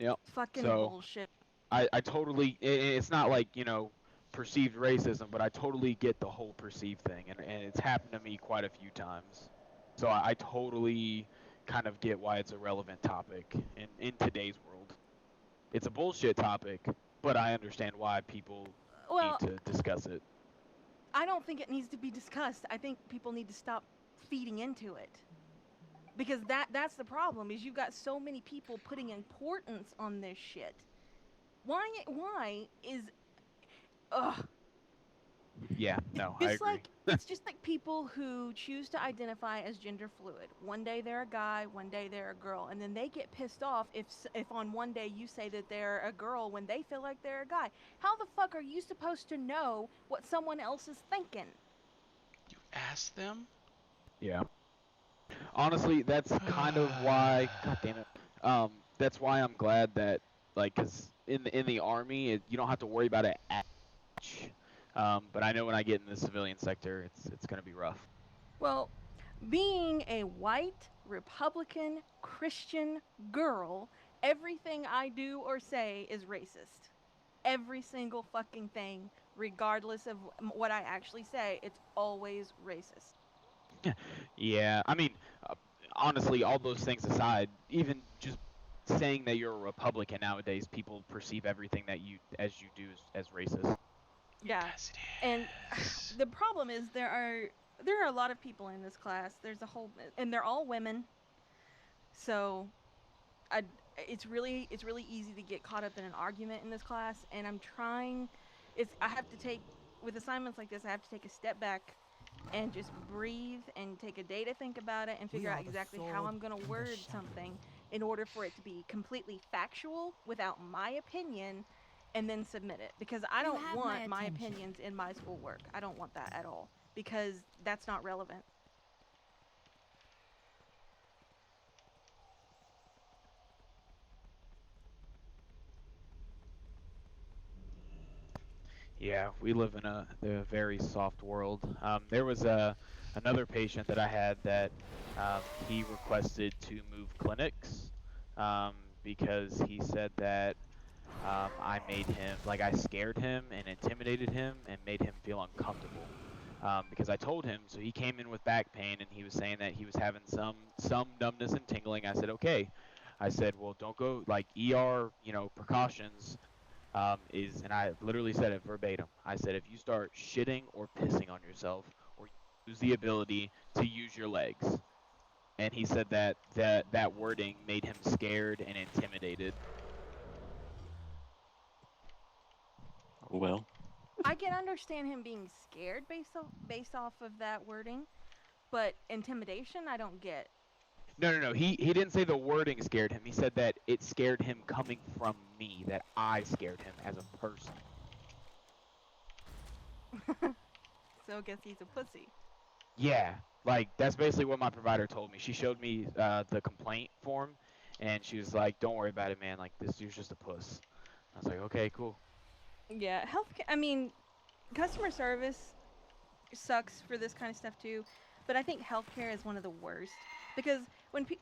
Yep. Fucking So bullshit. I totally it's not like perceived racism, but I totally get the whole perceived thing, and it's happened to me quite a few times. So I totally kind of get why it's a relevant topic in today's world. It's a bullshit topic, but I understand why people Well, need to discuss it. I don't think it needs to be discussed. I think people need to stop feeding into it. Because that's the problem, is you've got so many people putting importance on this shit. Why is ugh. Yeah, no, I agree. It's just like people who choose to identify as gender fluid. One day they're a guy, one day they're a girl, and then they get pissed off if on one day you say that they're a girl when they feel like they're a guy. How the fuck are you supposed to know what someone else is thinking? You ask them? Yeah. Honestly, that's kind of why. God damn it. That's why I'm glad that cause in the army, you don't have to worry about it as much. But I know when I get in the civilian sector, it's gonna be rough. Well, Being a white, Republican, Christian girl, everything I do or say is racist. Every single fucking thing, regardless of what I actually say, it's always racist. Yeah, I mean, honestly, all those things aside, even just saying that you're a Republican nowadays, people perceive everything that you do as racist. Yeah. And the problem is there are a lot of people in this class. There's a whole, and they're all women. So it's really easy to get caught up in an argument in this class, and I have to take, with assignments like this, I have to take a step back and just breathe and take a day to think about it and figure out exactly how I'm going to word something in order for it to be completely factual without my opinion, and then submit it, because I don't want my opinions in my schoolwork. I don't want that at all, because that's not relevant. Yeah, we live in a very soft world. There was another patient that I had that he requested to move clinics um, because he said that I made him, like, I scared him and intimidated him and made him feel uncomfortable. Because I told him, so he came in with back pain and he was saying that he was having some numbness and tingling. I said, okay. I said, well, don't go, like, ER, precautions and I literally said it verbatim. I said, if you start shitting or pissing on yourself, or lose the ability to use your legs. And he said that wording made him scared and intimidated. Well, I can understand him being scared based off of that wording, but intimidation I don't get. No. He didn't say the wording scared him. He said that it scared him coming from me, that I scared him as a person. So I guess he's a pussy. Yeah, like, that's basically what my provider told me. She showed me the complaint form, and she was like, don't worry about it, man. Like, this dude's just a puss. I was like, okay, cool. Yeah, customer service sucks for this kind of stuff too, but I think healthcare is one of the worst, because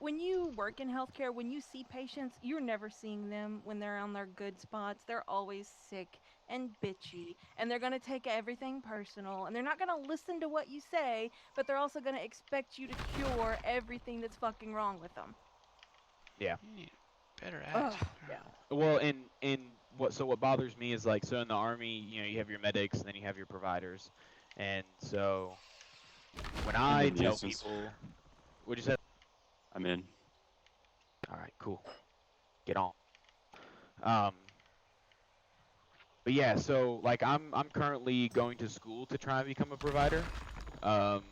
when you work in healthcare, when you see patients, you're never seeing them when they're on their good spots. They're always sick and bitchy, and they're going to take everything personal, and they're not going to listen to what you say, but they're also going to expect you to cure everything that's fucking wrong with them. Yeah. Better attitude. Yeah. Well, what bothers me is, like, so in the Army, you have your medics and then you have your providers, and so when I tell people, what'd you say? I'm in. All right, cool. Get on. But yeah, so, like, I'm currently going to school to try and become a provider. And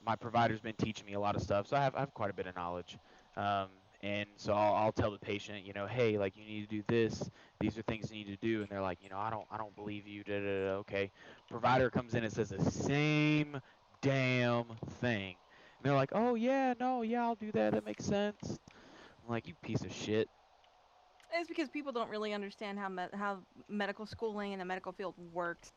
my provider's been teaching me a lot of stuff, so I have quite a bit of knowledge. And so I'll tell the patient, hey, like, you need to do this. These are things you need to do, and they're like, I don't believe you. Da, da, da. Okay. Provider comes in and says the same damn thing, and they're like, oh yeah, no, yeah, I'll do that. That makes sense. I'm like, you piece of shit. It's because people don't really understand how medical schooling and the medical field works.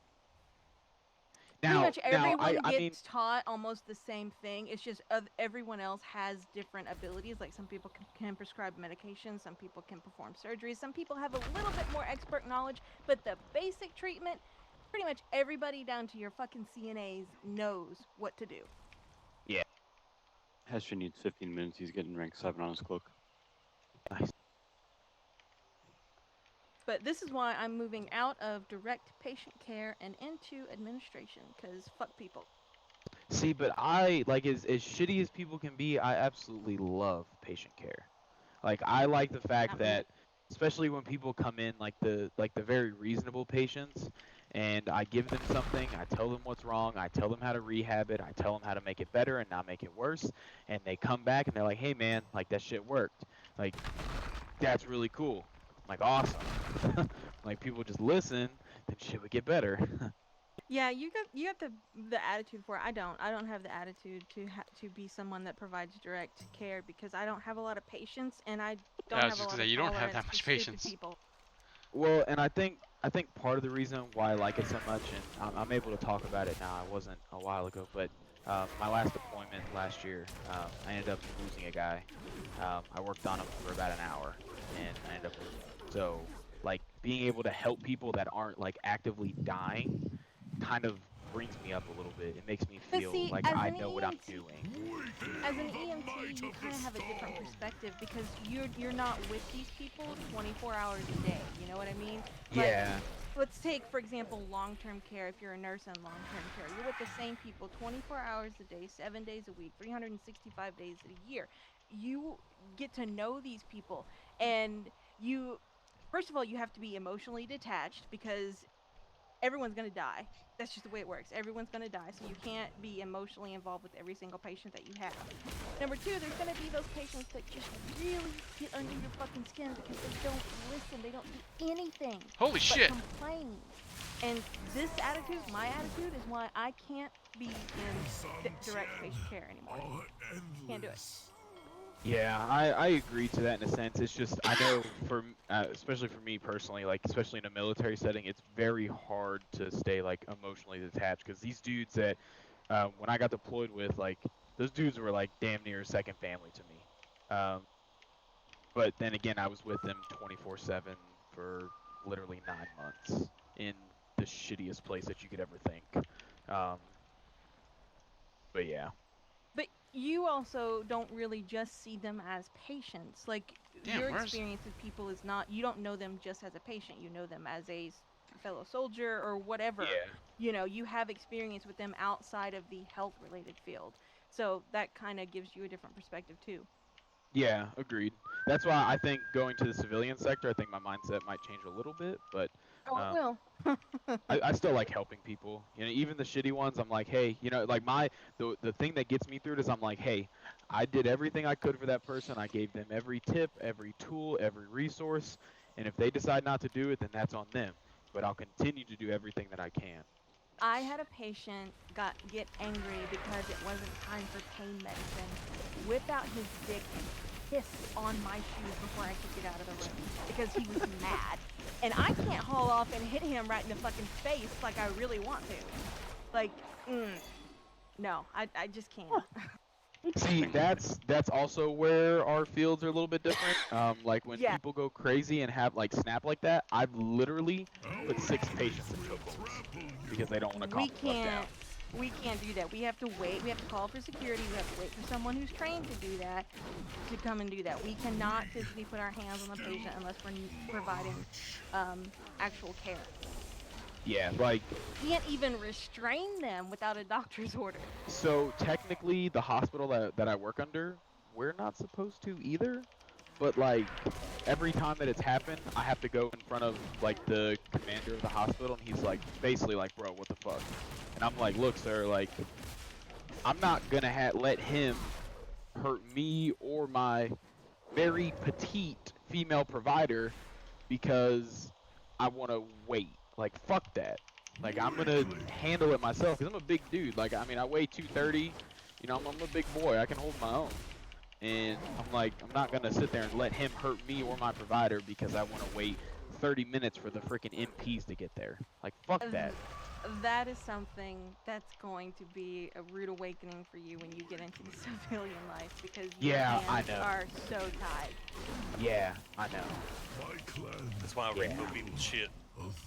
Pretty much everyone gets taught almost the same thing. It's just everyone else has different abilities. Like, some people can prescribe medication, some people can perform surgery, some people have a little bit more expert knowledge, but the basic treatment, pretty much everybody down to your fucking CNAs knows what to do. Yeah. Hesher needs 15 minutes. He's getting rank 7 on his cloak. Nice. But this is why I'm moving out of direct patient care and into administration, because fuck people. See, but I, like, as shitty as people can be, I absolutely love patient care. Like, I like the fact that, especially when people come in, like the very reasonable patients, and I give them something, I tell them what's wrong, I tell them how to rehab it, I tell them how to make it better and not make it worse, and they come back and they're like, hey man, like, that shit worked. Like, that's really cool. I'm like, awesome. Like, people just listen, then shit would get better. Yeah, you got the attitude for it. I don't have the attitude to be someone that provides direct care, because I don't have a lot of patience, and I don't have a lot of You don't have tolerance that for much stupid patience. people. Well, and I think part of the reason why I like it so much, and I'm able to talk about it now. I wasn't a while ago, but my last deployment last year, I ended up losing a guy. I worked on him for about an hour, and I ended up losing him. So, like, being able to help people that aren't like actively dying, kind of brings me up a little bit. It makes me But feel see, like as I an know what I'm EMT, doing. as an EMT, you kind of have a different perspective because you're not with these people 24 hours a day. You know what I mean? Like, Yeah. let's take for example long-term care. If you're a nurse in long-term care, you're with the same people 24 hours a day, 7 days a week, 365 days a year. You get to know these people, and you, first of all, you have to be emotionally detached because everyone's going to die. That's just the way it works. Everyone's going to die, so you can't be emotionally involved with every single patient that you have. Number two, there's going to be those patients that just really get under your fucking skin because they don't listen. They don't do anything Holy but shit. complain. And this attitude, my attitude, is why I can't be in direct patient care anymore. Can't do it. Yeah, I agree to that in a sense. It's just I know for especially for me personally, like especially in a military setting, it's very hard to stay like emotionally detached because these dudes that when I got deployed with, like those dudes were like damn near second family to me. But then again, I was with them 24/7 for literally 9 months in the shittiest place that you could ever think. But yeah. But you also don't really just see them as patients. Like, Damn, your where's... experience with people is not, you don't know them just as a patient. You know them as a fellow soldier or whatever. Yeah. You know, you have experience with them outside of the health related field. So that kind of gives you a different perspective too. Yeah, agreed. That's why I think going to the civilian sector, I think my mindset might change a little bit, but Oh, it will. I still like helping people. You know, even the shitty ones, I'm like, hey, you know, like the thing that gets me through it is I'm like, hey, I did everything I could for that person. I gave them every tip, every tool, every resource, and if they decide not to do it, then that's on them. But I'll continue to do everything that I can. I had a patient get angry because it wasn't time for pain medicine, whip out his dick and piss on my shoes before I could get out of the room because he was mad. And I can't haul off and hit him right in the fucking face like I really want to. Like, no, I just can't. See, that's also where our fields are a little bit different. Like when Yeah. people go crazy and have like snap like that, I've literally put 6 patients in chokeholds because they don't want to calm the fuck down. We can't do that. We have to wait. We have to call for security. We have to wait for someone who's trained to do that to come and do that. We cannot physically put our hands on the patient unless we're providing actual care. Yeah, like... We can't even restrain them without a doctor's order. So technically, the hospital that I work under, we're not supposed to either. But like, every time that it's happened, I have to go in front of like the commander of the hospital, and he's like, basically like, bro, what the fuck? And I'm like, look, sir, like, I'm not gonna let him hurt me or my very petite female provider because I want to wait. Like, fuck that. Like, I'm gonna handle it myself because I'm a big dude. Like, I mean, I weigh 230. You know, I'm a big boy. I can hold my own. And I'm like, I'm not gonna sit there and let him hurt me or my provider because I want to wait 30 minutes for the freaking MPs to get there. Like, fuck that. That is something that's going to be a rude awakening for you when you get into the civilian life because your hands are so tied. Yeah, I know. That's why I rate people shit.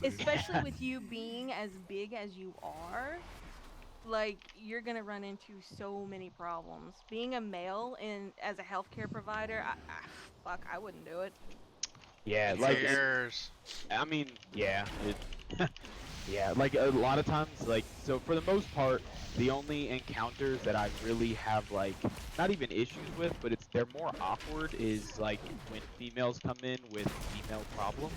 Especially with you being as big as you are, like, you're gonna run into so many problems. Being a male and as a healthcare provider, fuck, I wouldn't do it. Yeah, like, I mean, yeah, yeah, like a lot of times, like, so for the most part, the only encounters that I really have, like, not even issues with, but they're more awkward is, like, when females come in with female problems.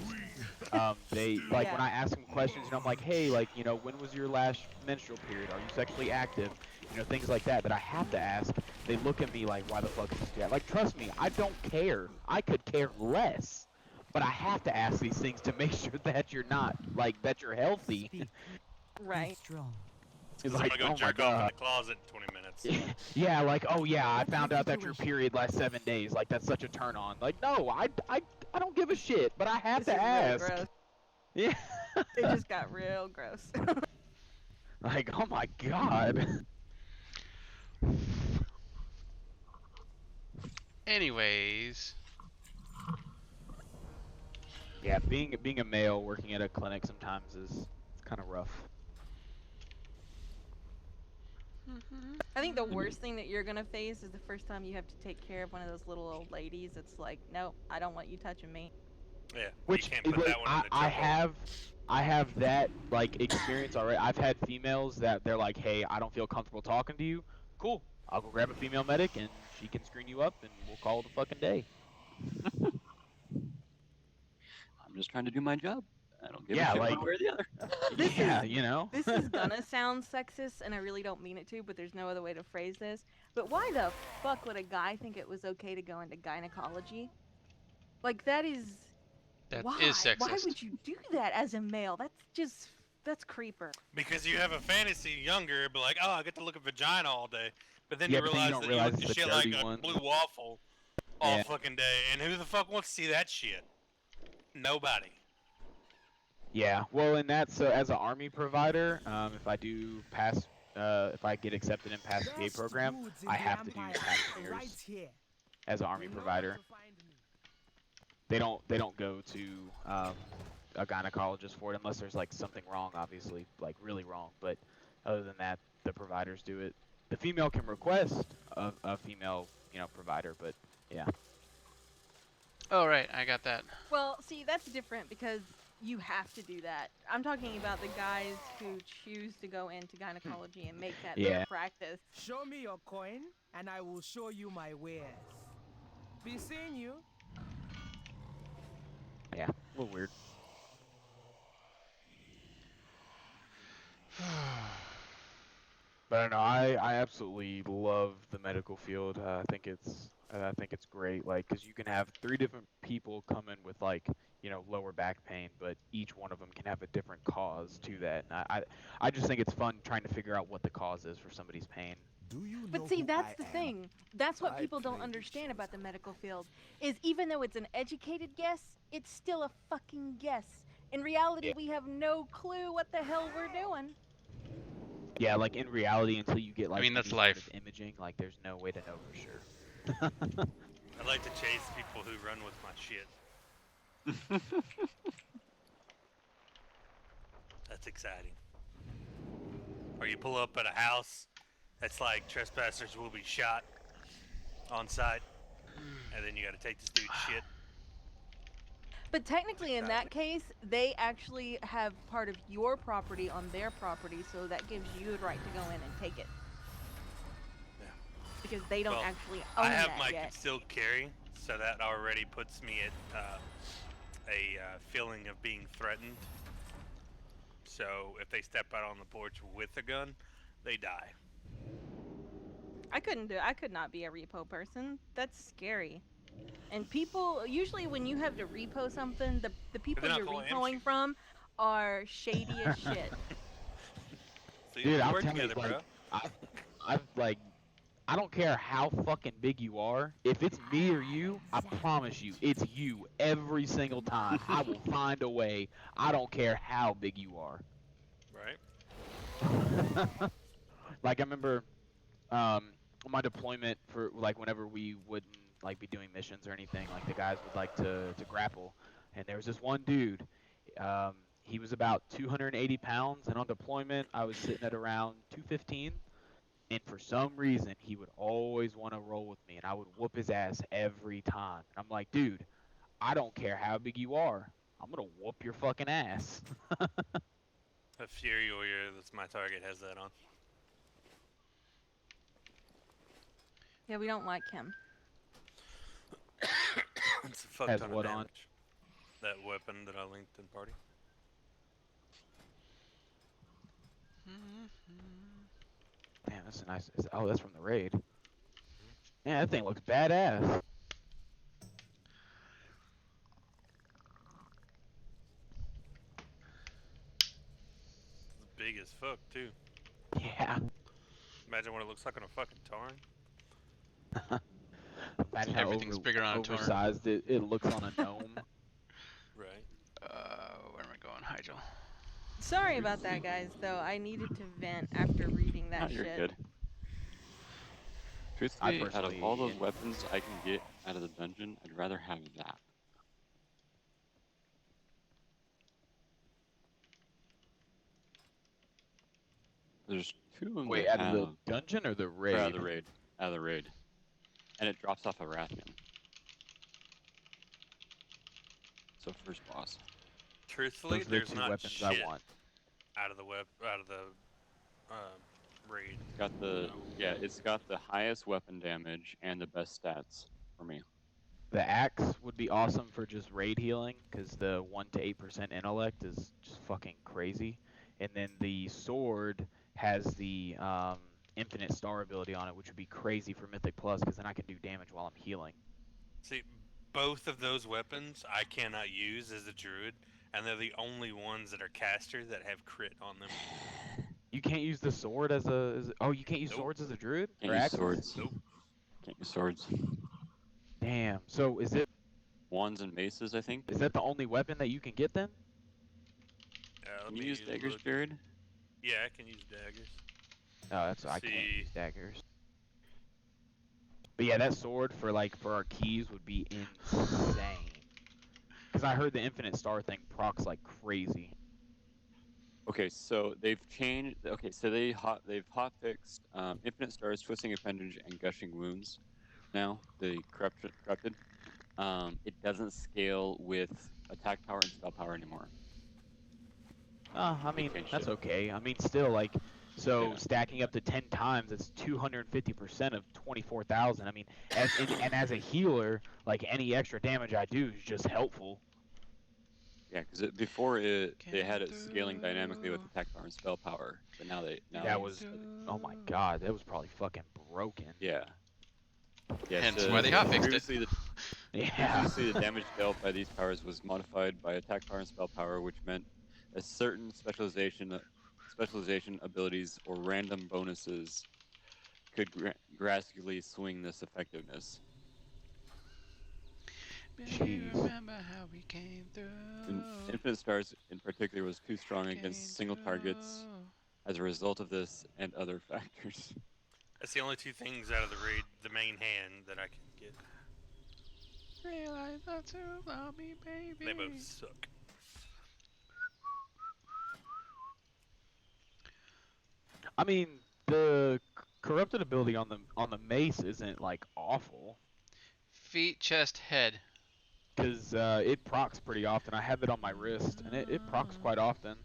They, like, when I ask them questions, and I'm like, hey, like, you know, when was your last menstrual period? Are you sexually active? You know, things like that I have to ask. They look at me like, why the fuck is that? Like, trust me, I don't care. I could care less. But I have to ask these things to make sure that you're not, like, that you're healthy. Right. It's like, I'm gonna go oh jerk my off God. in the closet in 20 minutes. Yeah, like, oh yeah, I found out that your period lasts 7 days. Like, that's such a turn on. Like, no, I don't give a shit, but I have to ask. Really gross. Yeah. It just got real gross. Like, oh my god. Anyways. Yeah, being a male working at a clinic sometimes is kind of rough. I think the worst thing that you're gonna face is the first time you have to take care of one of those little old ladies. It's like, nope, I don't want you touching me. Yeah, Which you can't put that one in the I have that like experience already. I've had females that they're like, "Hey, I don't feel comfortable talking to you." Cool. I'll go grab a female medic and she can screen you up and we'll call it a fucking day. I'm just trying to do my job. I don't give Yeah, a shit like one way or the other. yeah, you know. This is gonna sound sexist, and I really don't mean it to, but there's no other way to phrase this. But why the fuck would a guy think it was okay to go into gynecology? Like, that is... That why? is sexist. Why would you do that as a male? That's creeper. Because you have a fantasy younger, be like, oh, I get to look at vagina all day. But then Yeah, you but then realize you don't that realize you look it's at the shit like dirty a one. blue waffle all Yeah. fucking day. And who the fuck wants to see that shit? Nobody. Yeah, well, and that's as an army provider. If I do pass, if I get accepted and pass the PA program, I have to do pap smears as an army provider. They don't go to a gynecologist for it unless there's like something wrong, obviously, like really wrong. But other than that, the providers do it. The female can request a female, provider, but yeah. Oh, right, I got that. Well, see, that's different because you have to do that. I'm talking about the guys who choose to go into gynecology and make that their practice. Show me your coin, and I will show you my wares. Be seeing you. Yeah, a little weird. But I don't know, I absolutely love the medical field. I think it's great, like, because you can have 3 different people come in with like, lower back pain, but each one of them can have a different cause to that. And I just think it's fun trying to figure out what the cause is for somebody's pain. But see, that's the thing. That's what people don't understand about the medical field, is even though it's an educated guess, it's still a fucking guess. In reality, we have no clue what the hell we're doing. Yeah, like in reality, until you get like that's any life. sort of imaging, like there's no way to know for sure. I like to chase people who run with my shit. That's exciting. Or you pull up at a house that's like trespassers will be shot on site, and then you got to take this dude's shit. But technically, in that case, they actually have part of your property on their property, so that gives you the right to go in and take it. Yeah. Because they don't actually own I have that my yet. concealed carry, so that already puts me at a feeling of being threatened. So if they step out on the porch with a gun, they die. I could not be a repo person. That's scary. And people, usually when you have to repo something, the people you're repoing from are shady as shit. So Dude, I'm work telling you, together, like, I don't care how fucking big you are. If it's me or you, I promise you, it's you every single time. I will find a way. I don't care how big you are. Right. Like I remember, on my deployment for like whenever we wouldn't like be doing missions or anything, like the guys would like to grapple, and there was this one dude. He was about 280 pounds, and on deployment I was sitting at around 215. And for some reason, he would always want to roll with me, and I would whoop his ass every time. And I'm like, dude, I don't care how big you are. I'm gonna whoop your fucking ass. A Fury Warrior, that's my target, has that on. Yeah, we don't like him. It's a fuck Has ton what of on? damage. That weapon that I linked in party. Damn, that's a nice. Oh, that's from the raid. Yeah, that thing looks badass. It's big as fuck too. Yeah. Imagine what it looks like on a fucking Tauren. Imagine how Everything's bigger on a Tauren. oversized it looks on a gnome. Right. Where am I going? Sorry about that, guys. Though I needed to vent after reading that You're shit. good. Truthfully, out of all those weapons I can get out of the dungeon, I'd rather have that. There's two of them Wait, that out of have... the dungeon or the raid? Or out of the raid. Out of the raid. And it drops off a Rathian. So first boss. Truthfully, Those are the there's two not weapons shit I want. out of the raid. It's got the it's got the highest weapon damage and the best stats for me. The axe would be awesome for just raid healing, because the 1 to 8% intellect is just fucking crazy. And then the sword has the infinite star ability on it, which would be crazy for Mythic Plus, because then I can do damage while I'm healing. See, both of those weapons I cannot use as a druid, and they're the only ones that are caster that have crit on them. You can't use the sword as a... oh, you can't use swords as a druid? Can't or use axes? swords. Nope. Can't use swords. Damn. So is it... Wands and maces, I think. Is that the only weapon that you can get then? Let Can me you use daggers, look. Jared? Yeah, I can use daggers. Oh, that's... I can't use daggers. But yeah, that sword for our keys would be insane. Because I heard the infinite star thing procs like crazy. Okay, so they've changed. Okay, so they've hotfixed infinite stars, twisting appendage, and gushing wounds. Now the corrupted. It doesn't scale with attack power and spell power anymore. I mean, that's okay. I mean, still, stacking up to 10 times, it's 250% of 24,000. I mean, and as a healer, any extra damage I do is just helpful. Yeah, because before they had it scaling dynamically with attack power and spell power, but now that was, oh my god, that was probably fucking broken. Yeah. Yeah. Hence so why they hotfixed previously it. Previously, the damage dealt by these powers was modified by attack power and spell power, which meant a certain specialization abilities or random bonuses could drastically swing this effectiveness. Remember how we came through. And Infinite Stars, in particular, was too strong against single targets as a result of this and other factors. That's the only two things out of the raid, the main hand, that I can get. Realize not to love me, baby. They both suck. I mean, the corrupted ability on the mace isn't awful. Feet, chest, head. Because it procs pretty often. I have it on my wrist, and it procs quite often.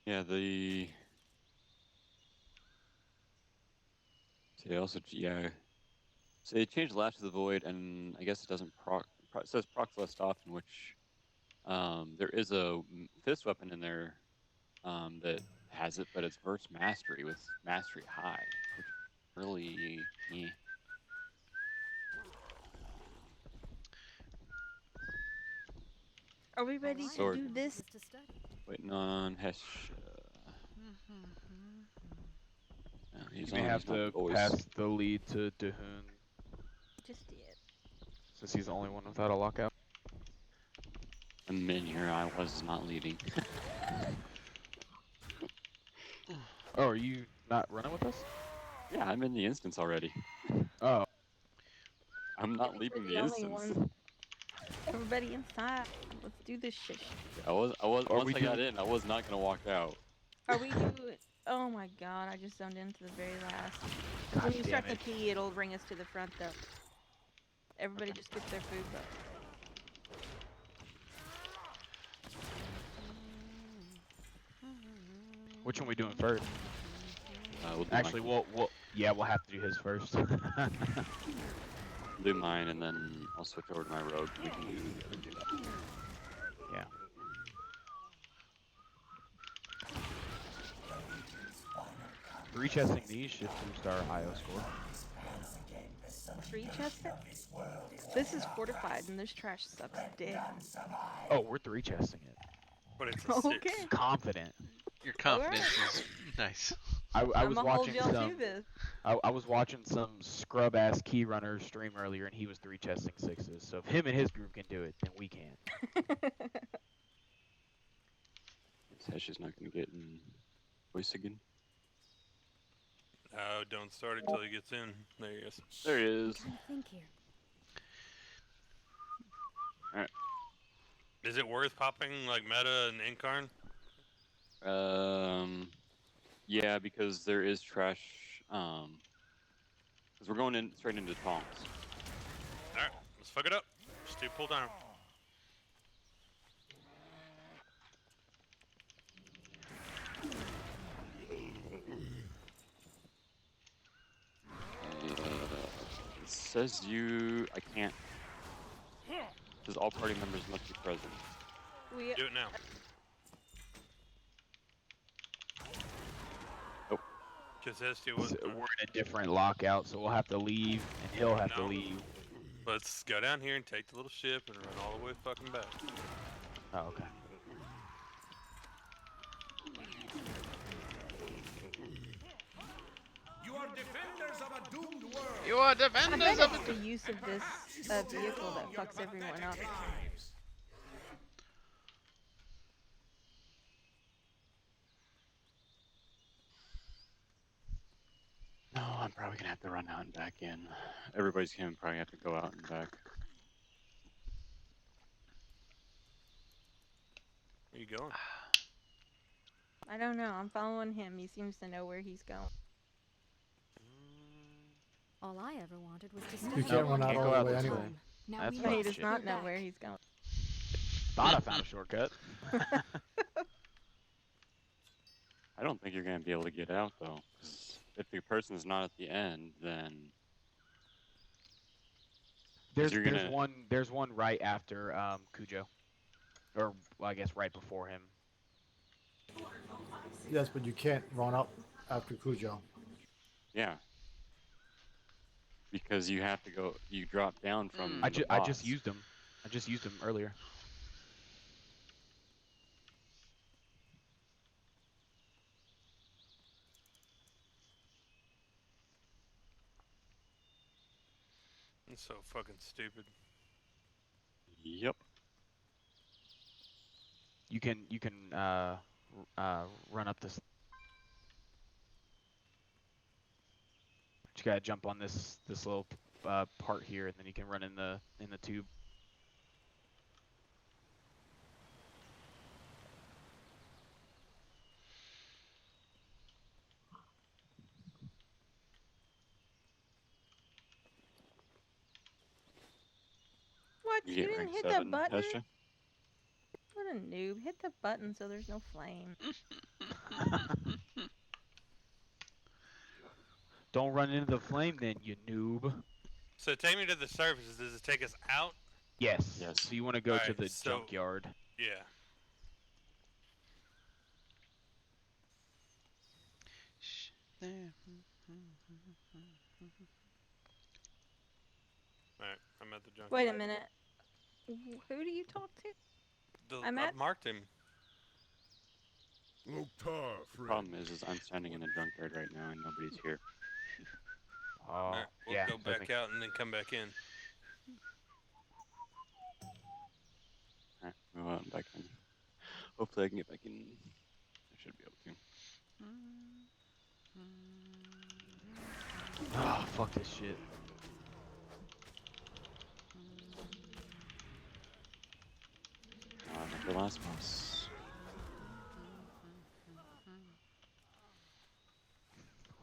Yeah, they also, so they changed Lash of the Void, and I guess it doesn't it says procs less often, which there is a fist weapon in there that has it, but it's Verse Mastery with Mastery High, which really, Are we ready to do this? Waiting on Hesh. No, You may have to pass the lead to Dahoon. Just did. Since he's the only one without a lockout. I'm in here, I was not leading. Oh, are you not running with us? Yeah, I'm in the instance already. Oh. I'm not leaving the instance. Everybody inside. Let's do this shit. Once I got in, I was not gonna walk out. Are we doing... Oh my god, I just zoned into the very last. When you start the key, it'll bring us to the front though. Everybody just gets their food though. Which one are we doing first? We'll do Actually, we'll have to do his first. Do mine, and then I'll switch over to my rogue. We can do the other two. Yeah. Three-chesting these should boost our IO score. 3-chested? This is fortified, and this trash sucks dick. Oh, we're 3-chesting it. But it's okay. Confident. Your confidence is nice. I was I'ma hold watching y'all some. to this. I was watching some scrub ass key runner stream earlier, and he was 3-chesting 6s. So if him and his group can do it, then we can. Sasha's not gonna get in voice again. No, don't start it till he gets in. There he is. There he is. Trying to think here. Alright. Is it worth popping like meta and Incarn? Yeah, because there is trash. Because we're going in straight into taunts. All right, let's fuck it up. Just do pull down. It says I can't. It says all party members must be present. We Do it now. Oh. Just says to what? We're in a different lockout, so we'll have to leave, and he'll have to leave. Let's go down here and take the little ship and run all the way fucking back. Oh, okay. You are defenders of a doomed world. You are I defenders bet of it's the use of this vehicle that fucks everyone up. No, I'm probably gonna have to run out and back in. Everybody's gonna probably have to go out and back. Where you going? I don't know. I'm following him. He seems to know where he's going. All I ever wanted was to You can't run out all the way anyway. That's But he does shit. not know where he's going. Thought I found a shortcut. I don't think you're gonna be able to get out though, 'cause if the person's not at the end, then There's you're there's gonna- one right after Cujo, or well, I guess right before him. Yes, but you can't run up after Cujo. yeah, because you have to go. You drop down from. I the just boss. used him. I just used him earlier. It's so fucking stupid. Yep. You can run up this. You gotta jump on this little part here, and then you can run in the tube. What? You You get didn't rank hit 7, that button? Hesha? What a noob. Hit the button so there's no flame. Don't run into the flame then, you noob. So take me to the surface. Does it take us out? Yes. Yes. So you want to go to Alright, the so- junkyard. Yeah. Alright, I'm at the junkyard. Wait a minute. Who do you talk to? I marked him. Problem is I'm standing in the junkyard right now and nobody's here. Oh, Alright, we'll yeah. go back out and then come back in. Alright, go out and back in. Hopefully I can get back in. I should be able to. Oh, fuck this shit. The last boss.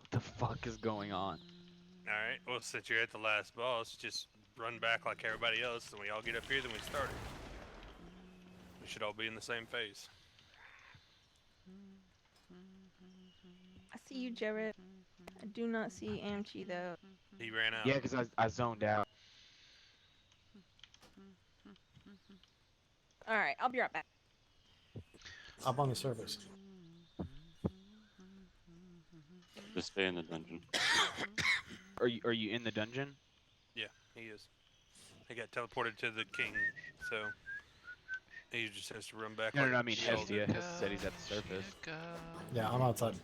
What the fuck is going on? Alright, well, since you're at the last boss, just run back like everybody else, and we all get up here, then we start it. We should all be in the same phase. I see you, Jared. I do not see Amchi though. He ran out. Yeah, because I zoned out. Alright, I'll be right back. Up on the surface. Just stay in the dungeon. Are you in the dungeon? Yeah, he is. He got teleported to the king, so he just has to run back. No, like I mean Sheldon. Hestia has said he's at the surface. Yeah, I'm outside.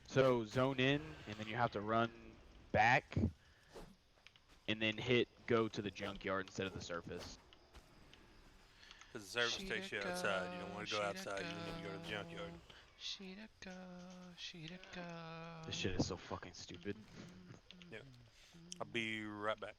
So zone in, and then you have to run back, and then hit go to the junkyard instead of the surface. Because the service takes you outside. You don't want to go outside. You need to go to the junkyard. This shit is so fucking stupid. Yep. I'll be right back.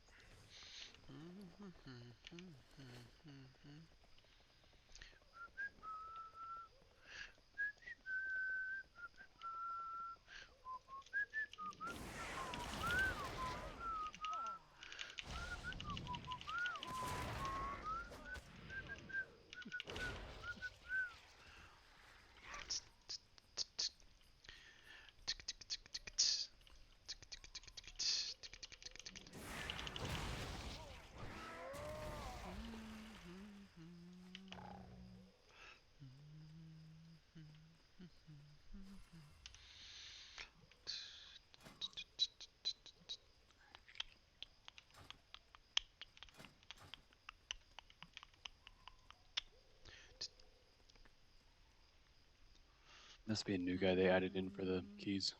Must be a new guy they added in for the keys.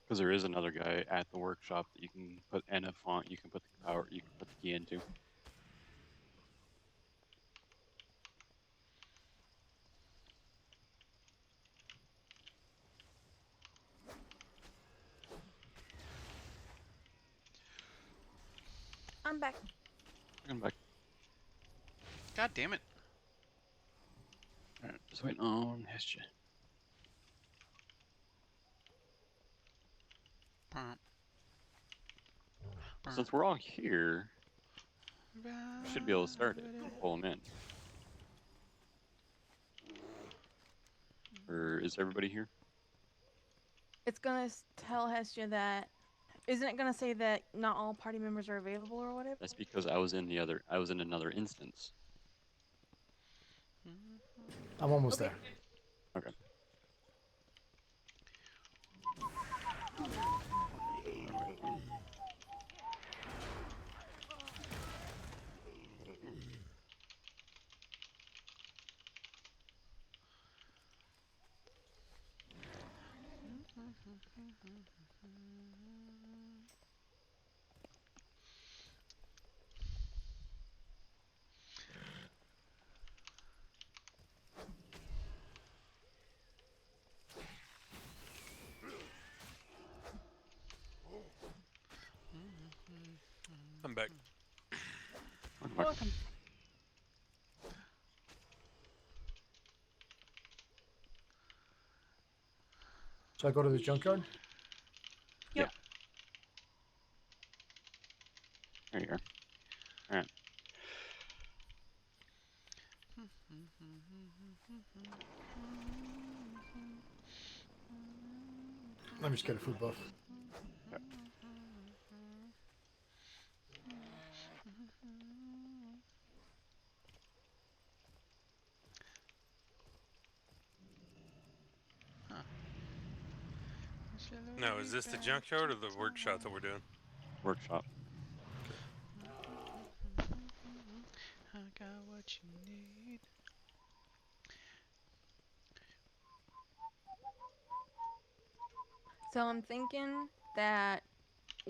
Because there is another guy at the workshop that you can put and a font you can put the power you can put the key into. I'm back. I'm back. God damn it. Alright, just waiting on history. Since we're all here, we should be able to start it and pull them in. Or is everybody here? It's gonna tell Hestia that. Isn't it gonna say that not all party members are available or whatever? That's because I was in another instance. I'm almost there. Okay. I'm back. Welcome. Should I go to the junkyard? Yep. There you are. Alright. Let me just get a food buff. Yep. No, is this the junkyard or the workshop that we're doing? Workshop. I got what you need. So I'm thinking that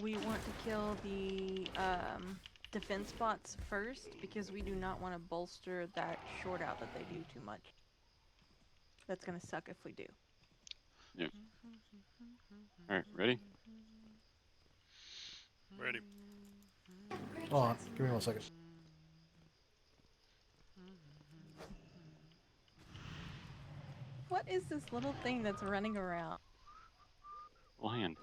we want to kill the defense bots first because we do not want to bolster that short out that they do too much. That's gonna suck if we do. Yep. Alright, ready? Ready. Hold on, give me 1 second. What is this little thing that's running around? Land.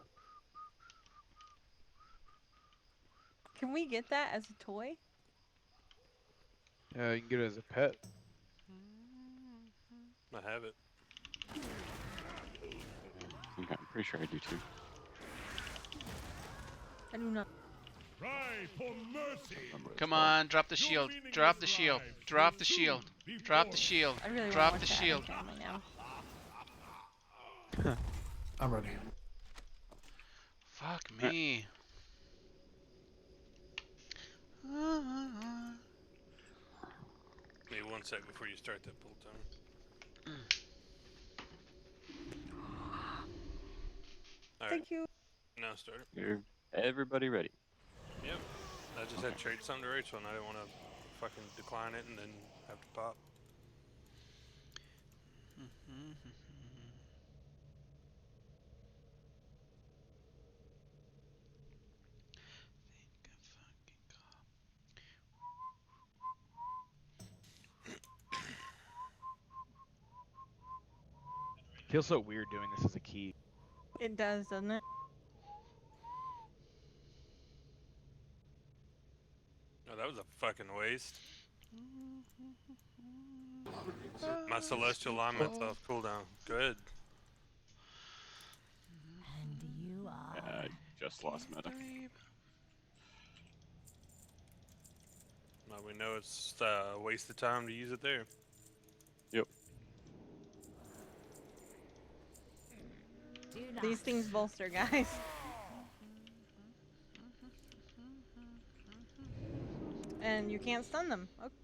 Can we get that as a toy? Yeah, you can get it as a pet. I have it. Okay, I'm pretty sure I do too. I do not. Cry for mercy. Come on, drop the shield. Drop the shield. Drop the shield. Drop the shield. I really Drop want the to watch shield. that on camera now. I'm ready. Fuck me. Maybe 1 sec before you start that pull time. Thank you. Now start it. You're everybody ready. Yep. I just had to trade something to Rachel, and I didn't want to fucking decline it and then have to pop. Feels so weird doing this as a key. It does, doesn't it? Oh, that was a fucking waste. My celestial alignment's off cooldown. Good. And you are. I just lost meta. Now we know it's a waste of time to use it there. Yep. These things bolster, guys. And you can't stun them. Okay.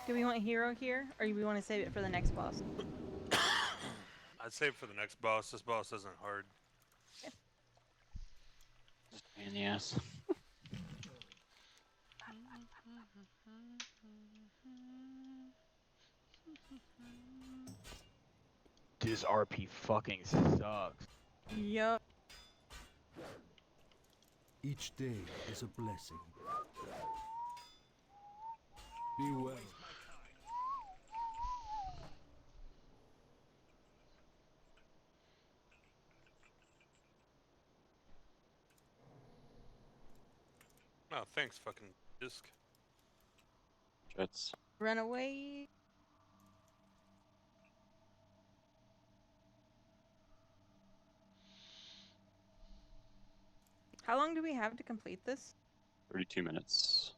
Do we want hero here, or do we want to save it for the next boss? I'd save it for the next boss. This boss isn't hard. Just pain in the ass. This RP fucking sucks. Yup. Each day is a blessing. Be well. Oh, thanks, fucking disc. Jets. Run away. How long do we have to complete this? 32 minutes.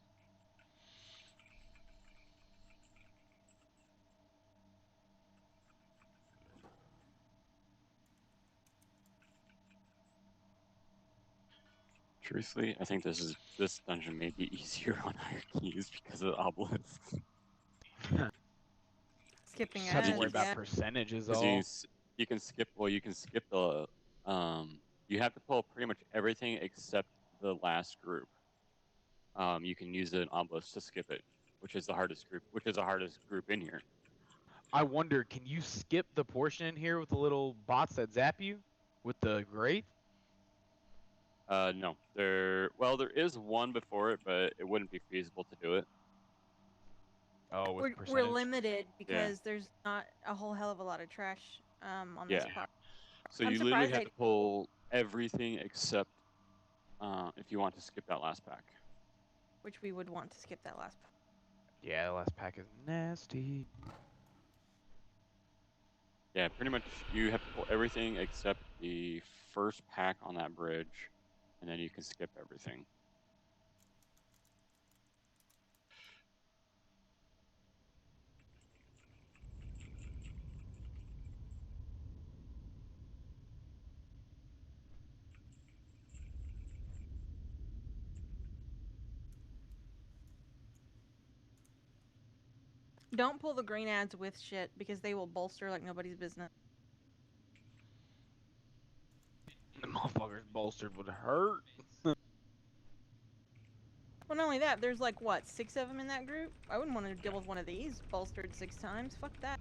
Truthfully, I think this dungeon may be easier on higher keys because of the obelisks. Skipping Just have to ahead, worry about yeah. percentages Because all. you can skip. Well, you can skip the. You have to pull pretty much everything except the last group. You can use an obelisk to skip it, which is the hardest group. Which is the hardest group in here. I wonder, can you skip the portion in here with the little bots that zap you with the grate? No, there is one before it, but it wouldn't be feasible to do it. Oh, with We're percentage? limited because there's not a whole hell of a lot of trash on this part. So I'm you literally surprised have to pull everything except if you want to skip that last pack. which we would want to skip that last part. Yeah, the last pack is nasty. Yeah, pretty much you have to pull everything except the first pack on that bridge, and then you can skip everything. Don't pull the green ads with shit because they will bolster like nobody's business. The motherfuckers bolstered would hurt. Well, not only that, there's like, what, 6 of them in that group? I wouldn't want to deal with one of these bolstered 6 times. Fuck that.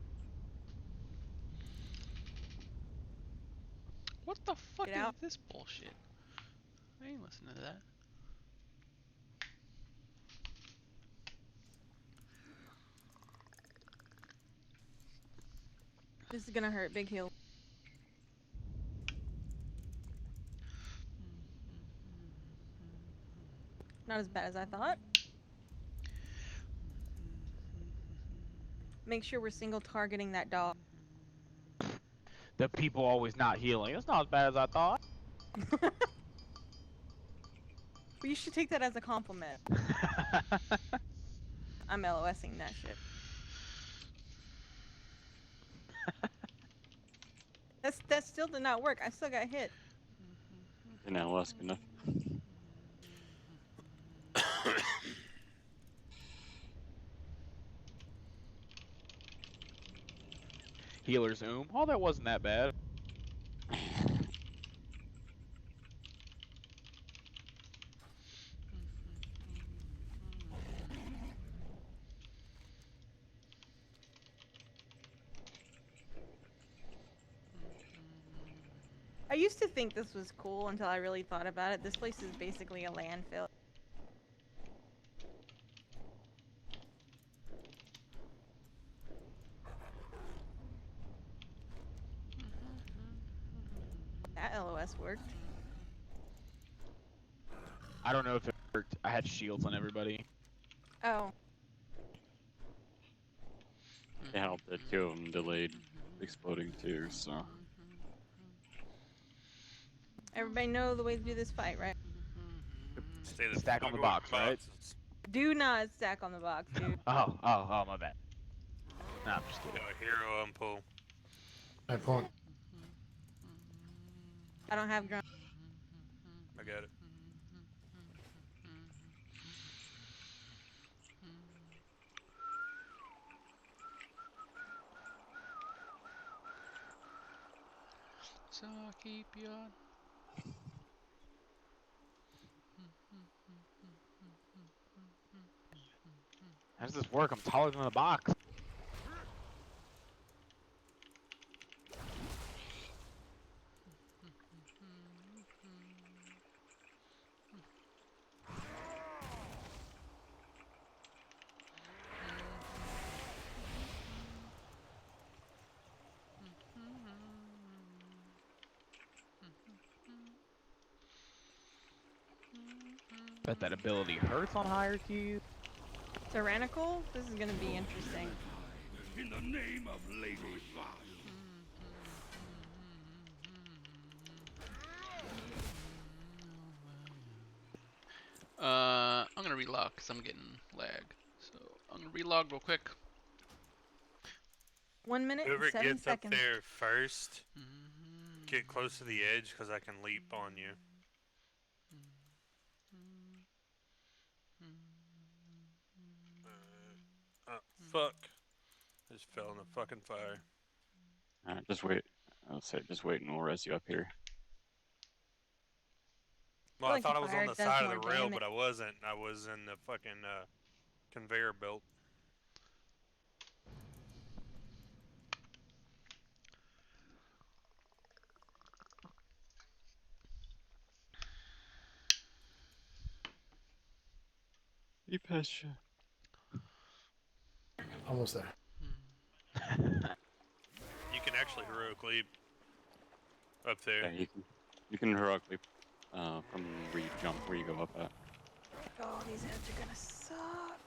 What the fuck Get is out. this bullshit? I ain't listening to that. This is gonna hurt. Big heal. Not as bad as I thought. Make sure we're single targeting that dog. The people always not healing. It's not as bad as I thought. Well, you should take that as a compliment. I'm LOSing that shit. That still did not work. I still got hit. And now ask enough. Healer's Oh, that wasn't that bad. I used to think this was cool until I really thought about it. This place is basically a landfill. That LOS worked. I don't know if it worked. I had shields on everybody. Oh. It helped that 2 of them delayed exploding too, so. Everybody know the way to do this fight, right? Stack on the box, right? Do not stack on the box, dude. Oh, my bad. Nah, I'm just kidding. Hero and pull. I pull. I don't have ground. I got it. So I'll keep you on. How does this work? I'm taller than the box. Bet that ability hurts on higher keys. Tyrannical? This is gonna be interesting. In the name of Lady Vile. I'm gonna relog because I'm getting lag. So I'm gonna relog real quick. 1 minute Whoever and 7 gets seconds. up there first, get close to the edge because I can leap on you. Oh, fuck. I just fell in the fucking fire. Alright, just wait. I'll say, just wait and we'll res you up here. Well, I thought I was fire on the does side of more the rail, damage. but I wasn't. I was in the fucking conveyor belt. You passed you. Almost there. You can actually heroic leap up there. Yeah, you can heroically from where you jump, where you go up at. Oh, these heads are gonna suck.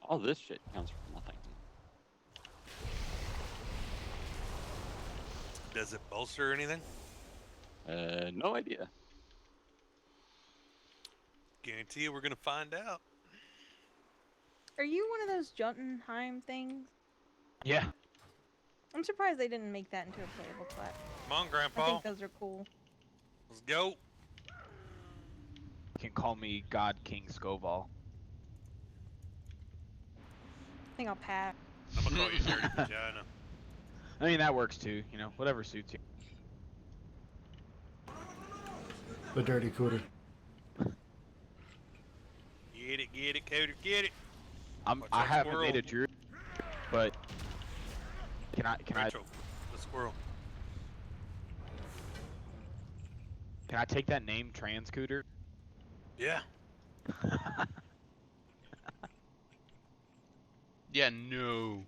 All this shit counts for nothing. Does it bolster or anything? No idea. Guarantee you we're gonna find out. Are you one of those Jotunheim things? Yeah. I'm surprised they didn't make that into a playable class. Come on, Grandpa. I think those are cool. Let's go. You can call me God King Scoval. I think I'll pass. I'm gonna call you Dirty Vagina. I mean, that works too. You know, whatever suits you. The dirty cooter. Get it, Coder, get it. I haven't made a druid, but can Retro, the squirrel. Can I take that name, Transcooter? Yeah. Yeah, no.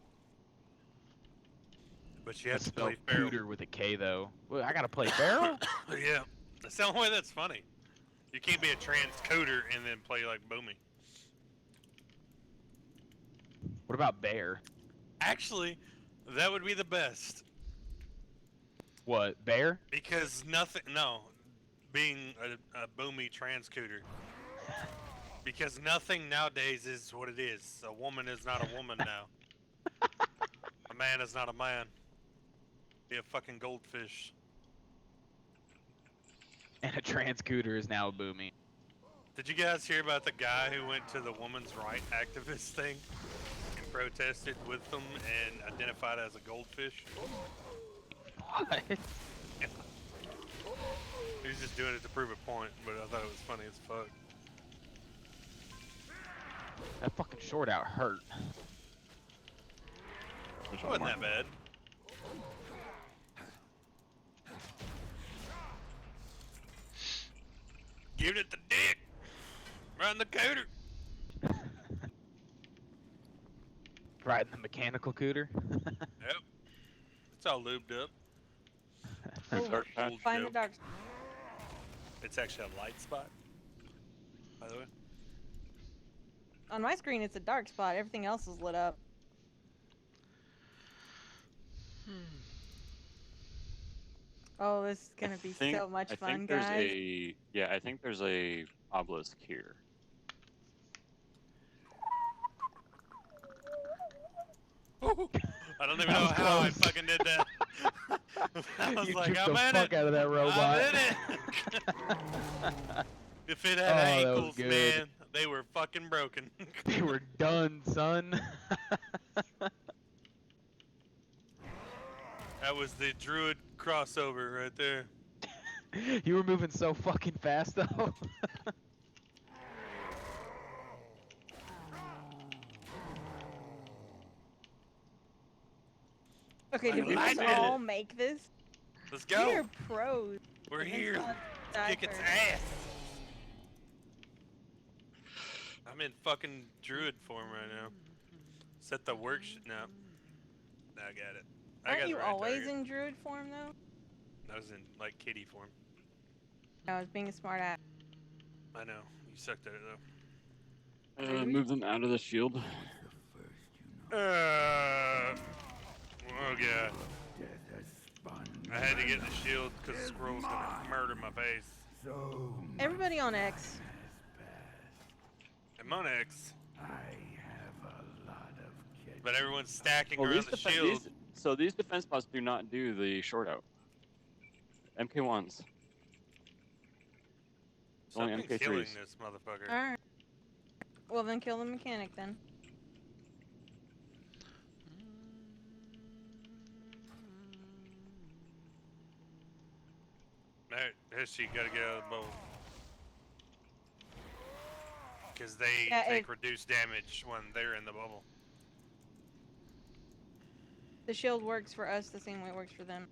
But you have to spell play Feral. Cooter with a K though. Well, I gotta play Feral? Yeah. That's the only way that's funny. You can't be a transcoder and then play like Boomy. What about Bear? Actually, that would be the best. What, Bear? Because nothing, no, being a Boomy transcooter. Because nothing nowadays is what it is. A woman is not a woman now. A man is not a man. Be a fucking goldfish. And a Transcooter is now a Boomy. Did you guys hear about the guy who went to the woman's right activist thing and protested with them and identified as a goldfish. What? He was just doing it to prove a point, but I thought it was funny as fuck. That fucking short out hurt. It wasn't that bad. Give it the dick! Run the cooter! Riding the mechanical cooter. Yep. It's all lubed up. Oh, Old find the joke. dark. It's actually a light spot, by the way. On my screen, it's a dark spot. Everything else is lit up. Oh, this is gonna be so much I fun, think there's guys. I think there's a obelisk here. I don't even know how I fucking did that. I was You like, took I'm the in fuck it. out of that robot. I'm in it. If it had Oh, that was ankles, good. man, they were fucking broken. They were done, son. That was the druid crossover right there. You were moving so fucking fast, though. Okay, did we I just did all it. make this? Let's go. We are pros. We're Vince here. Vaughn Let's died kick its first. ass. I'm in fucking druid form right now. Set the work no. I got it. I Aren't got you the right always target. in druid form, though? I was in, like, kitty form. I was being a smart ass. I know. You sucked at it, though. Move them out of the shield. Oh god. I had to get in the shield because the squirrel's gonna murder my face. Everybody on X. I'm on X. But everyone's stacking Well, around the shield. These defense spots do not do the short out. MK1s. Only Something's killing MK3s. this motherfucker. Alright. Well, then kill the mechanic, then. Alright, here she gotta get out of the bowl. Because they take reduced damage when they're in the bubble. The shield works for us the same way it works for them.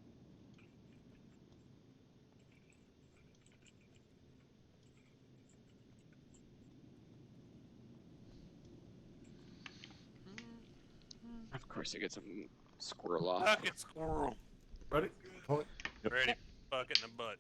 Of course, I get some squirrel off. Bucket squirrel. Ready? Pull it. Ready? Bucket in the butt.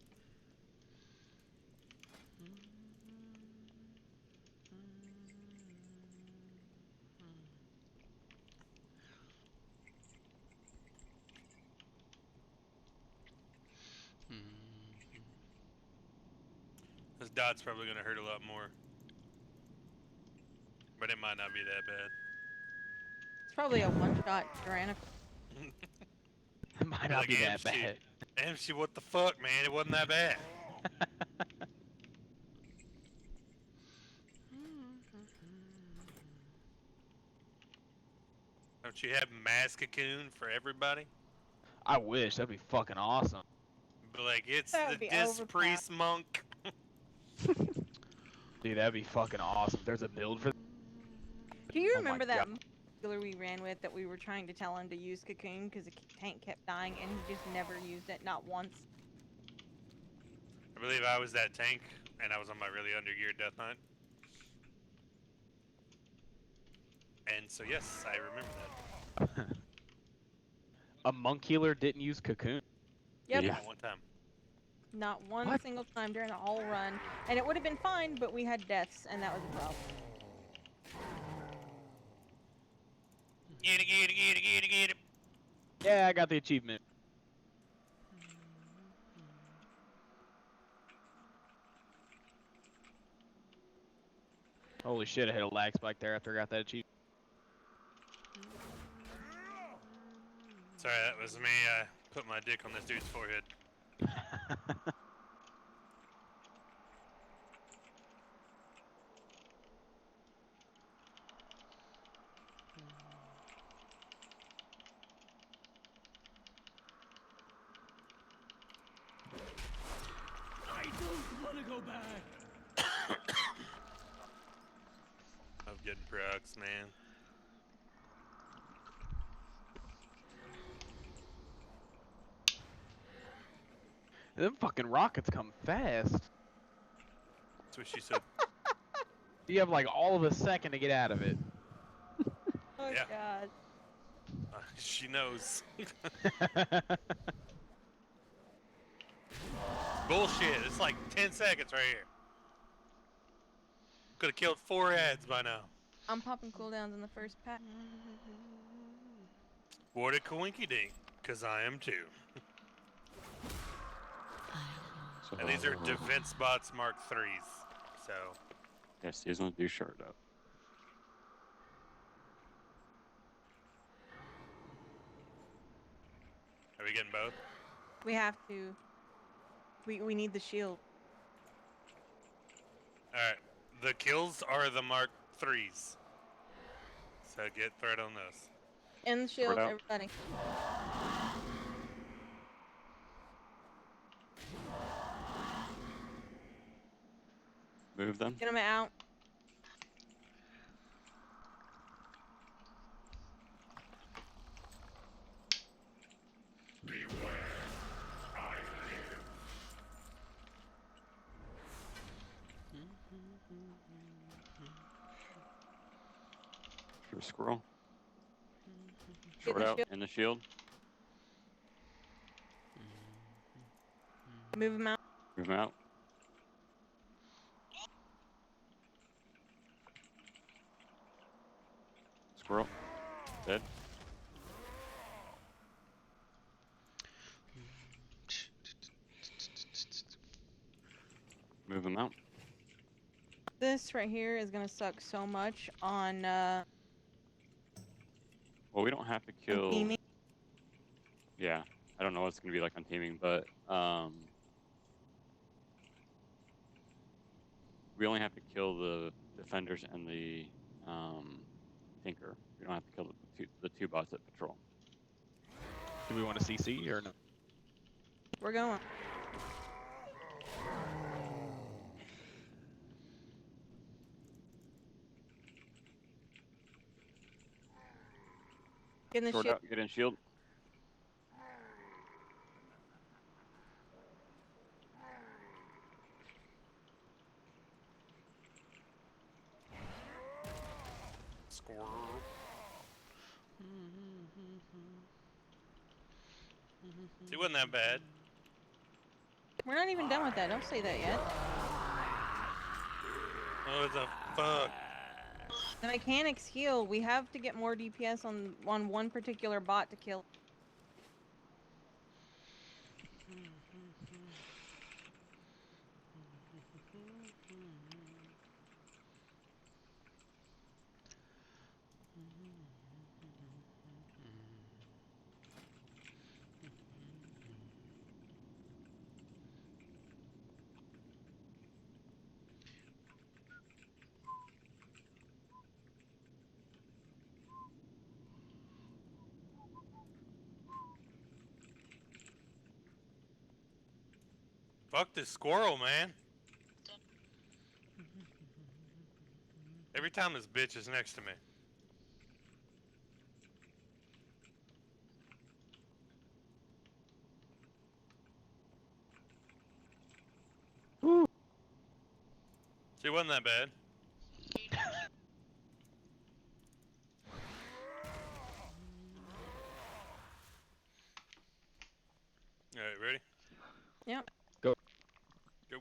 This dot's probably gonna hurt a lot more. But it might not be that bad. It's probably a one-shot tyrannical. It might not be that AMC, bad. AMC, what the fuck, man? It wasn't that bad. Don't you have mass cocoon for everybody? I wish. That'd be fucking awesome. But like, it's That the would be Dis Priest monk. Dude, that'd be fucking awesome. There's a build for. Do you Oh my remember that God. killer we ran with that we were trying to tell him to use cocoon because the tank kept dying and he just never used it, not once? I believe I was that tank, and I was on my really undergeared Death Knight. And so yes, I remember that. A monk healer didn't use cocoon. Yep. Yeah. One time. Not one What? single time during the whole run. And it would have been fine, but we had deaths, and that was a problem. Get it, get it, get it, get it, get it. Yeah, I got the achievement. Holy shit, I hit a lag spike there after I got that achievement. Sorry, that was me. I put my dick on this dude's forehead. go back. I'm getting procs, man. Them fucking rockets come fast. That's what she said. You have like all of a second to get out of it. Oh Yeah. god. She knows. Bullshit. It's like 10 seconds right here. Could have killed 4 ads by now. I'm popping cooldowns in the first pack. What a coinky dink, because I am too. And these are defense bots Mark 3s. So. Yes, these ones do short up. Are we getting both? We have to. We need the shield. Alright. The kills are the Mark 3s. So get threat on those. And the shield, out. everybody. Move them. Get them out. For squirrel. Get Short the out shield. in the shield. Move them out. Move them out. Squirrel. Dead. Move them out. This right here is gonna suck so much on Well, we don't have to kill. teaming. Yeah, I don't know what it's gonna be like on teaming, but we only have to kill the defenders and the tinker. We don't have to kill the two bots that patrol. Do we want to CC or no? We're going. Get in the Short shield. out. Get in shield. Squirrel. See, wasn't that bad. We're not even done with that. Don't say that yet. What the fuck? The mechanics heal. We have to get more DPS on one particular bot to kill. Fuck this squirrel, man. Every time this bitch is next to me. Woo. See, wasn't that bad. Alright, ready? Yep. Go. Go.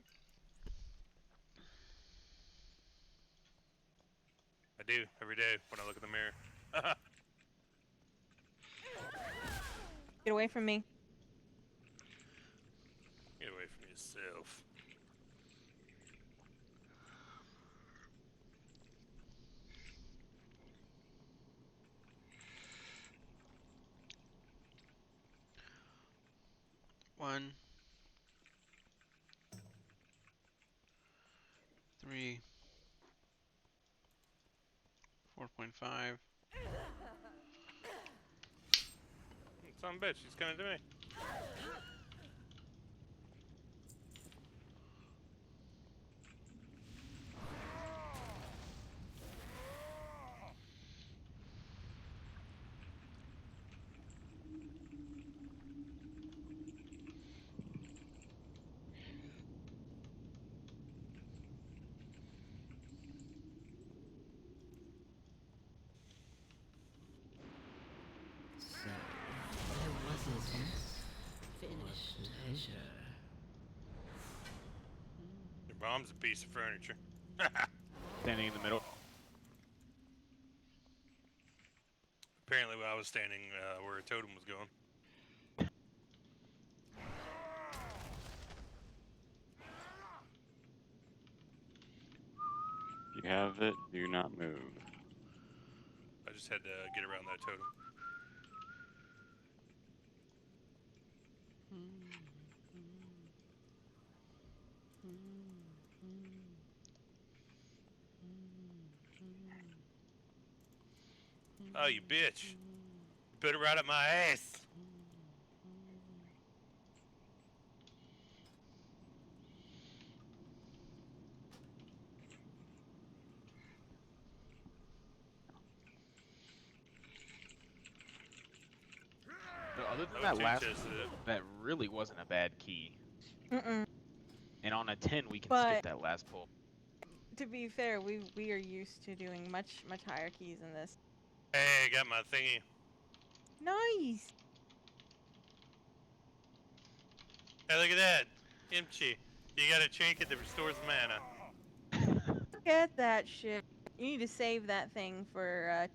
I do, every day when I look in the mirror. Get away from me. Get away from yourself. One. 3. 4.5. Son of a bitch, he's coming to me. Your bomb's a piece of furniture. Standing in the middle. Apparently, I was standing where a totem was going. If you have it, do not move. I just had to get around that totem. Oh, you bitch. You put it right up my ass. No, other than I that would last change this, one, that really wasn't a bad key. Mm-mm. And on a 10, we can But- skip that last pull. To be fair, we are used to doing much higher keys than this. Hey, I got my thingy. Nice. Hey, look at that. Kimchi. You got a trinket that restores mana. Look at that shit. You need to save that thing for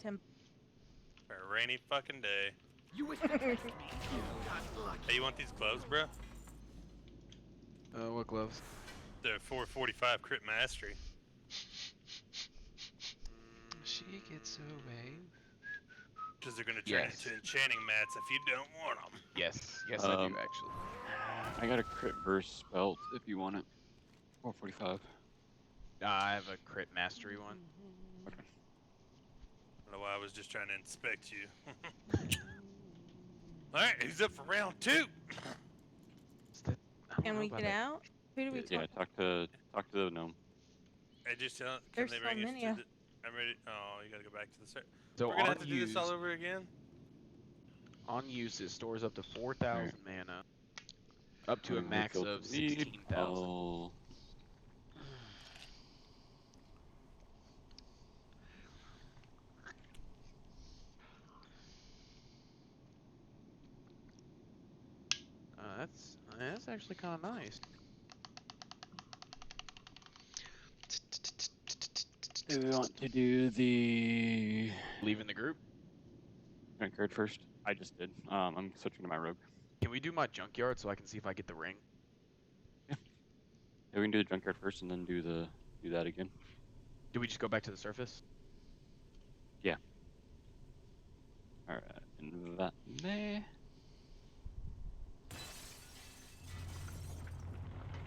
For a rainy fucking day. You wish to test me. Hey, you want these gloves, bro? What gloves? They're 445 crit mastery. She gets away. Because they're going to turn into enchanting mats if you don't want them. Yes, yes, I do actually. I got a crit burst belt if you want it. 445. I have a crit mastery one. Okay. I don't know why I was just trying to inspect you. Alright, he's up for round 2. Can we get out? Who do we talk Yeah, talk to the gnome. I just can There's they so bring us many to of- the... I'm ready. Oh, you gotta go back to the start. So We're gonna have on to do this all use- over again? On use, it stores up to 4,000 mana. Up to a max of 16,000. Oh. That's actually kind of nice. Do we want to do the leaving the group? Junkyard first. I just did. I'm switching to my rogue. Can we do my junkyard so I can see if I get the ring? Yeah, we can do the junkyard first and then do that again. Do we just go back to the surface? Yeah. All right, and that there.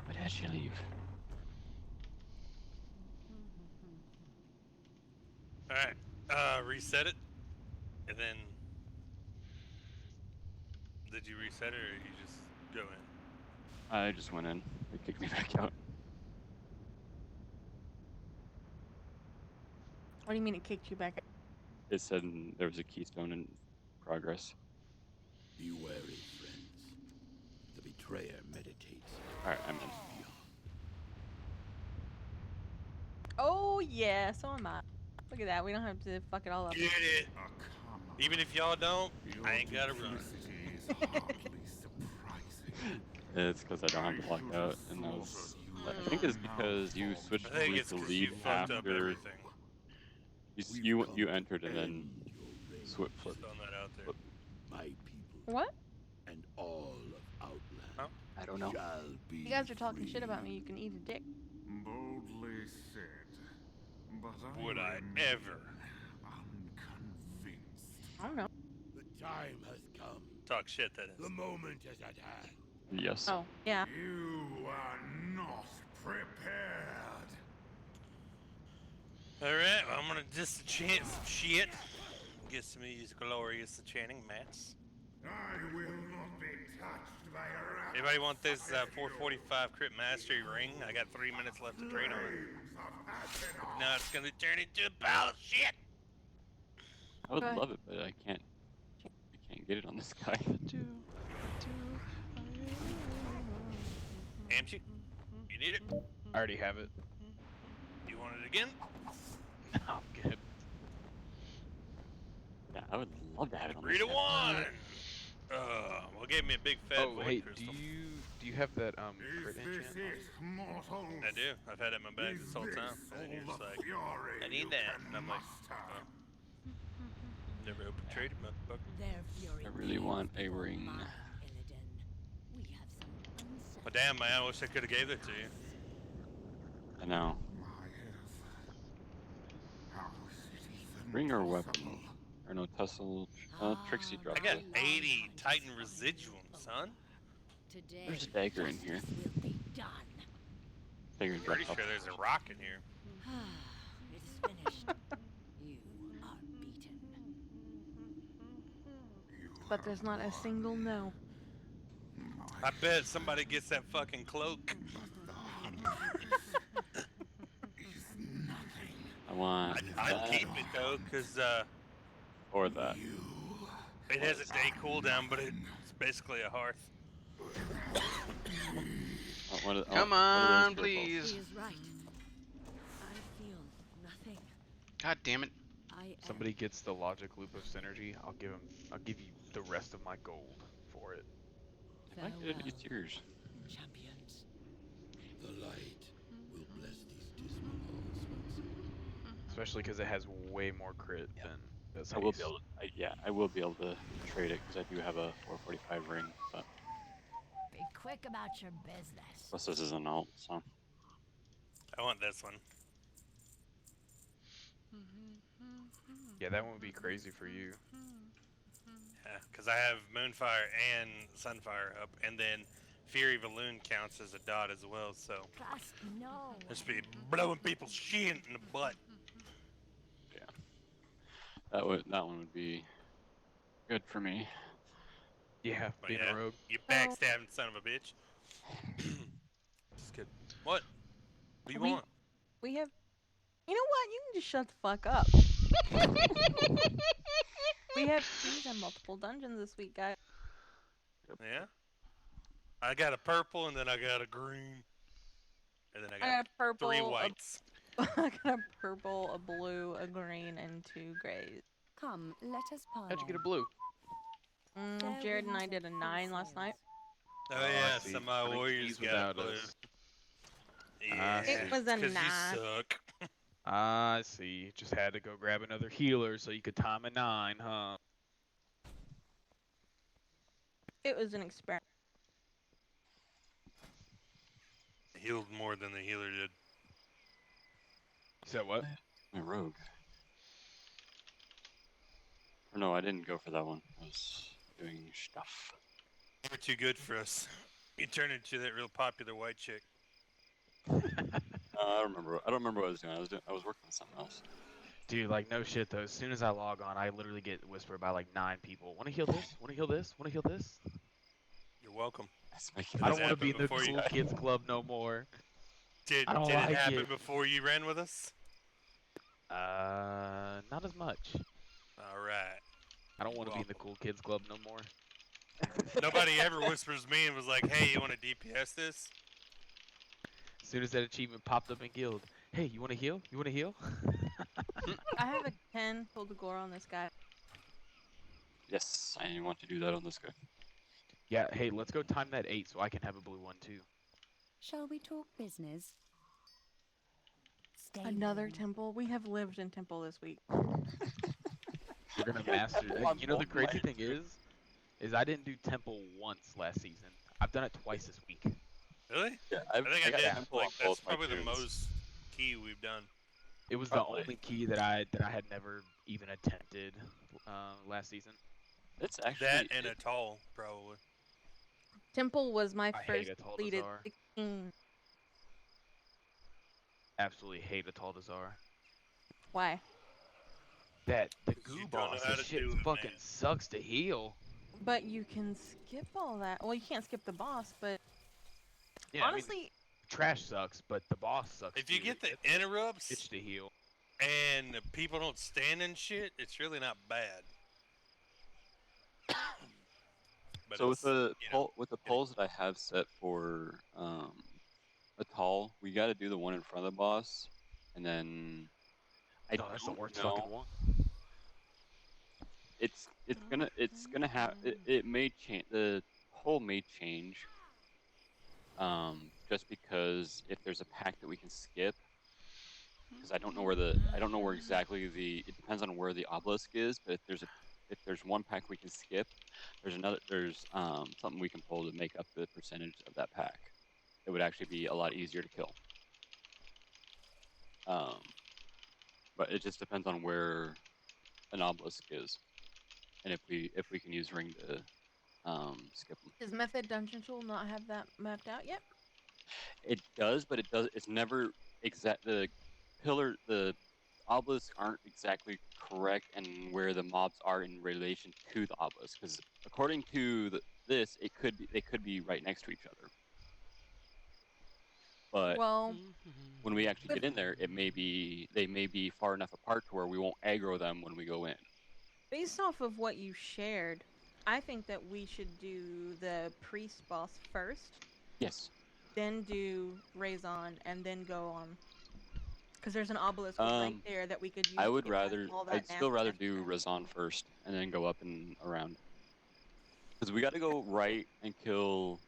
Why did she leave? Alright, reset it, and then... Did you reset it, or you just go in? I just went in. They kicked me back out. What do you mean it kicked you back? It said there was a keystone in progress. Be wary, friends. The betrayer meditates. Alright, I'm in. Oh yeah, so am I. Look at that. We don't have to fuck it all up. Get it! Even if y'all don't, I ain't gotta run. It's because I don't have the lockout, and that was. I think it's because you switched I think to it's the 'cause lead you fucked up after everything. you entered and then flip. Just throwing that out there. My people What? and all of Outland I don't know. shall be You guys are talking shit about me. You can eat a dick. boldly said, but Would I remain ever? unconvinced. I don't know. The time has come. Talk shit, that The is. moment is at hand. Yes. Oh, yeah. You are not prepared. Alright, well, I'm gonna disenchant some shit. Get some of these glorious enchanting mats. I will not be touched by a rat. Anybody want this 445 crit mastery ring? I got 3 minutes left to trade on it. Now it's gonna turn into a pile of shit! I would Go ahead. love it, but I can't get it on this guy. Amchi, you need it? I already have it. You want it again? I'm good. Yeah, I would love to have it on 3 this to guy. 1! Well, it gave me a big fat Oh, void hey, crystal. do you have that crit enchant? I do. I've had it in my bag this whole time. And then you're just like, I need that. And I'm like, well, never open traded, motherfucker. I really want a ring. Well, damn, man, I wish I could have gave that to you. I know. Ring or weapon? Or no, tussle. Trixie I dropped got it. 80 Titan residuum, son. There's a dagger in here. Dagger Pretty dropped sure off. there's a rock in here. It is finished. You are beaten. But there's not a single no. I bet somebody gets that fucking cloak. I want I'd that keep it though, cause or that. it has a day cooldown, but it's basically a hearth. Come on, please. He is right. I feel nothing. God damn it. Somebody gets the logic loop of synergy. I'll give you the rest of my gold for it. If I get it, it's yours. Champions. The light will bless these dismal halls once again. Especially because it has way more crit than does I will haste. be able to, yeah, I will be able to trade it because I do have a 445 ring, but Be quick about your business. plus this is an alt, so. I want this one. Yeah, that one would be crazy for you. Yeah, because I have Moonfire and Sunfire up, and then Fury Balloon counts as a dot as well, so Trust no. just be blowing people's shit in the butt. Yeah. That one would be good for me. Yeah, But being yeah, a rogue. you backstabbing son of a bitch. Just kidding. What? What do you want? We have. You know what? You can just shut the fuck up. We have keys on multiple dungeons this week, guys. Yeah? I got a purple, and then I got a green. And then I I got a purple, 3 whites. I got a purple, a blue, a green, and 2 grays. Come, let us parley. How'd you get a blue? Jared and I did a 9 last night. Oh, I yeah, see. some of my 3 warriors keys got without blue. us. Yeah, It was a 'cause 9. you suck. I see. Just had to go grab another healer so you could time a 9, huh? It was an experiment. Healed more than the healer did. You said what? My rogue. Or no, I didn't go for that one. I was doing stuff. You're too good for us. You turned into that real popular white chick. I don't remember what I was doing. I was working on something else. Dude, like, no shit, though. As soon as I log on, I literally get whispered by, like, 9 people. Want to heal this? Want to heal this? Want to heal this? You're welcome. I don't want to be in the cool kids club no more. Did I don't it like happen it. before you ran with us? Not as much. Alright. I don't want to be in the cool kids club no more. Nobody ever whispers me and was like, hey, you want to DPS this? As soon as that achievement popped up in guild, hey, you want to heal? You want to heal? I have a 10 pull the gore on this guy. Yes, I want to do that on this guy. Yeah, hey, let's go time that 8 so I can have a blue one too. Shall we talk business? Stay Another warm. temple. We have lived in temple this week. We're gonna master. You know the crazy thing is I didn't do temple once last season. I've done it twice this week. Really? Yeah, I think I got did. temple Like, on that's both my probably the tunes. most key we've done. It was Probably. the only key that I had never even attempted last season. It's actually That and a tall, probably. Temple was my I hate first a tall completed Dazar. 16. Absolutely hate a tall Dazar. Why? That the You goo don't boss, know how this to shit do it, fucking man. sucks to heal. But you can skip all that. Well, you can't skip the boss, but Yeah, honestly, I mean, trash sucks, but the boss sucks. If you too. get the It's interrupts itch to heal. and the people don't stand in shit, it's really not bad. But so with it's, the you know, with the polls that I have set for a tall, we got to do the one in front of the boss, and then I Oh, that's the don't worst know. fucking one. it's gonna have it may change, the hole may change. Just because if there's a pack that we can skip, because I don't know where exactly it depends on where the obelisk is, but if there's one pack we can skip, there's something we can pull to make up the percentage of that pack. It would actually be a lot easier to kill. But it just depends on where an obelisk is, and if we can use ring to skip them. Does Method Dungeon Tool not have that mapped out yet? It does, but it's never exact. The obelisks aren't exactly correct, and where the mobs are in relation to the obelisk, because according to this, they could be right next to each other. But well, when we actually get in there, they may be far enough apart to where we won't aggro them when we go in. Based off of what you shared, I think that we should do the priest boss first. Yes. Then do Raison, and then go on. Because there's an obelisk right there that we could use. I'd still rather do Raison first, and then go up and around. Because we got to go right and kill.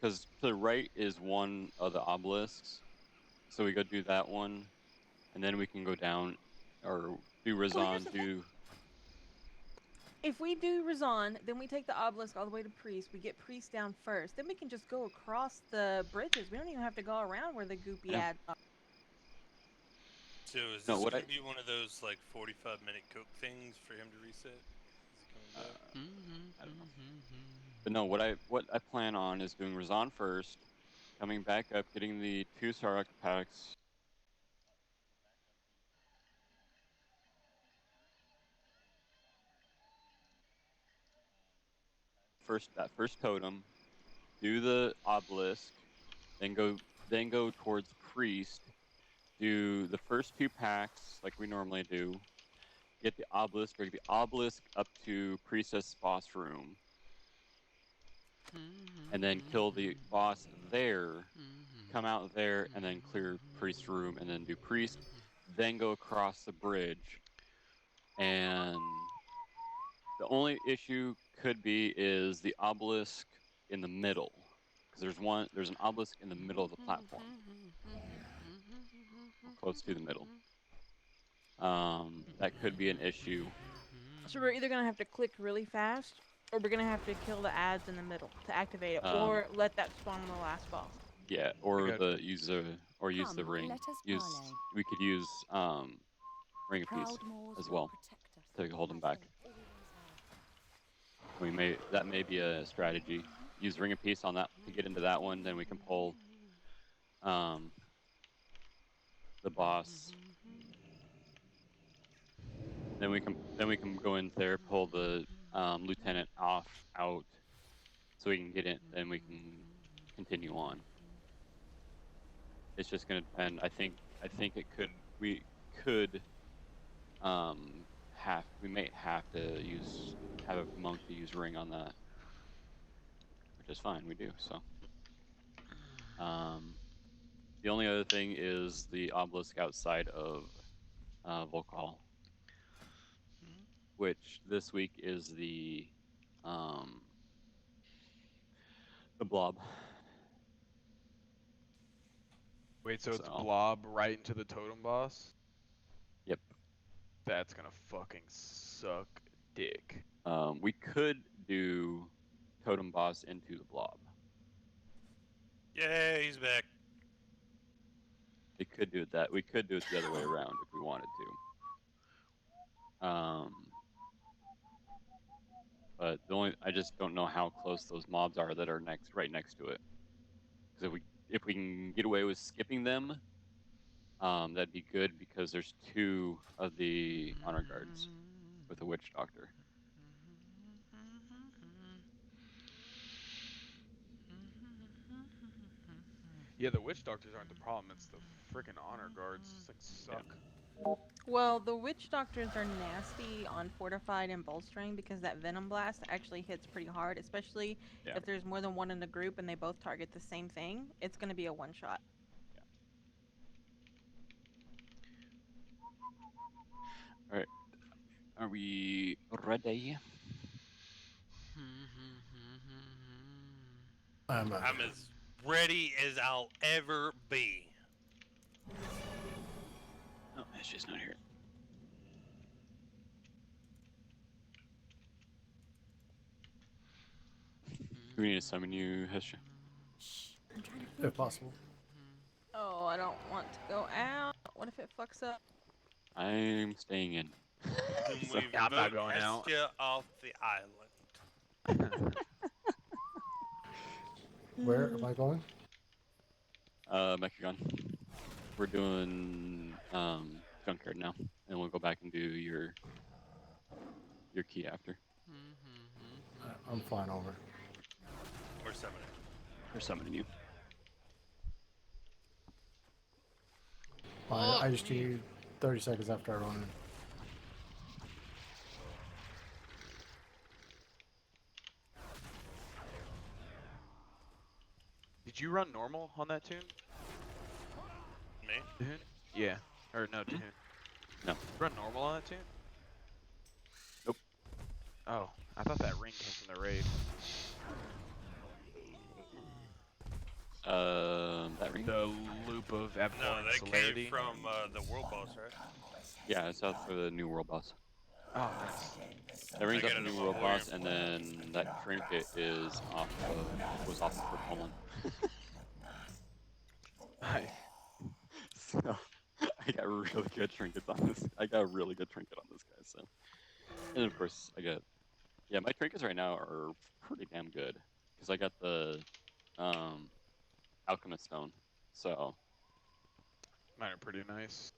Because to the right is one of the obelisks, so we go do that one, and then we can go down, or do Raison. If we do Raison, then we take the obelisk all the way to priest. We get priest down first. Then we can just go across the bridges. We don't even have to go around where the goopy ads are. So is this going to be one of those like 45-minute Coke things for him to reset? I don't know. But no, what I plan on is doing Raison first, coming back up, getting the 2 Sarok packs. That first totem, do the obelisk, then go towards priest, do the first 2 packs like we normally do, get the obelisk, bring the obelisk up to priestess boss room, and then kill the boss there, come out there, and then clear priest room, and then do priest, then go across the bridge. And the only issue could be is the obelisk in the middle, because there's an obelisk in the middle of the platform, close to the middle. That could be an issue. So we're either gonna have to click really fast, or we're gonna have to kill the ads in the middle to activate it, or let that spawn on the last boss. Yeah, or use the ring. We could use ring of peace as well to hold them back. That may be a strategy. Use ring of peace on that to get into that one, then we can pull the boss. Then we can go in there, pull the lieutenant out, so we can get in. Then we can continue on. It's just gonna depend. I think we may have to have a monk to use ring on that, which is fine. We do so. The only other thing is the obelisk outside of Volkal, which this week is the blob. Wait, so it's blob right into the totem boss? Yep. That's gonna fucking suck dick. We could do totem boss into the blob. Yay, he's back. We could do that. We could do it the other way around if we wanted to. But I just don't know how close those mobs are that are right next to it. Because if we can get away with skipping them, that'd be good, because there's 2 of the honor guards with a witch doctor. Yeah, the witch doctors aren't the problem. It's the freaking honor guards. It's like suck. Well, the witch doctors are nasty on fortified and bolstering, because that venom blast actually hits pretty hard, especially if there's more than one in the group and they both target the same thing. It's going to be a one-shot. All right. we ready? I'm I'm as ready as I'll ever be. Oh, Ashley's not here. Do we need to summon you, Hestia? if possible. Oh, I don't want to go out. What if it fucks up? I'm staying in. Then So- we've Yeah, I'm not vote going out. Hestia off the island. Where am I going? Mechagon. We're doing junkyard now, and we'll go back and do your key after. I'm flying over. We're summoning. We're summoning you. I just need 30 seconds after I run in. Did you run normal on that tune? Me? Dahoon? Yeah. Or no, Dahoon. No. You run normal on that tune? Nope. Oh, I thought that ring came from the raid. That ring? The loop of No, abhorrent that celerity. came from the world boss, right? Yeah, it's out for the new world boss. Oh, nice. That rings I up got the it new in my world warrior boss, and then that trinket is was off of Poland. Nice. So I got really good trinkets on this. I got a really good trinket on this guy. So, and of course I got, yeah, my trinkets right now are pretty damn good because I got the alchemist stone. So Mine are pretty nice.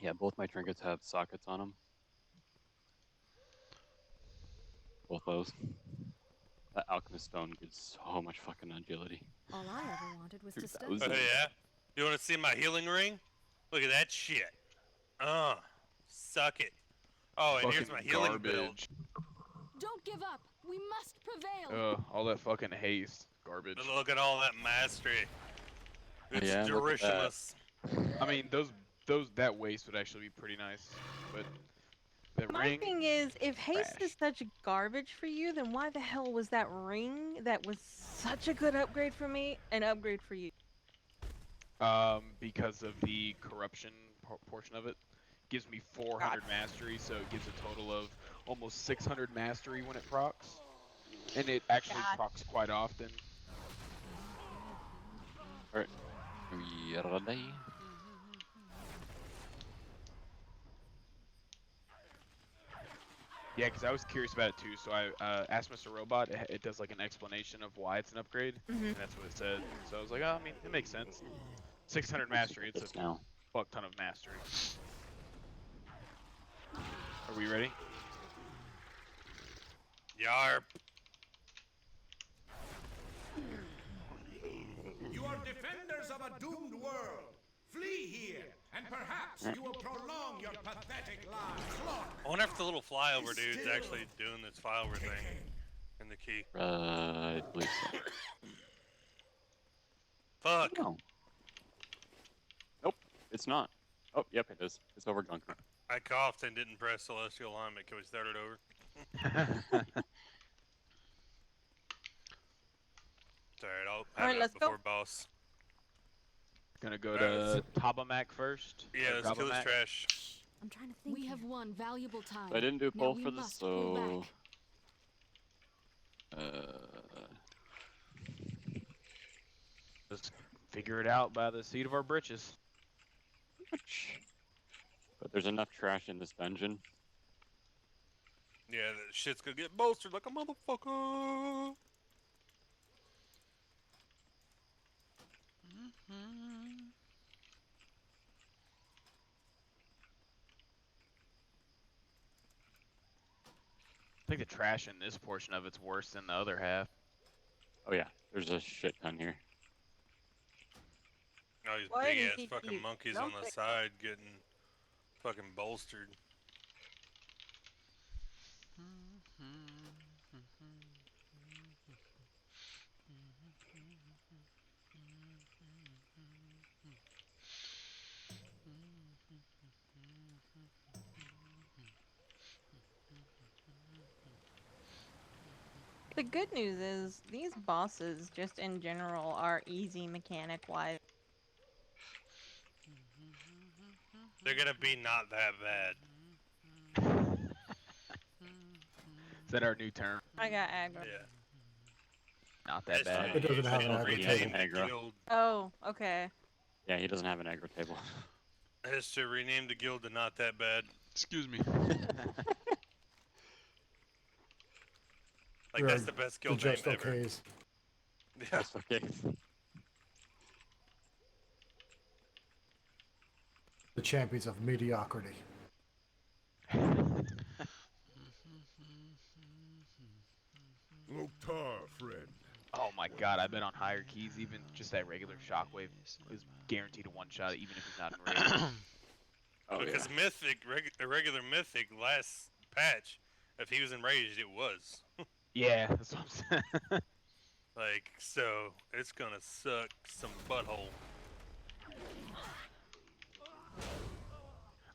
yeah, both my trinkets have sockets on them. Both those. That alchemist stone gives so much fucking agility. All I ever wanted was to study. 3000. Oh yeah? You want to see my healing ring? Look at that shit. Suck it. Oh, and here's Fucking my healing build. garbage. Don't give up. We must prevail. All that fucking haste. Garbage. But look at all that mastery. It's Yeah, look at that. Durishimus. I mean, that waste would actually be pretty nice, but the My ring. thing is, if haste trash. is such garbage for you, then why the hell was that ring that was such a good upgrade for me an upgrade for you? Because of the corruption portion of it, gives me 400 mastery, so it gives a total of almost 600 mastery when it procs, and it actually procs quite often. Alright, we ready? Yeah, because I was curious about it too, so I asked Mr. Robot. It does like an explanation of why it's an upgrade, and that's what it said. So I was like, oh, I mean, it makes sense. 600 mastery, it's a now. fuck ton of mastery. Are we ready? Yarp. You are defenders of a doomed world. Flee here, and perhaps you will prolong your pathetic lives. I wonder if the little flyover dude's actually doing this flyover thing in the key. I believe so. Fuck. No. Nope, it's not. Oh, yep, it is. It's over Gunker. I coughed and didn't press celestial alignment. Can we start it over? It's alright, I'll have Alright, it let's up go. before boss. Gonna go to Tabamak first. Yeah, let's kill this Tabamak? trash. I'm trying to think. We have won valuable time. So I didn't do a Now poll we for this, must pull so back. Let's figure it out by the seat of our britches. But there's enough trash in this dungeon. Yeah, that shit's gonna get bolstered like a motherfucker. I think the trash in this portion of it's worse than the other half. Oh yeah, there's a shit ton here. All these Why big did ass he fucking keep monkeys on the jumping? side getting fucking bolstered. The good news is these bosses, just in general, are easy mechanic-wise. They're gonna be not that bad. Is that our new term? I got aggro. Yeah. Not that bad. It doesn't have an Don't aggro think he has table. an aggro. Guild Oh, okay. Yeah, he doesn't have an aggro table. has to rename the guild to not that bad. Excuse me. Like that's the best guild name Just ever. okays. Yeah. That's okay. The champions of mediocrity. Loktar, friend. Oh my god, I've been on higher keys, even just that regular shockwave is guaranteed a one-shot even if he's not enraged. Because Mythic, the regular Mythic, last patch, if he was enraged, it was. Yeah, that's what I'm saying. Like, so, it's gonna suck some butthole.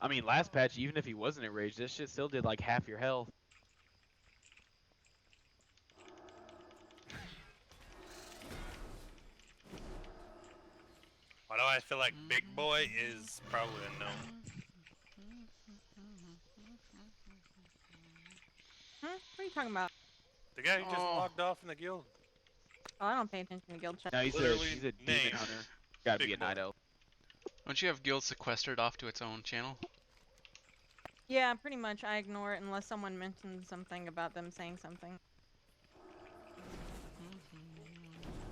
I mean, last patch, even if he wasn't enraged, this shit still did like half your health. Why do I feel like Big Boy is probably a no? What are you talking about? The guy who just logged off in the guild. Oh, I don't pay attention to guild chat. No, he's a demon hunter. Gotta be a night elf. Don't you have guild sequestered off to its own channel? Yeah, pretty much. I ignore it unless someone mentions something about them saying something.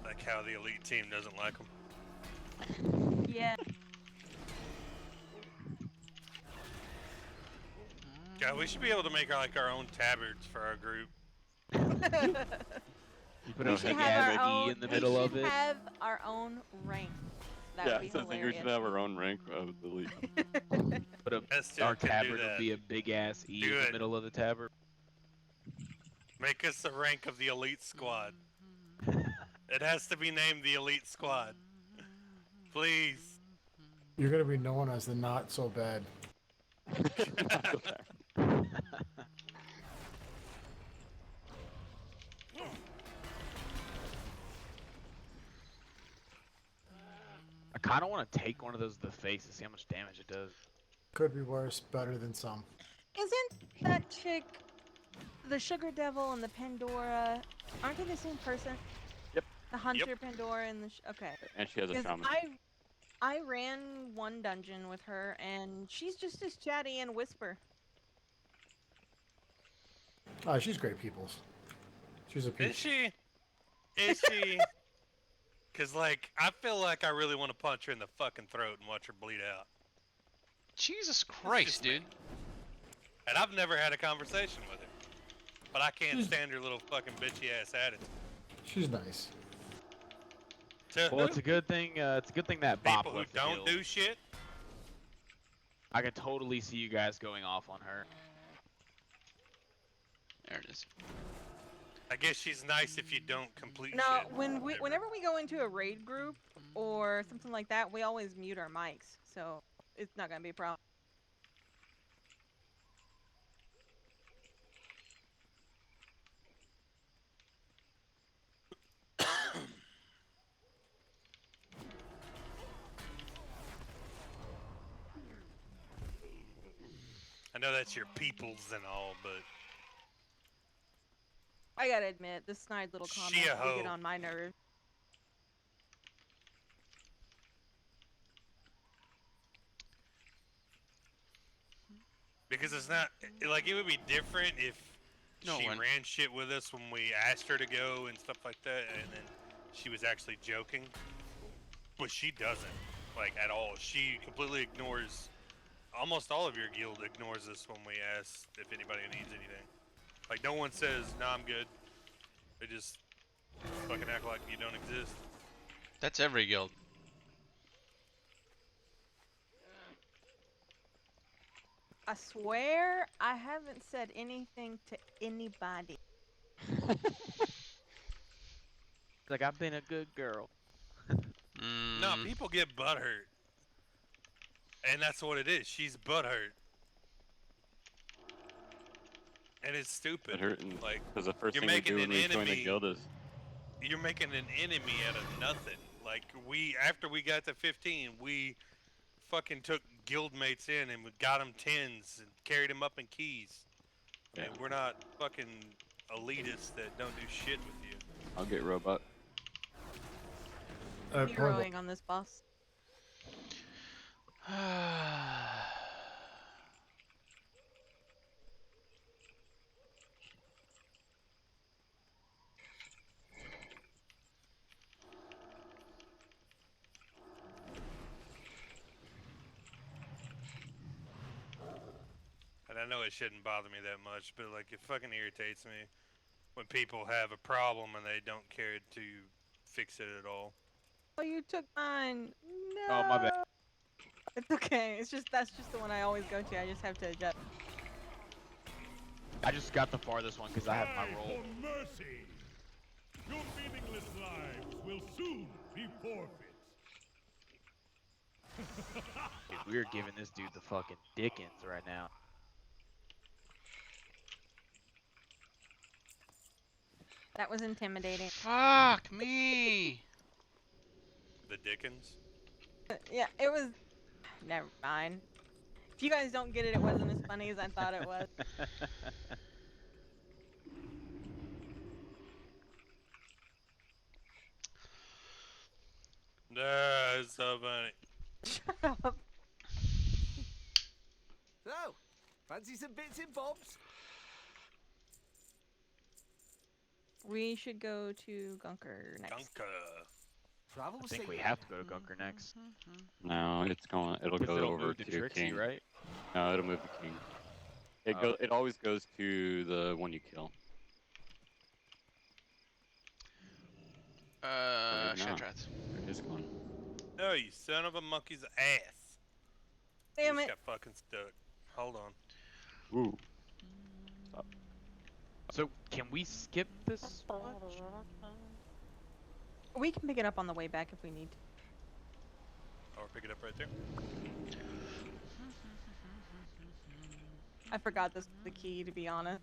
Like how the elite team doesn't like him. Yeah. God, we should be able to make our own tabards for our group. You put a big ass E in the middle of it. We should have our own rank. That would be I think we hilarious. should have our own rank of the league. But our tabard will be a big ass E in the middle of the tabard. Make us the rank of the elite squad. It has to be named the elite squad. Please. You're gonna be known as the not so bad. I kind of want to take one of those to the face to see how much damage it does. Could be worse, better than some. Isn't that chick the Sugar Devil and the Pandora? Aren't they the same person? Yep. The Hunter, Pandora, and the okay. And she has a 'Cause shaman. I ran one dungeon with her, and she's just as chatty and whisper. Oh, she's great peoples. She's a peach. Is she? Is she? Cause like I feel like I really want to punch her in the fucking throat and watch her bleed out. Jesus Christ, dude. And I've never had a conversation with her. But I can't stand her little fucking bitchy ass attitude. She's nice. Well, it's a good thing. It's a good thing that Bop People who left the don't guild. do shit. I could totally see you guys going off on her. There it is. I guess she's nice if you don't complete No, shit. whenever we go into a raid group or something like that, we always mute our mics, so it's not gonna be a problem. I know that's your peoples and all, but I gotta admit, this snide little comment She a did hoe. get on my nerves. because it's not like it would be different if No she one. ran shit with us when we asked her to go and stuff like that, and then she was actually joking. But she doesn't, like at all. She completely ignores. Almost all of your guild ignores us when we ask if anybody needs anything. Like no one says, "No, I'm good." They just fucking act like you don't exist. That's every guild. I swear I haven't said anything to anybody. Like, I've been a good girl. No, people get butthurt. And that's what it is. She's butthurt. And it's stupid. It hurting. Like, Because the first you're thing we making do an when we join the enemy. guild is You're making an enemy out of nothing. Like, after we got to 15, we fucking took guildmates in and we got them 10s and carried them up in keys. I mean, we're not fucking elitists that don't do shit with you. I'll get robot. I'm growing on this boss. And I know it shouldn't bother me that much, but like it fucking irritates me when people have a problem and they don't care to fix it at all. Oh, you took mine. No. Oh, my bad. It's okay. That's just the one I always go to. I just have to adjust. I just got the farthest one because I have my roll. For mercy! Your meaningless lives will soon be forfeit. Dude, we're giving this dude the fucking dickens right now. That was intimidating. Fuck me! The Dickens? Yeah, it was. Never mind. If you guys don't get it, it wasn't as funny as I thought it was. That's so funny. Shut up. So, fancy some bits and bobs? We should go to Gunker next. I think we have to go to Gunker next. No, it'll Because go it'll over move to to your Trixie, king. right? No, it'll move the king. It always goes to the one you kill. Shantrats. It is gone. No, you son of a monkey's ass. Damn Just it. got fucking stuck. Hold on. Ooh. So, can we skip this much? We can pick it up on the way back if we need to. Or pick it up right there. I forgot this was the key, to be honest.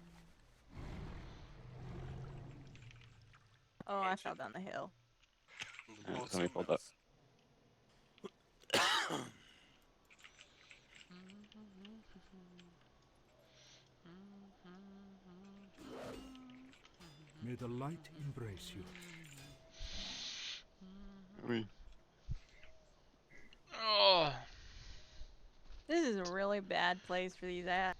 Oh, I fell down the hill. Let me pull up. May the light embrace you. Oh. This is a really bad place for these ads.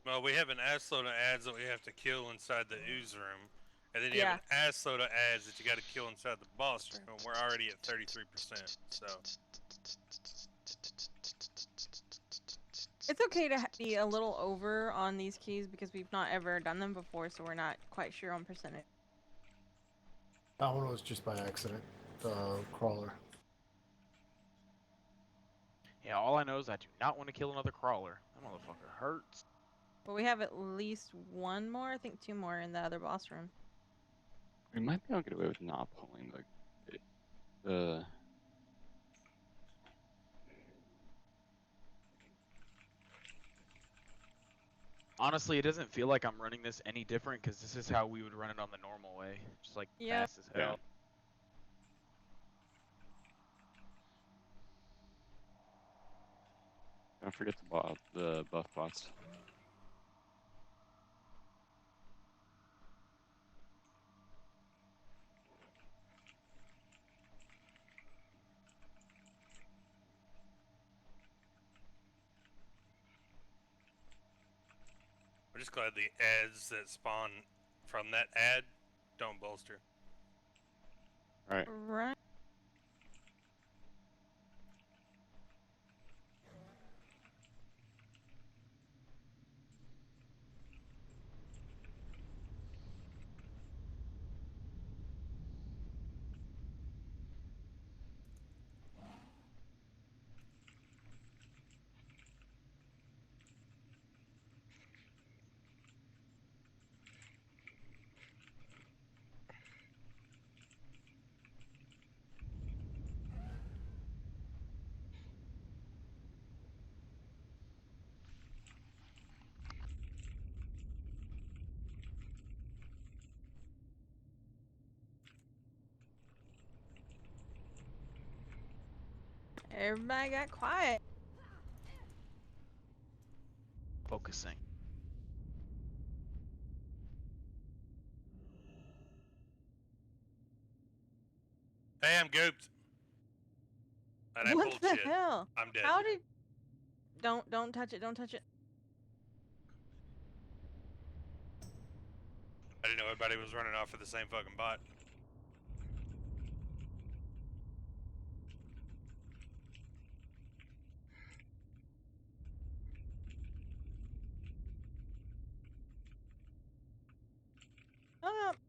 Well, we have an ass load of ads that we have to kill inside the ooze room. And then you have an ass load of ads that you got to kill inside the boss room. And we're already at 33%. So. It's okay to be a little over on these keys because we've not ever done them before, so we're not quite sure on percentage. That one was just by accident. The crawler. Yeah, all I know is I do not want to kill another crawler. That motherfucker hurts. But we have at least one more, I think 2 more in the other boss room. We might be able to get away with not pulling the Honestly, it doesn't feel like I'm running this any different because this is how we would run it on the normal way. Just like fast as hell. Don't forget the buff bots. We're just glad the ads that spawn from that ad don't bolster. Right. Right. Everybody got quiet. Focusing. Hey, I'm gooped. And I What pulled the shit. hell? I'm dead. How did? Don't touch it. Don't touch it. I didn't know everybody was running off for the same fucking bot.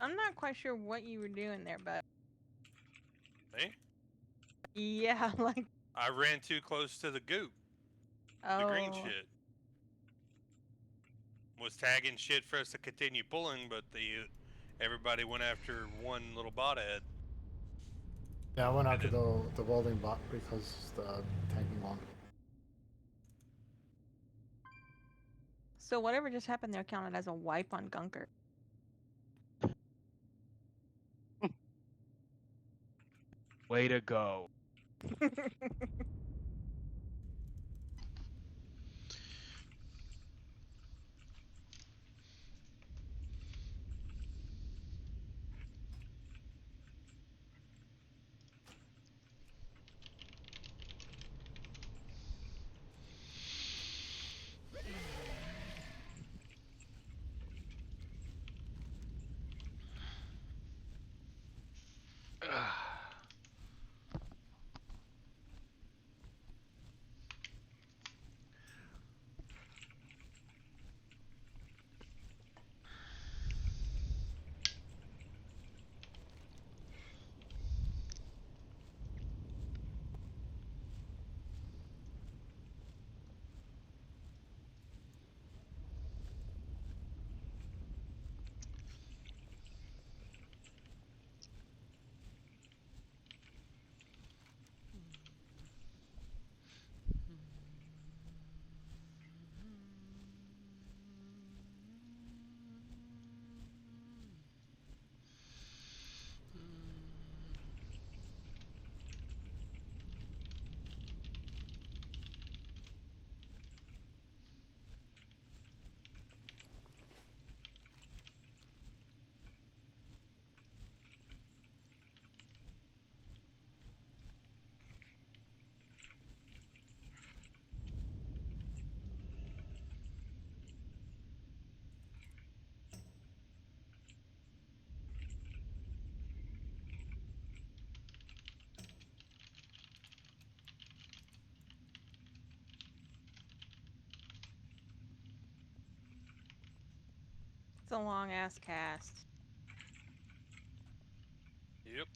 I'm not quite sure what you were doing there, but Me? yeah, like I ran too close to the goop. oh. The green shit. Was tagging shit for us to continue pulling, but everybody went after one little bot head. Yeah, I went after the welding bot because the tanking one. So whatever just happened there counted as a wipe on Gunker. Way to go. It's a long ass cast. Yep.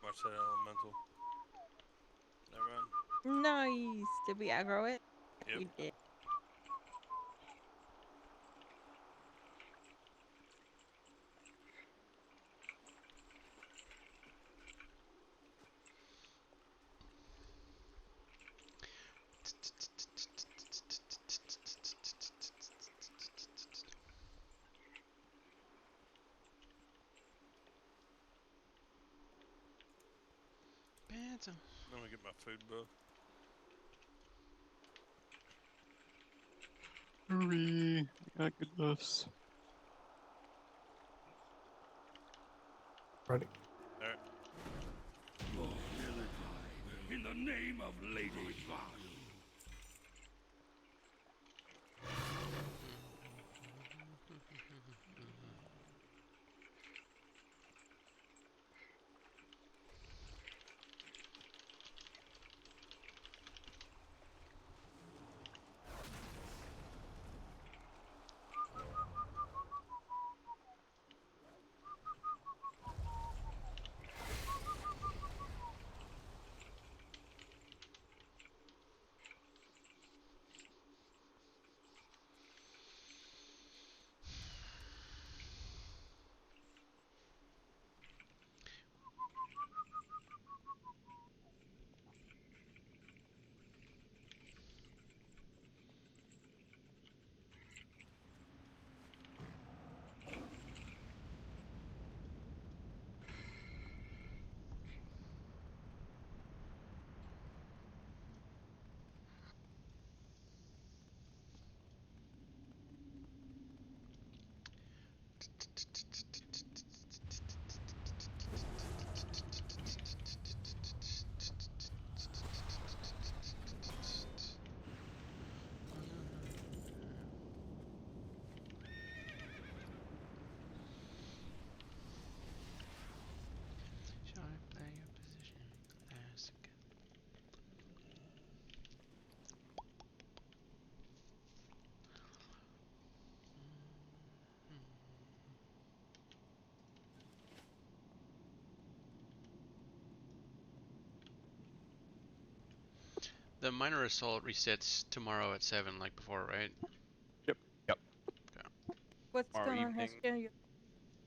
Watch that elemental. Never mind. Nice. Did we aggro it? Yep. We did. Let me get my food, bro. Hurry! I got good buffs. Ready? Alright. In the name of Lady Value. The minor assault resets tomorrow at 7, like before, right? Yep. Yep. Okay. What's Tomorrow going on, evening. Hestia?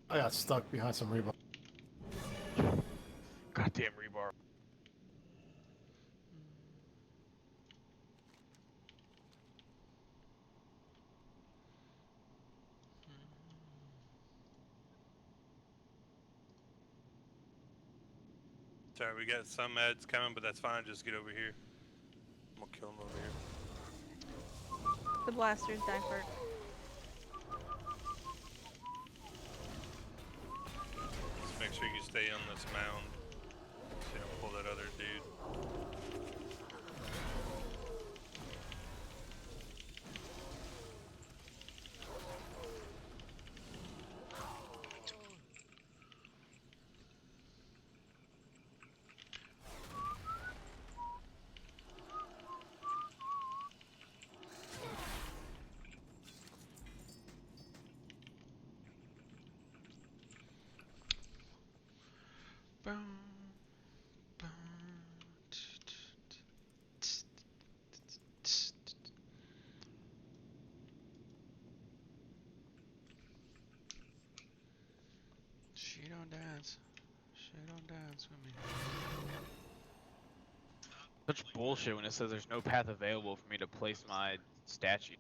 I got stuck behind some rebar. Goddamn rebar. Sorry, we got some meds coming, but that's fine. Just get over here. I'm gonna kill them over here. The blasters die first. Just make sure you stay on this mound. So you don't pull that other dude. She don't dance. She don't dance with me. Such bullshit when it says there's no path available for me to place my statue.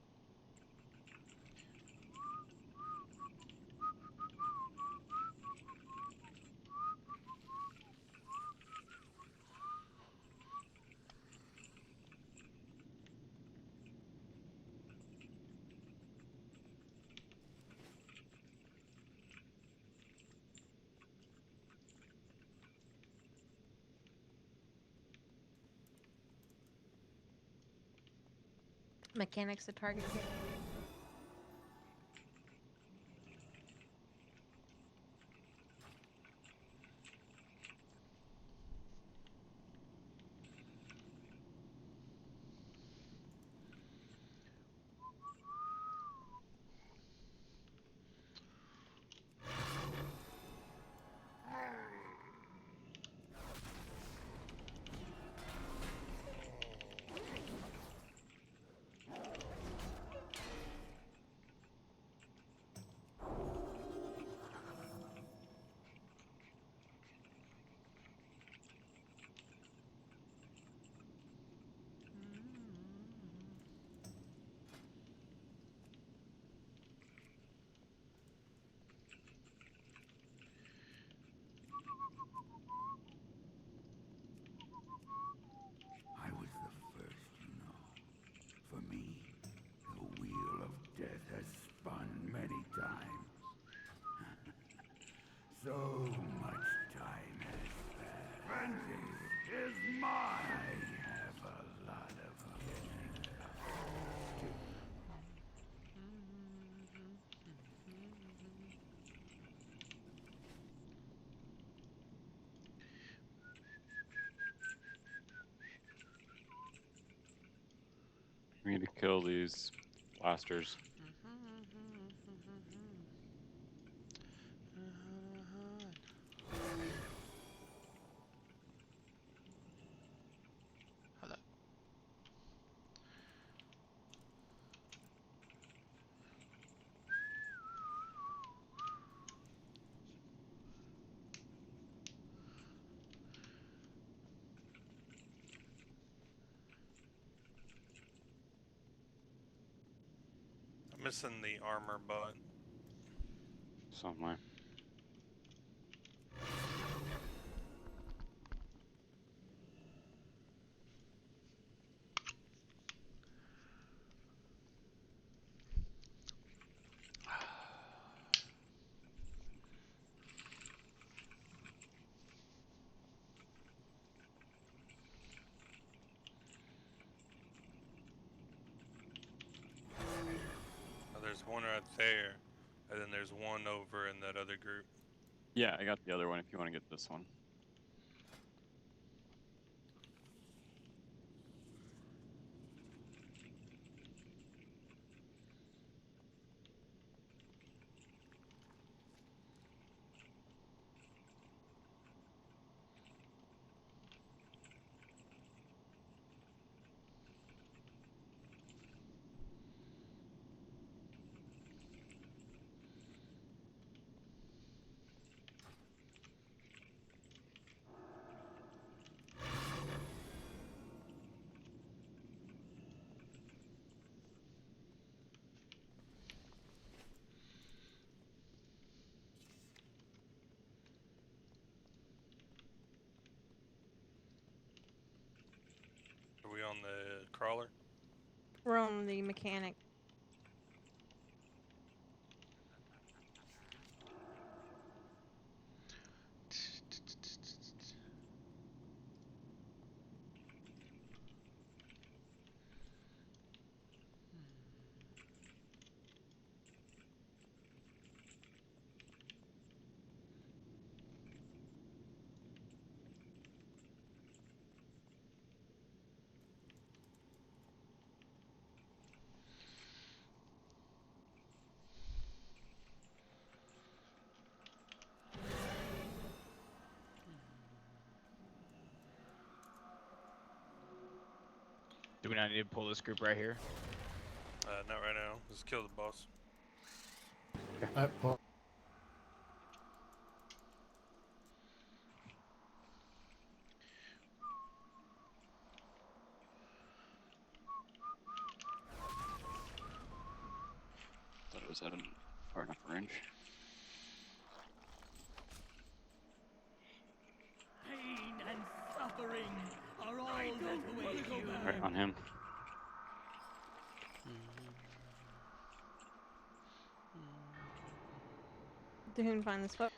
Mechanics to target hit. I was the first, you know. For me, the wheel of death has spun many times. So much time has passed. Vengeance is mine. I have a lot of catching up to. We need to kill these blasters. Hello. I'm missing the armor butt. So am I. there, and then there's one over in that other group. Yeah, I got the other one if you want to get this one. Are we on the crawler? We're on the mechanic. Do we not need to pull this group right here? Not right now. Let's kill the boss. Well, Thought it was at a far enough range. Pain and suffering are all that await you. Right on him. To whom find this foot?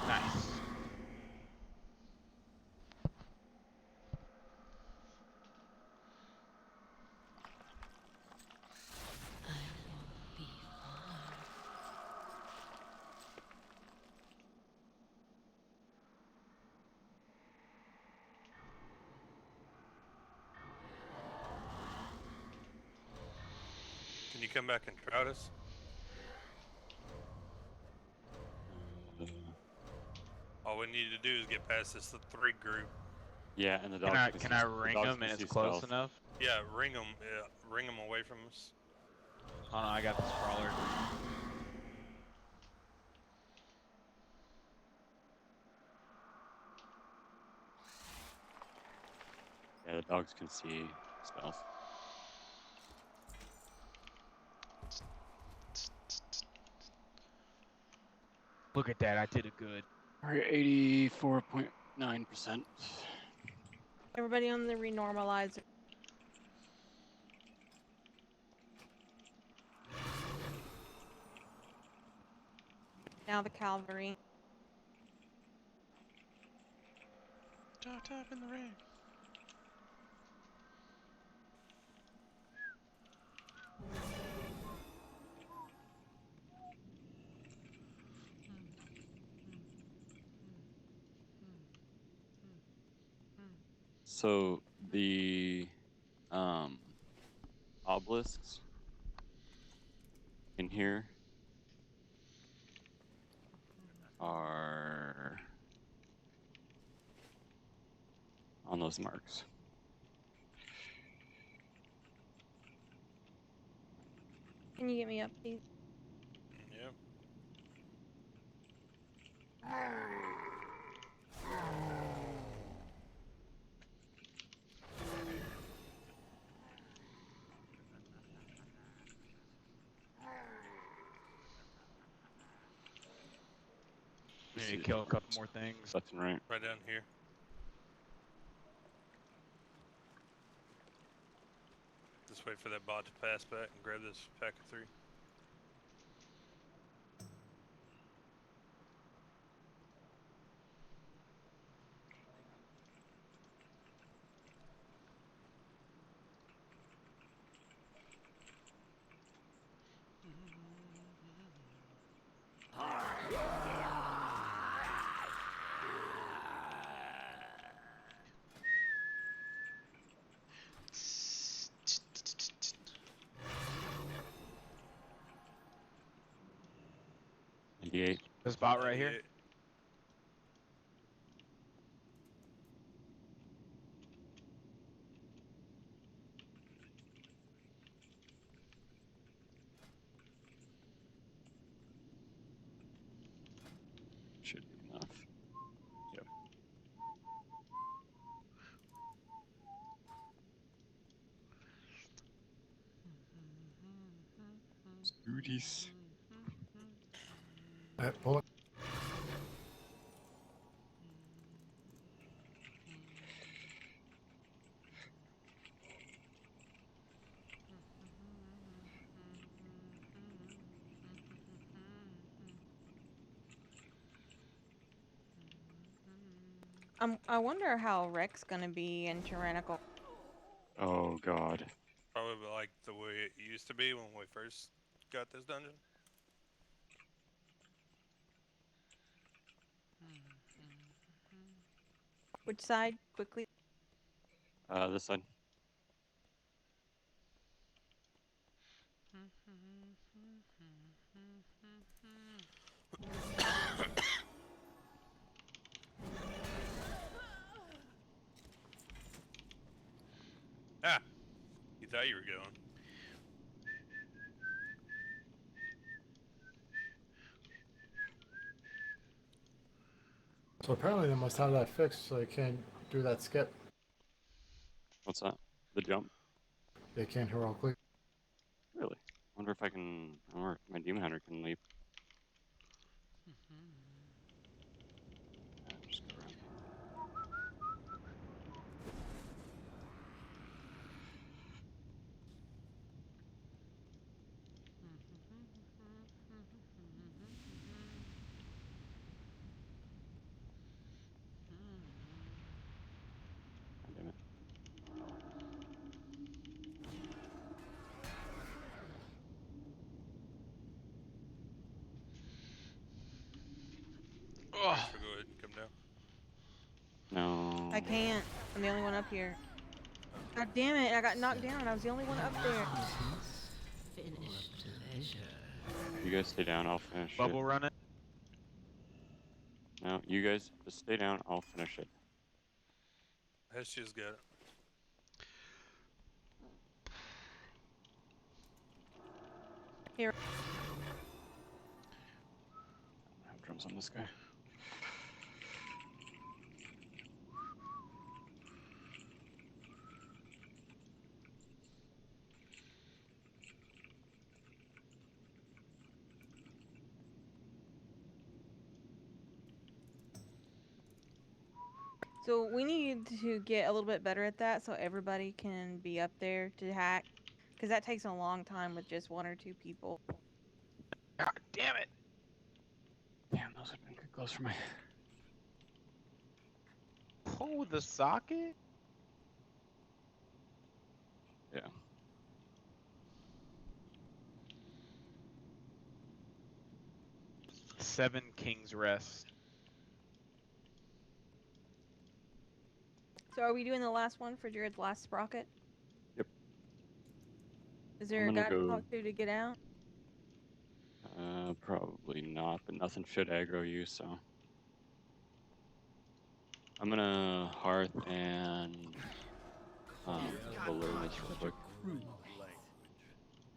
Nice. Can you come back and trout us? All we need to do is get past this 3 group. Yeah, and the dogs. Can I ring them and it's close enough? Yeah, ring them. Ring them away from us. Oh no, I got this crawler. Yeah, the dogs can see stealth. Look at that, I did it good. Alright, 84.9%. Everybody on the renormalizer. Now the cavalry. Tap in the rain. So the obelisks in here are on those marks. Can you get me up, please? Yeah. We need to kill a couple more things. Left and right. Right down here. Just wait for that bot to pass back and grab this pack of 3. This bot right here. Should be enough. Yep. Booties. Pull it. I wonder how Rex gonna be in Tyrannical. Oh god. Probably like the way it used to be when we first got this dungeon. Which side? Quickly. This side. Ah! You thought you were going. So apparently they must have that fixed so they can't do that skip. What's that? The jump? They can't heroically. Really? Wonder if I can. I wonder if my demon hunter can leap. Just go around. God damn it. Thanks for go ahead and come down. No. I can't. I'm the only one up here. God damn it! I got knocked down. I was the only one up there. You guys stay down. I'll finish Bubble it. run it. No, you guys just stay down. I'll finish it. Heshia's got it. Here. I have drums on this guy. So we need to get a little bit better at that so everybody can be up there to hack. Because that takes a long time with just 1 or 2 people. God damn it! Damn, those have been good close for me. Pull the socket? Yeah. Seven King's Rest. So are we doing the last one for Jared's last sprocket? Yep. Is there a guy to talk to get out? Probably not, but nothing should aggro you, so. I'm gonna Hearth and Valor this real quick.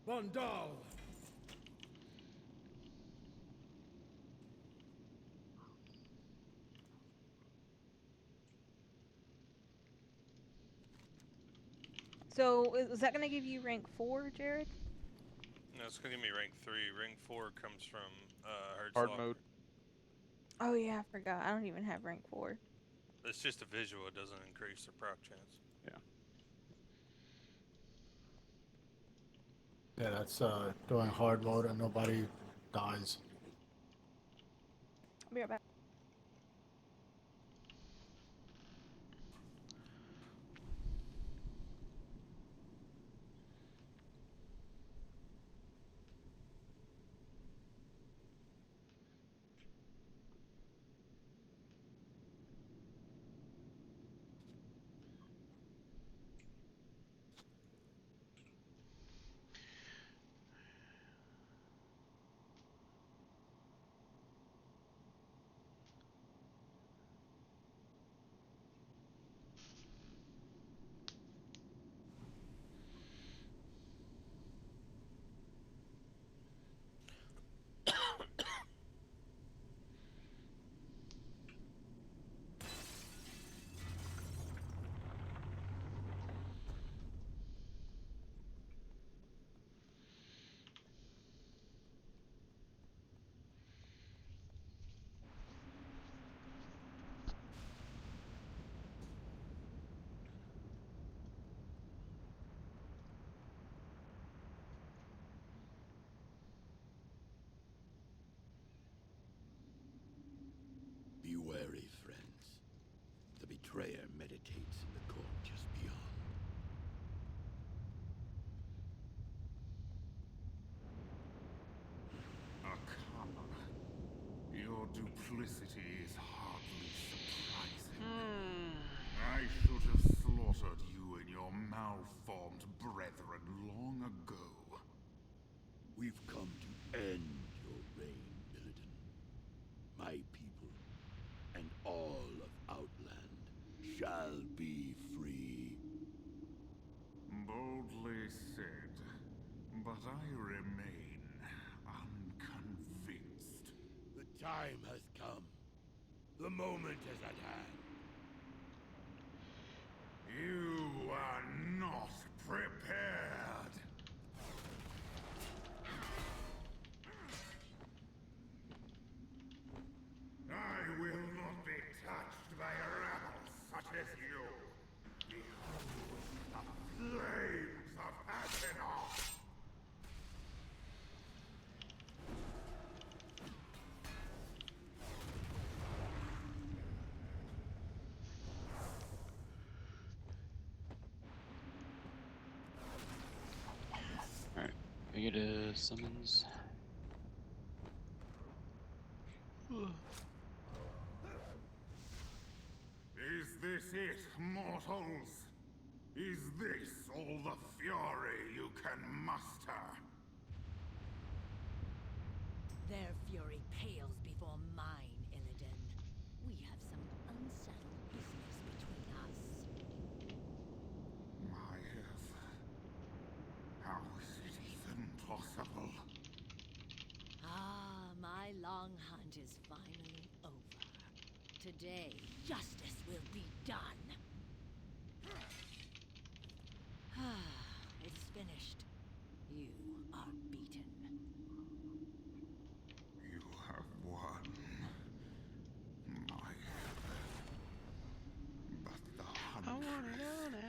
Vandal! So is that going to give you rank 4, Jared? No, it's gonna give me rank 3. Rank 4 comes from Hard mode. Oh yeah, I forgot. I don't even have rank 4. It's just a visual. It doesn't increase the proc chance. Yeah. Yeah, that's doing hard mode and nobody dies. I'll be right back. Be wary, friends. The betrayer meditates in the court just beyond. Akama, your duplicity is hardly surprising. I should have slaughtered you and your malformed brethren long ago. We've come to end your reign, Illidan. My people and all of Outland shall be free. Boldly said, but I remain unconvinced. The time has come. The moment is at hand. You are not prepared. I will not be touched by a rabble such as you. Behold the flames of Acheron! Alright, we get a summons. Is this it, mortals? Is this all the fury you can muster? Their fury pales before mine, Illidan. We have some unsettled business between us. How is it even possible? Ah, my long hunt is finally over. Today, justice will be done. It's finished. You are beaten. You have won. My but the huntress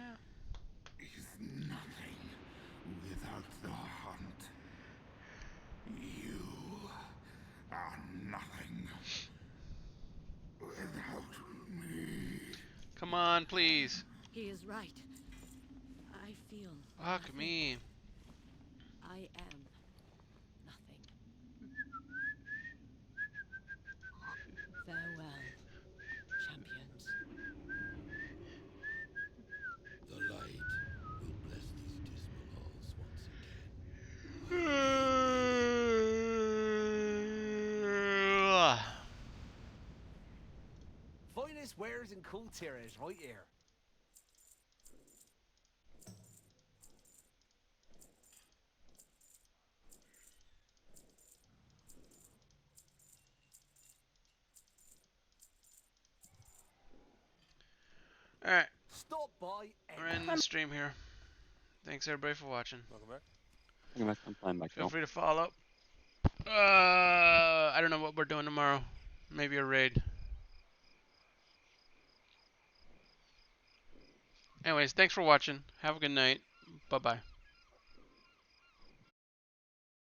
is nothing without the hunt. You are nothing without me. Come on, please. He is right. I feel Fuck nothing. me. I am nothing. Farewell, champions. The light will bless these dismal halls once Finest wares and cool tires right here. Alright. Stop by We're ending the stream here. Thanks everybody for watching. Welcome back. I'm playing back Feel now. free to follow. I don't know what we're doing tomorrow. Maybe a raid. Anyways, thanks for watching. Have a good night. Bye-bye.